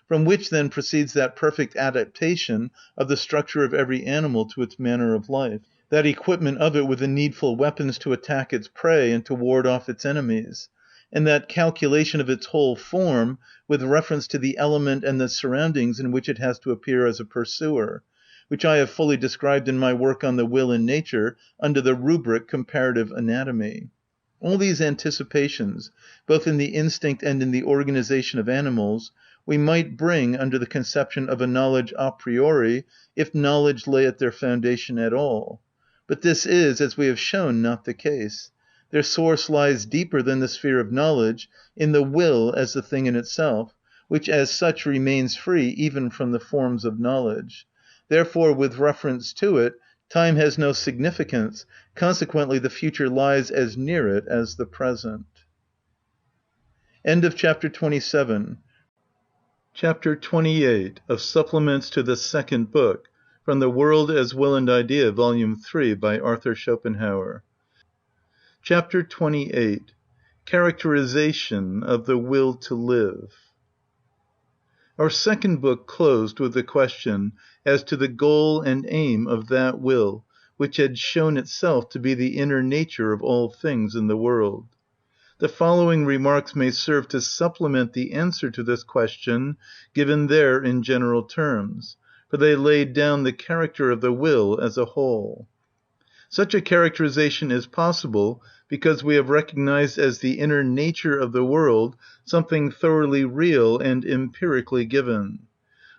[SPEAKER 1] From which then proceeds that perfect adaptation of the structure of every animal to its manner of life, that equipment of it with the needful weapons to attack its prey and to ward off its enemies, and that calculation of its whole form with reference to the element and the surroundings in which it has to appear as a pursuer, which I have fully described in my work on the will in nature under the rubric Comparative Anatomy. All these anticipations, both in the instinct and in the organization of animals, we might bring under the conception of a knowledge a priori, if knowledge lay at their foundation at all. But this is, as we have shown, not the case. Their source lies deeper than the sphere of knowledge, in the will as the thing in itself, which as such remains free even from the forms of knowledge. Therefore, with reference to it, time has no significance, consequently the future lies as near it as the present. End of chapter 27. Chapter 28 of Supplements to the Second Book, from The World as Will and Idea, Volume 3, by Arthur Schopenhauer. Chapter 28. Characterisation of the Will to Live. Our second book closed with the question as to the goal and aim of that will which had shown itself to be the inner nature of all things in the world. The following remarks may serve to supplement the answer to this question given there in general terms, for they laid down the character of the will as a whole. Such a characterization is possible because we have recognized as the inner nature of the world something thoroughly real and empirically given.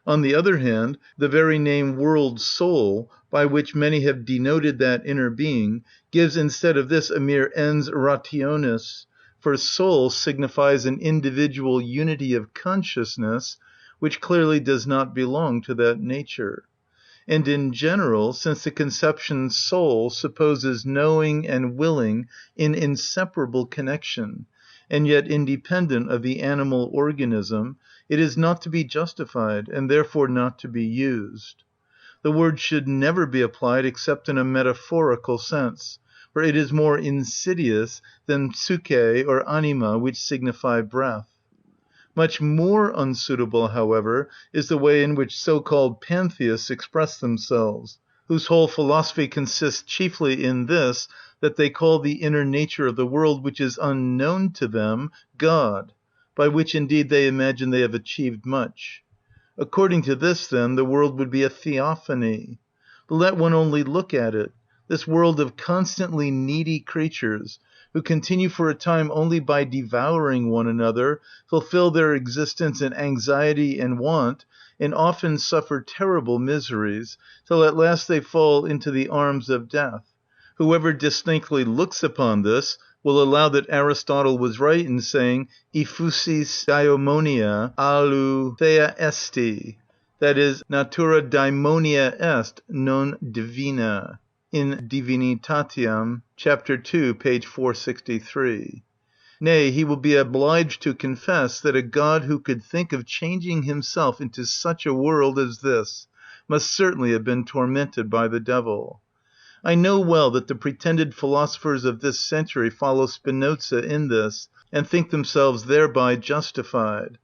[SPEAKER 1] On the other hand, the very name world soul, by which many have denoted that inner being, gives instead of this a mere ens rationis, for soul signifies an individual unity of consciousness, which clearly does not belong to that nature. And in general, since the conception soul supposes knowing and willing in inseparable connection, and yet independent of the animal organism, it is not to be justified, and therefore not to be used. The word should never be applied except in a metaphorical sense, for it is more insidious than psyche or anima, which signify breath. Much more unsuitable, however, is the way in which so-called pantheists express themselves, whose whole philosophy consists chiefly in this, that they call the inner nature of the world, which is unknown to them, God, by which indeed they imagine they have achieved much. According to this, then, the world would be a theophany. But let one only look at it. This world of constantly needy creatures, who continue for a time only by devouring one another, fulfill their existence in anxiety and want, and often suffer terrible miseries, till at last they fall into the arms of death. Whoever distinctly looks upon this will allow that Aristotle was right in saying, "Ephusis daimonia alu thea esti," that is, natura daimonia est, non divina, in Divinitatiam, chapter 2, page 463. Nay, he will be obliged to confess that a God who could think of changing himself into such a world as this must certainly have been tormented by the devil. I know well that the pretended philosophers of this century follow Spinoza in this, and think themselves thereby justified.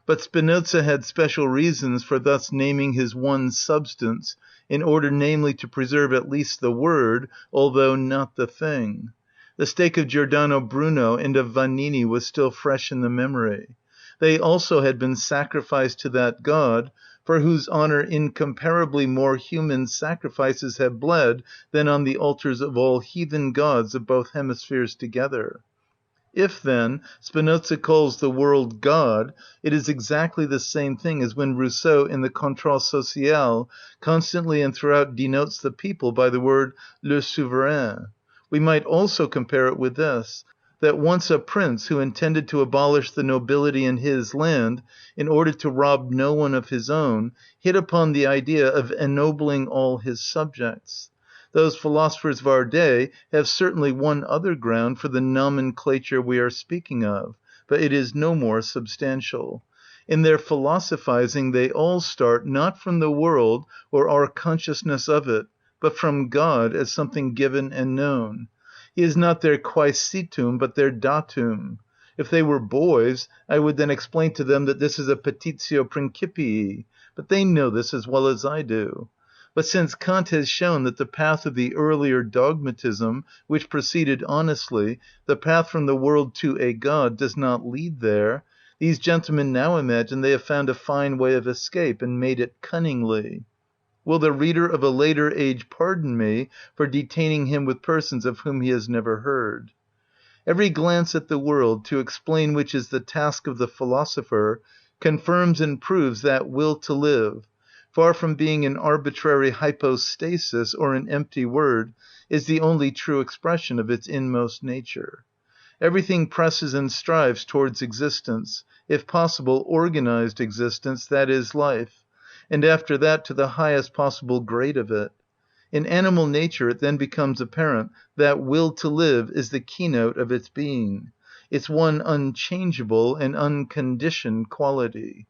[SPEAKER 1] But Spinoza had special reasons for thus naming his one substance, in order namely to preserve at least the word, although not the thing. The stake of Giordano Bruno and of Vanini was still fresh in the memory. They also had been sacrificed to that God, for whose honour incomparably more human sacrifices have bled than on the altars of all heathen gods of both hemispheres together. If, then, Spinoza calls the world God, it is exactly the same thing as when Rousseau in the Contrat Social constantly and throughout denotes the people by the word le souverain. We might also compare it with this. that once a prince who intended to abolish the nobility in his land in order to rob no one of his own, hit upon the idea of ennobling all his subjects. Those philosophers of our day have certainly one other ground for the nomenclature we are speaking of, but it is no more substantial. In their philosophizing they all start not from the world or our consciousness of it, but from God as something given and known. He is not their quaesitum, but their datum. If they were boys, I would then explain to them that this is a petitio principii, but they know this as well as I do. But since Kant has shown that the path of the earlier dogmatism, which proceeded honestly, the path from the world to a God, does not lead there, these gentlemen now imagine they have found a fine way of escape, and made it cunningly. Will the reader of a later age pardon me for detaining him with persons of whom he has never heard? Every glance at the world, to explain which is the task of the philosopher, confirms and proves that will to live, far from being an arbitrary hypostasis or an empty word, is the only true expression of its inmost nature. Everything presses and strives towards existence, if possible organized existence, that is, life, and after that to the highest possible grade of it. In animal nature it then becomes apparent that will to live is the keynote of its being, its one unchangeable and unconditioned quality.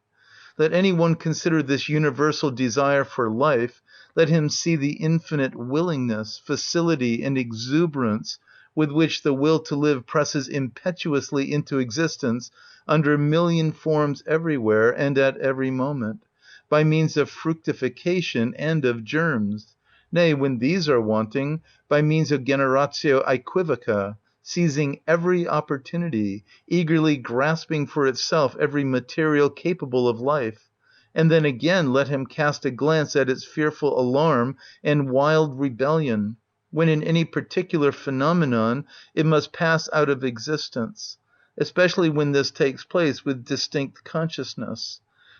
[SPEAKER 1] Let any one consider this universal desire for life, let him see the infinite willingness, facility, and exuberance with which the will to live presses impetuously into existence under a million forms everywhere and at every moment, by means of fructification and of germs, nay, when these are wanting, by means of generatio aequivoca, seizing every opportunity, eagerly grasping for itself every material capable of life, and then again let him cast a glance at its fearful alarm and wild rebellion, when in any particular phenomenon it must pass out of existence, especially when this takes place with distinct consciousness.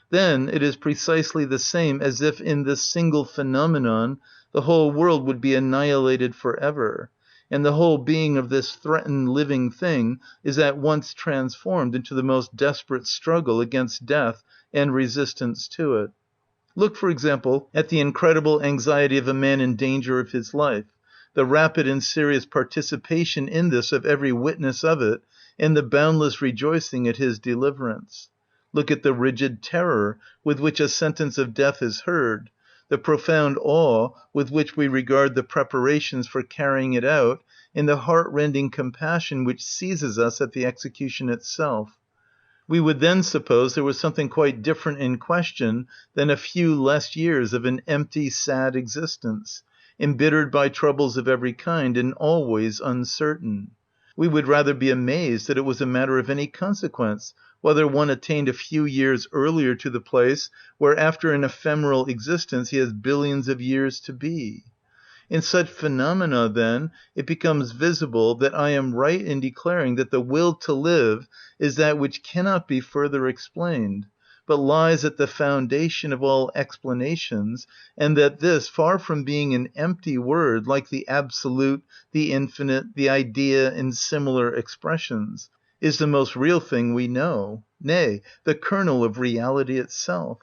[SPEAKER 1] Then it is precisely the same as if in this single phenomenon the whole world would be annihilated for ever, and the whole being of this threatened living thing is at once transformed into the most desperate struggle against death and resistance to it. Look, for example, at the incredible anxiety of a man in danger of his life, the rapid and serious participation in this of every witness of it, and the boundless rejoicing at his deliverance. Look at the rigid terror with which a sentence of death is heard, the profound awe with which we regard the preparations for carrying it out, and the heart-rending compassion which seizes us at the execution itself. We would then suppose there was something quite different in question than a few less years of an empty, sad existence, embittered by troubles of every kind and always uncertain. We would rather be amazed that it was a matter of any consequence whether one attained a few years earlier to the place where after an ephemeral existence he has billions of years to be. In such phenomena, then, it becomes visible that I am right in declaring that the will to live is that which cannot be further explained, but lies at the foundation of all explanations, and that this, far from being an empty word like the absolute, the infinite, the idea, and similar expressions, is the most real thing we know, nay, the kernel of reality itself.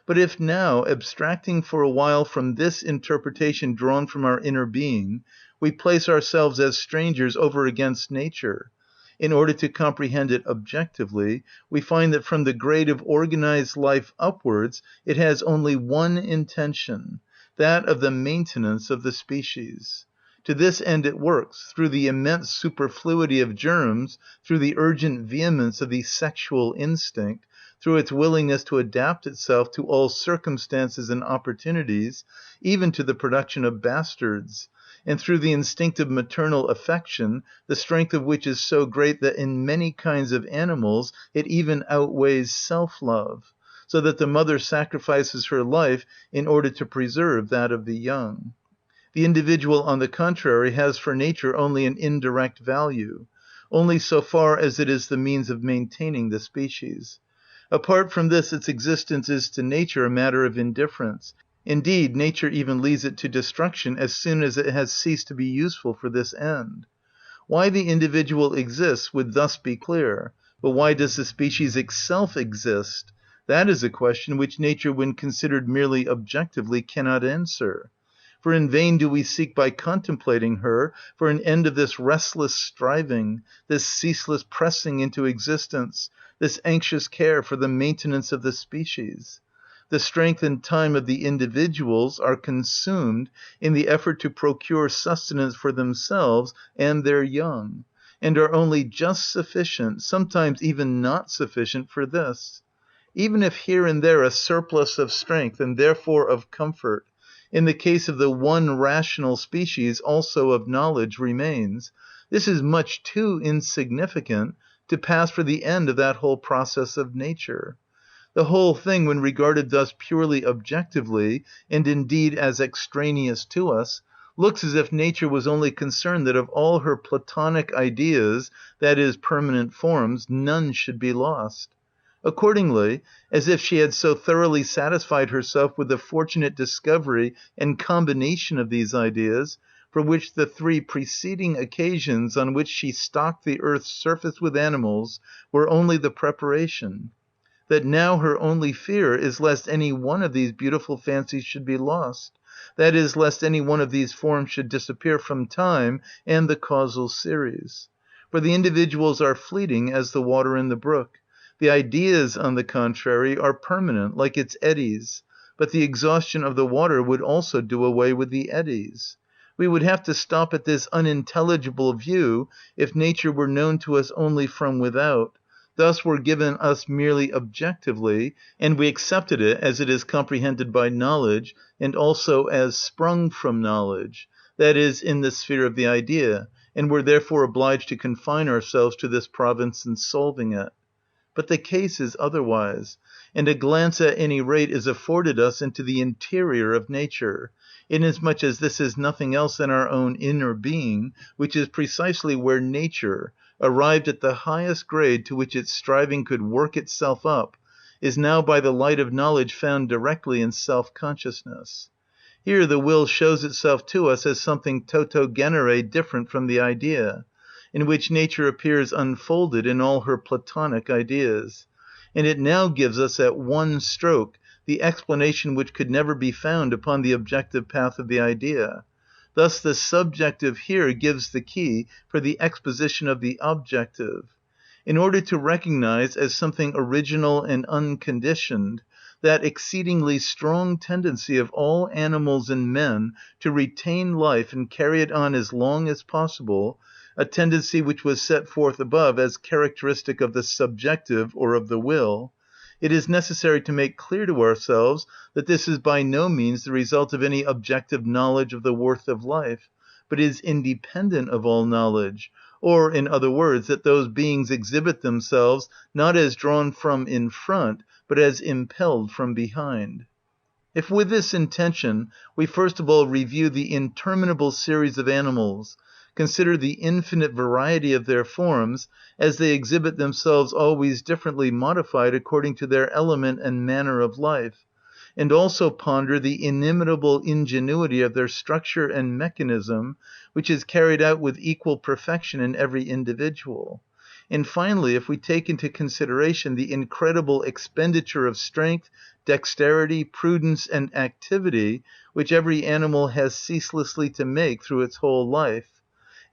[SPEAKER 1] But if now, abstracting for a while from this interpretation drawn from our inner being, we place ourselves as strangers over against nature, in order to comprehend it objectively, we find that from the grade of organized life upwards it has only one intention, that of the maintenance of the species. To this end it works, through the immense superfluity of germs, through the urgent vehemence of the sexual instinct, through its willingness to adapt itself to all circumstances and opportunities, even to the production of bastards, and through the instinctive maternal affection, the strength of which is so great that in many kinds of animals it even outweighs self-love, so that the mother sacrifices her life in order to preserve that of the young. The individual, on the contrary, has for nature only an indirect value, only so far as it is the means of maintaining the species. Apart from this, its existence is to nature a matter of indifference. Indeed, nature even leads it to destruction as soon as it has ceased to be useful for this end. Why the individual exists would thus be clear, but why does the species itself exist? That is a question which nature, when considered merely objectively, cannot answer. For in vain do we seek by contemplating her for an end of this restless striving, this ceaseless pressing into existence, this anxious care for the maintenance of the species. The strength and time of the individuals are consumed in the effort to procure sustenance for themselves and their young, and are only just sufficient, sometimes even not sufficient, for this. Even if here and there a surplus of strength, and therefore of comfort, in the case of the one rational species also of knowledge, remains, this is much too insignificant to pass for the end of that whole process of nature. The whole thing, when regarded thus purely objectively, and indeed as extraneous to us, looks as if nature was only concerned that of all her Platonic ideas, that is, permanent forms, none should be lost. Accordingly, as if she had so thoroughly satisfied herself with the fortunate discovery and combination of these ideas, for which the 3 preceding occasions on which she stocked the earth's surface with animals were only the preparation, that now her only fear is lest any one of these beautiful fancies should be lost, that is, lest any one of these forms should disappear from time and the causal series. For the individuals are fleeting as the water in the brook. The ideas, on the contrary, are permanent, like its eddies, but the exhaustion of the water would also do away with the eddies. We would have to stop at this unintelligible view if nature were known to us only from without, thus were given us merely objectively, and we accepted it as it is comprehended by knowledge, and also as sprung from knowledge, that is, in the sphere of the idea, and were therefore obliged to confine ourselves to this province in solving it. But the case is otherwise, and a glance at any rate is afforded us into the interior of nature, inasmuch as this is nothing else than our own inner being, which is precisely where nature, arrived at the highest grade to which its striving could work itself up, is now by the light of knowledge found directly in self-consciousness. Here the will shows itself to us as something toto genere different from the idea, in which nature appears unfolded in all her Platonic ideas. And it now gives us at one stroke the explanation which could never be found upon the objective path of the idea. Thus the subjective here gives the key for the exposition of the objective. In order to recognize as something original and unconditioned that exceedingly strong tendency of all animals and men to retain life and carry it on as long as possible, a tendency which was set forth above as characteristic of the subjective or of the will, it is necessary to make clear to ourselves that this is by no means the result of any objective knowledge of the worth of life, but is independent of all knowledge, or, in other words, that those beings exhibit themselves not as drawn from in front, but as impelled from behind. If with this intention we first of all review the interminable series of animals, consider the infinite variety of their forms, as they exhibit themselves always differently modified according to their element and manner of life, and also ponder the inimitable ingenuity of their structure and mechanism, which is carried out with equal perfection in every individual. And finally, if we take into consideration the incredible expenditure of strength, dexterity, prudence, and activity which every animal has ceaselessly to make through its whole life,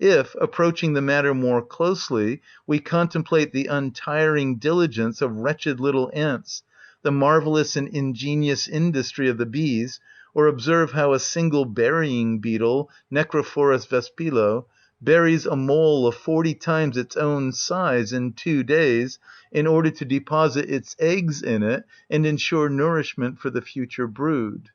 [SPEAKER 1] if, approaching the matter more closely, we contemplate the untiring diligence of wretched little ants, the marvellous and ingenious industry of the bees, or observe how a single burying beetle, Necrophorus vespillo, buries a mole of 40 times its own size in 2 days, in order to deposit its eggs in it and ensure nourishment for the future brood.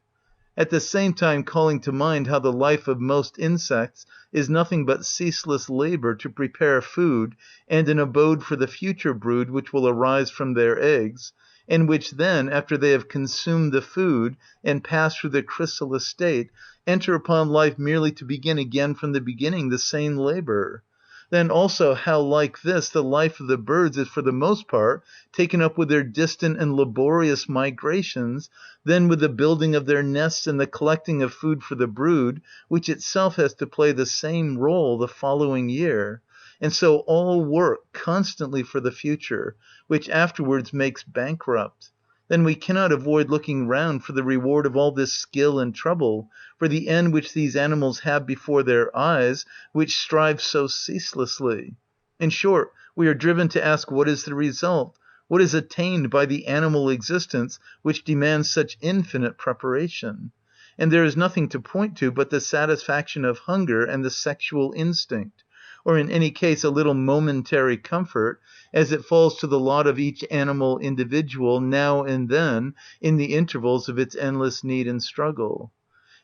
[SPEAKER 1] At the same time calling to mind how the life of most insects is nothing but ceaseless labour to prepare food and an abode for the future brood which will arise from their eggs, and which then, after they have consumed the food and passed through the chrysalis state, enter upon life merely to begin again from the beginning the same labour. Then also how like this the life of the birds is for the most part taken up with their distant and laborious migrations, then with the building of their nests and the collecting of food for the brood, which itself has to play the same rôle the following year, and so all work constantly for the future, which afterwards makes bankrupt. Then we cannot avoid looking round for the reward of all this skill and trouble, for the end which these animals have before their eyes, which strive so ceaselessly. In short, we are driven to ask what is the result, what is attained by the animal existence which demands such infinite preparation. And there is nothing to point to but the satisfaction of hunger and the sexual instinct, or in any case a little momentary comfort, as it falls to the lot of each animal individual now and then in the intervals of its endless need and struggle.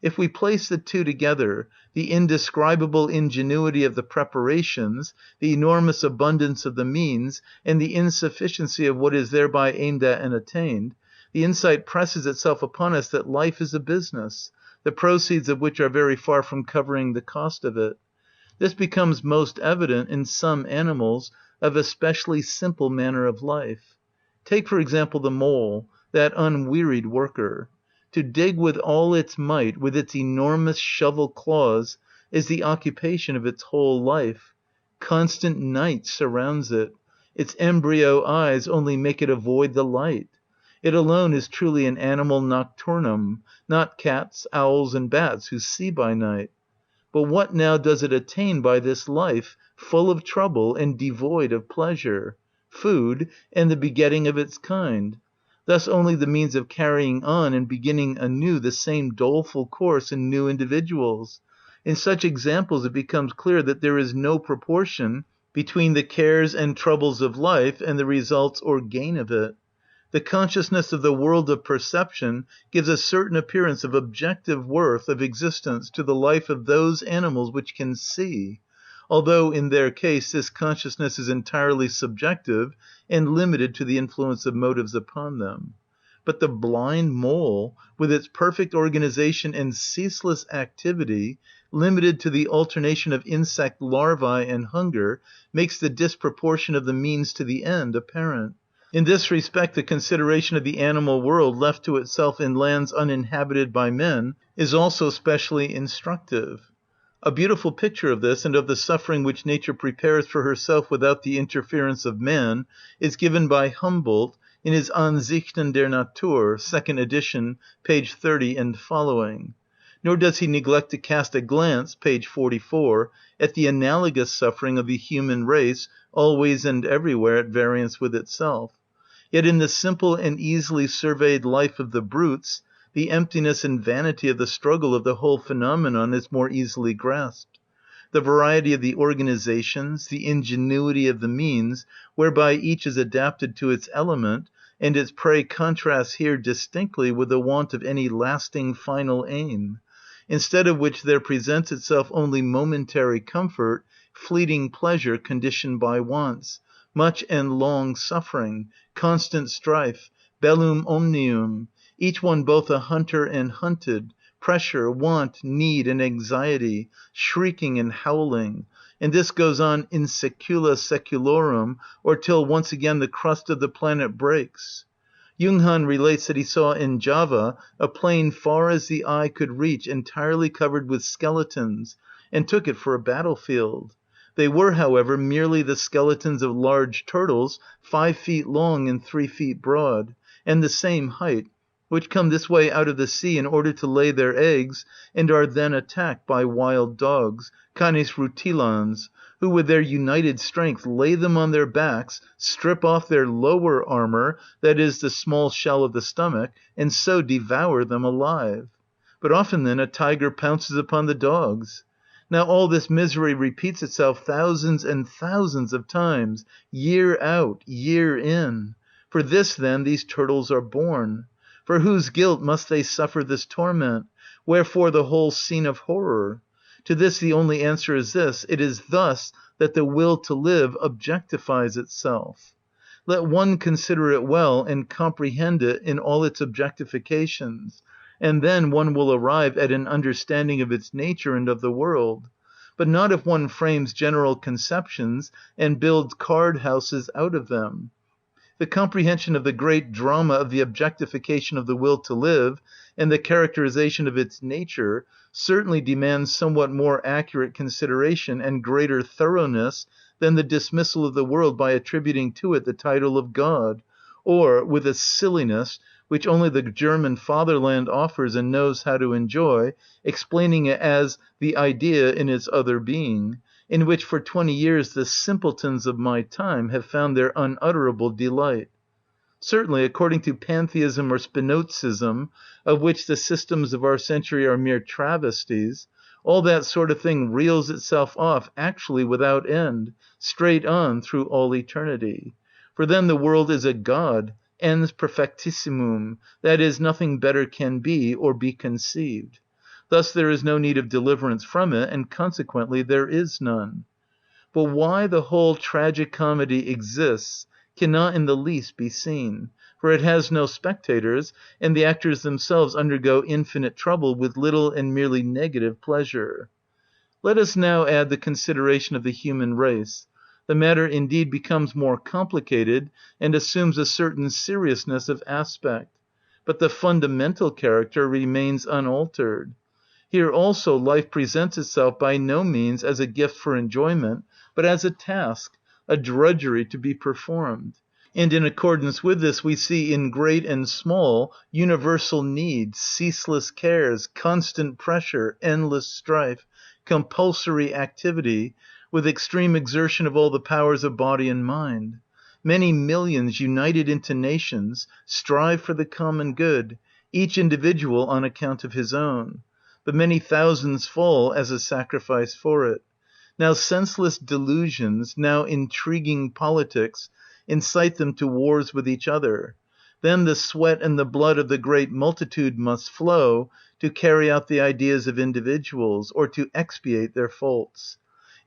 [SPEAKER 1] If we place the two together, the indescribable ingenuity of the preparations, the enormous abundance of the means, and the insufficiency of what is thereby aimed at and attained, the insight presses itself upon us that life is a business, the proceeds of which are very far from covering the cost of it. This becomes most evident in some animals of a specially simple manner of life. Take, for example, the mole, that unwearied worker. To dig with all its might, with its enormous shovel claws, is the occupation of its whole life. Constant night surrounds it. Its embryo eyes only make it avoid the light. It alone is truly an animal nocturnum, not cats, owls, and bats who see by night. But what now does it attain by this life, full of trouble and devoid of pleasure? Food, and the begetting of its kind. Thus only the means of carrying on and beginning anew the same doleful course in new individuals. In such examples it becomes clear that there is no proportion between the cares and troubles of life and the results or gain of it. The consciousness of the world of perception gives a certain appearance of objective worth of existence to the life of those animals which can see, although in their case this consciousness is entirely subjective and limited to the influence of motives upon them. But the blind mole, with its perfect organization and ceaseless activity, limited to the alternation of insect larvae and hunger, makes the disproportion of the means to the end apparent. In this respect, the consideration of the animal world left to itself in lands uninhabited by men is also specially instructive. A beautiful picture of this and of the suffering which nature prepares for herself without the interference of man is given by Humboldt in his Ansichten der Natur, second edition, page 30 and following. Nor does he neglect to cast a glance, page 44, at the analogous suffering of the human race, always and everywhere at variance with itself. Yet in the simple and easily surveyed life of the brutes, the emptiness and vanity of the struggle of the whole phenomenon is more easily grasped. The variety of the organizations, the ingenuity of the means, whereby each is adapted to its element, and its prey contrasts here distinctly with the want of any lasting final aim, instead of which there presents itself only momentary comfort, fleeting pleasure conditioned by wants, much and long suffering, constant strife, bellum omnium, each one both a hunter and hunted, pressure, want, need, and anxiety, shrieking and howling, and this goes on in secula seculorum, or till once again the crust of the planet breaks. Junghan relates that he saw in Java a plain far as the eye could reach entirely covered with skeletons, and took it for a battlefield. They were, however, merely the skeletons of large turtles, 5 feet long and 3 feet broad, and the same height, which come this way out of the sea in order to lay their eggs, and are then attacked by wild dogs, canis rutilans, who with their united strength lay them on their backs, strip off their lower armor, that is, the small shell of the stomach, and so devour them alive. But often then a tiger pounces upon the dogs. Now all this misery repeats itself thousands and thousands of times, year out, year in. For this, then, these turtles are born. For whose guilt must they suffer this torment? Wherefore the whole scene of horror? To this the only answer is this: it is thus that the will to live objectifies itself. Let one consider it well and comprehend it in all its objectifications, and then one will arrive at an understanding of its nature and of the world. But not if one frames general conceptions and builds card houses out of them. The comprehension of the great drama of the objectification of the will to live and the characterization of its nature certainly demands somewhat more accurate consideration and greater thoroughness than the dismissal of the world by attributing to it the title of God, or, with a silliness which only the German fatherland offers and knows how to enjoy, explaining it as the idea in its other being, in which for 20 years the simpletons of my time have found their unutterable delight. Certainly, according to pantheism or Spinozism, of which the systems of our century are mere travesties, all that sort of thing reels itself off actually without end, straight on through all eternity. For then the world is a God, ens perfectissimum, that is, nothing better can be or be conceived. Thus there is no need of deliverance from it, and consequently there is none. But why the whole tragicomedy exists cannot in the least be seen, for it has no spectators, and the actors themselves undergo infinite trouble with little and merely negative pleasure. Let us now add the consideration of the human race. The matter indeed becomes more complicated and assumes a certain seriousness of aspect, but the fundamental character remains unaltered. Here also life presents itself by no means as a gift for enjoyment, but as a task, a drudgery to be performed. And in accordance with this we see in great and small universal needs, ceaseless cares, constant pressure, endless strife, compulsory activity, with extreme exertion of all the powers of body and mind. Many millions, united into nations, strive for the common good, each individual on account of his own. But many thousands fall as a sacrifice for it. Now senseless delusions, now intriguing politics, incite them to wars with each other. Then the sweat and the blood of the great multitude must flow to carry out the ideas of individuals, or to expiate their faults.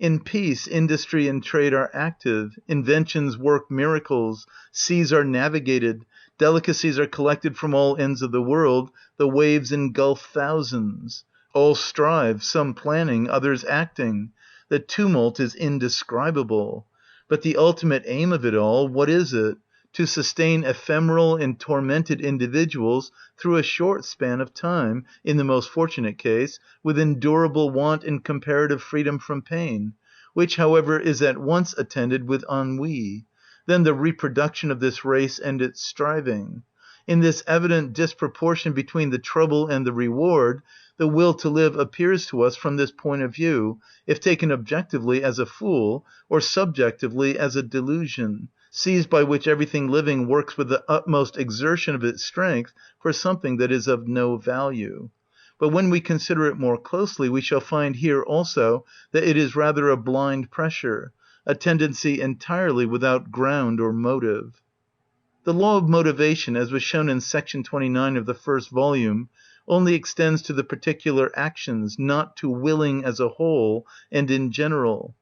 [SPEAKER 1] In peace, industry and trade are active, inventions work miracles, seas are navigated, delicacies are collected from all ends of the world, the waves engulf thousands. All strive, some planning, others acting. The tumult is indescribable. But the ultimate aim of it all, what is it? To sustain ephemeral and tormented individuals through a short span of time, in the most fortunate case, with endurable want and comparative freedom from pain, which, however, is at once attended with ennui. Then the reproduction of this race and its striving. In this evident disproportion between the trouble and the reward, the will to live appears to us from this point of view, if taken objectively as a fool, or subjectively as a delusion, seized by which everything living works with the utmost exertion of its strength for something that is of no value. But when we consider it more closely, we shall find here also that it is rather a blind pressure, a tendency entirely without ground or motive. The law of motivation, as was shown in section 29 of the first volume, only extends to the particular actions, not to willing as a whole and in general.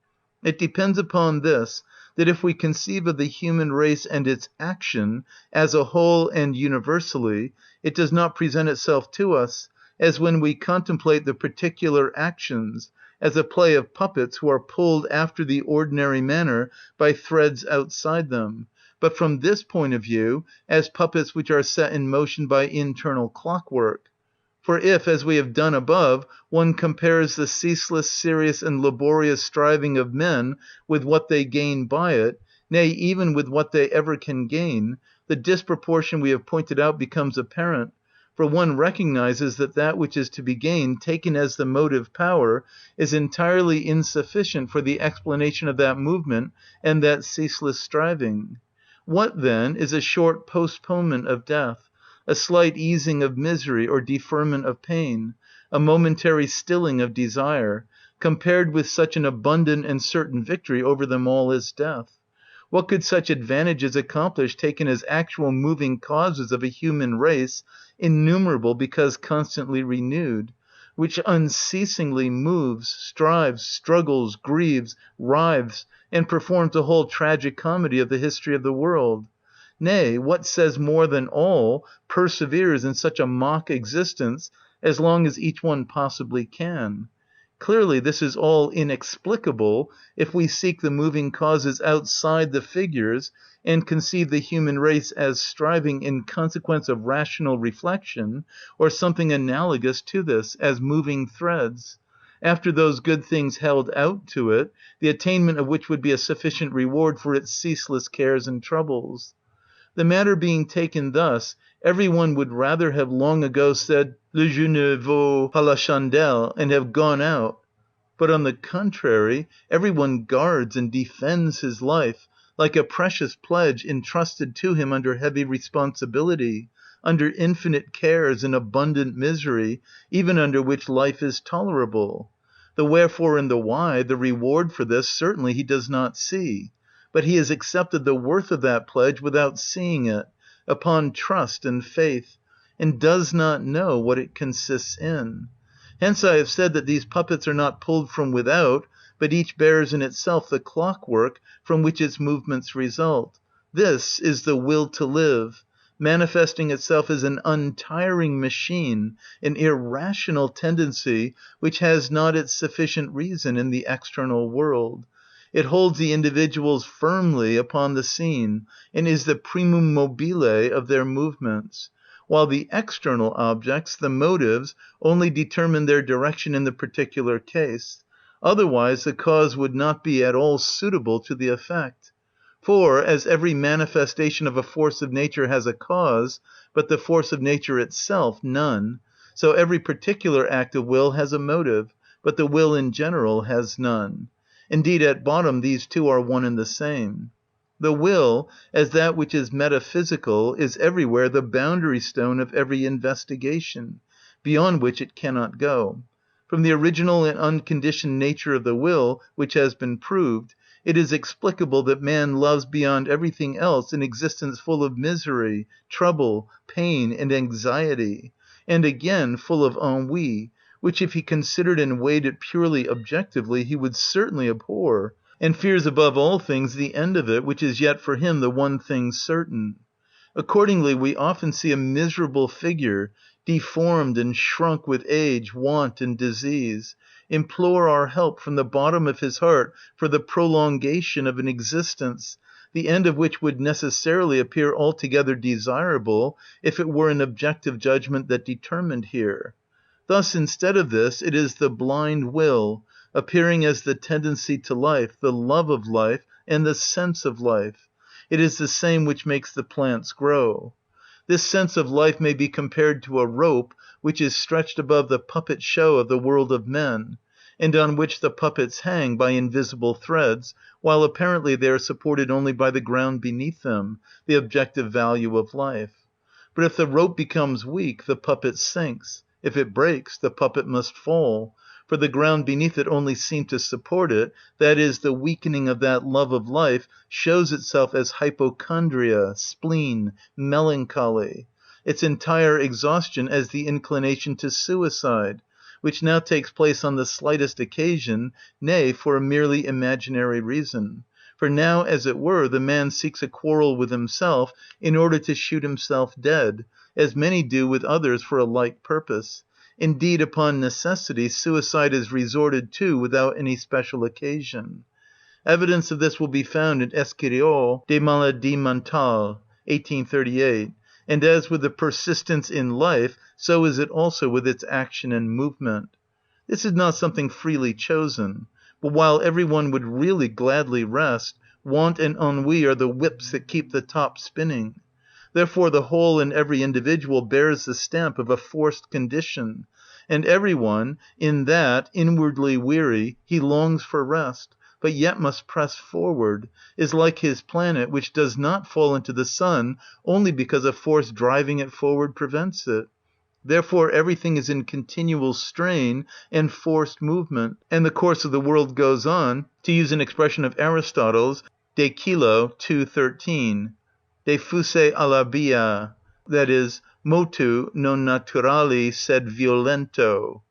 [SPEAKER 1] It depends upon this, that if we conceive of the human race and its action as a whole and universally, it does not present itself to us, as when we contemplate the particular actions, as a play of puppets who are pulled after the ordinary manner by threads outside them, but from this point of view, as puppets which are set in motion by internal clockwork. For if, as we have done above, one compares the ceaseless, serious, and laborious striving of men with what they gain by it, nay, even with what they ever can gain, the disproportion we have pointed out becomes apparent, for one recognizes that that which is to be gained, taken as the motive power, is entirely insufficient for the explanation of that movement and that ceaseless striving. What, then, is a short postponement of death, a slight easing of misery or deferment of pain, a momentary stilling of desire, compared with such an abundant and certain victory over them all as death? What could such advantages accomplish taken as actual moving causes of a human race, innumerable because constantly renewed, which unceasingly moves, strives, struggles, grieves, writhes, and performs the whole tragic comedy of the history of the world? Nay, what says more than all, perseveres in such a mock existence as long as each one possibly can? Clearly this is all inexplicable if we seek the moving causes outside the figures and conceive the human race as striving in consequence of rational reflection, or something analogous to this, as moving threads. after those good things held out to it, the attainment of which would be a sufficient reward for its ceaseless cares and troubles. The matter being taken thus, every one would rather have long ago said, Le jeu ne vaut pas la chandelle, and have gone out. But on the contrary, every one guards and defends his life, like a precious pledge entrusted to him under heavy responsibility, under infinite cares and abundant misery, even under which life is tolerable. The wherefore and the why, the reward for this, certainly he does not see. But he has accepted the worth of that pledge without seeing it, upon trust and faith, and does not know what it consists in. Hence I have said that these puppets are not pulled from without, but each bears in itself the clockwork from which its movements result. This is the will to live, manifesting itself as an untiring machine, an irrational tendency which has not its sufficient reason in the external world. It holds the individuals firmly upon the scene, and is the primum mobile of their movements, while the external objects, the motives, only determine their direction in the particular case. Otherwise the cause would not be at all suitable to the effect. For, as every manifestation of a force of nature has a cause, but the force of nature itself none, so every particular act of will has a motive, but the will in general has none. Indeed, at bottom these two are one and the same. The will, as that which is metaphysical, is everywhere the boundary stone of every investigation, beyond which it cannot go. From the original and unconditioned nature of the will, which has been proved, it is explicable that man loves beyond everything else an existence full of misery, trouble, pain, and anxiety, and again full of ennui, which if he considered and weighed it purely objectively, he would certainly abhor, and fears above all things the end of it, which is yet for him the one thing certain. Accordingly, we often see a miserable figure, deformed and shrunk with age, want, and disease, implore our help from the bottom of his heart for the prolongation of an existence, the end of which would necessarily appear altogether desirable if it were an objective judgment that determined here. Thus, instead of this, it is the blind will, appearing as the tendency to life, the love of life, and the sense of life. It is the same which makes the plants grow. This sense of life may be compared to a rope which is stretched above the puppet show of the world of men, and on which the puppets hang by invisible threads, while apparently they are supported only by the ground beneath them, the objective value of life. But if the rope becomes weak, the puppet sinks. If it breaks, the puppet must fall, for the ground beneath it only seemed to support it, that is, the weakening of that love of life shows itself as hypochondria, spleen, melancholy, its entire exhaustion as the inclination to suicide, which now takes place on the slightest occasion, nay, for a merely imaginary reason. For now, as it were, the man seeks a quarrel with himself in order to shoot himself dead, as many do with others for a like purpose. Indeed, upon necessity, suicide is resorted to without any special occasion. Evidence of this will be found in Esquirol des maladies mentales, 1838, and as with the persistence in life, so is it also with its action and movement. This is not something freely chosen, but while every one would really gladly rest, want and ennui are the whips that keep the top spinning. Therefore the whole and every individual bears the stamp of a forced condition, and every one, in that, inwardly weary, he longs for rest, but yet must press forward, is like his planet, which does not fall into the sun only because a force driving it forward prevents it. Therefore everything is in continual strain and forced movement, and the course of the world goes on, to use an expression of Aristotle's, De Kilo 2:13. De fuse alla via, that is, motu non naturali sed violento.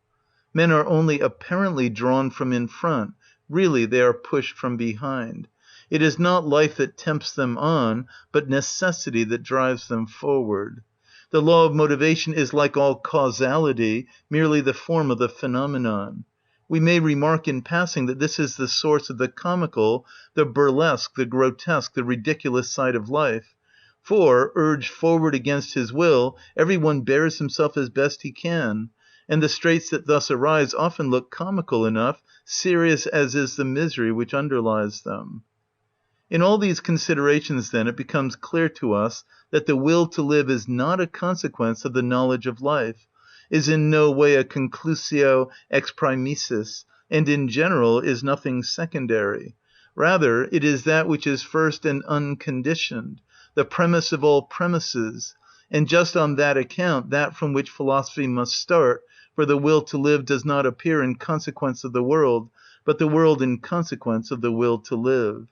[SPEAKER 1] Men are only apparently drawn from in front, really they are pushed from behind. It is not life that tempts them on, but necessity that drives them forward. The law of motivation is, like all causality, merely the form of the phenomenon. We may remark in passing that this is the source of the comical, the burlesque, the grotesque, the ridiculous side of life. For, urged forward against his will, every one bears himself as best he can, and the straits that thus arise often look comical enough, serious as is the misery which underlies them. In all these considerations, then, it becomes clear to us that the will to live is not a consequence of the knowledge of life, is in no way a conclusio ex præmissis, and in general is nothing secondary. Rather, it is that which is first and unconditioned, the premise of all premises, and just on that account that from which philosophy must start, for the will to live does not appear in consequence of the world, but the world in consequence of the will to live.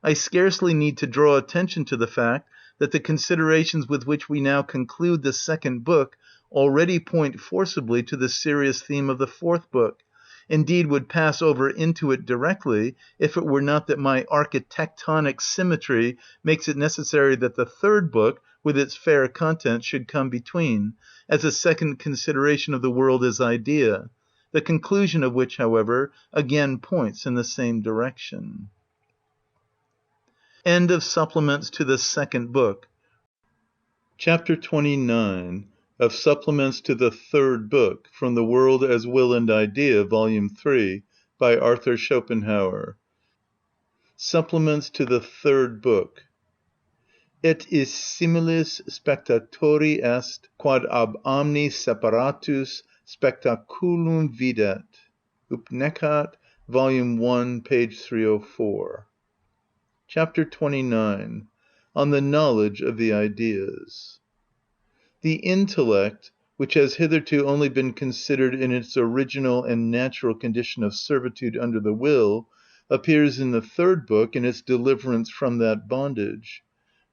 [SPEAKER 1] I scarcely need to draw attention to the fact that the considerations with which we now conclude the second book already point forcibly to the serious theme of the fourth book, indeed would pass over into it directly, if it were not that my architectonic symmetry makes it necessary that the third book, with its fair content, should come between, as a second consideration of the world as idea, the conclusion of which, however, again points in the same direction. End of Supplements to the Second Book. Chapter 29 of Supplements to the Third Book, From the World as Will and Idea, Volume 3, by Arthur Schopenhauer. Supplements to the Third Book. Et is similis spectatori est, quad ab omni separatus spectaculum videt. Upnecat, Volume 1, page 304. Chapter 29, on the knowledge of the ideas. The intellect, which has hitherto only been considered in its original and natural condition of servitude under the will, appears in the third book in its deliverance from that bondage.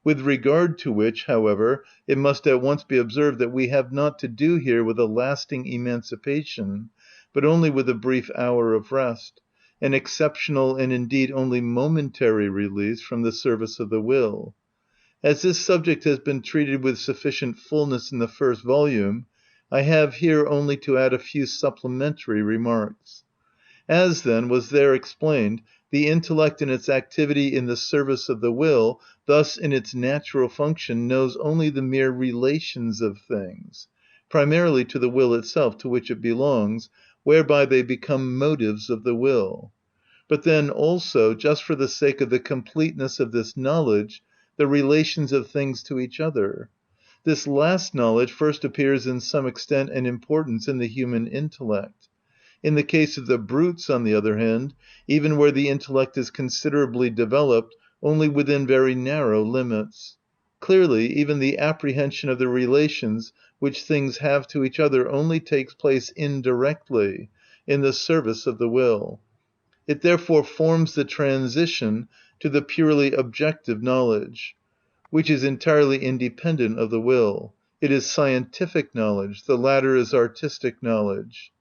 [SPEAKER 1] With regard to which, however, it must at once be observed that we have not to do here with a lasting emancipation, but only with a brief hour of rest, an exceptional and indeed only momentary release from the service of the will. As this subject has been treated with sufficient fullness in the first volume, I have here only to add a few supplementary remarks. As, then, was there explained, the intellect in its activity in the service of the will, thus in its natural function, knows only the mere relations of things, primarily to the will itself to which it belongs, whereby they become motives of the will. But then also, just for the sake of the completeness of this knowledge, the relations of things to each other. This last knowledge first appears in some extent and importance in the human intellect. In the case of the brutes, on the other hand, even where the intellect is considerably developed, only within very narrow limits. Clearly, even the apprehension of the relations which things have to each other only takes place indirectly, in the service of the will. It therefore forms the transition to the purely objective knowledge, which is entirely independent of the will. It is scientific knowledge, the latter is artistic knowledge.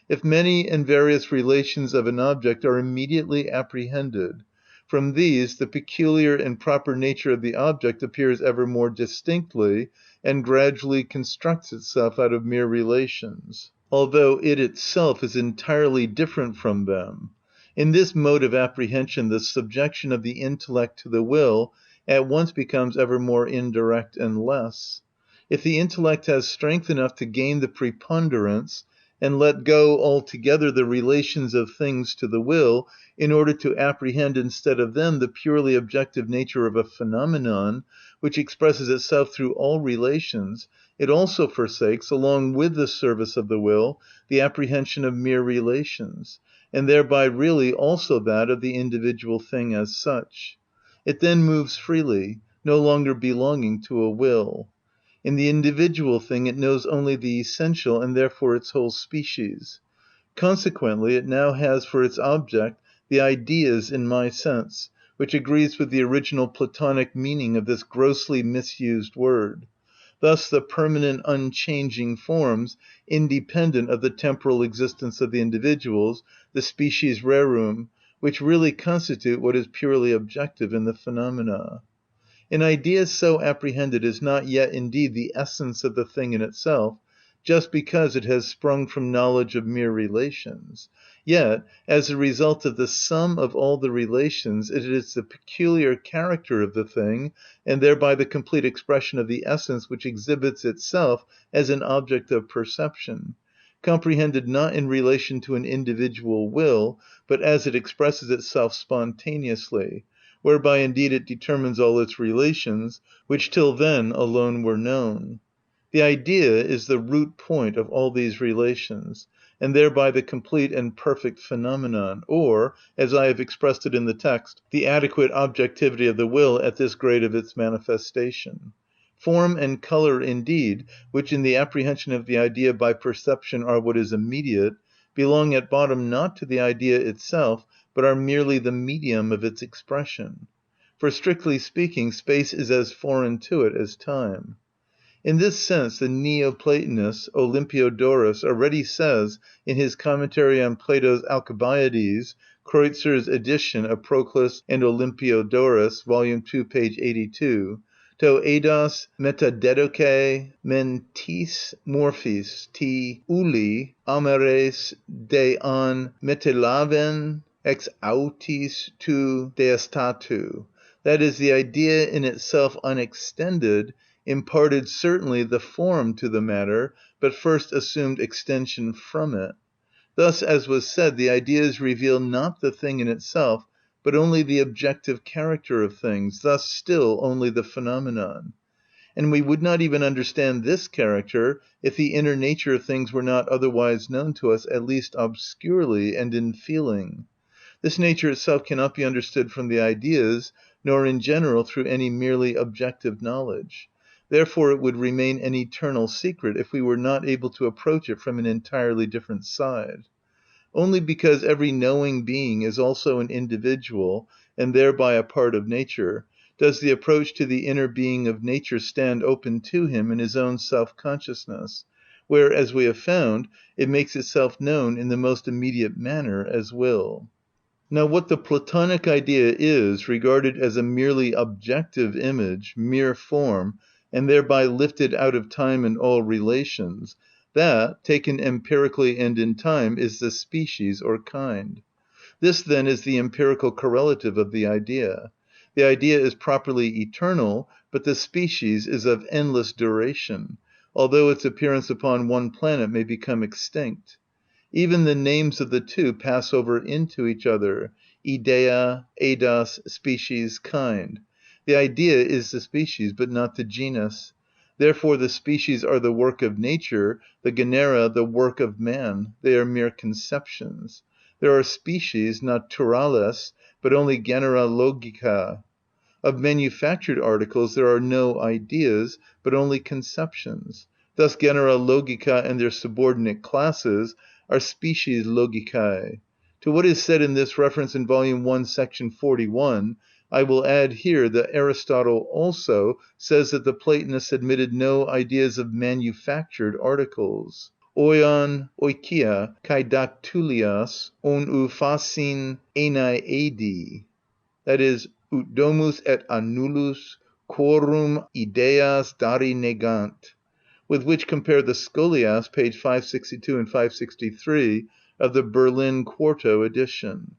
[SPEAKER 1] If many and various relations of an object are immediately apprehended, from these the peculiar and proper nature of the object appears ever more distinctly, and gradually constructs itself out of mere relations, although it itself is entirely different from them. In this mode of apprehension, the subjection of the intellect to the will at once becomes ever more indirect and less. If the intellect has strength enough to gain the preponderance, and let go altogether the relations of things to the will, in order to apprehend instead of them the purely objective nature of a phenomenon, which expresses itself through all relations, it also forsakes, along with the service of the will, the apprehension of mere relations, and thereby really also that of the individual thing as such. It then moves freely, no longer belonging to a will. In the individual thing it knows only the essential, and therefore its whole species. Consequently, it now has for its object the ideas in my sense, which agrees with the original Platonic meaning of this grossly misused word. Thus the permanent, unchanging forms, independent of the temporal existence of the individuals, the species rerum, which really constitute what is purely objective in the phenomena. An idea so apprehended is not yet indeed the essence of the thing in itself, just because it has sprung from knowledge of mere relations. Yet, as a result of the sum of all the relations, it is the peculiar character of the thing, and thereby the complete expression of the essence which exhibits itself as an object of perception. comprehended not in relation to an individual will, but as it expresses itself spontaneously, whereby indeed it determines all its relations, which till then alone were known. The idea is the root point of all these relations, and thereby the complete and perfect phenomenon, or, as I have expressed it in the text, the adequate objectivity of the will at this grade of its manifestation. Form and colour, indeed, which in the apprehension of the idea by perception are what is immediate, belong at bottom not to the idea itself, but are merely the medium of its expression. For strictly speaking, space is as foreign to it as time. In this sense the Neoplatonist Olympiodorus already says in his commentary on Plato's Alcibiades, Kreutzer's edition of Proclus and Olympiodorus, vol. 2, page 82, to eidos metadedoke mentis morphis ti uli ameres de an metelaven ex autis tu deastatu. That is, the idea in itself unextended imparted certainly the form to the matter, but first assumed extension from it. Thus, as was said, the ideas reveal not the thing in itself, but only the objective character of things, thus still only the phenomenon. And we would not even understand this character if the inner nature of things were not otherwise known to us, at least obscurely and in feeling. This nature itself cannot be understood from the ideas, nor in general through any merely objective knowledge. Therefore it would remain an eternal secret if we were not able to approach it from an entirely different side. Only because every knowing being is also an individual, and thereby a part of nature, does the approach to the inner being of nature stand open to him in his own self-consciousness, where, as we have found, it makes itself known in the most immediate manner as will. Now what the Platonic idea is, regarded as a merely objective image, mere form, and thereby lifted out of time and all relations, that, taken empirically and in time, is the species or kind. This, then, is the empirical correlative of the idea. The idea is properly eternal, but the species is of endless duration, although its appearance upon one planet may become extinct. Even the names of the two pass over into each other, idea, eidos, species, kind. The idea is the species, but not the genus. Therefore the species are the work of nature, the genera the work of man. They are mere conceptions. There are species, naturales, but only genera logica. Of manufactured articles there are no ideas, but only conceptions. Thus genera logica and their subordinate classes are species logicae. To what is said in this reference in Volume 1, Section 41, I will add here that Aristotle also says that the Platonists admitted no ideas of manufactured articles. Oion oikia kai dactylias on u facin enai edi. That is, ut domus et annulus quorum ideas dari negant, with which compare the Scholiast, page 562 and 563 of the Berlin Quarto edition.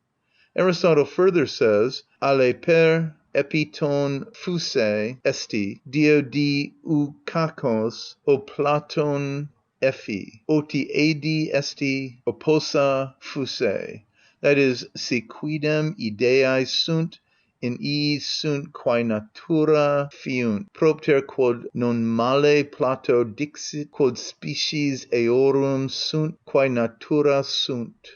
[SPEAKER 1] Aristotle further says, ale per epiton phusei esti dio di ukakos o Platon ephi, oti edi esti oposa phusei. That is, si quidem ideae sunt, in iis sunt quae natura fiunt, propter quod non male Plato dixit, quod species eorum sunt quae natura sunt.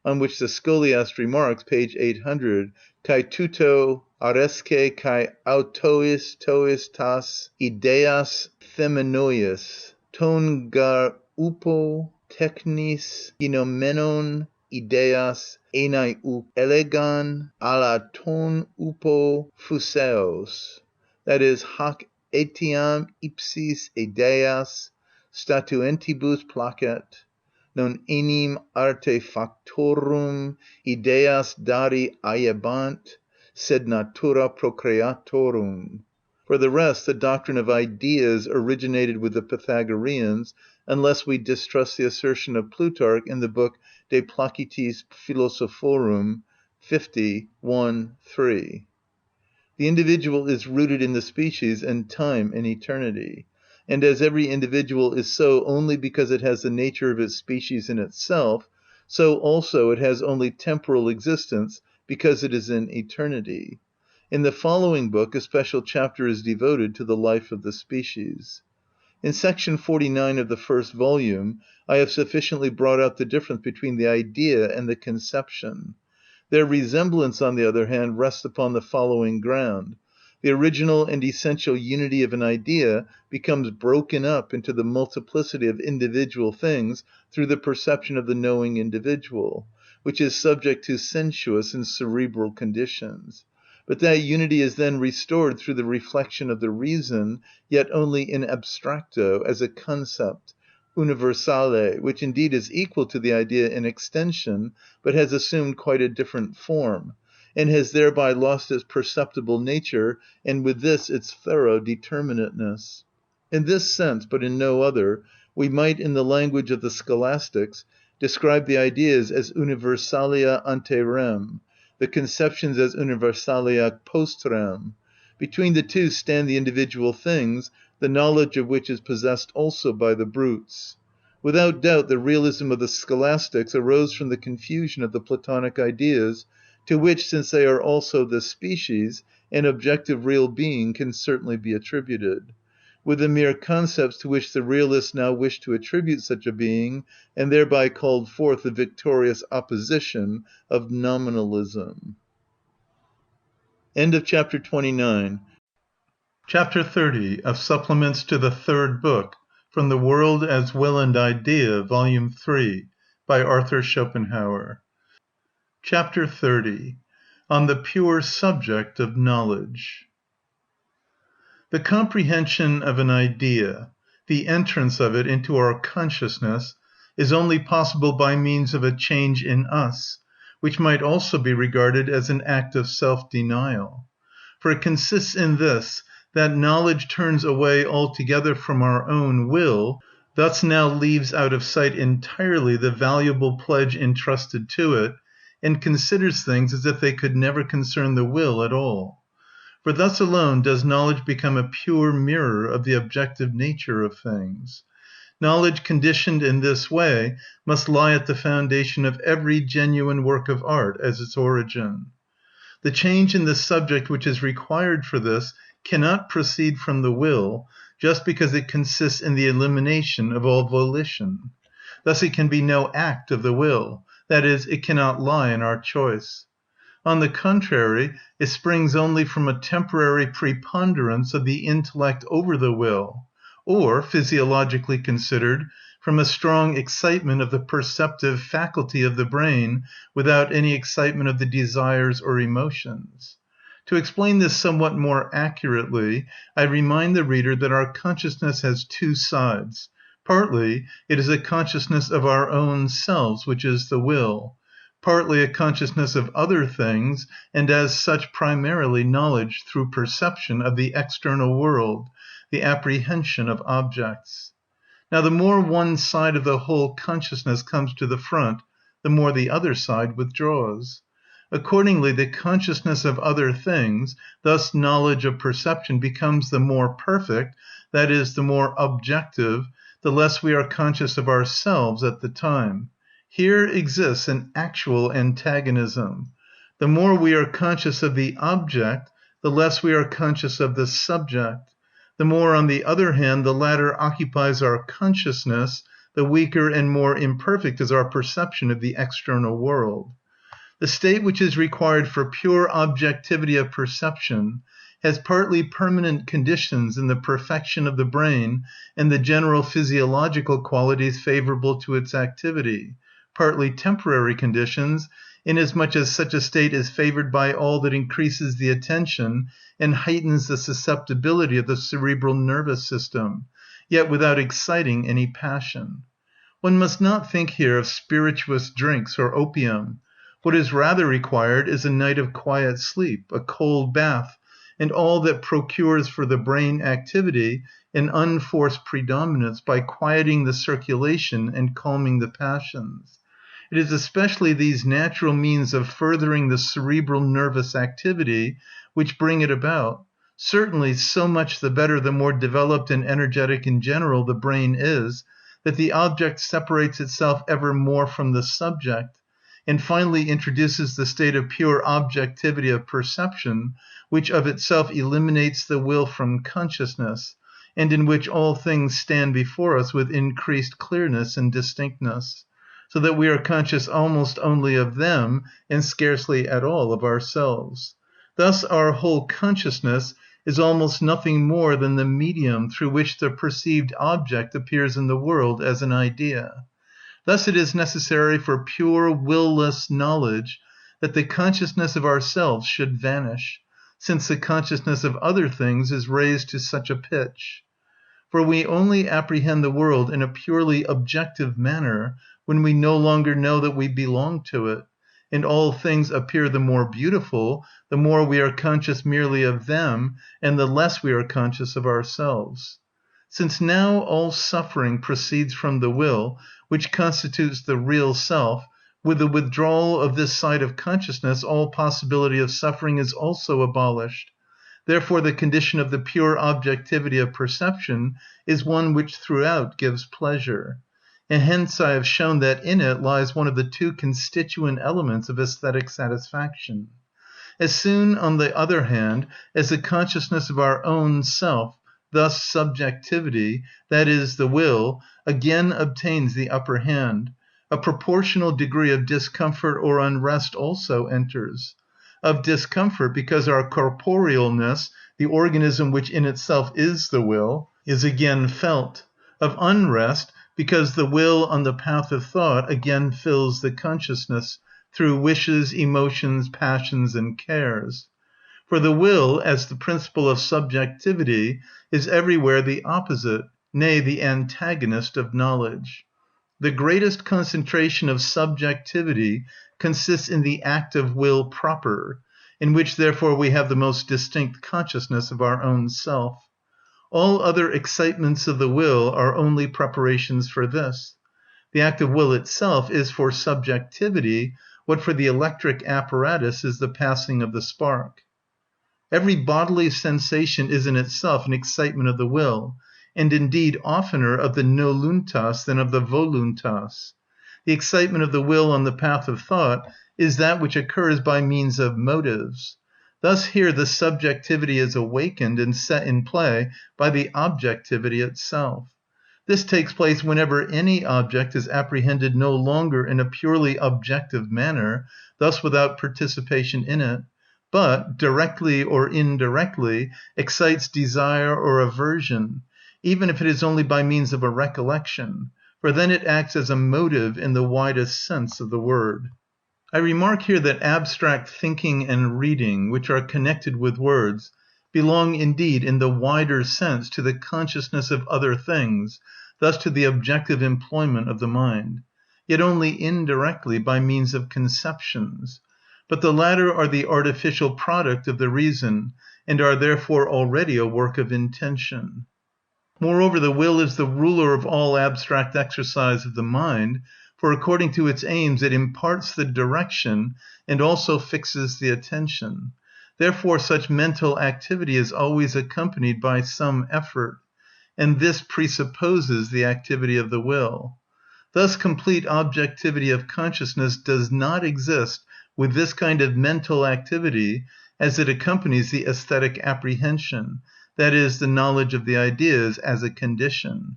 [SPEAKER 1] On which the Scholiast remarks, page 800, kai tuto aresque kai autois tois tas ideas themenoias, ton gar upo technis genomenon ideas enai uk elegan ala ton upo phuseos. That is, hac etiam ipsis ideas statuentibus placet, non enim artefactorum ideas dari aiebant, sed natura procreatorum. For the rest, the doctrine of ideas originated with the Pythagoreans, unless we distrust the assertion of Plutarch in the book De Placitis Philosophorum 50.1.3. The individual is rooted in the species and time and eternity, and as every individual is so only because it has the nature of its species in itself, so also it has only temporal existence because it is in eternity. In the following book a special chapter is devoted to the life of the species. In section 49 of the first volume, I have sufficiently brought out the difference between the idea and the conception. Their resemblance, on the other hand, rests upon the following ground. The original and essential unity of an idea becomes broken up into the multiplicity of individual things through the perception of the knowing individual, which is subject to sensuous and cerebral conditions. But that unity is then restored through the reflection of the reason, yet only in abstracto, as a concept, universale, which indeed is equal to the idea in extension, but has assumed quite a different form, and has thereby lost its perceptible nature, and with this its thorough determinateness. In this sense, but in no other, we might, in the language of the scholastics, describe the ideas as universalia ante rem, the conceptions as universalia post rem. Between the two stand the individual things, the knowledge of which is possessed also by the brutes. Without doubt the realism of the scholastics arose from the confusion of the Platonic ideas, to which, since they are also the species, an objective real being can certainly be attributed, with the mere concepts to which the realists now wish to attribute such a being, and thereby called forth the victorious opposition of nominalism. End of chapter 29. Chapter 30 of Supplements to the Third Book, From the World as Will and Idea, Volume 3, by Arthur Schopenhauer. Chapter 30. On the Pure Subject of Knowledge. The comprehension of an idea, the entrance of it into our consciousness, is only possible by means of a change in us, which might also be regarded as an act of self-denial. For it consists in this, that knowledge turns away altogether from our own will, thus now leaves out of sight entirely the valuable pledge entrusted to it, and considers things as if they could never concern the will at all. For thus alone does knowledge become a pure mirror of the objective nature of things. Knowledge conditioned in this way must lie at the foundation of every genuine work of art as its origin. The change in the subject which is required for this cannot proceed from the will, just because it consists in the elimination of all volition. Thus it can be no act of the will, that is, it cannot lie in our choice. On the contrary, it springs only from a temporary preponderance of the intellect over the will, or, physiologically considered, from a strong excitement of the perceptive faculty of the brain without any excitement of the desires or emotions. To explain this somewhat more accurately, I remind the reader that our consciousness has two sides. Partly, it is a consciousness of our own selves, which is the will, partly a consciousness of other things, and as such primarily knowledge through perception of the external world, the apprehension of objects. Now the more one side of the whole consciousness comes to the front, the more the other side withdraws. Accordingly, the consciousness of other things, thus knowledge of perception, becomes the more perfect, that is, the more objective, the less we are conscious of ourselves at the time. Here exists an actual antagonism. The more we are conscious of the object, the less we are conscious of the subject. The more, on the other hand, the latter occupies our consciousness, the weaker and more imperfect is our perception of the external world. The state which is required for pure objectivity of perception has partly permanent conditions in the perfection of the brain and the general physiological qualities favorable to its activity, partly temporary conditions, inasmuch as such a state is favored by all that increases the attention and heightens the susceptibility of the cerebral nervous system, yet without exciting any passion. One must not think here of spirituous drinks or opium. What is rather required is a night of quiet sleep, a cold bath, and all that procures for the brain activity an unforced predominance by quieting the circulation and calming the passions. It is especially these natural means of furthering the cerebral nervous activity which bring it about,
[SPEAKER 2] Certainly, so much the better, the more developed and energetic in general the brain is, that the object separates itself ever more from the subject, and finally introduces the state of pure objectivity of perception, which of itself eliminates the will from consciousness, and in which all things stand before us with increased clearness and distinctness, so that we are conscious almost only of them and scarcely at all of ourselves. Thus our whole consciousness is almost nothing more than the medium through which the perceived object appears in the world as an idea. Thus it is necessary for pure will-less knowledge that the consciousness of ourselves should vanish, since the consciousness of other things is raised to such a pitch. For we only apprehend the world in a purely objective manner when we no longer know that we belong to it, and all things appear the more beautiful, the more we are conscious merely of them, and the less we are conscious of ourselves. Since now all suffering proceeds from the will, which constitutes the real self, with the withdrawal of this side of consciousness, all possibility of suffering is also abolished. Therefore, the condition of the pure objectivity of perception is one which throughout gives pleasure. And hence I have shown that in it lies one of the two constituent elements of aesthetic satisfaction. As soon, on the other hand, as the consciousness of our own self, thus subjectivity, that is, the will, again obtains the upper hand, a proportional degree of discomfort or unrest also enters. Of discomfort, because our corporealness, the organism which in itself is the will, is again felt. Of unrest, because the will on the path of thought again fills the consciousness through wishes, emotions, passions, and cares. For the will, as the principle of subjectivity, is everywhere the opposite, nay, the antagonist of knowledge. The greatest concentration of subjectivity consists in the act of will proper, in which therefore we have the most distinct consciousness of our own self. All other excitements of the will are only preparations for this. The act of will itself is for subjectivity what for the electric apparatus is the passing of the spark. Every bodily sensation is in itself an excitement of the will, and indeed oftener of the noluntas than of the voluntas. The excitement of the will on the path of thought is that which occurs by means of motives. Thus here the subjectivity is awakened and set in play by the objectivity itself. This takes place whenever any object is apprehended no longer in a purely objective manner, thus without participation in it, but, directly or indirectly, excites desire or aversion, even if it is only by means of a recollection, for then it acts as a motive in the widest sense of the word. I remark here that abstract thinking and reading, which are connected with words, belong indeed in the wider sense to the consciousness of other things, thus to the objective employment of the mind, yet only indirectly by means of conceptions. But the latter are the artificial product of the reason, and are therefore already a work of intention. Moreover, the will is the ruler of all abstract exercise of the mind, for according to its aims it imparts the direction and also fixes the attention. Therefore such mental activity is always accompanied by some effort, and this presupposes the activity of the will. Thus complete objectivity of consciousness does not exist with this kind of mental activity as it accompanies the aesthetic apprehension, that is, the knowledge of the ideas as a condition.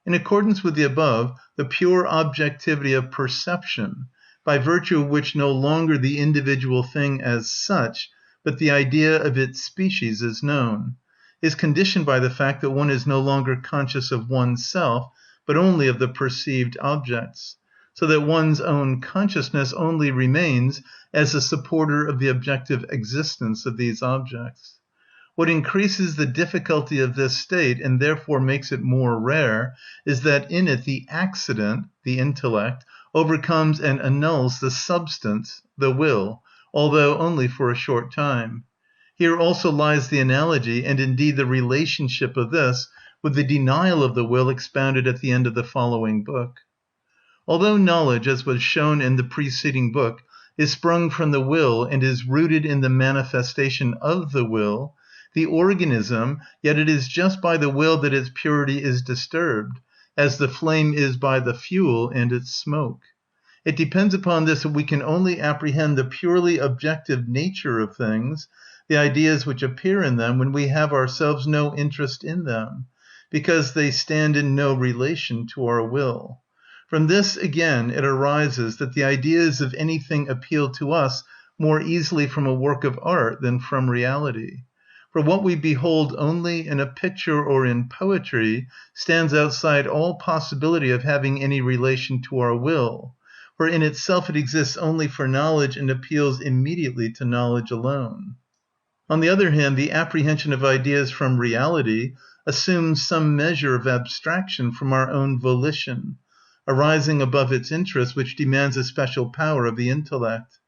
[SPEAKER 2] In accordance with the above, the pure objectivity of perception, by virtue of which no longer the individual thing as such, but the idea of its species is known, is conditioned by the fact that one is no longer conscious of oneself, but only of the perceived objects, so that one's own consciousness only remains as a supporter of the objective existence of these objects. What increases the difficulty of this state, and therefore makes it more rare, is that in it the accident, the intellect, overcomes and annuls the substance, the will, although only for a short time. Here also lies the analogy, and indeed the relationship of this, with the denial of the will expounded at the end of the following book. Although knowledge, as was shown in the preceding book, is sprung from the will and is rooted in the manifestation of the will, the organism, yet it is just by the will that its purity is disturbed, as the flame is by the fuel and its smoke. It depends upon this that we can only apprehend the purely objective nature of things, the ideas which appear in them, when we have ourselves no interest in them, because they stand in no relation to our will. From this, again, it arises that the ideas of anything appeal to us more easily from a work of art than from reality. For what we behold only in a picture or in poetry stands outside all possibility of having any relation to our will, for in itself it exists only for knowledge and appeals immediately to knowledge alone. On the other hand, the apprehension of ideas from reality assumes some measure of abstraction from our own volition, arising above its interest, which demands a special power of the intellect.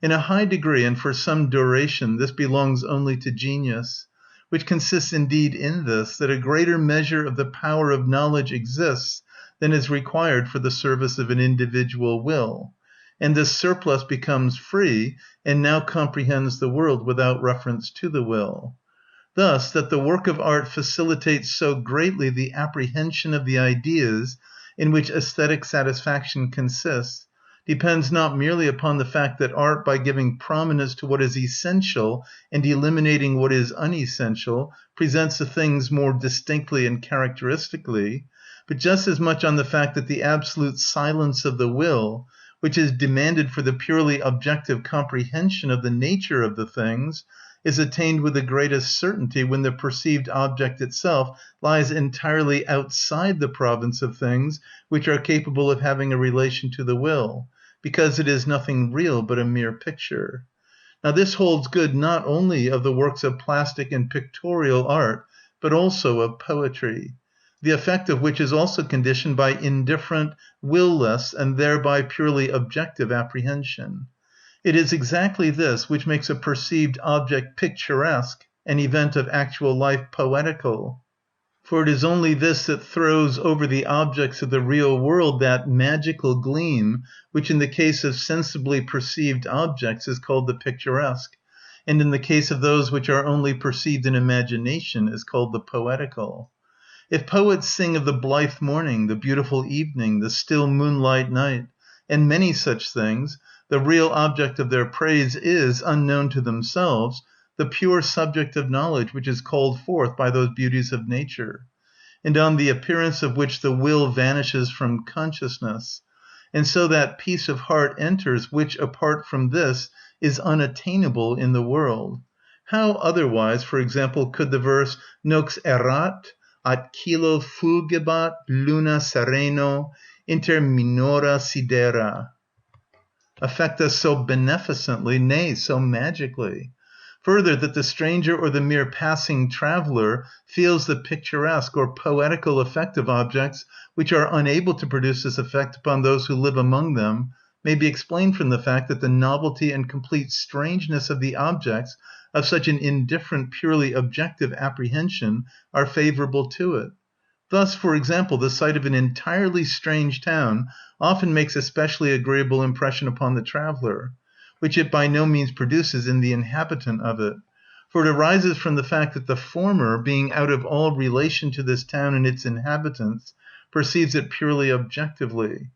[SPEAKER 2] In a high degree and for some duration this belongs only to genius, which consists indeed in this, that a greater measure of the power of knowledge exists than is required for the service of an individual will, and this surplus becomes free and now comprehends the world without reference to the will. Thus, that the work of art facilitates so greatly the apprehension of the ideas in which aesthetic satisfaction consists, depends not merely upon the fact that art, by giving prominence to what is essential and eliminating what is unessential, presents the things more distinctly and characteristically, but just as much on the fact that the absolute silence of the will, which is demanded for the purely objective comprehension of the nature of the things, is attained with the greatest certainty when the perceived object itself lies entirely outside the province of things which are capable of having a relation to the will, because it is nothing real but a mere picture. Now this holds good not only of the works of plastic and pictorial art, but also of poetry, the effect of which is also conditioned by indifferent, will-less, and thereby purely objective apprehension. It is exactly this which makes a perceived object picturesque, an event of actual life poetical. For it is only this that throws over the objects of the real world that magical gleam which in the case of sensibly perceived objects is called the picturesque, and in the case of those which are only perceived in imagination is called the poetical. If poets sing of the blithe morning, the beautiful evening, the still moonlight night, and many such things, the real object of their praise is, unknown to themselves, the pure subject of knowledge which is called forth by those beauties of nature, and on the appearance of which the will vanishes from consciousness, and so that peace of heart enters which, apart from this, is unattainable in the world. How otherwise, for example, could the verse nox erat, at cilo fulgebat luna sereno, inter minora sidera affect us so beneficently, nay, so magically? Further, that the stranger or the mere passing traveller feels the picturesque or poetical effect of objects which are unable to produce this effect upon those who live among them may be explained from the fact that the novelty and complete strangeness of the objects of such an indifferent, purely objective apprehension are favorable to it. Thus, for example, the sight of an entirely strange town often makes a specially agreeable impression upon the traveller, which it by no means produces in the inhabitant of it. For it arises from the fact that the former, being out of all relation to this town and its inhabitants, perceives it purely objectively.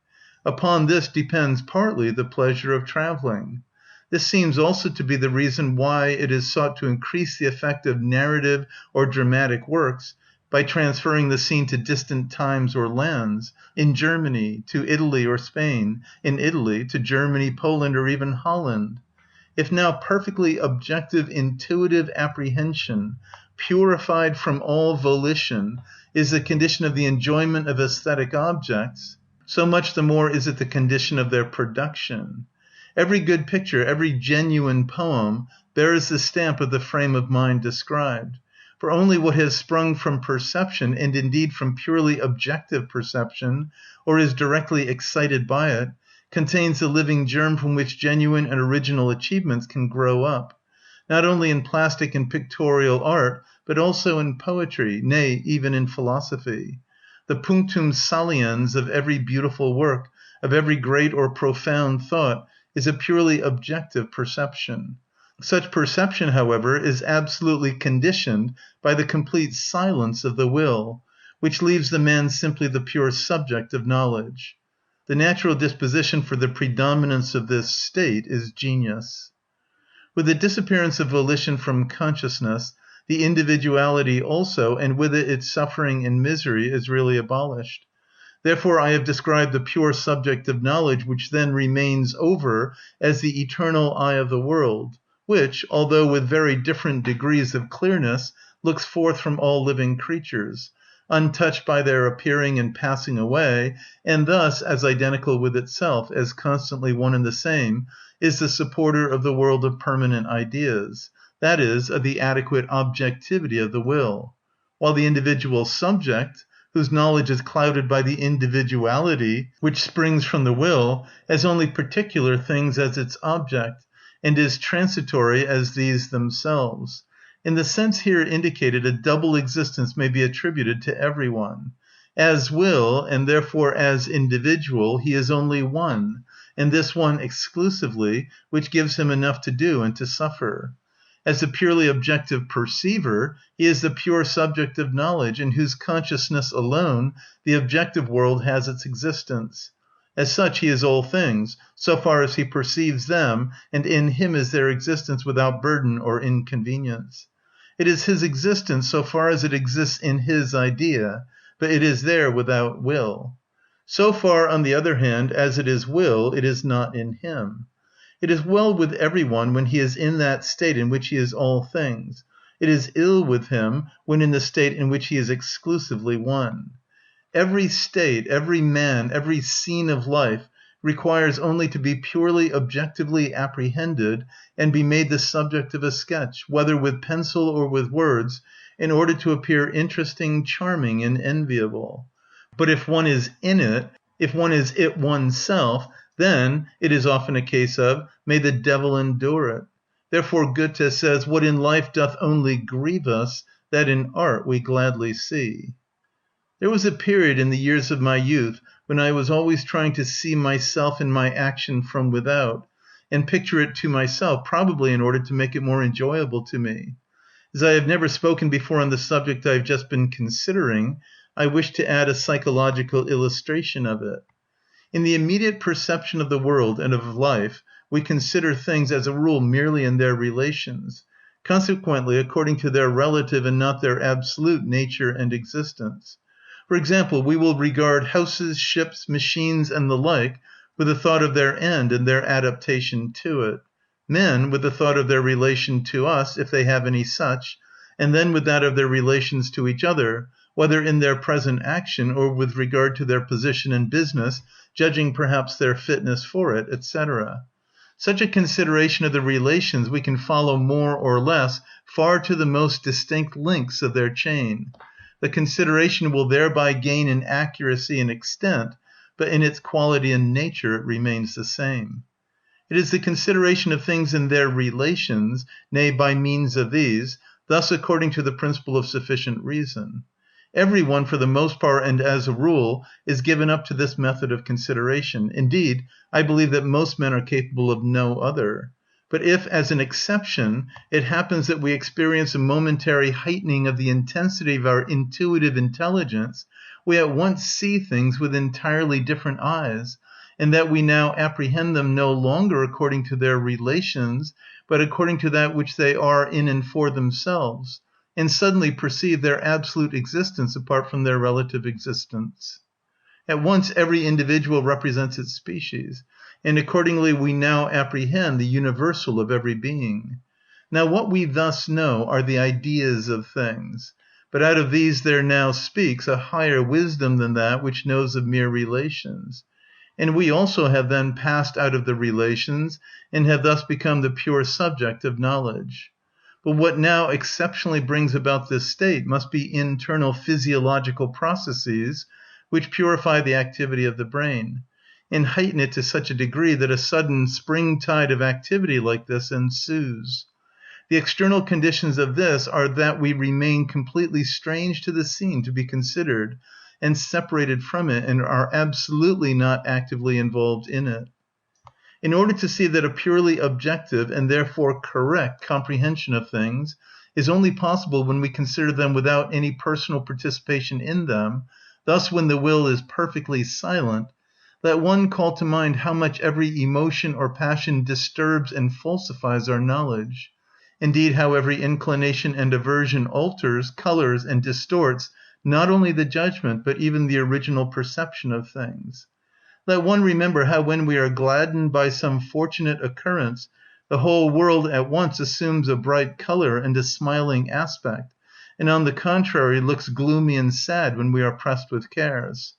[SPEAKER 2] Upon this depends partly the pleasure of travelling. This seems also to be the reason why it is sought to increase the effect of narrative or dramatic works by transferring the scene to distant times or lands, in Germany, to Italy or Spain, in Italy, to Germany, Poland, or even Holland. If now perfectly objective, intuitive apprehension, purified from all volition, is the condition of the enjoyment of aesthetic objects, so much the more is it the condition of their production. Every good picture, every genuine poem, bears the stamp of the frame of mind described. For only what has sprung from perception, and indeed from purely objective perception, or is directly excited by it, contains the living germ from which genuine and original achievements can grow up, not only in plastic and pictorial art, but also in poetry, nay, even in philosophy. The punctum saliens of every beautiful work, of every great or profound thought, is a purely objective perception. Such perception, however, is absolutely conditioned by the complete silence of the will, which leaves the man simply the pure subject of knowledge. The natural disposition for the predominance of this state is genius. With the disappearance of volition from consciousness, the individuality also, and with it its suffering and misery, is really abolished. Therefore I have described the pure subject of knowledge which then remains over as the eternal eye of the world, which, although with very different degrees of clearness, looks forth from all living creatures, untouched by their appearing and passing away, and thus, as identical with itself, as constantly one and the same, is the supporter of the world of permanent ideas, that is, of the adequate objectivity of the will; while the individual subject, whose knowledge is clouded by the individuality which springs from the will, has only particular things as its object, and is transitory as these themselves. In the sense here indicated, a double existence may be attributed to every one. As will, and therefore as individual, he is only one, and this one exclusively, which gives him enough to do and to suffer. As a purely objective perceiver, he is the pure subject of knowledge, in whose consciousness alone the objective world has its existence. As such he is all things, so far as he perceives them, and in him is their existence without burden or inconvenience. It is his existence so far as it exists in his idea, but it is there without will. So far, on the other hand, as it is will, it is not in him. It is well with every one when he is in that state in which he is all things. It is ill with him when in the state in which he is exclusively one. Every state, every man, every scene of life requires only to be purely objectively apprehended and be made the subject of a sketch, whether with pencil or with words, in order to appear interesting, charming, and enviable. But if one is in it, if one is it oneself, then it is often a case of, may the devil endure it. Therefore Goethe says, what in life doth only grieve us, that in art we gladly see. There was a period in the years of my youth when I was always trying to see myself in my action from without, and picture it to myself, probably in order to make it more enjoyable to me. As I have never spoken before on the subject I have just been considering, I wish to add a psychological illustration of it. In the immediate perception of the world and of life, we consider things as a rule merely in their relations, consequently according to their relative and not their absolute nature and existence. For example, we will regard houses, ships, machines, and the like with the thought of their end and their adaptation to it; men with the thought of their relation to us, if they have any such, and then with that of their relations to each other, whether in their present action or with regard to their position in business, judging perhaps their fitness for it, etc. Such a consideration of the relations we can follow more or less far to the most distinct links of their chain. The consideration will thereby gain in accuracy and extent, but in its quality and nature it remains the same. It is the consideration of things in their relations, nay, by means of these, thus according to the principle of sufficient reason. Every one, for the most part and as a rule, is given up to this method of consideration. Indeed, I believe that most men are capable of no other. But if, as an exception, it happens that we experience a momentary heightening of the intensity of our intuitive intelligence, we at once see things with entirely different eyes, and that we now apprehend them no longer according to their relations, but according to that which they are in and for themselves, and suddenly perceive their absolute existence apart from their relative existence. At once every individual represents its species, and accordingly we now apprehend the universal of every being. Now what we thus know are the ideas of things, but out of these there now speaks a higher wisdom than that which knows of mere relations. And we also have then passed out of the relations, and have thus become the pure subject of knowledge. But what now exceptionally brings about this state must be internal physiological processes, which purify the activity of the brain, and heighten it to such a degree that a sudden spring-tide of activity like this ensues. The external conditions of this are that we remain completely strange to the scene to be considered, and separated from it, and are absolutely not actively involved in it. In order to see that a purely objective and therefore correct comprehension of things is only possible when we consider them without any personal participation in them, thus when the will is perfectly silent, let one call to mind how much every emotion or passion disturbs and falsifies our knowledge. Indeed, how every inclination and aversion alters, colors, and distorts not only the judgment, but even the original perception of things. Let one remember how when we are gladdened by some fortunate occurrence, the whole world at once assumes a bright color and a smiling aspect, and on the contrary looks gloomy and sad when we are pressed with cares.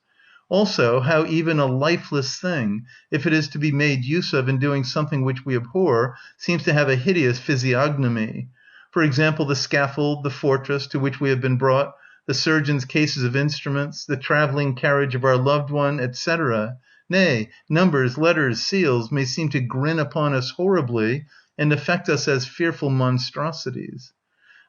[SPEAKER 2] Also, how even a lifeless thing, if it is to be made use of in doing something which we abhor, seems to have a hideous physiognomy. For example, the scaffold, the fortress to which we have been brought, the surgeon's cases of instruments, the travelling carriage of our loved one, etc. Nay, numbers, letters, seals may seem to grin upon us horribly and affect us as fearful monstrosities.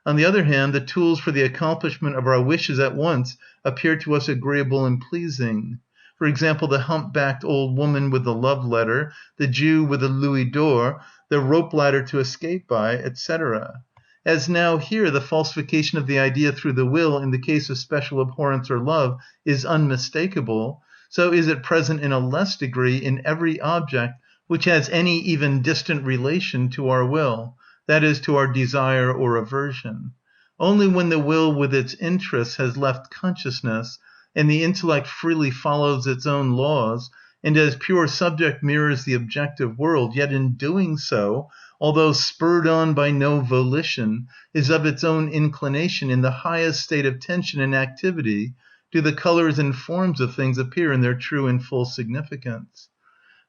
[SPEAKER 2] On the other hand, the tools for the accomplishment of our wishes at once appear to us agreeable and pleasing. For example, the hump-backed old woman with the love letter, the Jew with the louis d'or, the rope ladder to escape by, etc. As now here the falsification of the idea through the will in the case of special abhorrence or love is unmistakable, so is it present in a less degree in every object which has any even distant relation to our will, that is, to our desire or aversion. Only when the will with its interests has left consciousness, and the intellect freely follows its own laws, and as pure subject mirrors the objective world, yet in doing so, although spurred on by no volition, is of its own inclination in the highest state of tension and activity, do the colors and forms of things appear in their true and full significance.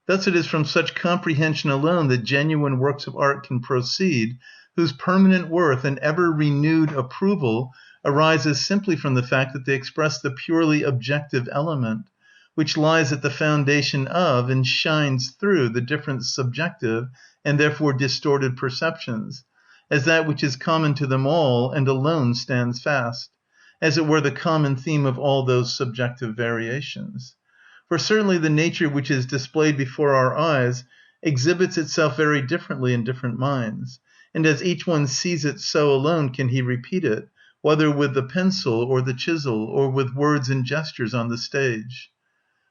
[SPEAKER 2] Thus it is from such comprehension alone that genuine works of art can proceed, whose permanent worth and ever-renewed approval arises simply from the fact that they express the purely objective element, which lies at the foundation of and shines through the different subjective and therefore distorted perceptions, as that which is common to them all and alone stands fast, as it were the common theme of all those subjective variations. For certainly the nature which is displayed before our eyes exhibits itself very differently in different minds, and as each one sees it so alone can he repeat it, whether with the pencil or the chisel, or with words and gestures on the stage.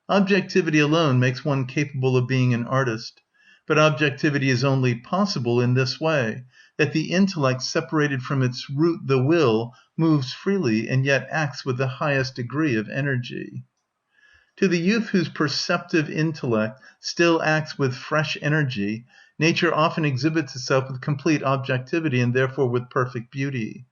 [SPEAKER 2] Objectivity alone makes one capable of being an artist, but objectivity is only possible in this way, that the intellect separated from its root the will moves freely and yet acts with the highest degree of energy. To the youth whose perceptive intellect still acts with fresh energy, nature often exhibits itself with complete objectivity and therefore with perfect beauty.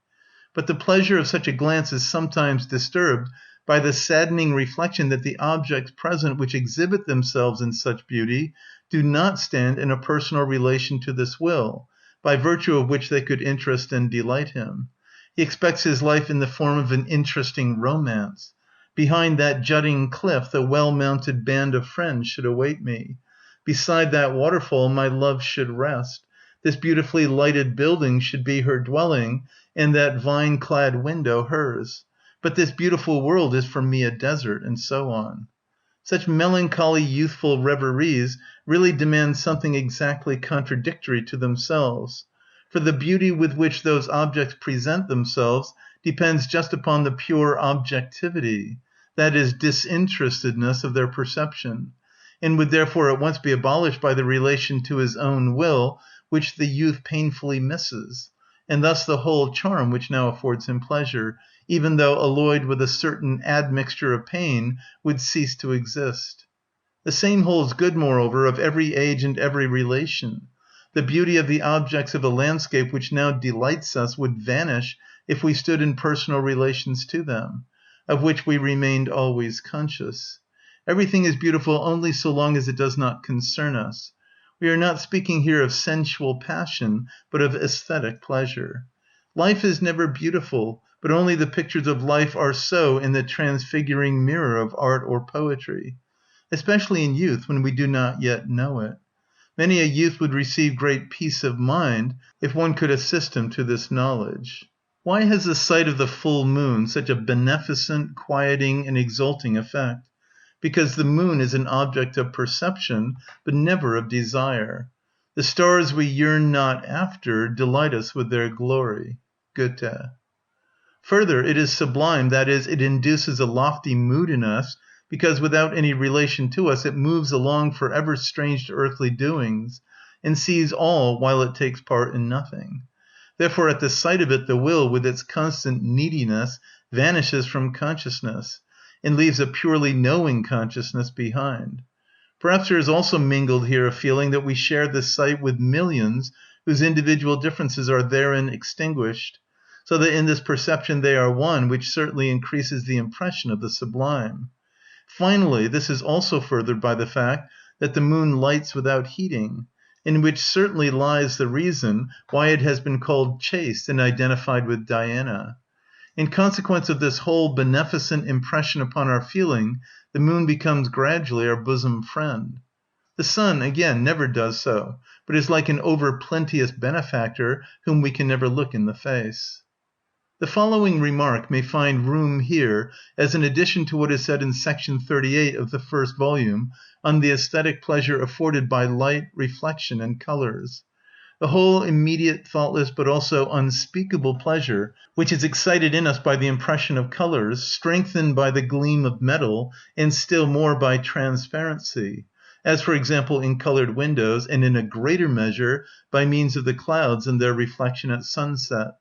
[SPEAKER 2] But the pleasure of such a glance is sometimes disturbed by the saddening reflection that the objects present which exhibit themselves in such beauty do not stand in a personal relation to this will, by virtue of which they could interest and delight him. He expects his life in the form of an interesting romance. Behind that jutting cliff the well-mounted band of friends should await me. Beside that waterfall my love should rest. This beautifully lighted building should be her dwelling, and that vine-clad window hers. But this beautiful world is for me a desert, and so on. Such melancholy youthful reveries really demand something exactly contradictory to themselves. For the beauty with which those objects present themselves depends just upon the pure objectivity, that is, disinterestedness of their perception, and would therefore at once be abolished by the relation to his own will, which the youth painfully misses, and thus the whole charm which now affords him pleasure, even though alloyed with a certain admixture of pain, would cease to exist. The same holds good, moreover, of every age and every relation. The beauty of the objects of a landscape which now delights us would vanish if we stood in personal relations to them, of which we remained always conscious. Everything is beautiful only so long as it does not concern us. We are not speaking here of sensual passion, but of aesthetic pleasure. Life is never beautiful, but only the pictures of life are so in the transfiguring mirror of art or poetry, especially in youth when we do not yet know it. Many a youth would receive great peace of mind if one could assist him to this knowledge. Why has the sight of the full moon such a beneficent, quieting, and exalting effect? because the moon is an object of perception, but never of desire. The stars we yearn not after delight us with their glory. Goethe. Further, it is sublime, that is, it induces a lofty mood in us, because without any relation to us, it moves along for ever strange to earthly doings, and sees all while it takes part in nothing. Therefore, at the sight of it, the will, with its constant neediness, vanishes from consciousness, and leaves a purely knowing consciousness behind. Perhaps there is also mingled here a feeling that we share this sight with millions whose individual differences are therein extinguished, so that in this perception they are one, which certainly increases the impression of the sublime. Finally, this is also furthered by the fact that the moon lights without heating, in which certainly lies the reason why it has been called chaste and identified with Diana. In consequence of this whole beneficent impression upon our feeling, the moon becomes gradually our bosom friend. The sun, again, never does so, but is like an over-plenteous benefactor whom we can never look in the face. The following remark may find room here as an addition to what is said in section 38 of the first volume on the aesthetic pleasure afforded by light, reflection, and colors. The whole immediate, thoughtless, but also unspeakable pleasure, which is excited in us by the impression of colors, strengthened by the gleam of metal, and still more by transparency, as for example in colored windows, and in a greater measure by means of the clouds and their reflection at sunset,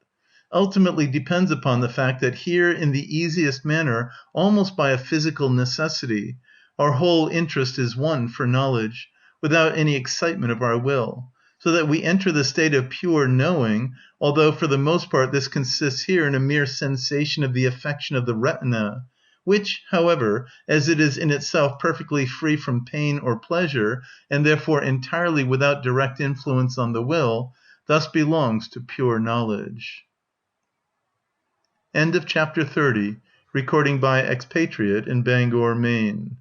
[SPEAKER 2] ultimately depends upon the fact that here, in the easiest manner, almost by a physical necessity, our whole interest is one for knowledge, without any excitement of our will, so that we enter the state of pure knowing, although for the most part this consists here in a mere sensation of the affection of the retina, which, however, as it is in itself perfectly free from pain or pleasure, and therefore entirely without direct influence on the will, thus belongs to pure knowledge. End of chapter 30. Recording by Expatriate in Bangor, Maine.